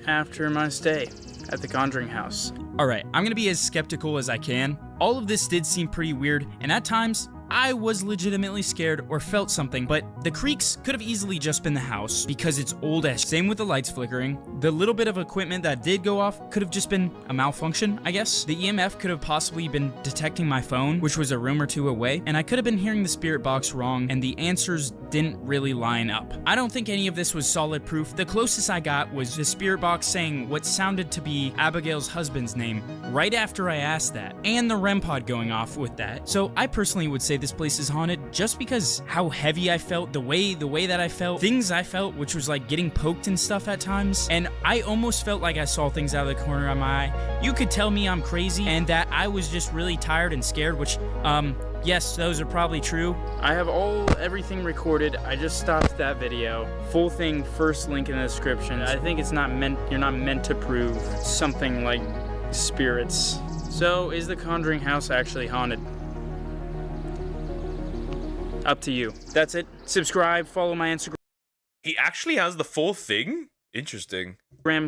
After my stay at the Conjuring house. Alright, I'm gonna be as skeptical as I can. All of this did seem pretty weird, and at times, I was legitimately scared or felt something, but the creaks could have easily just been the house because it's old as. Same with the lights flickering. The little bit of equipment that did go off could have just been a malfunction, I guess. The EMF could have possibly been detecting my phone, which was a room or 2 away, and I could have been hearing the spirit box wrong, and the answers didn't really line up. I don't think any of this was solid proof. The closest I got was the spirit box saying what sounded to be Abigail's husband's name right after I asked that, and the REM pod going off with that. So I personally would say this place is haunted just because how heavy I felt, the way that I felt, things I felt, which was like getting poked and stuff at times, and I almost felt like I saw things out of the corner of my eye. You could tell me I'm crazy and that I was just really tired and scared, which, yes, those are probably true. I have everything recorded. I just stopped that video. Full thing, first link in the description. I think it's not meant, you're not meant to prove something like spirits. So, is the Conjuring house actually haunted? Up to you. That's it. Subscribe, follow my Instagram. He actually has the full thing? Interesting.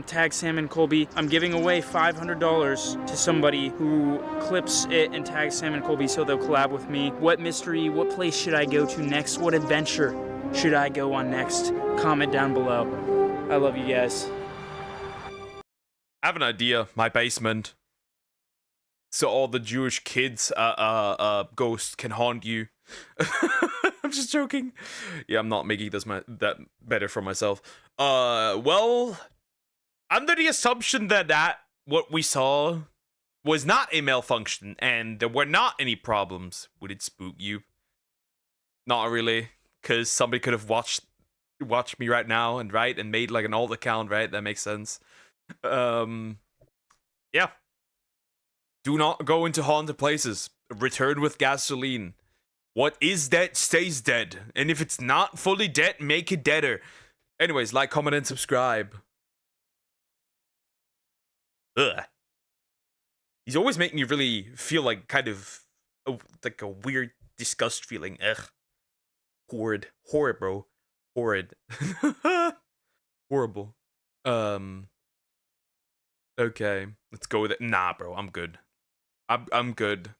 Tag Sam and Colby. I'm giving away $500 to somebody who clips it and tags Sam and Colby so they'll collab with me. What mystery, what place should I go to next? What adventure should I go on next? Comment down below. I love you guys. I have an idea. My basement. So all the Jewish kids, ghosts can haunt you. I'm just joking. Yeah, I'm not making that better for myself. Well, under the assumption that what we saw was not a malfunction and there were not any problems, would it spook you? Not really, because somebody could have watched me right now and made like an alt account, right? That makes sense. Yeah. Do not go into haunted places. Return with gasoline. What is dead stays dead. And if it's not fully dead, make it deader. Anyways, like, comment, and subscribe. Ugh. He's always making me really feel like kind of like a weird disgust feeling. Ugh. Horrid, bro. Horrid. Horrible. Okay, let's go with it. Nah, bro, I'm good. I'm good.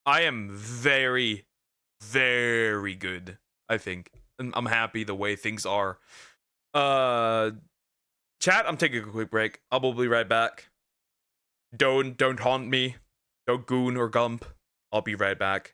I am very, very good, I think. And I'm happy the way things are. Chat, I'm taking a quick break. I'll be right back. Don't haunt me. Don't goon or gump. I'll be right back.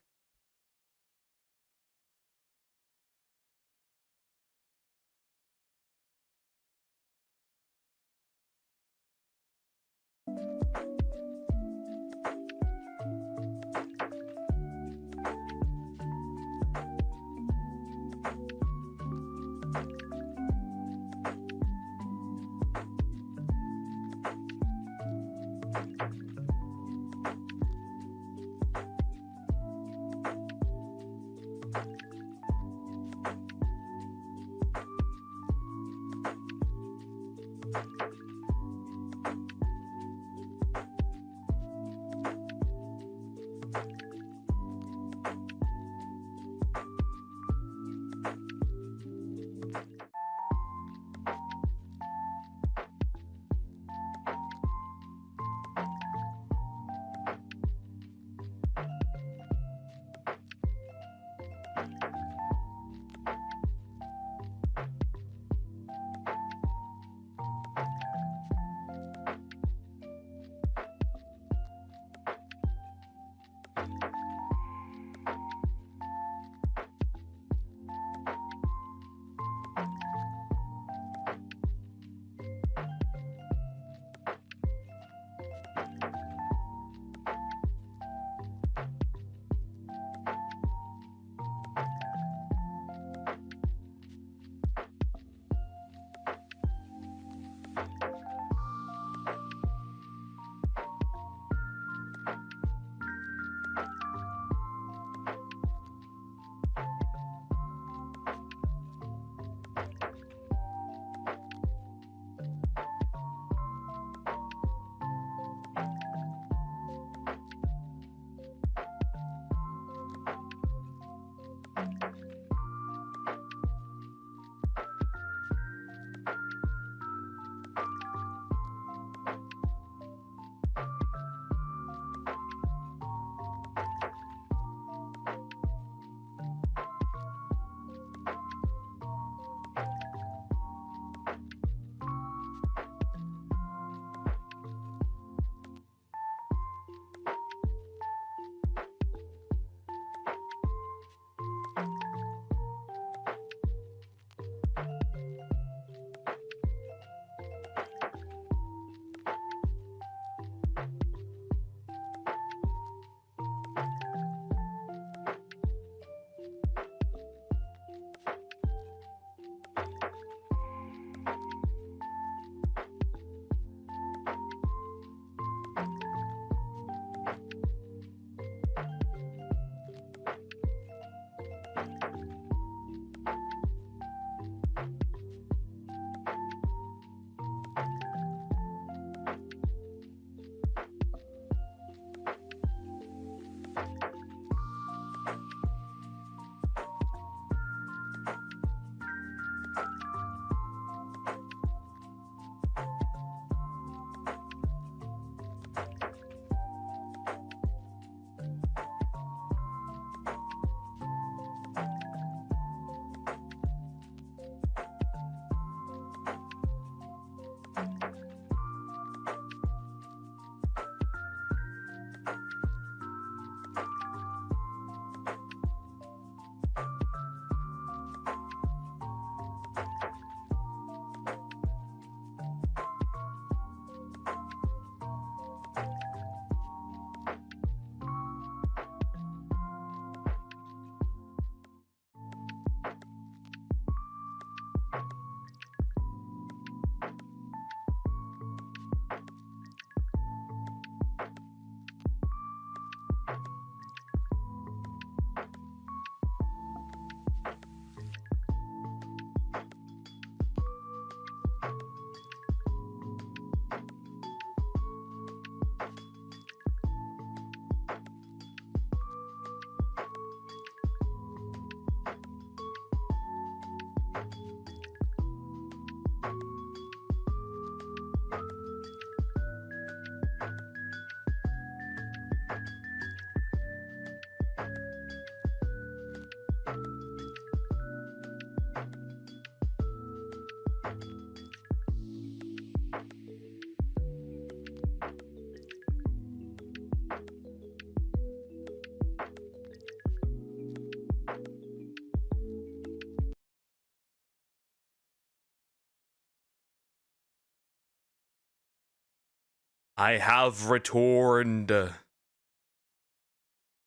I have returned.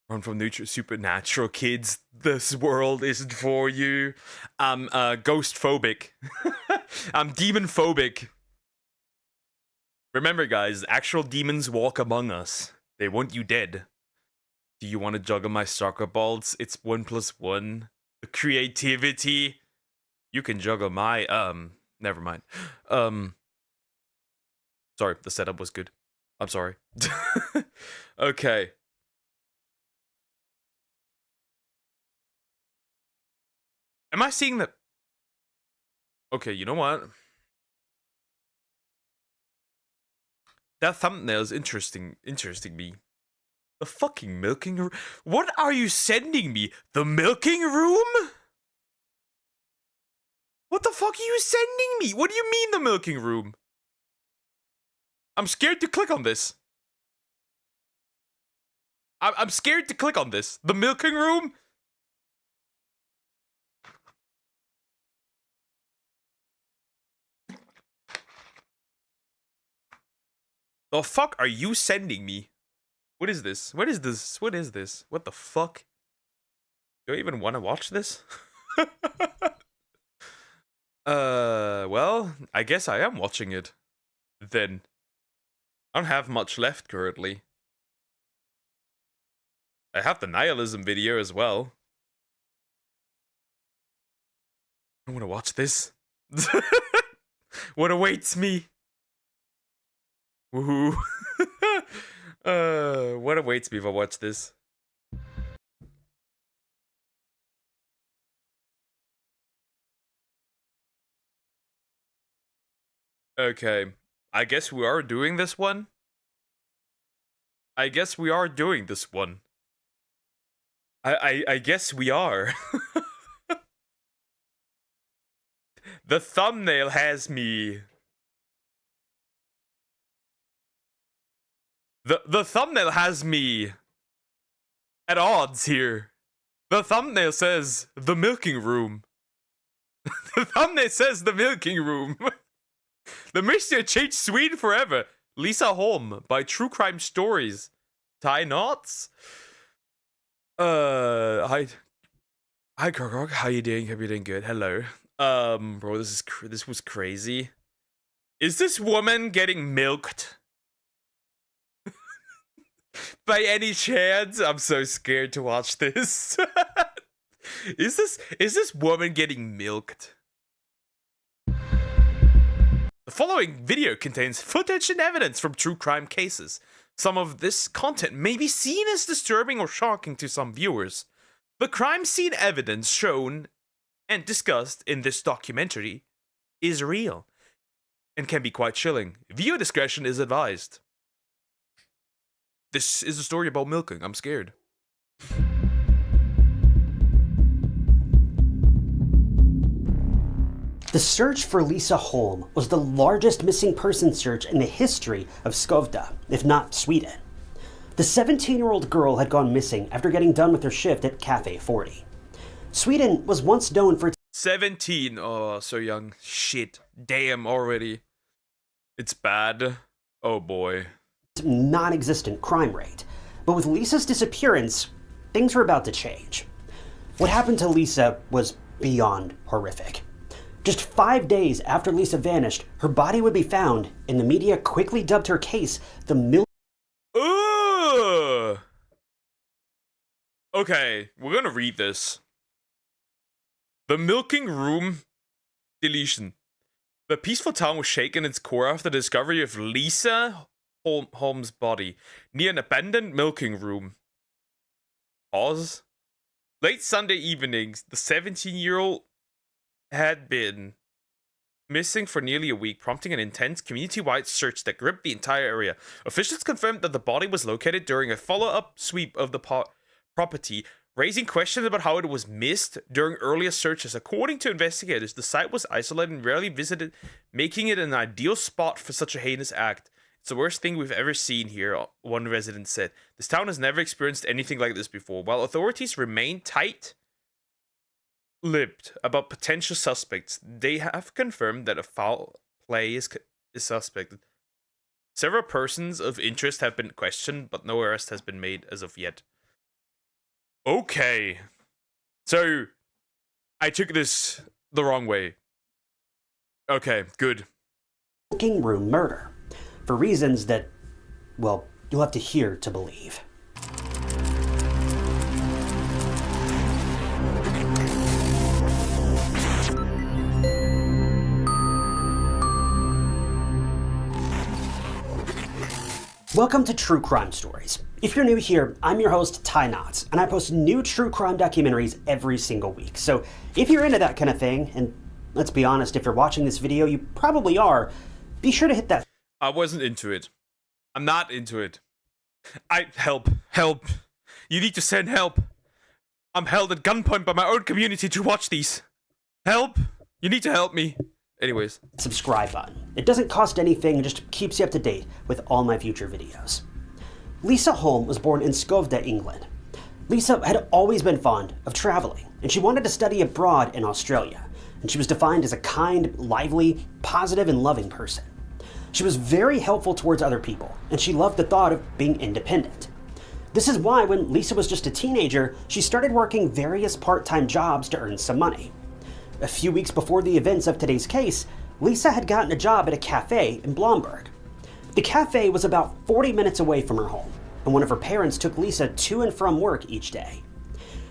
Run from supernatural kids. This world isn't for you. I'm ghost phobic. I'm demon phobic. Remember, guys, actual demons walk among us. They want you dead. Do you want to juggle my soccer balls? It's 1+1. The creativity. You can juggle my never mind. Sorry, the setup was good. I'm sorry. Okay. Am I seeing the... Okay, you know what? That thumbnail is interesting me. The fucking milking room? What are you sending me? The milking room? What the fuck are you sending me? What do you mean the milking room? I'm scared to click on this. I'm scared to click on this. The milking room? The fuck are you sending me? What is this? What is this? What is this? What the fuck? Do I even want to watch this? Well, I guess I am watching it. Then. I don't have much left currently. I have the nihilism video as well. I want to watch this. What awaits me? Woohoo. What awaits me if I watch this? Okay. I guess we are doing this one. I guess we are doing this one. I guess we are. The thumbnail has me. The thumbnail has me at odds here. The thumbnail says the milking room. The thumbnail says the milking room. The mystery changed Sweden forever. Lisa Holm by True Crime Stories. Tie knots. Hi Krog. How you doing? Hope you're doing good. Hello. Bro, this was crazy. Is this woman getting milked? By any chance? I'm so scared to watch this. Is this woman getting milked? The following video contains footage and evidence from true crime cases. Some of this content may be seen as disturbing or shocking to some viewers. The crime scene evidence shown and discussed in this documentary is real and can be quite chilling. Viewer discretion is advised. This is a story about milking. I'm scared. The search for Lisa Holm was the largest missing person search in the history of Skövde, if not Sweden. The 17-year-old girl had gone missing after getting done with her shift at Cafe 40. Sweden was once known for 17. Oh, so young. Shit. Damn already. It's bad. Oh boy. Non-existent crime rate. But with Lisa's disappearance, things were about to change. What happened to Lisa was beyond horrific. Just 5 days after Lisa vanished, her body would be found, and the media quickly dubbed her case the Ugh. Okay, we're gonna read this. The milking room deletion. The peaceful town was shaken in its core after the discovery of Lisa Holm's body near an abandoned milking room. Pause. Late Sunday evenings, the 17-year-old had been missing for nearly a week, prompting an intense community-wide search that gripped the entire area. Officials confirmed that the body was located during a follow-up sweep of the property, raising questions about how it was missed during earlier searches. According to investigators, the site was isolated and rarely visited, making it an ideal spot for such a heinous act. It's the worst thing we've ever seen here, one resident said. This town has never experienced anything like this before. While authorities remain tight-lipped about potential suspects, they have confirmed that a foul play is suspected. Several persons of interest have been questioned, but no arrest has been made as of yet. Okay. So, I took this the wrong way. Okay, good. Smoking room murder. For reasons that, well, you'll have to hear to believe. Welcome to True Crime Stories. If you're new here, I'm your host, Ty Knotts, and I post new true crime documentaries every single week. So if you're into that kind of thing, and let's be honest, if you're watching this video, you probably are, be sure to hit that. I wasn't into it. I'm not into it. Help. You need to send help. I'm held at gunpoint by my own community to watch these. Help. You need to help me. Anyways. Subscribe button. It doesn't cost anything, it just keeps you up to date with all my future videos. Lisa Holm was born in Skovda, England. Lisa had always been fond of traveling, and she wanted to study abroad in Australia, and she was defined as a kind, lively, positive, and loving person. She was very helpful towards other people, and she loved the thought of being independent. This is why when Lisa was just a teenager, she started working various part-time jobs to earn some money. A few weeks before the events of today's case, Lisa had gotten a job at a cafe in Blomberg. The cafe was about 40 minutes away from her home, and one of her parents took Lisa to and from work each day.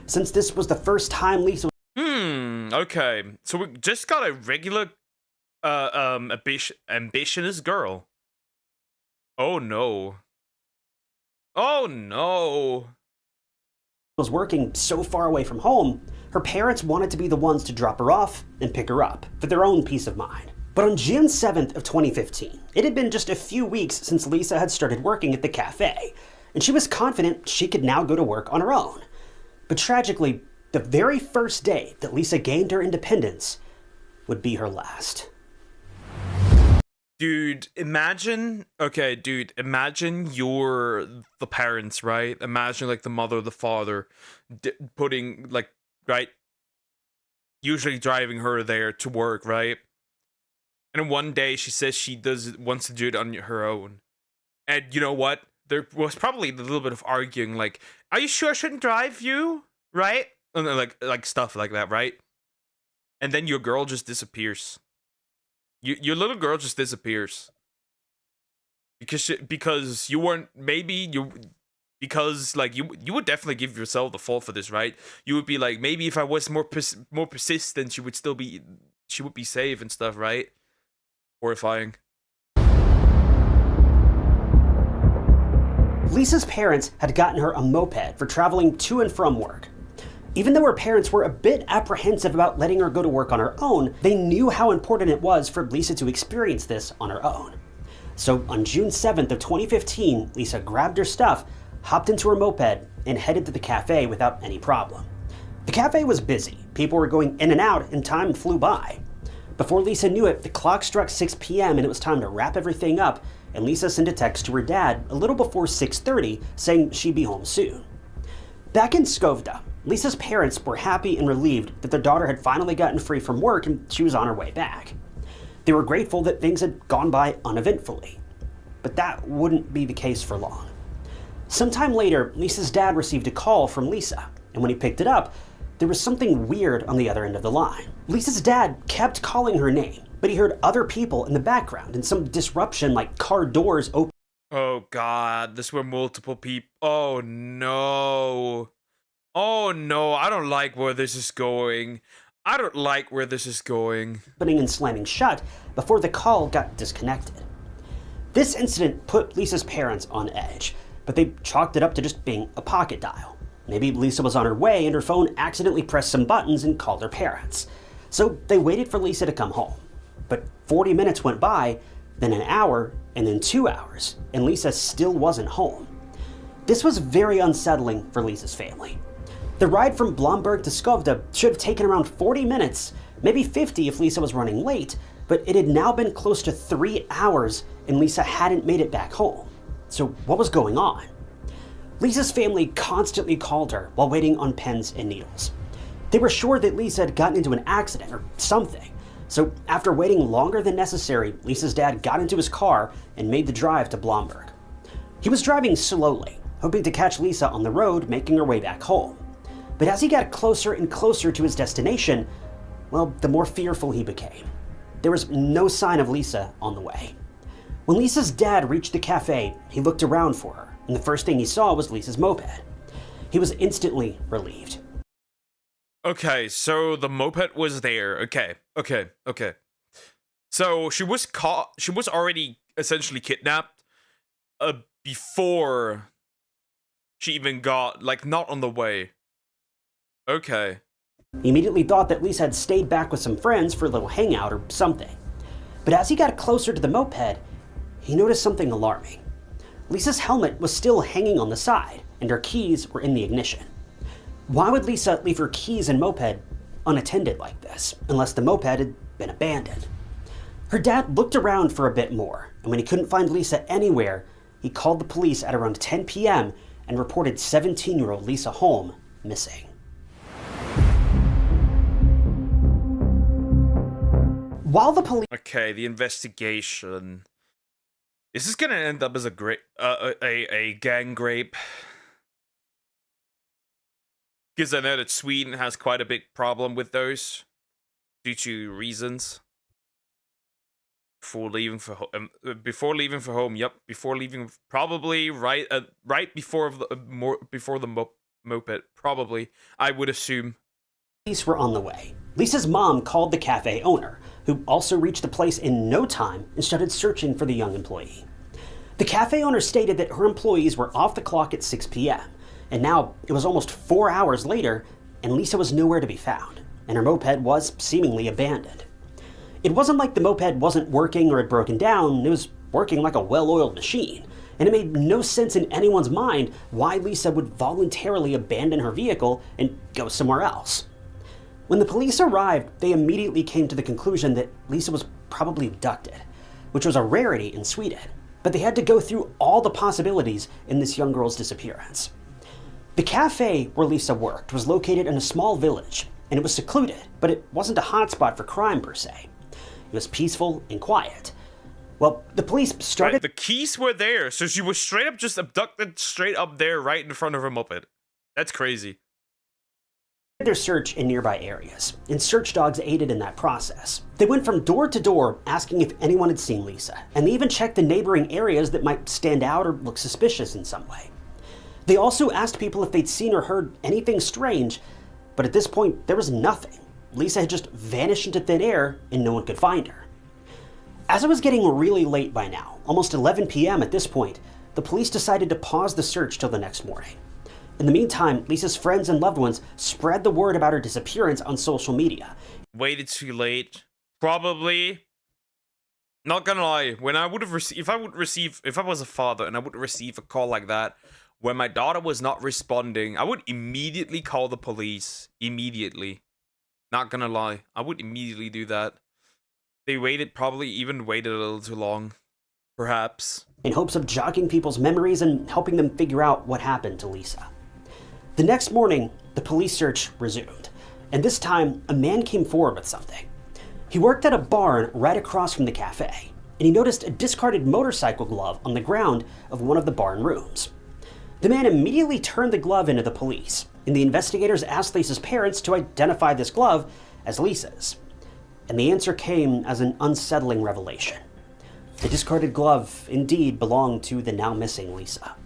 Since this was the first time Lisa Okay. So we just got a regular, ambitionist girl. Oh no. Oh no. Was working so far away from home, her parents wanted to be the ones to drop her off and pick her up for their own peace of mind. But on June 7th of 2015, it had been just a few weeks since Lisa had started working at the cafe, and she was confident she could now go to work on her own. But tragically, the very first day that Lisa gained her independence would be her last. Dude, imagine you're the parents, right? Imagine like the mother, the father, putting like, right? Usually driving her there to work, right? And then one day she says she wants to do it on her own. And you know what? There was probably a little bit of arguing, like, are you sure I shouldn't drive you? Right? And then, like stuff like that, right? And then your girl just disappears. Your little girl just disappears. Because you weren't, because like you would definitely give yourself the fault for this, right? You would be like, maybe if I was more persistent, she would be safe and stuff, right? Horrifying. Lisa's parents had gotten her a moped for traveling to and from work. Even though her parents were a bit apprehensive about letting her go to work on her own, they knew how important it was for Lisa to experience this on her own. So on June 7th of 2015, Lisa grabbed her stuff, hopped into her moped, and headed to the cafe without any problem. The cafe was busy, people were going in and out, and time flew by. Before Lisa knew it, the clock struck 6 p.m. and it was time to wrap everything up, and Lisa sent a text to her dad a little before 6:30 saying she'd be home soon. Back in Skovda, Lisa's parents were happy and relieved that their daughter had finally gotten free from work and she was on her way back. They were grateful that things had gone by uneventfully. But that wouldn't be the case for long. Sometime later, Lisa's dad received a call from Lisa, and when he picked it up, there was something weird on the other end of the line. Lisa's dad kept calling her name, but he heard other people in the background and some disruption like car doors open. Oh god, this were multiple people. Oh no. Oh no, I don't like where this is going. Opening and slamming shut before the call got disconnected. This incident put Lisa's parents on edge, but they chalked it up to just being a pocket dial. Maybe Lisa was on her way and her phone accidentally pressed some buttons and called her parents. So they waited for Lisa to come home. But 40 minutes went by, then an hour, and then 2 hours, and Lisa still wasn't home. This was very unsettling for Lisa's family. The ride from Blomberg to Skovda should have taken around 40 minutes, maybe 50 if Lisa was running late, but it had now been close to 3 hours and Lisa hadn't made it back home. So what was going on? Lisa's family constantly called her while waiting on pens and needles. They were sure that Lisa had gotten into an accident or something, So after waiting longer than necessary, Lisa's dad got into his car and made the drive to Blomberg. He was driving slowly, hoping to catch Lisa on the road making her way back home. But as he got closer and closer to his destination, well, the more fearful he became. There was no sign of Lisa on the way. When Lisa's dad reached the cafe, he looked around for her, and the first thing he saw was Lisa's moped. He was instantly relieved. Okay, so the moped was there. Okay. So she was caught. She was already essentially kidnapped before she even got, like, not on the way. Okay. He immediately thought that Lisa had stayed back with some friends for a little hangout or something. But as he got closer to the moped, he noticed something alarming. Lisa's helmet was still hanging on the side, and her keys were in the ignition. Why would Lisa leave her keys and moped unattended like this, unless the moped had been abandoned? Her dad looked around for a bit more, and when he couldn't find Lisa anywhere, he called the police at around 10 p.m. and reported 17-year-old Lisa Holm missing. While the police... Okay, the investigation. Is this gonna end up as a gang rape? Because I know that Sweden has quite a big problem with those, due to reasons. Before leaving for home, yep. Before leaving, probably right before the moped, probably. I would assume. Police were on the way. Lisa's mom called the cafe owner, who also reached the place in no time and started searching for the young employee. The cafe owner stated that her employees were off the clock at 6 p.m., and now it was almost 4 hours later, and Lisa was nowhere to be found, and her moped was seemingly abandoned. It wasn't like the moped wasn't working or had broken down, it was working like a well-oiled machine, and it made no sense in anyone's mind why Lisa would voluntarily abandon her vehicle and go somewhere else. When the police arrived, they immediately came to the conclusion that Lisa was probably abducted, which was a rarity in Sweden, but they had to go through all the possibilities in this young girl's disappearance. The cafe where Lisa worked was located in a small village, and it was secluded, but it wasn't a hotspot for crime per se. It was peaceful and quiet. Well, the police started... Right, the keys were there, so she was straight up just abducted straight up there right in front of her moped. That's crazy. Their search in nearby areas, and search dogs aided in that process. They went from door to door asking if anyone had seen Lisa, and they even checked the neighboring areas that might stand out or look suspicious in some way. They also asked people if they'd seen or heard anything strange, but at this point there was nothing. Lisa had just vanished into thin air and no one could find her. As it was getting really late by now, almost 11 p.m. at this point, the police decided to pause the search till the next morning. In the meantime, Lisa's friends and loved ones spread the word about her disappearance on social media. Waited too late. Probably. Not gonna lie, when I would have received, if I was a father and I would receive a call like that, when my daughter was not responding, I would immediately call the police. Immediately. Not gonna lie, I would immediately do that. They probably even waited a little too long. Perhaps. In hopes of jogging people's memories and helping them figure out what happened to Lisa. The next morning, the police search resumed, and this time, a man came forward with something. He worked at a barn right across from the cafe, and he noticed a discarded motorcycle glove on the ground of one of the barn rooms. The man immediately turned the glove into the police, and the investigators asked Lisa's parents to identify this glove as Lisa's. And the answer came as an unsettling revelation. The discarded glove indeed belonged to the now missing Lisa.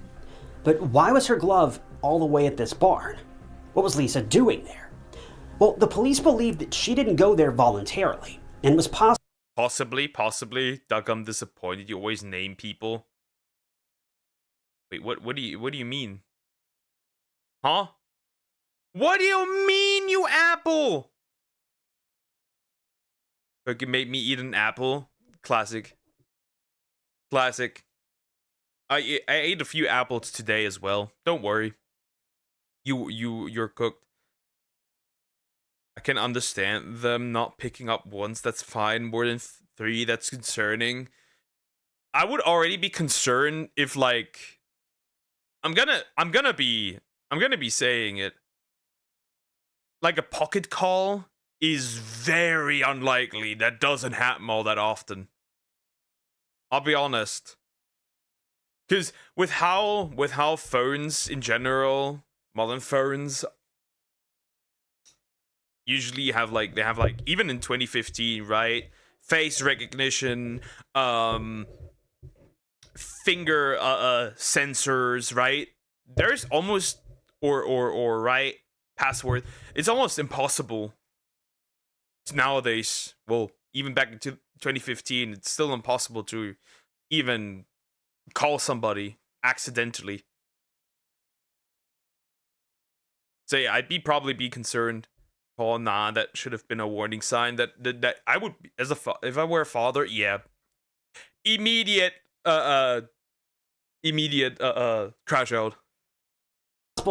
But why was her glove all the way at this barn? What was Lisa doing there? Well, the police believed that she didn't go there voluntarily, and it was Possibly. Doug, I'm disappointed. You always name people. Wait, what do you mean? Huh? What do you mean, you apple? You can make me eat an apple? Classic. I ate a few apples today as well. Don't worry. You're cooked. I can understand them not picking up once. That's fine. More than 3, that's concerning. I would already be concerned if, like, I'm gonna be saying it. Like a pocket call is very unlikely. That doesn't happen all that often. I'll be honest. Because with how phones in general, modern phones, usually have like, they have like, even in 2015, right? Face recognition, finger sensors, right? There's almost, or right, password. It's almost impossible nowadays. Well, even back in 2015, it's still impossible to even call somebody accidentally. So yeah, I'd probably be concerned. Oh nah, that should have been a warning sign. That I would, as if I were a father, yeah, immediate crash out.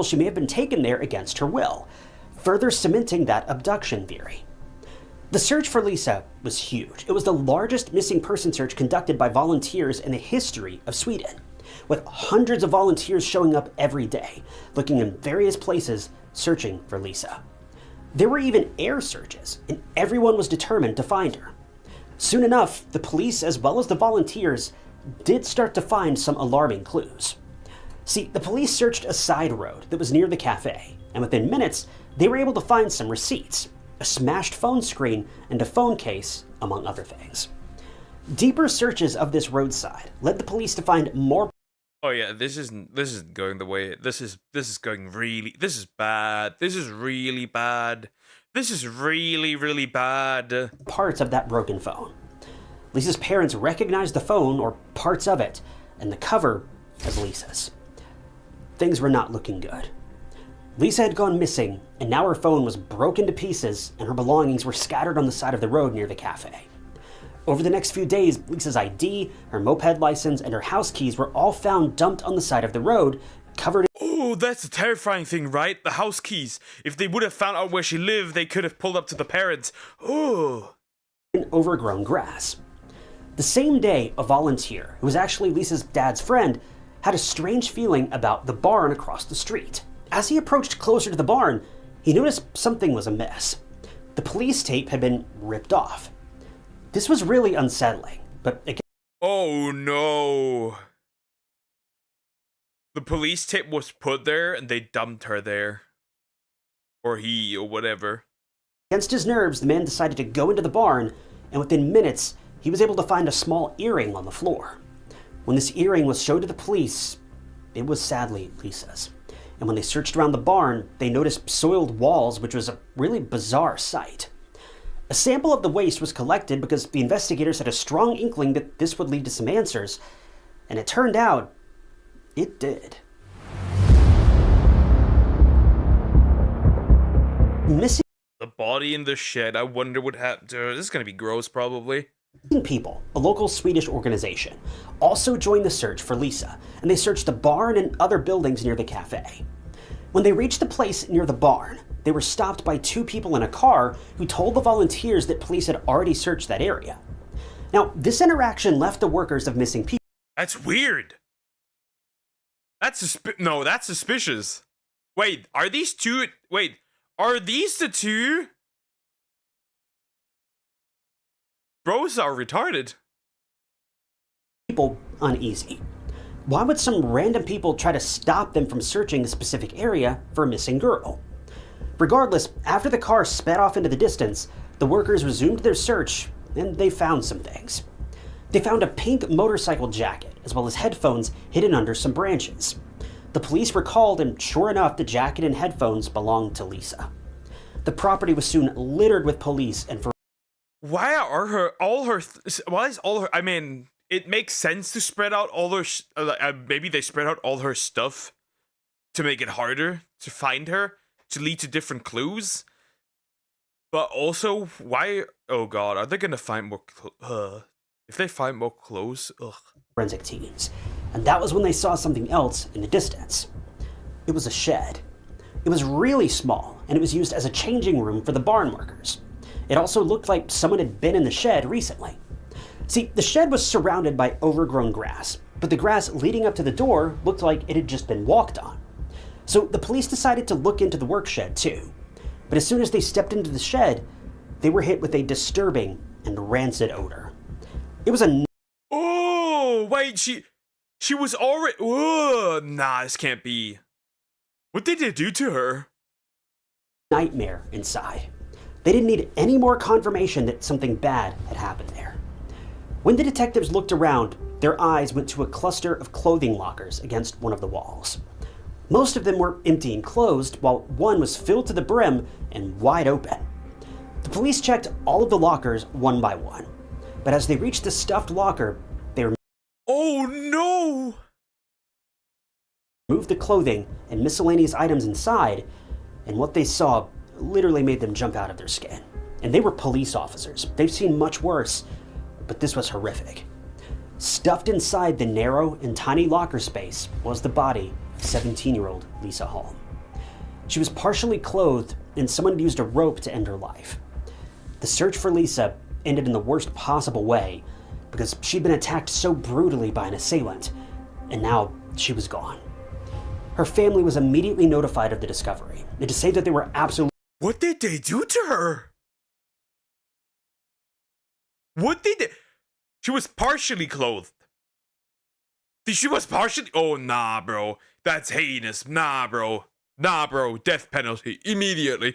She may have been taken there against her will, further cementing that abduction theory. The search for Lisa was huge. It was the largest missing person search conducted by volunteers in the history of Sweden, with hundreds of volunteers showing up every day, looking in various places, searching for Lisa. There were even air searches, and everyone was determined to find her. Soon enough, the police as well as the volunteers did start to find some alarming clues. See, the police searched a side road that was near the cafe, and within minutes, they were able to find some receipts, a smashed phone screen, and a phone case, among other things. Deeper searches of this roadside led the police to find more. Oh yeah, this isn't going the way. This is going really. This is bad. This is really bad. This is really, really bad. Parts of that broken phone. Lisa's parents recognized the phone, or parts of it, and the cover as Lisa's. Things were not looking good. Lisa had gone missing, and now her phone was broken to pieces, and her belongings were scattered on the side of the road near the cafe. Over the next few days, Lisa's ID, her moped license, and her house keys were all found dumped on the side of the road, covered in... Oh, that's a terrifying thing, right? The house keys. If they would have found out where she lived, they could have pulled up to the parents. Oh. In overgrown grass. The same day, a volunteer, who was actually Lisa's dad's friend, had a strange feeling about the barn across the street. As he approached closer to the barn, he noticed something was amiss. The police tape had been ripped off. This was really unsettling, but again... Oh no. The police tape was put there and they dumped her there. Or he, or whatever. Against his nerves, the man decided to go into the barn, and within minutes, he was able to find a small earring on the floor. When this earring was showed to the police, it was sadly Lisa's. And when they searched around the barn, they noticed soiled walls, which was a really bizarre sight. A sample of the waste was collected because the investigators had a strong inkling that this would lead to some answers, and it turned out it did. Missing The body in the shed, I wonder what happened to her. This is gonna be gross, probably. People, a local Swedish organization, also joined the search for Lisa, and they searched the barn and other buildings near the cafe. When they reached the place near the barn, they were stopped by two people in a car who told the volunteers that police had already searched that area. Now, this interaction left the workers of missing people. That's weird. That's suspicious. Wait, are these two? Wait, are these the two? Bros are retarded. People uneasy. Why would some random people try to stop them from searching a specific area for a missing girl? Regardless, after the car sped off into the distance, the workers resumed their search, and they found some things. They found a pink motorcycle jacket, as well as headphones hidden under some branches. The police were called, and sure enough, the jacket and headphones belonged to Lisa. The property was soon littered with police, and for why is all her, I mean, it makes sense to spread out all her, maybe they spread out all her stuff to make it harder to find her, to lead to different clues. But also, why, oh god, are they gonna find more, if they find more clothes, ugh. Forensic teams, and that was when they saw something else in the distance. It was a shed. It was really small, and it was used as a changing room for the barn workers. It also looked like someone had been in the shed recently. See, the shed was surrounded by overgrown grass, but the grass leading up to the door looked like it had just been walked on. So the police decided to look into the work shed too. But as soon as they stepped into the shed, they were hit with a disturbing and rancid odor. It was a Oh, wait, she was already. Oh, nah, this can't be. What did they do to her? nightmare inside. They didn't need any more confirmation that something bad had happened there. When the detectives looked around, their eyes went to a cluster of clothing lockers against one of the walls. Most of them were empty and closed, while one was filled to the brim and wide open. The police checked all of the lockers one by one, but as they reached the stuffed locker, they Oh no! removed the clothing and miscellaneous items inside, and what they saw literally made them jump out of their skin. And they were police officers. They've seen much worse, but this was horrific. Stuffed inside the narrow and tiny locker space was the body of 17-year-old Lisa Holm. She was partially clothed, and someone had used a rope to end her life. The search for Lisa ended in the worst possible way, because she'd been attacked so brutally by an assailant, and now she was gone. Her family was immediately notified of the discovery, and to say that they were absolutely— What did they do to her? What did they— She was partially clothed. She was partially— Oh, nah, bro. That's heinous. Nah, bro. Nah, bro. Death penalty. Immediately.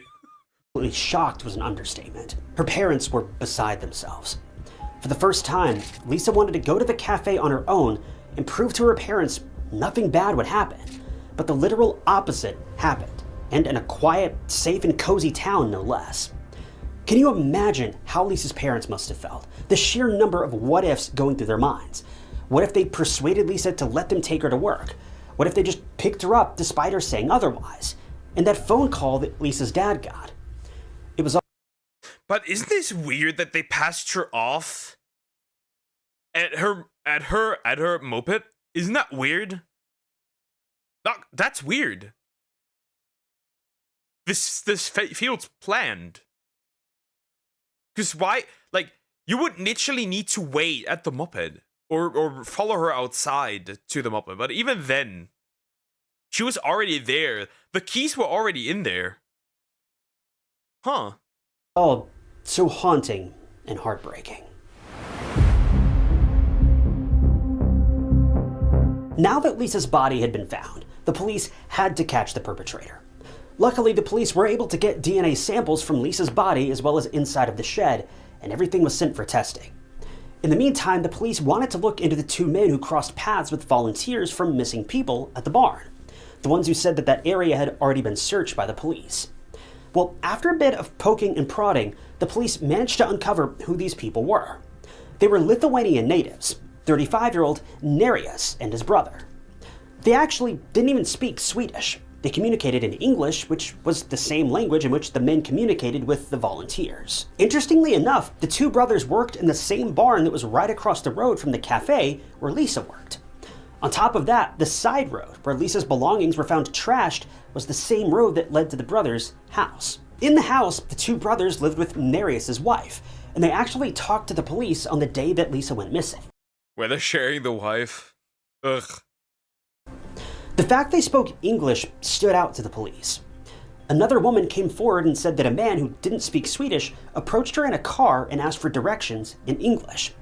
Shocked was an understatement. Her parents were beside themselves. For the first time, Lisa wanted to go to the cafe on her own and prove to her parents nothing bad would happen. But the literal opposite happened, and in a quiet, safe, and cozy town, no less. Can you imagine how Lisa's parents must have felt? The sheer number of what-ifs going through their minds. What if they persuaded Lisa to let them take her to work? What if they just picked her up despite her saying otherwise? And that phone call that Lisa's dad got. It was all— But isn't this weird that they passed her off at her moped? Isn't that weird? That's weird. This feels planned. Because why? Like, you would literally need to wait at the moped or follow her outside to the moped. But even then, she was already there. The keys were already in there. Huh. All so haunting and heartbreaking. Now that Lisa's body had been found, the police had to catch the perpetrator. Luckily, the police were able to get DNA samples from Lisa's body as well as inside of the shed, and everything was sent for testing. In the meantime, the police wanted to look into the two men who crossed paths with volunteers from missing people at the barn, the ones who said that that area had already been searched by the police. Well, after a bit of poking and prodding, the police managed to uncover who these people were. They were Lithuanian natives, 35-year-old Nerijus and his brother. They actually didn't even speak Swedish. They communicated in English, which was the same language in which the men communicated with the volunteers. Interestingly enough, the two brothers worked in the same barn that was right across the road from the cafe where Lisa worked. On top of that, the side road where Lisa's belongings were found trashed was the same road that led to the brothers' house. In the house, the two brothers lived with Nerijus' wife, and they actually talked to the police on the day that Lisa went missing. Where they're sharing the wife. Ugh. The fact they spoke English stood out to the police. Another woman came forward and said that a man who didn't speak Swedish approached her in a car and asked for directions in English.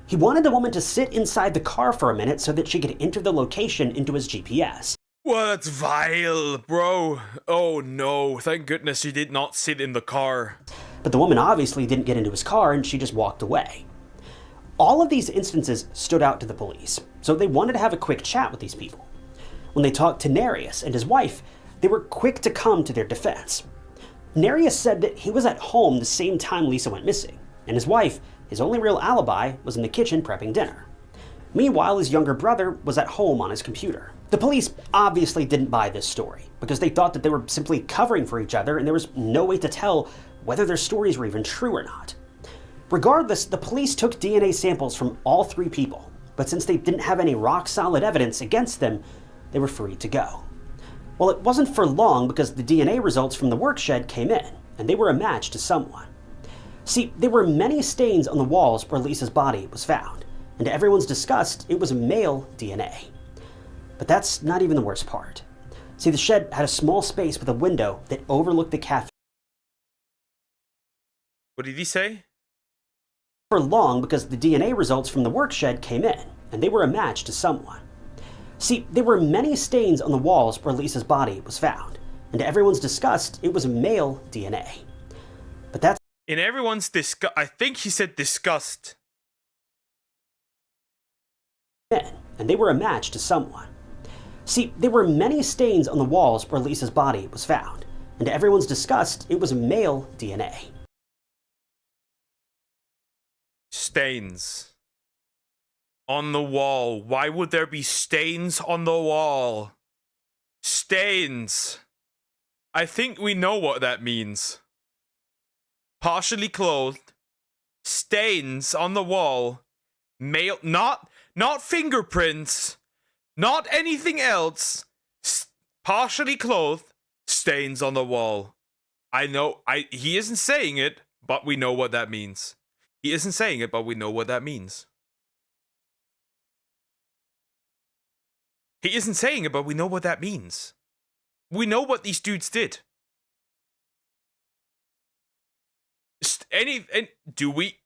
He wanted the woman to sit inside the car for a minute so that she could enter the location into his GPS. Well, that's vile, bro. Oh no, thank goodness she did not sit in the car. But the woman obviously didn't get into his car and she just walked away. All of these instances stood out to the police, so they wanted to have a quick chat with these people. When they talked to Nerijus and his wife, they were quick to come to their defense. Nerijus said that he was at home the same time Lisa went missing, and his wife, his only real alibi, was in the kitchen prepping dinner. Meanwhile, his younger brother was at home on his computer. The police obviously didn't buy this story, because they thought that they were simply covering for each other and there was no way to tell whether their stories were even true or not. Regardless, the police took DNA samples from all three people, but since they didn't have any rock-solid evidence against them, they were free to go. Well, it wasn't for long because the DNA results from the work shed came in, and they were a match to someone. See, there were many stains on the walls where Lisa's body was found, and to everyone's disgust, it was male DNA. But that's not even the worst part. See, the shed had a small space with a window that overlooked the cafe. What did he say? For long because the DNA results from the work shed came in, and they were a match to someone. See, there were many stains on the walls where Lisa's body was found, and to everyone's disgust, it was male DNA. But that's in everyone's disgust. I think he said disgust. And they were a match to someone. See, there were many stains on the walls where Lisa's body was found, and to everyone's disgust, it was male DNA. Stains on the wall. Why would there be stains on the wall? Stains. I think we know what that means. Partially clothed. Stains on the wall. Male. Not fingerprints. Not anything else. Partially clothed. Stains on the wall. I know. He isn't saying it, but we know what that means. He isn't saying it, but we know what that means. He isn't saying it, but we know what that means. We know what these dudes did. Do we?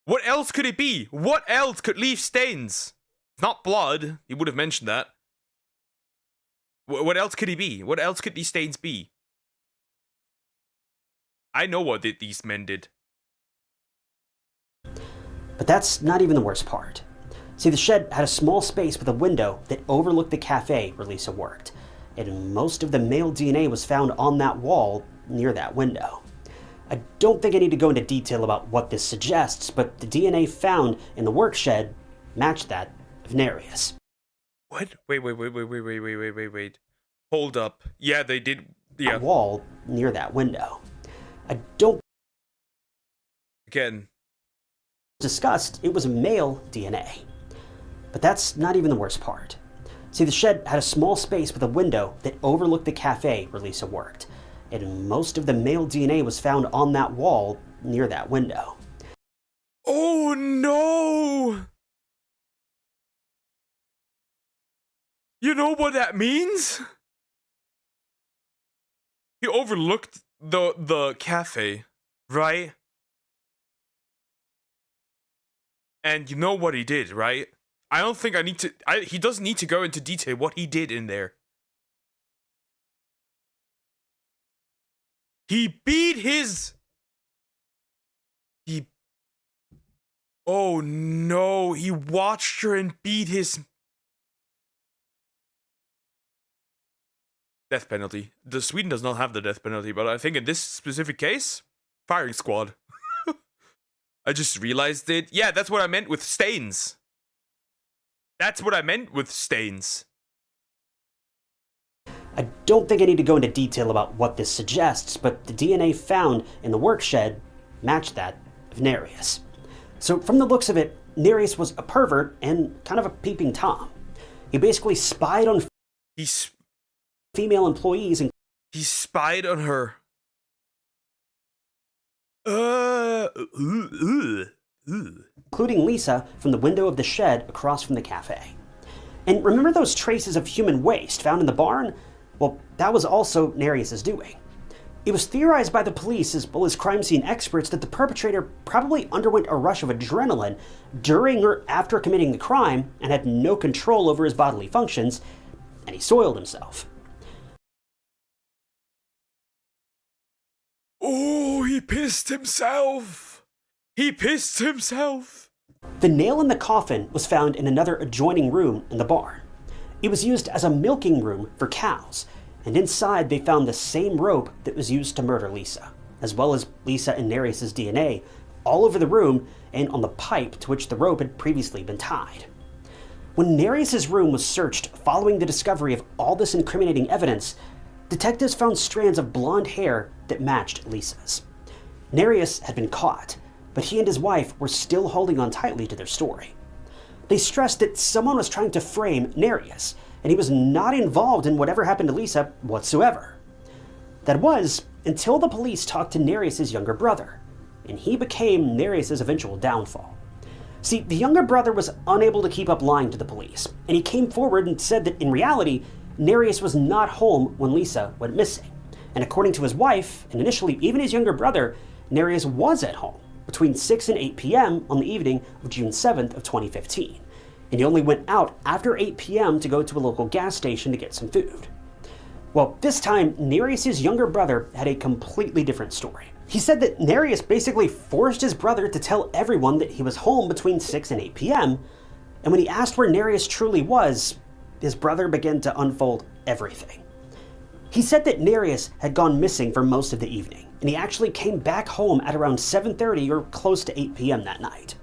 What else could it be? What else could leave stains? It's not blood. He would have mentioned that. What else could he be? What else could these stains be? I know what these men did. But that's not even the worst part. See, the shed had a small space with a window that overlooked the cafe where Lisa worked, and most of the male DNA was found on that wall near that window. I don't think I need to go into detail about what this suggests, but the DNA found in the work shed matched that of Nereus. What? Wait. Hold up. Yeah, they did. Yeah. That wall near that window. I don't. Again. Discussed, it was male DNA. But that's not even the worst part. See, the shed had a small space with a window that overlooked the cafe where Lisa worked, and most of the male DNA was found on that wall near that window. Oh no! You know what that means? He overlooked the cafe, right? And you know what he did, right? I don't think I need to... he doesn't need to go into detail what he did in there. He beat his... Oh no, he watched her and beat his... Death penalty. Sweden does not have the death penalty, but I think in this specific case, firing squad. I just realized it. Yeah, that's what I meant with stains. That's what I meant with stains. I don't think I need to go into detail about what this suggests, but the DNA found in the work shed matched that of Nereus. So from the looks of it, Nereus was a pervert and kind of a peeping Tom. He basically spied on female employees and he spied on her. Including Lisa from the window of the shed across from the cafe. And remember those traces of human waste found in the barn? Well, that was also Nereus' doing. It was theorized by the police as well as crime scene experts that the perpetrator probably underwent a rush of adrenaline during or after committing the crime and had no control over his bodily functions, and he soiled himself. Oh, he pissed himself! He pissed himself! The nail in the coffin was found in another adjoining room in the barn. It was used as a milking room for cows, and inside they found the same rope that was used to murder Lisa, as well as Lisa and Nereus' DNA all over the room and on the pipe to which the rope had previously been tied. When Nereus' room was searched following the discovery of all this incriminating evidence, detectives found strands of blonde hair that matched Lisa's. Nereus had been caught, but he and his wife were still holding on tightly to their story. They stressed that someone was trying to frame Nereus, and he was not involved in whatever happened to Lisa whatsoever. That was until the police talked to Nereus' younger brother, and he became Nereus' eventual downfall. See, the younger brother was unable to keep up lying to the police, and he came forward and said that in reality, Nereus was not home when Lisa went missing, And according to his wife, and initially even his younger brother, Nereus was at home between 6 and 8 p.m. on the evening of June 7th of 2015. And he only went out after 8 p.m. to go to a local gas station to get some food. Well, this time, Nereus' younger brother had a completely different story. He said that Nereus basically forced his brother to tell everyone that he was home between 6 and 8 p.m., and when he asked where Nereus truly was, his brother began to unfold everything. He said that Nereus had gone missing for most of the evening, and he actually came back home at around 7:30 or close to 8 p.m. that night.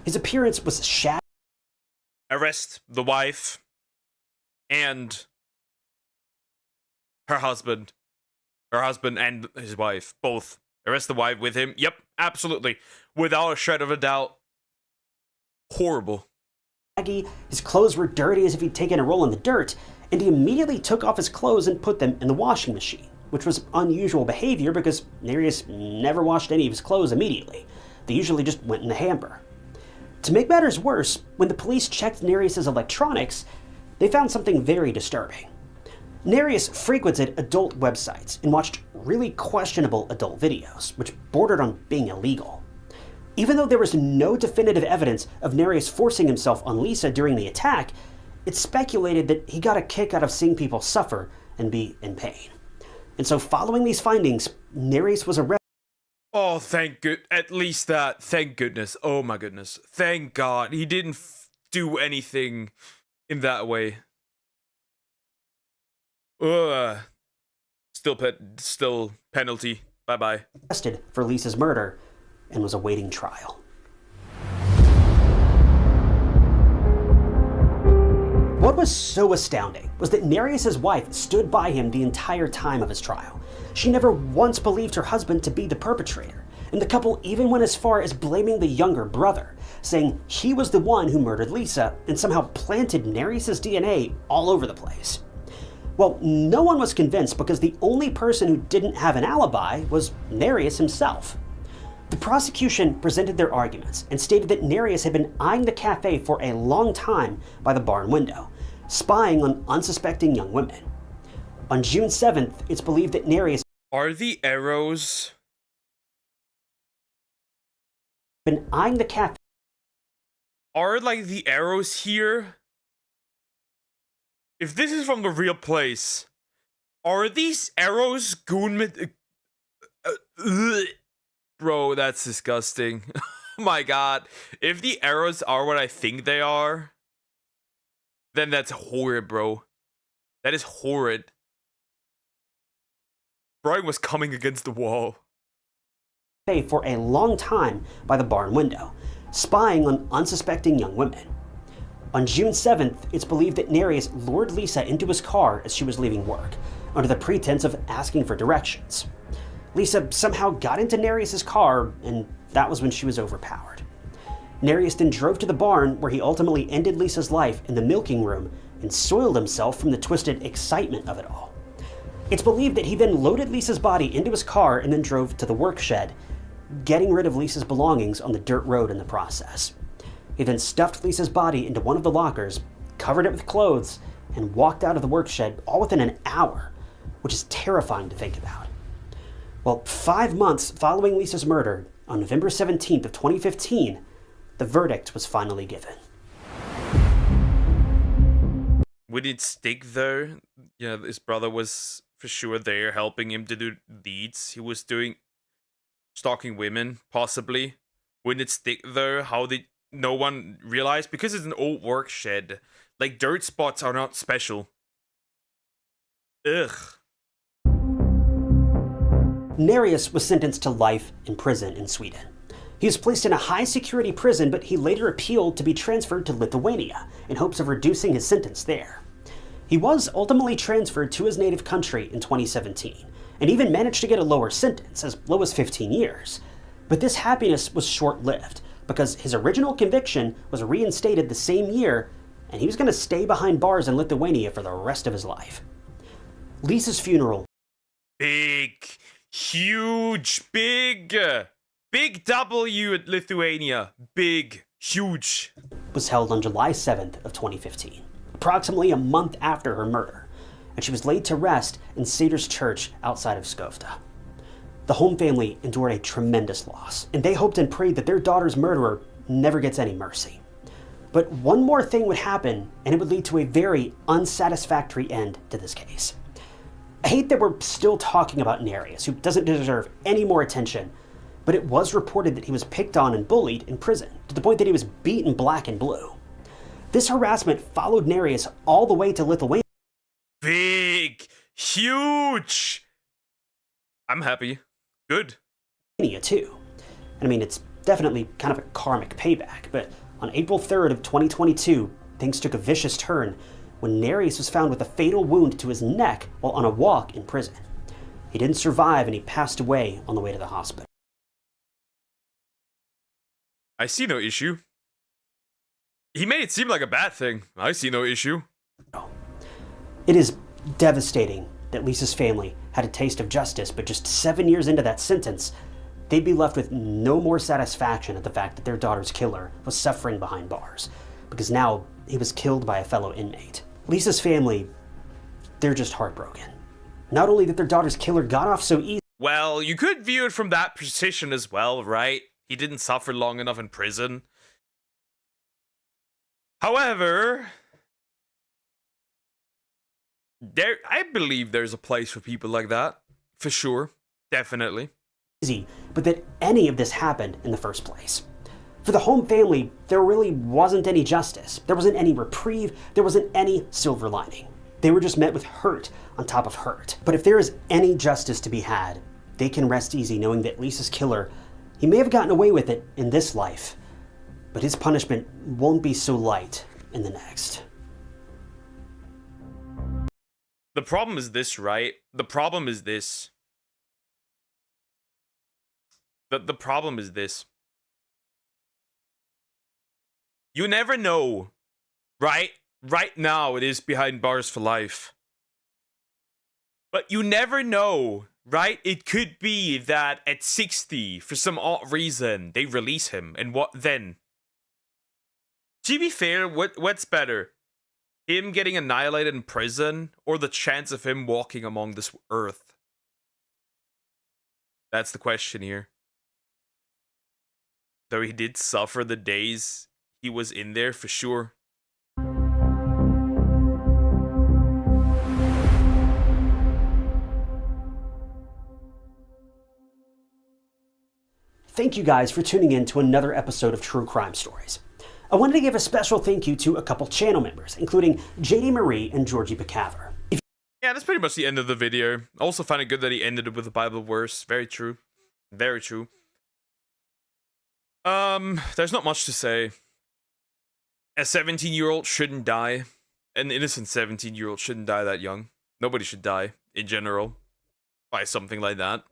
His appearance was shattered. Arrest the wife and her husband. Her husband and his wife, both. Arrest the wife with him. Yep, absolutely. Without a shred of a doubt. Horrible. His clothes were dirty as if he'd taken a roll in the dirt, and he immediately took off his clothes and put them in the washing machine, which was unusual behavior because Nereus never washed any of his clothes immediately. They usually just went in the hamper. To make matters worse, when the police checked Nereus' electronics, they found something very disturbing. Nereus frequented adult websites and watched really questionable adult videos, which bordered on being illegal. Even though there was no definitive evidence of Nereus forcing himself on Lisa during the attack, it's speculated that he got a kick out of seeing people suffer and be in pain. And so following these findings, Nereus was arrested. Oh, thank good. At least that. Thank goodness. Oh my goodness. Thank God. He didn't do anything in that way. Still penalty. Bye-bye. Arrested for Lisa's murder and was awaiting trial. What was so astounding was that Nereus' wife stood by him the entire time of his trial. She never once believed her husband to be the perpetrator, and the couple even went as far as blaming the younger brother, saying he was the one who murdered Lisa and somehow planted Nereus' DNA all over the place. Well, no one was convinced because the only person who didn't have an alibi was Nereus himself. The prosecution presented their arguments and stated that Nereus had been eyeing the cafe for a long time by the barn window, spying on unsuspecting young women. On June 7th, it's believed that Nereus Are the arrows been eyeing the cafe. Are like the arrows here? If this is from the real place, are these arrows goon? Bro, that's disgusting. Oh my God. If the arrows are what I think they are, then that's horrid, bro. That is horrid. Brian was coming against the wall. For a long time by the barn window, spying on unsuspecting young women. On June 7th, it's believed that Nereus lured Lisa into his car as she was leaving work, under the pretense of asking for directions. Lisa somehow got into Nereus' car, and that was when she was overpowered. Nereus then drove to the barn, where he ultimately ended Lisa's life in the milking room and soiled himself from the twisted excitement of it all. It's believed that he then loaded Lisa's body into his car and then drove to the work shed, getting rid of Lisa's belongings on the dirt road in the process. He then stuffed Lisa's body into one of the lockers, covered it with clothes, and walked out of the work shed all within an hour, which is terrifying to think about. Well, 5 months following Lisa's murder, on November 17th of 2015, the verdict was finally given. Would it stick though? You know, his brother was for sure there helping him to do deeds. He was doing stalking women, possibly. Wouldn't it stick though? How did no one realize? Because it's an old work shed. Like, dirt spots are not special. Ugh. Nereus was sentenced to life in prison in Sweden. He was placed in a high-security prison, but he later appealed to be transferred to Lithuania in hopes of reducing his sentence there. He was ultimately transferred to his native country in 2017, and even managed to get a lower sentence, as low as 15 years. But this happiness was short-lived, because his original conviction was reinstated the same year, and he was going to stay behind bars in Lithuania for the rest of his life. Lisa's funeral. Big, huge, big W at Lithuania. Big, huge. Was held on July 7th of 2015, approximately a month after her murder. and she was laid to rest in Satyrs Church outside of Skövda. The Holm family endured a tremendous loss, and they hoped and prayed that their daughter's murderer never gets any mercy. But one more thing would happen, and it would lead to a very unsatisfactory end to this case. I hate that we're still talking about Nereus, who doesn't deserve any more attention, but it was reported that he was picked on and bullied in prison, to the point that he was beaten black and blue. This harassment followed Nereus all the way to Lithuania. Big! Huge! I'm happy. Good. Too. And I mean, it's definitely kind of a karmic payback, but on April 3rd of 2022, things took a vicious turn when Nereus was found with a fatal wound to his neck while on a walk in prison. He didn't survive and he passed away on the way to the hospital. I see no issue. He made it seem like a bad thing. I see no issue. It is devastating that Lisa's family had a taste of justice, but just 7 years into that sentence, they'd be left with no more satisfaction at the fact that their daughter's killer was suffering behind bars, because now he was killed by a fellow inmate. Lisa's family, they're just heartbroken. Not only that their daughter's killer got off so easy. Well, you could view it from that position as well, right? He didn't suffer long enough in prison. However, I believe there's a place for people like that. For sure. Definitely. But that any of this happened in the first place. For the Holm family, there really wasn't any justice. There wasn't any reprieve. There wasn't any silver lining. They were just met with hurt on top of hurt. But if there is any justice to be had, they can rest easy knowing that Lisa's killer, he may have gotten away with it in this life, but his punishment won't be so light in the next. The problem is this, right? The problem is this. The problem is this. You never know, right? Right now, it is behind bars for life. But you never know, right? It could be that at 60, for some odd reason, they release him. And what then? To be fair, what's better? Him getting annihilated in prison, or the chance of him walking among this earth? That's the question here. Though he did suffer the days he was in there, for sure. Thank you guys for tuning in to another episode of True Crime Stories. I wanted to give a special thank you to a couple channel members, including JD Marie and Georgie Picaver. Yeah, that's pretty much the end of the video. I also find it good that he ended it with a Bible verse. Very true. Very true. There's not much to say. A 17-year-old shouldn't die. An innocent 17-year-old shouldn't die that young. Nobody should die, in general, by something like that.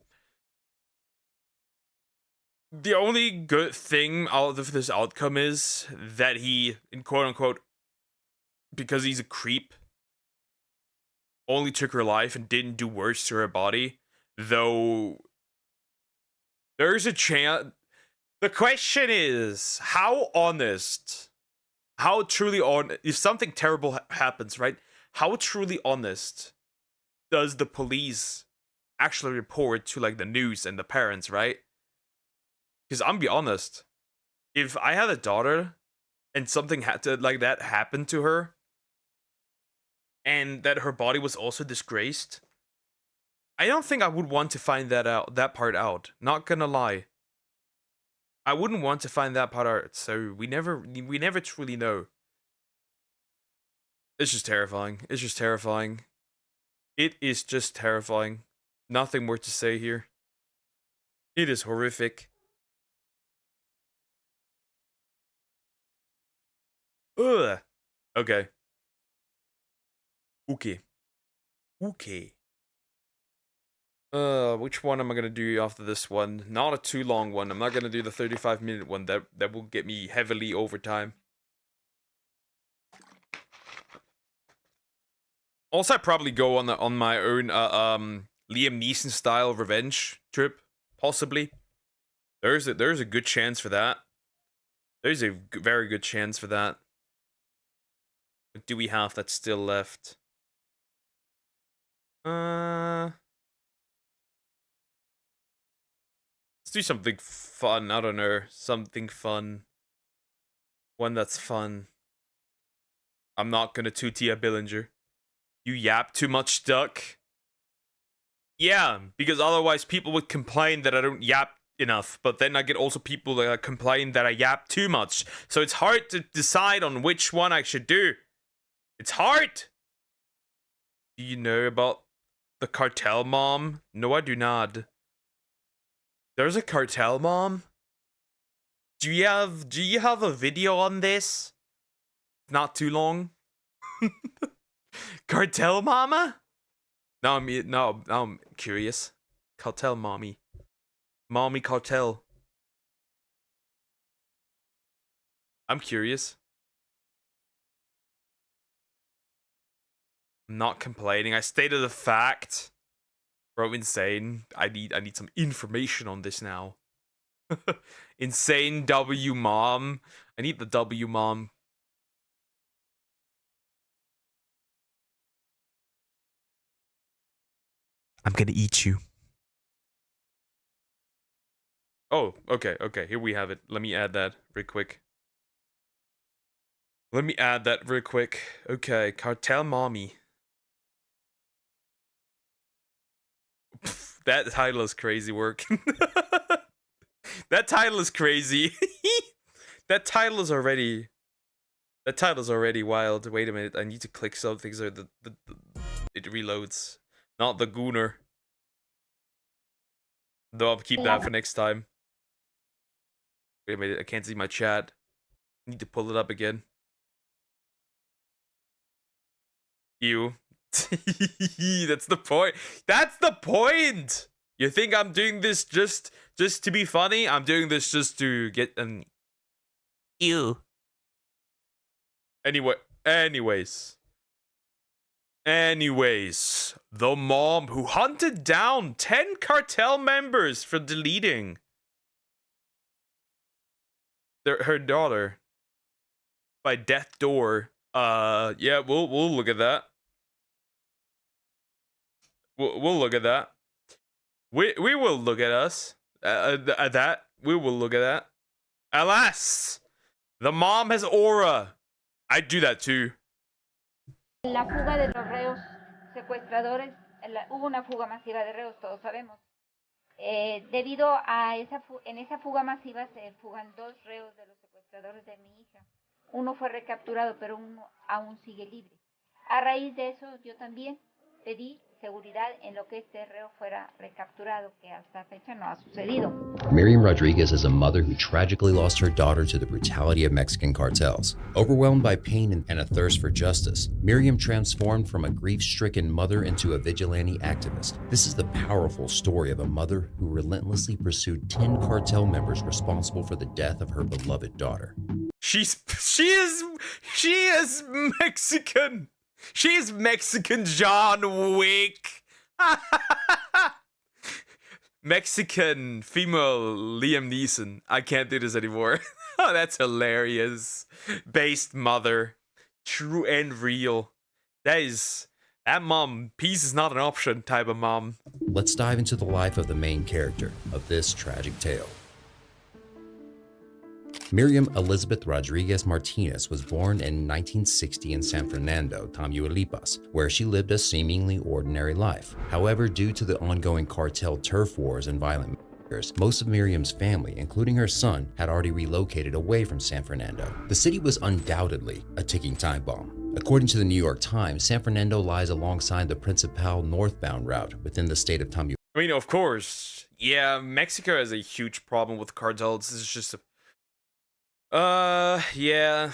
The only good thing out of this outcome is that he, in quote-unquote, because he's a creep, only took her life and didn't do worse to her body. Though, there's a chance. The question is, how honest, how truly honest, if something terrible happens, right? How truly honest does the police actually report to, like, the news and the parents, right? Because I'm be honest, if I had a daughter and something had to like that happen to her, and that her body was also disgraced, I don't think I would want to find that part out. Not gonna lie. I wouldn't want to find that part out, so we never truly know. It's just terrifying. It's just terrifying. It is just terrifying. Nothing more to say here. It is horrific. Ugh. Okay. Okay. Which one am I gonna do after this one? Not a too long one. I'm not gonna do the 35-minute one. That will get me heavily over time. Also, I'd probably go on my own Liam Neeson style revenge trip, possibly. There's a good chance for that. There's a very good chance for that. What do we have that's still left? Let's do something fun. I don't know. Something fun. One that's fun. I'm not gonna 2-tier Billinger. You yap too much, Duck. Yeah, because otherwise people would complain that I don't yap enough. But then I get also people that complain that I yap too much. So it's hard to decide on which one I should do. It's hard. Do you know about the cartel mom? No, I do not. There's a cartel mom? Do you have a video on this? Not too long. Cartel mama? Now I'm curious. Cartel mommy. Mommy cartel. I'm curious. I'm not complaining. I stated the fact. Bro, insane. I need some information on this now. Insane W mom. I need the W mom. I'm gonna eat you. Oh, okay. Here we have it. Let me add that real quick. Okay, cartel mommy. That title is crazy work. That title is crazy. That title's already wild. Wait a minute, I need to click something so it reloads. Not the gooner. Though I'll keep that for next time. Wait a minute, I can't see my chat. I need to pull it up again. Ew. That's the point. That's the point. You think I'm doing this just to be funny? I'm doing this just to get an ew. Anyways, the mom who hunted down 10 cartel members for deleting her daughter by death door. Yeah, we'll look at that. We'll look at that. We will look at us. That. We will look at that. Alas! The mom has aura. I'd do that too. La fuga de los reos secuestradores, hubo una fuga masiva de reos, todos sabemos. Debido a en esa fuga masiva se fugan 2 reos de los secuestradores de mi hija. Uno fue recapturado, pero uno aún sigue libre. A raíz de eso, yo también pedí seguridad en lo que este reo fuera recapturado, que hasta fecha no ha sucedido. Miriam Rodriguez is a mother who tragically lost her daughter to the brutality of Mexican cartels. Overwhelmed by pain and a thirst for justice, Miriam transformed from a grief-stricken mother into a vigilante activist. This is the powerful story of a mother who relentlessly pursued 10 cartel members responsible for the death of her beloved daughter. She is Mexican. She's Mexican John Wick. Mexican female Liam Neeson. I can't do this anymore. Oh, that's hilarious. Based mother. True and real. That mom. Peace is not an option type of mom. Let's dive into the life of the main character of this tragic tale. Miriam Elizabeth Rodriguez Martinez was born in 1960 in San Fernando, Tamaulipas, where she lived a seemingly ordinary life. However, due to the ongoing cartel turf wars and violent massacres, most of Miriam's family, including her son, had already relocated away from San Fernando. The city was undoubtedly a ticking time bomb. According to the New York Times, San Fernando lies alongside the Principal northbound route within the state of Tamaulipas. I mean, of course. Yeah, Mexico has a huge problem with cartels. This is just yeah.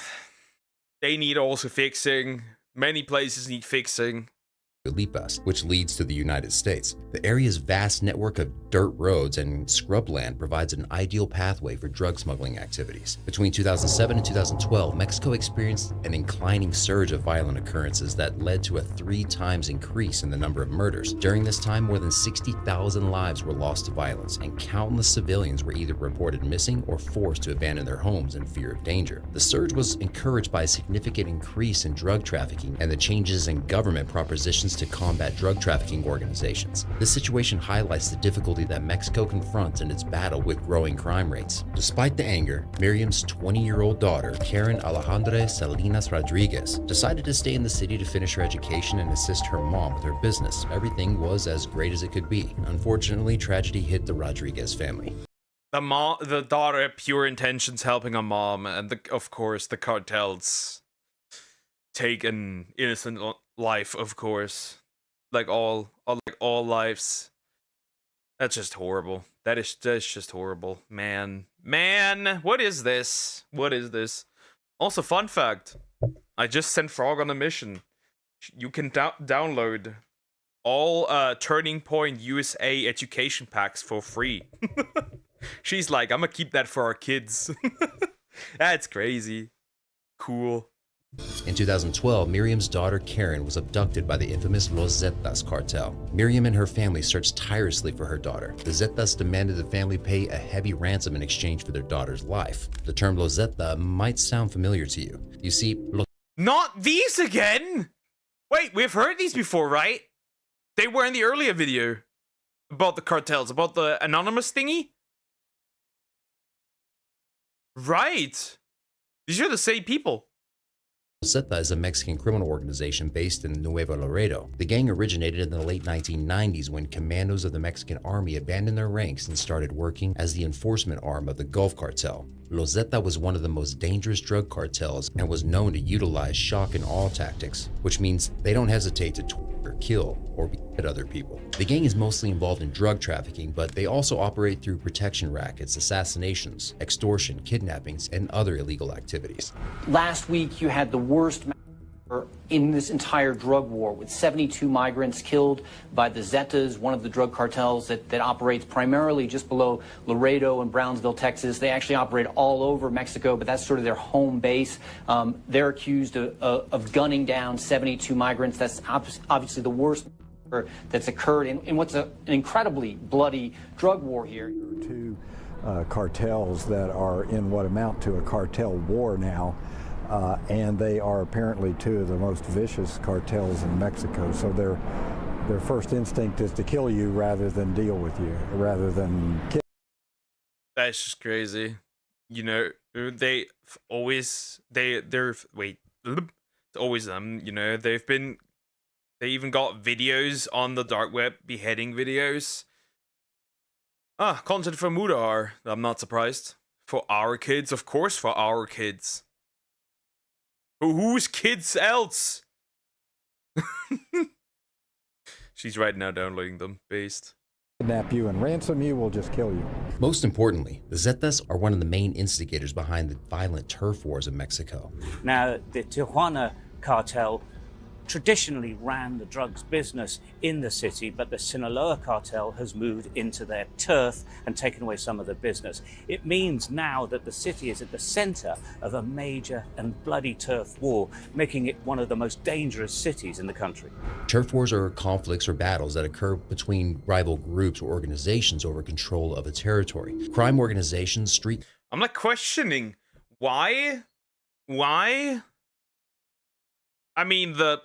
They need also fixing. Many places need fixing. Which leads to the United States. The area's vast network of dirt roads and scrubland provides an ideal pathway for drug smuggling activities. Between 2007 and 2012, Mexico experienced an inclining surge of violent occurrences that led to a 3 times increase in the number of murders. During this time, more than 60,000 lives were lost to violence, and countless civilians were either reported missing or forced to abandon their homes in fear of danger. The surge was encouraged by a significant increase in drug trafficking and the changes in government propositions to combat drug trafficking organizations. This situation highlights the difficulty that Mexico confronts in its battle with growing crime rates. Despite the anger, Miriam's 20-year-old daughter, Karen Alejandra Salinas Rodriguez, decided to stay in the city to finish her education and assist her mom with her business. Everything was as great as it could be. Unfortunately, tragedy hit the Rodriguez family. The daughter had pure intentions helping her mom, and of course the cartels take an innocent life, of course, like all lives. That's just horrible. That's just horrible, man. What is this? What is this? Also, fun fact: I just sent Frog on a mission. You can download all Turning Point USA education packs for free. She's like, I'm gonna keep that for our kids. That's crazy. Cool. In 2012, Miriam's daughter Karen was abducted by the infamous Los Zetas cartel. Miriam and her family searched tirelessly for her daughter. The Zetas demanded the family pay a heavy ransom in exchange for their daughter's life. The term Los Zeta might sound familiar to you. You see, Not these again! Wait, we've heard these before, right? They were in the earlier video about the cartels, about the anonymous thingy. Right. These are the same people. Zeta is a Mexican criminal organization based in Nuevo Laredo. The gang originated in the late 1990s when commandos of the Mexican army abandoned their ranks and started working as the enforcement arm of the Gulf Cartel. Los Zeta was one of the most dangerous drug cartels and was known to utilize shock and awe tactics, which means they don't hesitate to or kill or beat other people. The gang is mostly involved in drug trafficking, but they also operate through protection rackets, assassinations, extortion, kidnappings, and other illegal activities. Last week, you had the worst in this entire drug war, with 72 migrants killed by the Zetas, one of the drug cartels that operates primarily just below Laredo and Brownsville, Texas. They actually operate all over Mexico, but that's sort of their home base. They're accused of gunning down 72 migrants. That's obviously the worst that's occurred in what's an incredibly bloody drug war here. Two cartels that are in what amount to a cartel war now. And they are apparently two of the most vicious cartels in Mexico. So their first instinct is to kill you rather than deal with you, rather than kill. That's just crazy. You know, they're always them. You know, they even got videos on the dark web, beheading videos. Content for Mudar. I'm not surprised. For our kids, of course, for our kids. Whose kids else? She's right now downloading them, based. Kidnap you and ransom you, will just kill you. Most importantly, the Zetas are one of the main instigators behind the violent turf wars of Mexico. Now, the Tijuana cartel traditionally ran the drugs business in the city, but the Sinaloa cartel has moved into their turf and taken away some of the business. It means now that the city is at the center of a major and bloody turf war, making it one of the most dangerous cities in the country. Turf wars are conflicts or battles that occur between rival groups or organizations over control of a territory. Crime organizations, street... I'm like questioning, why? I mean, the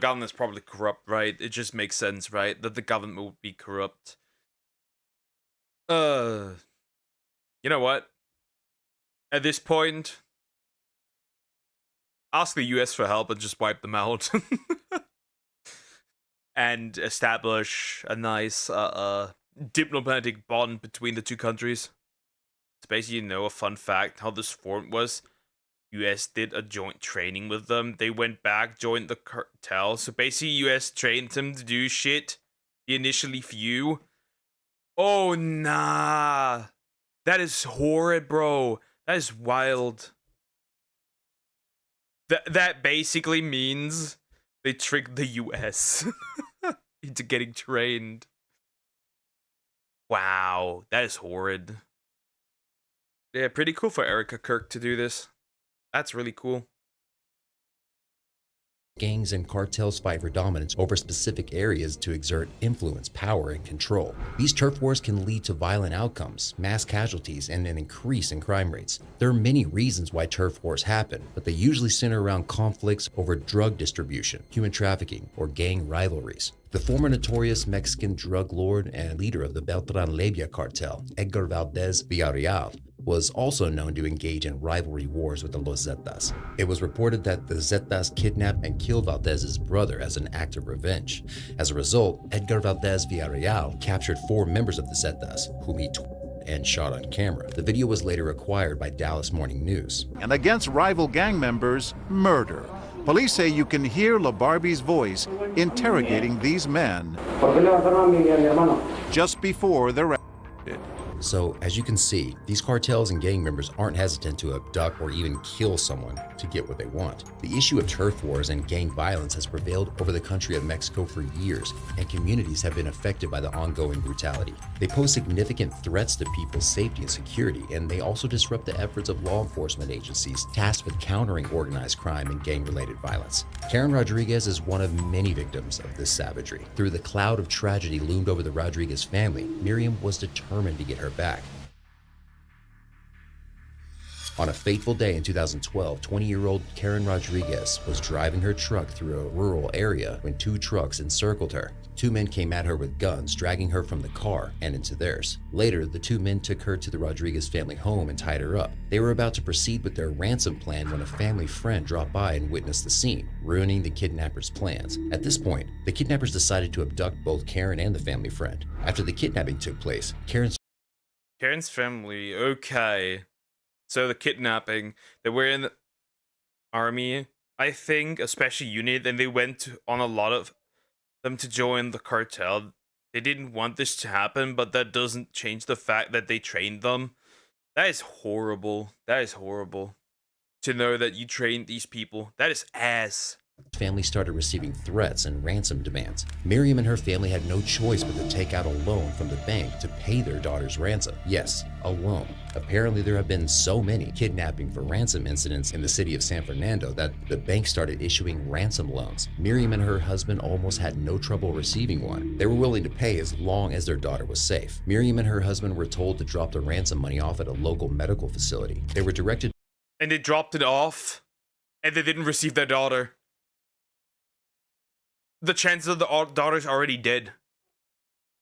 government's probably corrupt, right? It just makes sense, right? That the government would be corrupt. You know what? At this point, ask the US for help and just wipe them out. And establish a nice diplomatic bond between the two countries. It's basically, you know, a fun fact how this formed was. US did a joint training with them. They went back, joined the cartel. So basically, US trained them to do shit. The initially few. Oh, nah. That is horrid, bro. That is wild. That basically means they tricked the US into getting trained. Wow. That is horrid. Yeah, pretty cool for Erica Kirk to do this. That's really cool. Gangs and cartels fight for dominance over specific areas to exert influence, power, and control. These turf wars can lead to violent outcomes, mass casualties, and an increase in crime rates. There are many reasons why turf wars happen, but they usually center around conflicts over drug distribution, human trafficking, or gang rivalries. The former notorious Mexican drug lord and leader of the Beltran-Leyva cartel, Edgar Valdez Villarreal, was also known to engage in rivalry wars with the Los Zetas. It was reported that the Zetas kidnapped and killed Valdez's brother as an act of revenge. As a result, Edgar Valdez Villarreal captured 4 members of the Zetas, whom he and shot on camera. The video was later acquired by Dallas Morning News. And against rival gang members, murder. Police say you can hear LaBarbie's voice interrogating these men just before they're arrested. So, as you can see, these cartels and gang members aren't hesitant to abduct or even kill someone to get what they want. The issue of turf wars and gang violence has prevailed over the country of Mexico for years, and communities have been affected by the ongoing brutality. They pose significant threats to people's safety and security, and they also disrupt the efforts of law enforcement agencies tasked with countering organized crime and gang-related violence. Karen Rodriguez is one of many victims of this savagery. Through the cloud of tragedy loomed over the Rodriguez family, Miriam was determined to get her back. On a fateful day in 2012, 20-year-old Karen Rodriguez was driving her truck through a rural area when 2 trucks encircled her. 2 men came at her with guns, dragging her from the car and into theirs. Later, the 2 men took her to the Rodriguez family home and tied her up. They were about to proceed with their ransom plan when a family friend dropped by and witnessed the scene, ruining the kidnappers' plans. At this point, the kidnappers decided to abduct both Karen and the family friend. After the kidnapping took place, Karen's family, okay. So the kidnapping, they were in the army, I think, especially unit, and they went on a lot of them to join the cartel. They didn't want this to happen, but that doesn't change the fact that they trained them. That is horrible. That is horrible. To know that you trained these people, that is ass. Family started receiving threats and ransom demands. Miriam and her family had no choice but to take out a loan from the bank to pay their daughter's ransom. Yes, a loan. Apparently there have been so many kidnapping for ransom incidents in the city of San Fernando that the bank started issuing ransom loans. Miriam and her husband almost had no trouble receiving one. They were willing to pay as long as their daughter was safe. Miriam and her husband were told to drop the ransom money off at a local medical facility. They were directed, and they dropped it off, and they didn't receive their daughter. The chances of the daughter's already dead.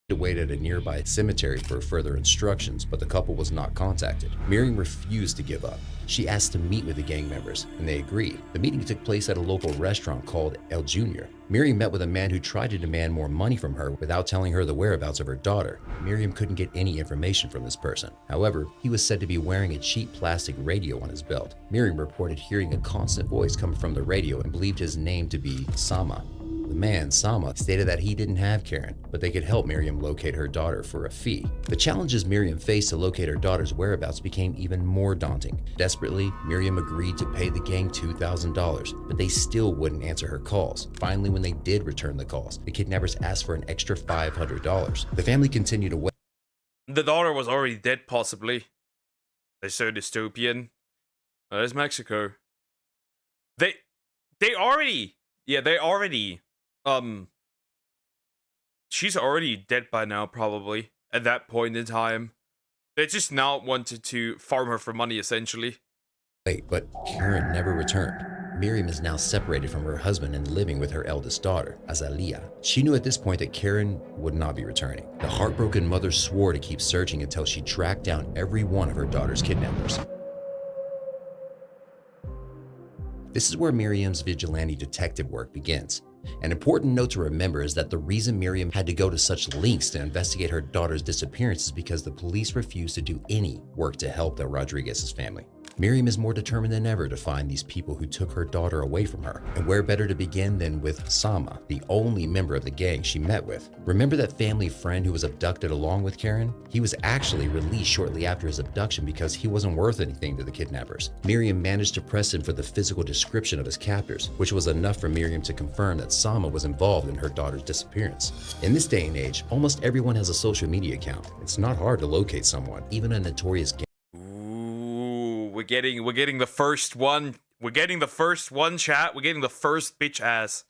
To wait at a nearby cemetery for further instructions, but the couple was not contacted. Miriam refused to give up. She asked to meet with the gang members, and they agreed. The meeting took place at a local restaurant called El Junior. Miriam met with a man who tried to demand more money from her without telling her the whereabouts of her daughter. Miriam couldn't get any information from this person. However, he was said to be wearing a cheap plastic radio on his belt. Miriam reported hearing a constant voice coming from the radio and believed his name to be Sama. The man, Sama, stated that he didn't have Karen, but they could help Miriam locate her daughter for a fee. The challenges Miriam faced to locate her daughter's whereabouts became even more daunting. Desperately, Miriam agreed to pay the gang $2,000, but they still wouldn't answer her calls. Finally, when they did return the calls, the kidnappers asked for an extra $500. The family continued to wait. The daughter was already dead, possibly. They're so dystopian. There's Mexico. They already... she's already dead by now, probably, at that point in time. They just now wanted to farm her for money, essentially. Wait, but Karen never returned. Miriam is now separated from her husband and living with her eldest daughter, Azalea. She knew at this point that Karen would not be returning. The heartbroken mother swore to keep searching until she tracked down every one of her daughter's kidnappers. This is where Miriam's vigilante detective work begins. An important note to remember is that the reason Miriam had to go to such lengths to investigate her daughter's disappearance is because the police refused to do any work to help the Rodriguez's family. Miriam is more determined than ever to find these people who took her daughter away from her. And where better to begin than with Sama, the only member of the gang she met with. Remember that family friend who was abducted along with Karen? He was actually released shortly after his abduction because he wasn't worth anything to the kidnappers. Miriam managed to press him for the physical description of his captors, which was enough for Miriam to confirm that Sama was involved in her daughter's disappearance. In this day and age, almost everyone has a social media account. It's not hard to locate someone, even a notorious gang. We're getting the first one We're getting the first one, chat. We're getting the first bitch ass.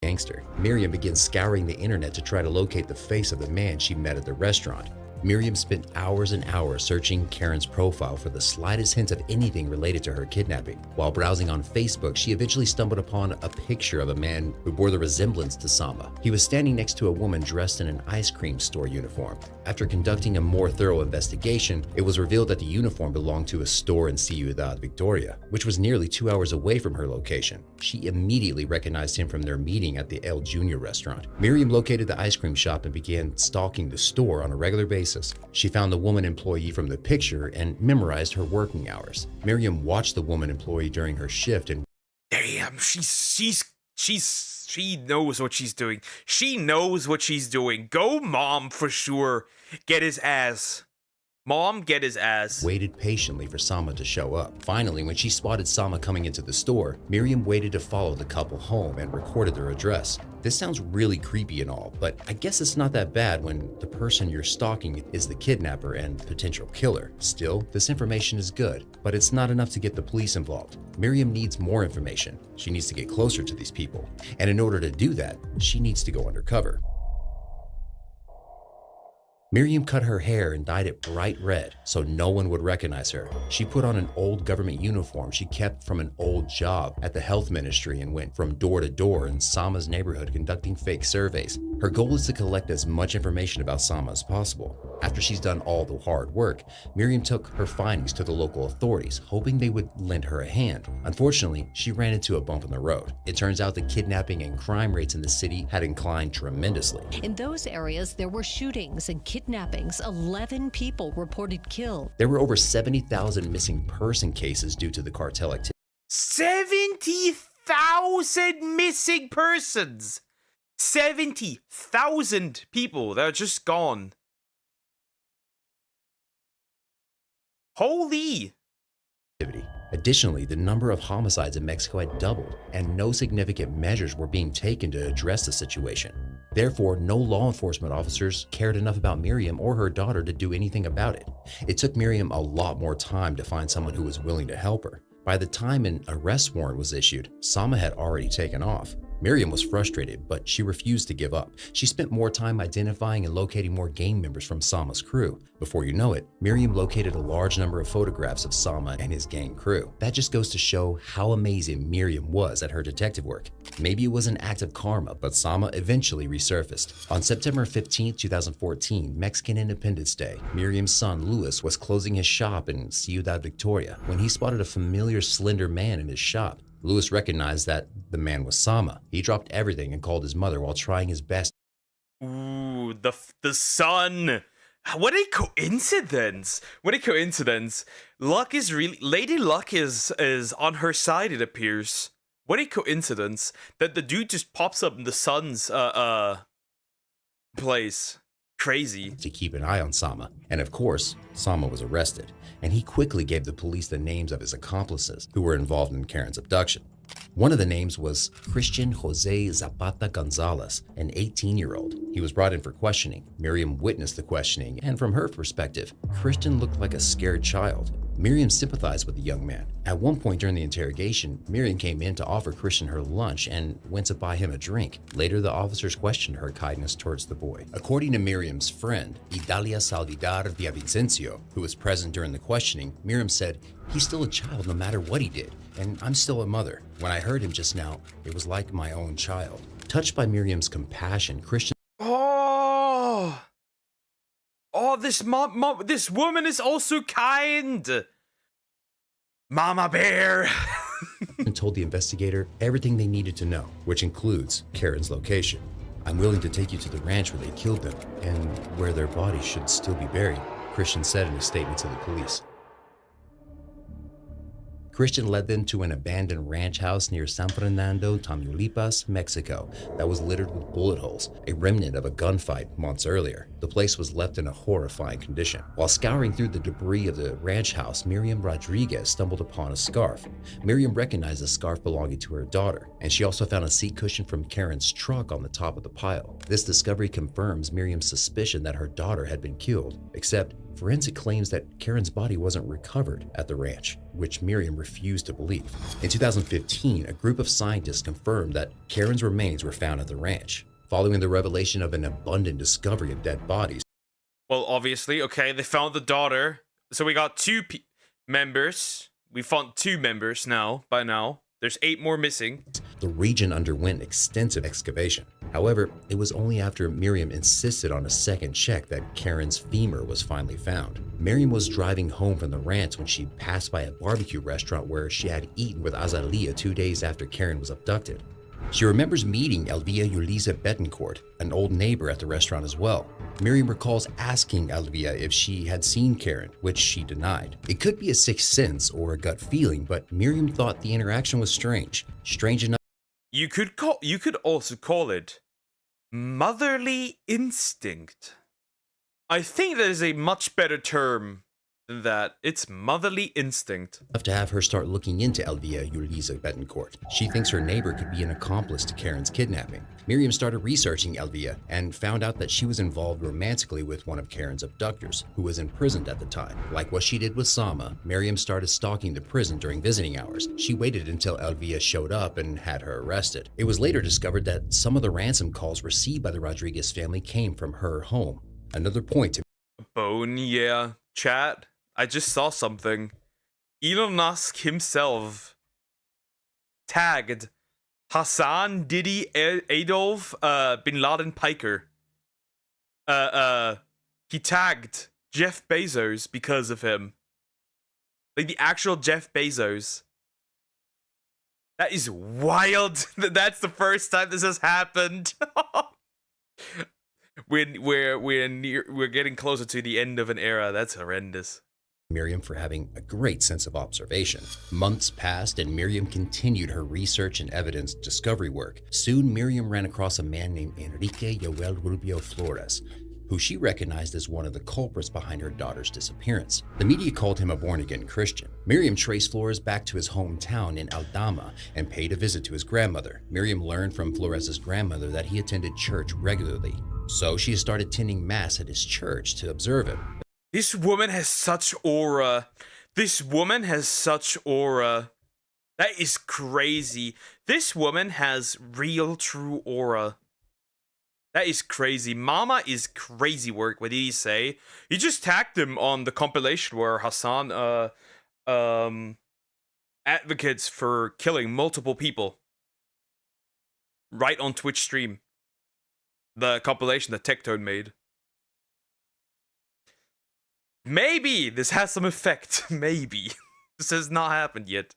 Gangster. Miriam begins scouring the internet to try to locate the face of the man she met at the restaurant. Miriam spent hours and hours searching Karen's profile for the slightest hint of anything related to her kidnapping. While browsing on Facebook, she eventually stumbled upon a picture of a man who bore the resemblance to Sama. He was standing next to a woman dressed in an ice cream store uniform. After conducting a more thorough investigation, it was revealed that the uniform belonged to a store in Ciudad Victoria, which was nearly 2 hours away from her location. She immediately recognized him from their meeting at the El Junior restaurant. Miriam located the ice cream shop and began stalking the store on a regular basis. She found the woman employee from the picture and memorized her working hours. Miriam watched the woman employee during her shift and damn, she knows what she's doing. She knows what she's doing. Go, mom, for sure. Get his ass. Mom, get his ass. Waited patiently for Sama to show up. Finally, when she spotted Sama coming into the store, Miriam waited to follow the couple home and recorded their address. This sounds really creepy and all, but I guess it's not that bad when the person you're stalking is the kidnapper and potential killer. Still, this information is good, but it's not enough to get the police involved. Miriam needs more information. She needs to get closer to these people. And in order to do that, she needs to go undercover. Miriam cut her hair and dyed it bright red so no one would recognize her. She put on an old government uniform she kept from an old job at the health ministry and went from door to door in Sama's neighborhood conducting fake surveys. Her goal is to collect as much information about Sama as possible. After she's done all the hard work, Miriam took her findings to the local authorities, hoping they would lend her a hand. Unfortunately, she ran into a bump in the road. It turns out the kidnapping and crime rates in the city had inclined tremendously. In those areas, there were shootings and kidnappings. 11 people reported killed. There were over 70,000 missing person cases due to the cartel activity. 70,000 missing persons! 70,000 people that are just gone. Holy! Additionally, the number of homicides in Mexico had doubled, and no significant measures were being taken to address the situation. Therefore, no law enforcement officers cared enough about Miriam or her daughter to do anything about it. It took Miriam a lot more time to find someone who was willing to help her. By the time an arrest warrant was issued, Sama had already taken off. Miriam was frustrated, but she refused to give up. She spent more time identifying and locating more gang members from Sama's crew. Before you know it, Miriam located a large number of photographs of Sama and his gang crew. That just goes to show how amazing Miriam was at her detective work. Maybe it was an act of karma, but Sama eventually resurfaced. On September 15, 2014, Mexican Independence Day, Miriam's son Luis was closing his shop in Ciudad Victoria when he spotted a familiar slender man in his shop. Luis recognized that the man was Sama. He dropped everything and called his mother while trying his best. Ooh, the son. What a coincidence. What a coincidence. Luck is really... Lady Luck is on her side, it appears. What a coincidence that the dude just pops up in the son's place. Crazy. To keep an eye on Sama. And of course, Sama was arrested, and he quickly gave the police the names of his accomplices who were involved in Karen's abduction. One of the names was Christian Jose Zapata Gonzalez, an 18-year-old. He was brought in for questioning. Miriam witnessed the questioning, and from her perspective, Christian looked like a scared child. Miriam sympathized with the young man. At one point during the interrogation, Miriam came in to offer Christian her lunch and went to buy him a drink. Later, the officers questioned her kindness towards the boy. According to Miriam's friend, Idalia Salvidar Villavicencio, who was present during the questioning, Miriam said, "He's still a child no matter what he did, and I'm still a mother. When I heard him just now, it was like my own child." Touched by Miriam's compassion, Christian... Oh, this this woman is also kind. Mama Bear. and told the investigator everything they needed to know, which includes Karen's location. "I'm willing to take you to the ranch where they killed them and where their bodies should still be buried," Christian said in a statement to the police. Christian led them to an abandoned ranch house near San Fernando, Tamaulipas, Mexico, that was littered with bullet holes, a remnant of a gunfight months earlier. The place was left in a horrifying condition. While scouring through the debris of the ranch house, Miriam Rodriguez stumbled upon a scarf. Miriam recognized the scarf belonging to her daughter, and she also found a seat cushion from Karen's truck on the top of the pile. This discovery confirms Miriam's suspicion that her daughter had been killed, except forensic claims that Karen's body wasn't recovered at the ranch, which Miriam refused to believe. In 2015, a group of scientists confirmed that Karen's remains were found at the ranch, following the revelation of an abundant discovery of dead bodies. Well, obviously, okay, they found the daughter. So we got two members. We found 2 members now, by now. There's 8 more missing. The region underwent extensive excavation. However, it was only after Miriam insisted on a second check that Karen's femur was finally found. Miriam was driving home from the ranch when she passed by a barbecue restaurant where she had eaten with Azalea 2 days after Karen was abducted. She remembers meeting Elvia Yulisa Betancourt, an old neighbor at the restaurant as well. Miriam recalls asking Elvia if she had seen Karen, which she denied. It could be a sixth sense or a gut feeling, but Miriam thought the interaction was strange. Strange enough. You could also call it motherly instinct. I think that is a much better term than that. It's motherly instinct. To have her start looking into Elvia Yulisa Betancourt. She thinks her neighbor could be an accomplice to Karen's kidnapping. Miriam started researching Elvia and found out that she was involved romantically with one of Karen's abductors, who was imprisoned at the time. Like what she did with Sama, Miriam started stalking the prison during visiting hours. She waited until Elvia showed up and had her arrested. It was later discovered that some of the ransom calls received by the Rodriguez family came from her home. Another point to Bone, yeah. Chat, I just saw something. Elon Musk himself tagged Hassan Diddy Adolf Bin Laden Piker. He tagged Jeff Bezos because of him. Like the actual Jeff Bezos. That is wild. That's the first time this has happened. We're getting closer to the end of an era. That's horrendous. Miriam for having a great sense of observation. Months passed and Miriam continued her research and evidence discovery work. Soon, Miriam ran across a man named Enrique Yoel Rubio Flores, who she recognized as one of the culprits behind her daughter's disappearance. The media called him a born-again Christian. Miriam traced Flores back to his hometown in Aldama and paid a visit to his grandmother. Miriam learned from Flores's grandmother that he attended church regularly, so she started attending mass at his church to observe him. This woman has such aura. This woman has such aura. That is crazy. This woman has real, true aura. That is crazy. Mama is crazy work. What did he say? He just tagged him on the compilation where Hassan advocates for killing multiple people. Right on Twitch stream. The compilation that Tectone made. Maybe this has some effect. Maybe. This has not happened yet.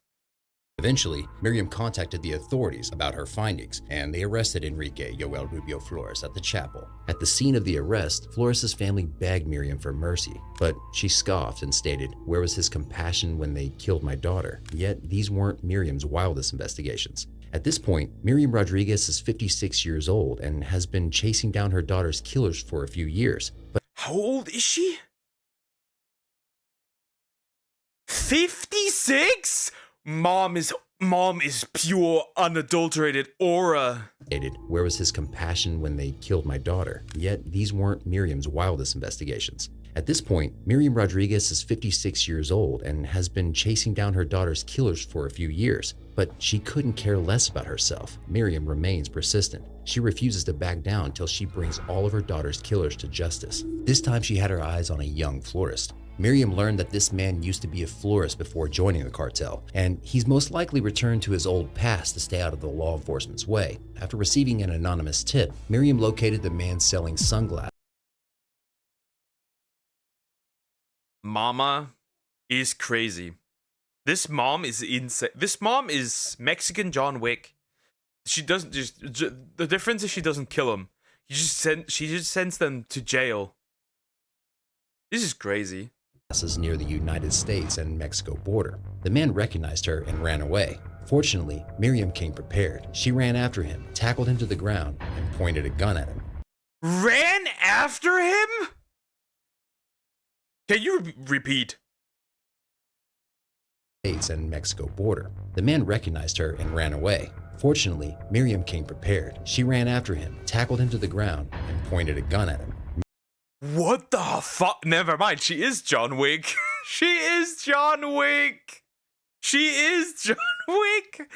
Eventually, Miriam contacted the authorities about her findings, and they arrested Enrique Yoel Rubio Flores at the chapel. At the scene of the arrest, Flores' family begged Miriam for mercy, but she scoffed and stated, "Where was his compassion when they killed my daughter?" Yet, these weren't Miriam's wildest investigations. At this point, Miriam Rodriguez is 56 years old and has been chasing down her daughter's killers for a few years. But how old is she? 56? Mom is pure, unadulterated aura. Where was his compassion when they killed my daughter? Yet these weren't Miriam's wildest investigations. At this point, Miriam Rodriguez is 56 years old and has been chasing down her daughter's killers for a few years. But she couldn't care less about herself. Miriam remains persistent. She refuses to back down until she brings all of her daughter's killers to justice. This time she had her eyes on a young florist. Miriam learned that this man used to be a florist before joining the cartel, and he's most likely returned to his old past to stay out of the law enforcement's way. After receiving an anonymous tip, Miriam located the man selling sunglasses. Mama is crazy. This mom is insane. This mom is Mexican John Wick. She doesn't just the difference is she doesn't kill him. She just sends them to jail. This is crazy. Near the United States and Mexico border. The man recognized her and ran away. Fortunately, Miriam came prepared. She ran after him, tackled him to the ground, and pointed a gun at him. Ran after him? Can you repeat? States and Mexico border. The man recognized her and ran away. Fortunately, Miriam came prepared. She ran after him, tackled him to the ground, and pointed a gun at him. What the fuck? Never mind. She is John Wick. She is John Wick. She is John Wick.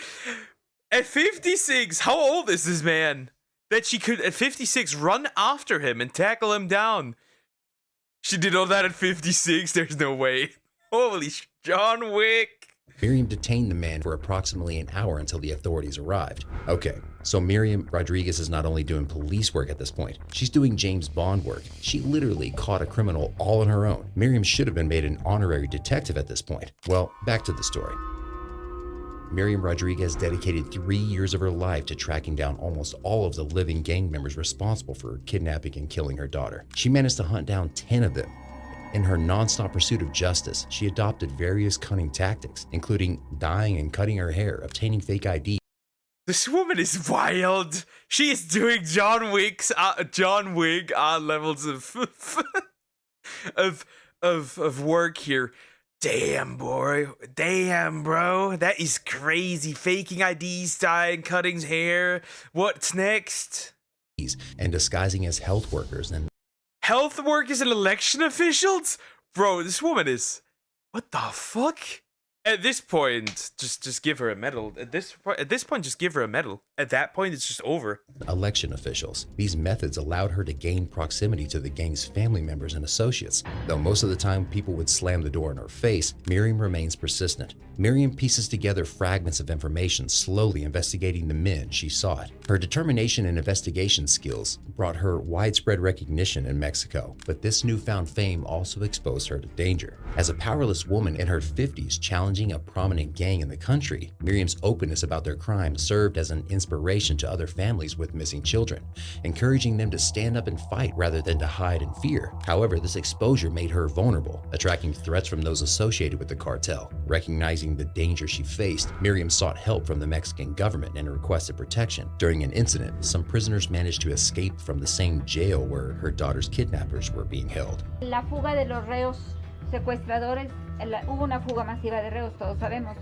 At 56, how old is this man? That she could, at 56, run after him and tackle him down. She did all that at 56? There's no way. Holy John Wick. Miriam detained the man for approximately an hour until the authorities arrived. Okay, so Miriam Rodriguez is not only doing police work at this point, she's doing James Bond work. She literally caught a criminal all on her own. Miriam should have been made an honorary detective at this point. Well, back to the story. Miriam Rodriguez dedicated 3 years of her life to tracking down almost all of the living gang members responsible for kidnapping and killing her daughter. She managed to hunt down 10 of them. In her non-stop pursuit of justice, she adopted various cunning tactics, including dyeing and cutting her hair, obtaining fake ID. This woman is wild. She is doing John Wick levels of work here. Damn, boy. Damn, bro. That is crazy. Faking IDs, dyeing, cutting hair. What's next? And disguising as health workers and health workers and election officials? Bro, this woman is... What the fuck? At this point, just give her a medal. At this point, just give her a medal. At that point, it's just over. Election officials. These methods allowed her to gain proximity to the gang's family members and associates. Though most of the time people would slam the door in her face, Miriam remains persistent. Miriam pieces together fragments of information, slowly investigating the men she sought. Her determination and investigation skills brought her widespread recognition in Mexico, but this newfound fame also exposed her to danger. As a powerless woman in her 50s challenging a prominent gang in the country, Miriam's openness about their crimes served as an inspiration to other families with missing children, encouraging them to stand up and fight rather than to hide in fear. However, this exposure made her vulnerable, attracting threats from those associated with the cartel. Recognizing the danger she faced, Miriam sought help from the Mexican government and requested protection. During an incident, some prisoners managed to escape from the same jail where her daughter's kidnappers were being held. La fuga de los reos secuestradores, hubo una fuga masiva de reos, todos sabemos.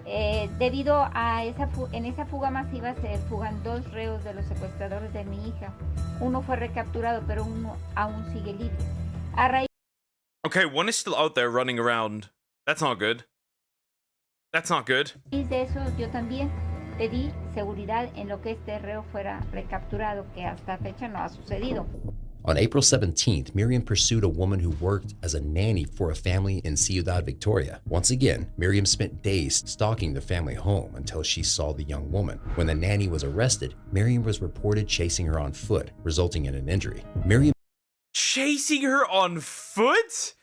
Debido a en esa fuga masiva se fugan 2 reos de los secuestradores de mi hija. Uno fue recapturado, pero uno aún sigue libre. A raíz... Okay, one is still out there running around. That's not good. That's not good. de eso, yo también pedí seguridad en lo que este reo fuera recapturado, que hasta fecha no ha sucedido. On April 17th, Miriam pursued a woman who worked as a nanny for a family in Ciudad Victoria. Once again, Miriam spent days stalking the family home until she saw the young woman. When the nanny was arrested, Miriam was reported chasing her on foot, resulting in an injury. Miriam chasing her on foot?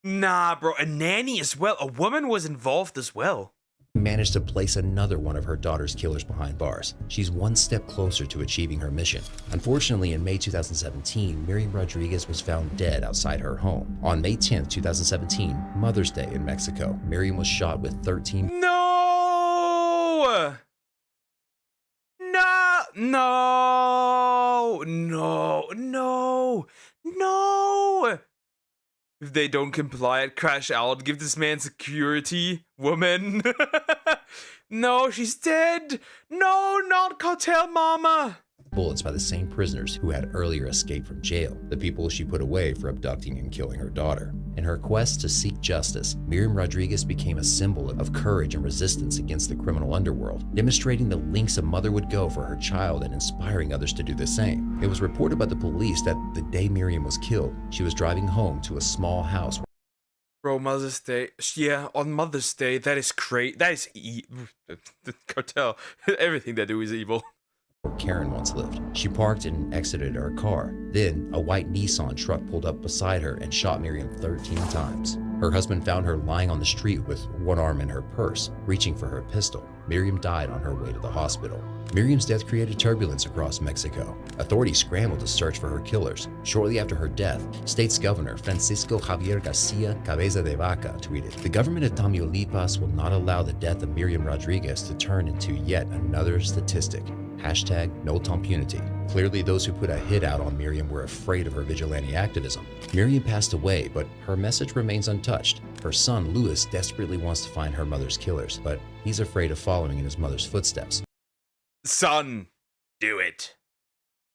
Nah, bro, a nanny as well. A woman was involved as well. Managed to place another one of her daughter's killers behind bars. She's one step closer to achieving her mission. Unfortunately, in May 2017, Miriam Rodriguez was found dead outside her home. On May 10th, 2017, Mother's Day in Mexico, Miriam was shot with 13... No! No! No! No! No! No! If they don't comply, crash out. Give this man security, woman. No, she's dead. No, not cartel mama. Bullets by the same prisoners who had earlier escaped from jail, the people she put away for abducting and killing her daughter. In her quest to seek justice, Miriam Rodriguez became a symbol of courage and resistance against the criminal underworld, demonstrating the lengths a mother would go for her child and inspiring others to do the same. It was reported by the police that the day Miriam was killed, she was driving home to a small house. Bro, Mother's Day. Yeah, on Mother's Day, that is crazy. That is the cartel. Everything they do is evil. Karen once lived. She parked and exited her car. Then, a white Nissan truck pulled up beside her and shot Miriam 13 times. Her husband found her lying on the street with one arm in her purse, reaching for her pistol. Miriam died on her way to the hospital. Miriam's death created turbulence across Mexico. Authorities scrambled to search for her killers. Shortly after her death, State's Governor Francisco Javier Garcia Cabeza de Vaca tweeted, "The government of Tamaulipas will not allow the death of Miriam Rodriguez to turn into yet another statistic. Hashtag no impunity." Clearly, those who put a hit out on Miriam were afraid of her vigilante activism. Miriam passed away, but her message remains untouched. Her son, Louis, desperately wants to find her mother's killers, but he's afraid of following in his mother's footsteps. Son, do it.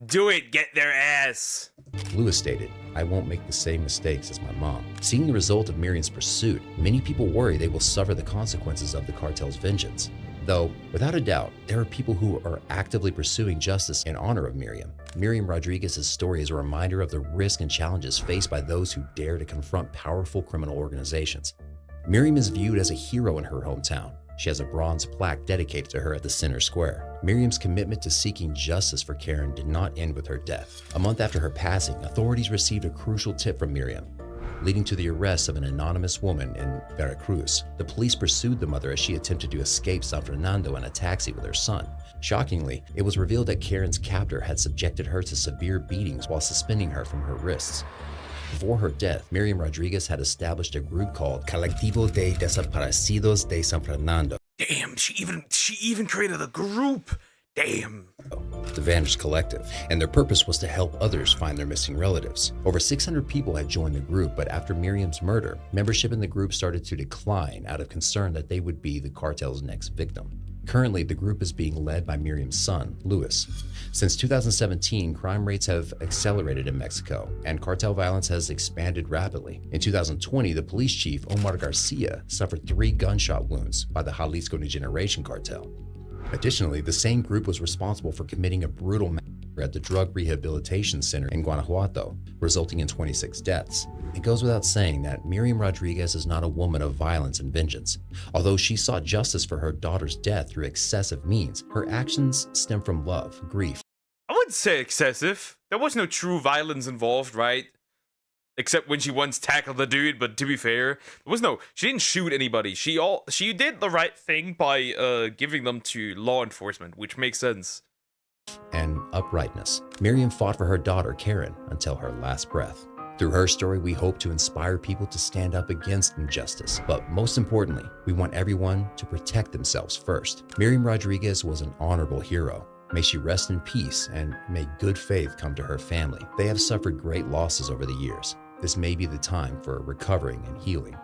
Do it, get their ass. Lewis stated, "I won't make the same mistakes as my mom." Seeing the result of Miriam's pursuit, many people worry they will suffer the consequences of the cartel's vengeance. Though, without a doubt, there are people who are actively pursuing justice in honor of Miriam. Miriam Rodriguez's story is a reminder of the risks and challenges faced by those who dare to confront powerful criminal organizations. Miriam is viewed as a hero in her hometown. She has a bronze plaque dedicated to her at the center square. Miriam's commitment to seeking justice for Karen did not end with her death. A month after her passing, authorities received a crucial tip from Miriam, leading to the arrest of an anonymous woman in Veracruz. The police pursued the mother as she attempted to escape San Fernando in a taxi with her son. Shockingly, it was revealed that Karen's captor had subjected her to severe beatings while suspending her from her wrists. Before her death, Miriam Rodriguez had established a group called Colectivo de Desaparecidos de San Fernando. Damn, she even created a group. Damn. The Vanished Collective, and their purpose was to help others find their missing relatives. Over 600 people had joined the group, but after Miriam's murder, membership in the group started to decline out of concern that they would be the cartel's next victim. Currently, the group is being led by Miriam's son, Luis. Since 2017, crime rates have accelerated in Mexico, and cartel violence has expanded rapidly. In 2020, the police chief, Omar Garcia, suffered 3 gunshot wounds by the Jalisco New Generation cartel. Additionally, the same group was responsible for committing a brutal massacre at the Drug Rehabilitation Center in Guanajuato, resulting in 26 deaths. It goes without saying that Miriam Rodriguez is not a woman of violence and vengeance. Although she sought justice for her daughter's death through excessive means, her actions stem from love, grief. I wouldn't say excessive. There was no true violence involved, right? Except when she once tackled the dude, but to be fair, she didn't shoot anybody. She did the right thing by giving them to law enforcement, which makes sense. And uprightness. Miriam fought for her daughter, Karen, until her last breath. Through her story, we hope to inspire people to stand up against injustice. But most importantly, we want everyone to protect themselves first. Miriam Rodriguez was an honorable hero. May she rest in peace, and may good faith come to her family. They have suffered great losses over the years. This may be the time for recovering and healing.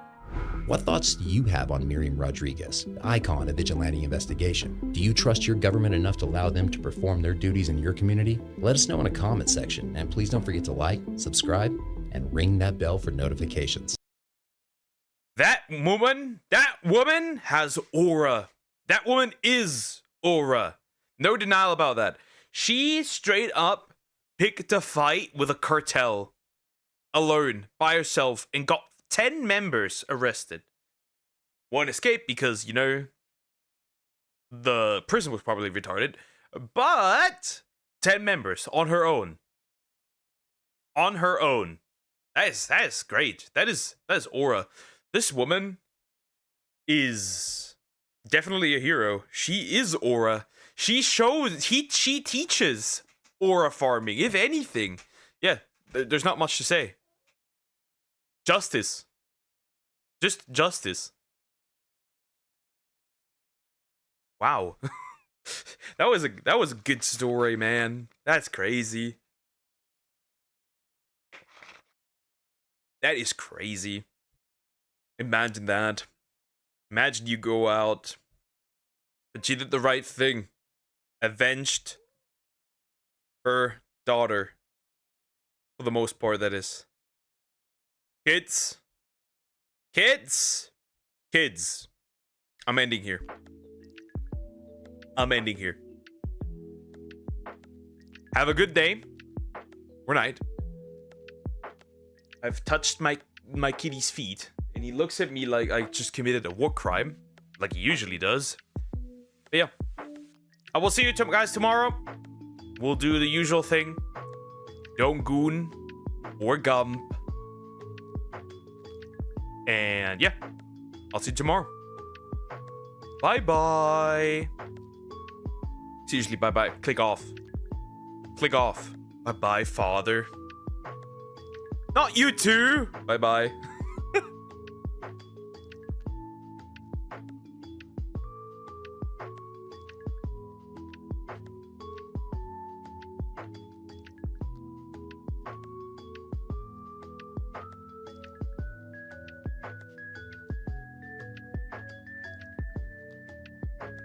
What thoughts do you have on Miriam Rodriguez, the icon of vigilante investigation? Do you trust your government enough to allow them to perform their duties in your community? Let us know in the comment section, and please don't forget to like, subscribe, and ring that bell for notifications. That woman has aura. That woman is aura. No denial about that. She straight up picked a fight with a cartel alone by herself and got 10 members arrested. One escaped because, the prison was probably retarded. But 10 members on her own. On her own. That is great. That is aura. This woman is definitely a hero. She is aura. She teaches aura farming, if anything. Yeah, there's not much to say. Justice. Just justice. Wow. that was a good story, man. That's crazy. That is crazy. Imagine that. Imagine you go out, but she did the right thing. Avenged her daughter. For the most part, that is. Kids. I'm ending here. Have a good day. Or night. I've touched my kitty's feet, and he looks at me like I just committed a war crime, like he usually does. But yeah. I will see you guys tomorrow. We'll do the usual thing. Don't goon or gump. And yeah, I'll see you tomorrow. Bye-bye. It's usually bye-bye. Click off. Bye-bye, father. Not you too. Bye-bye.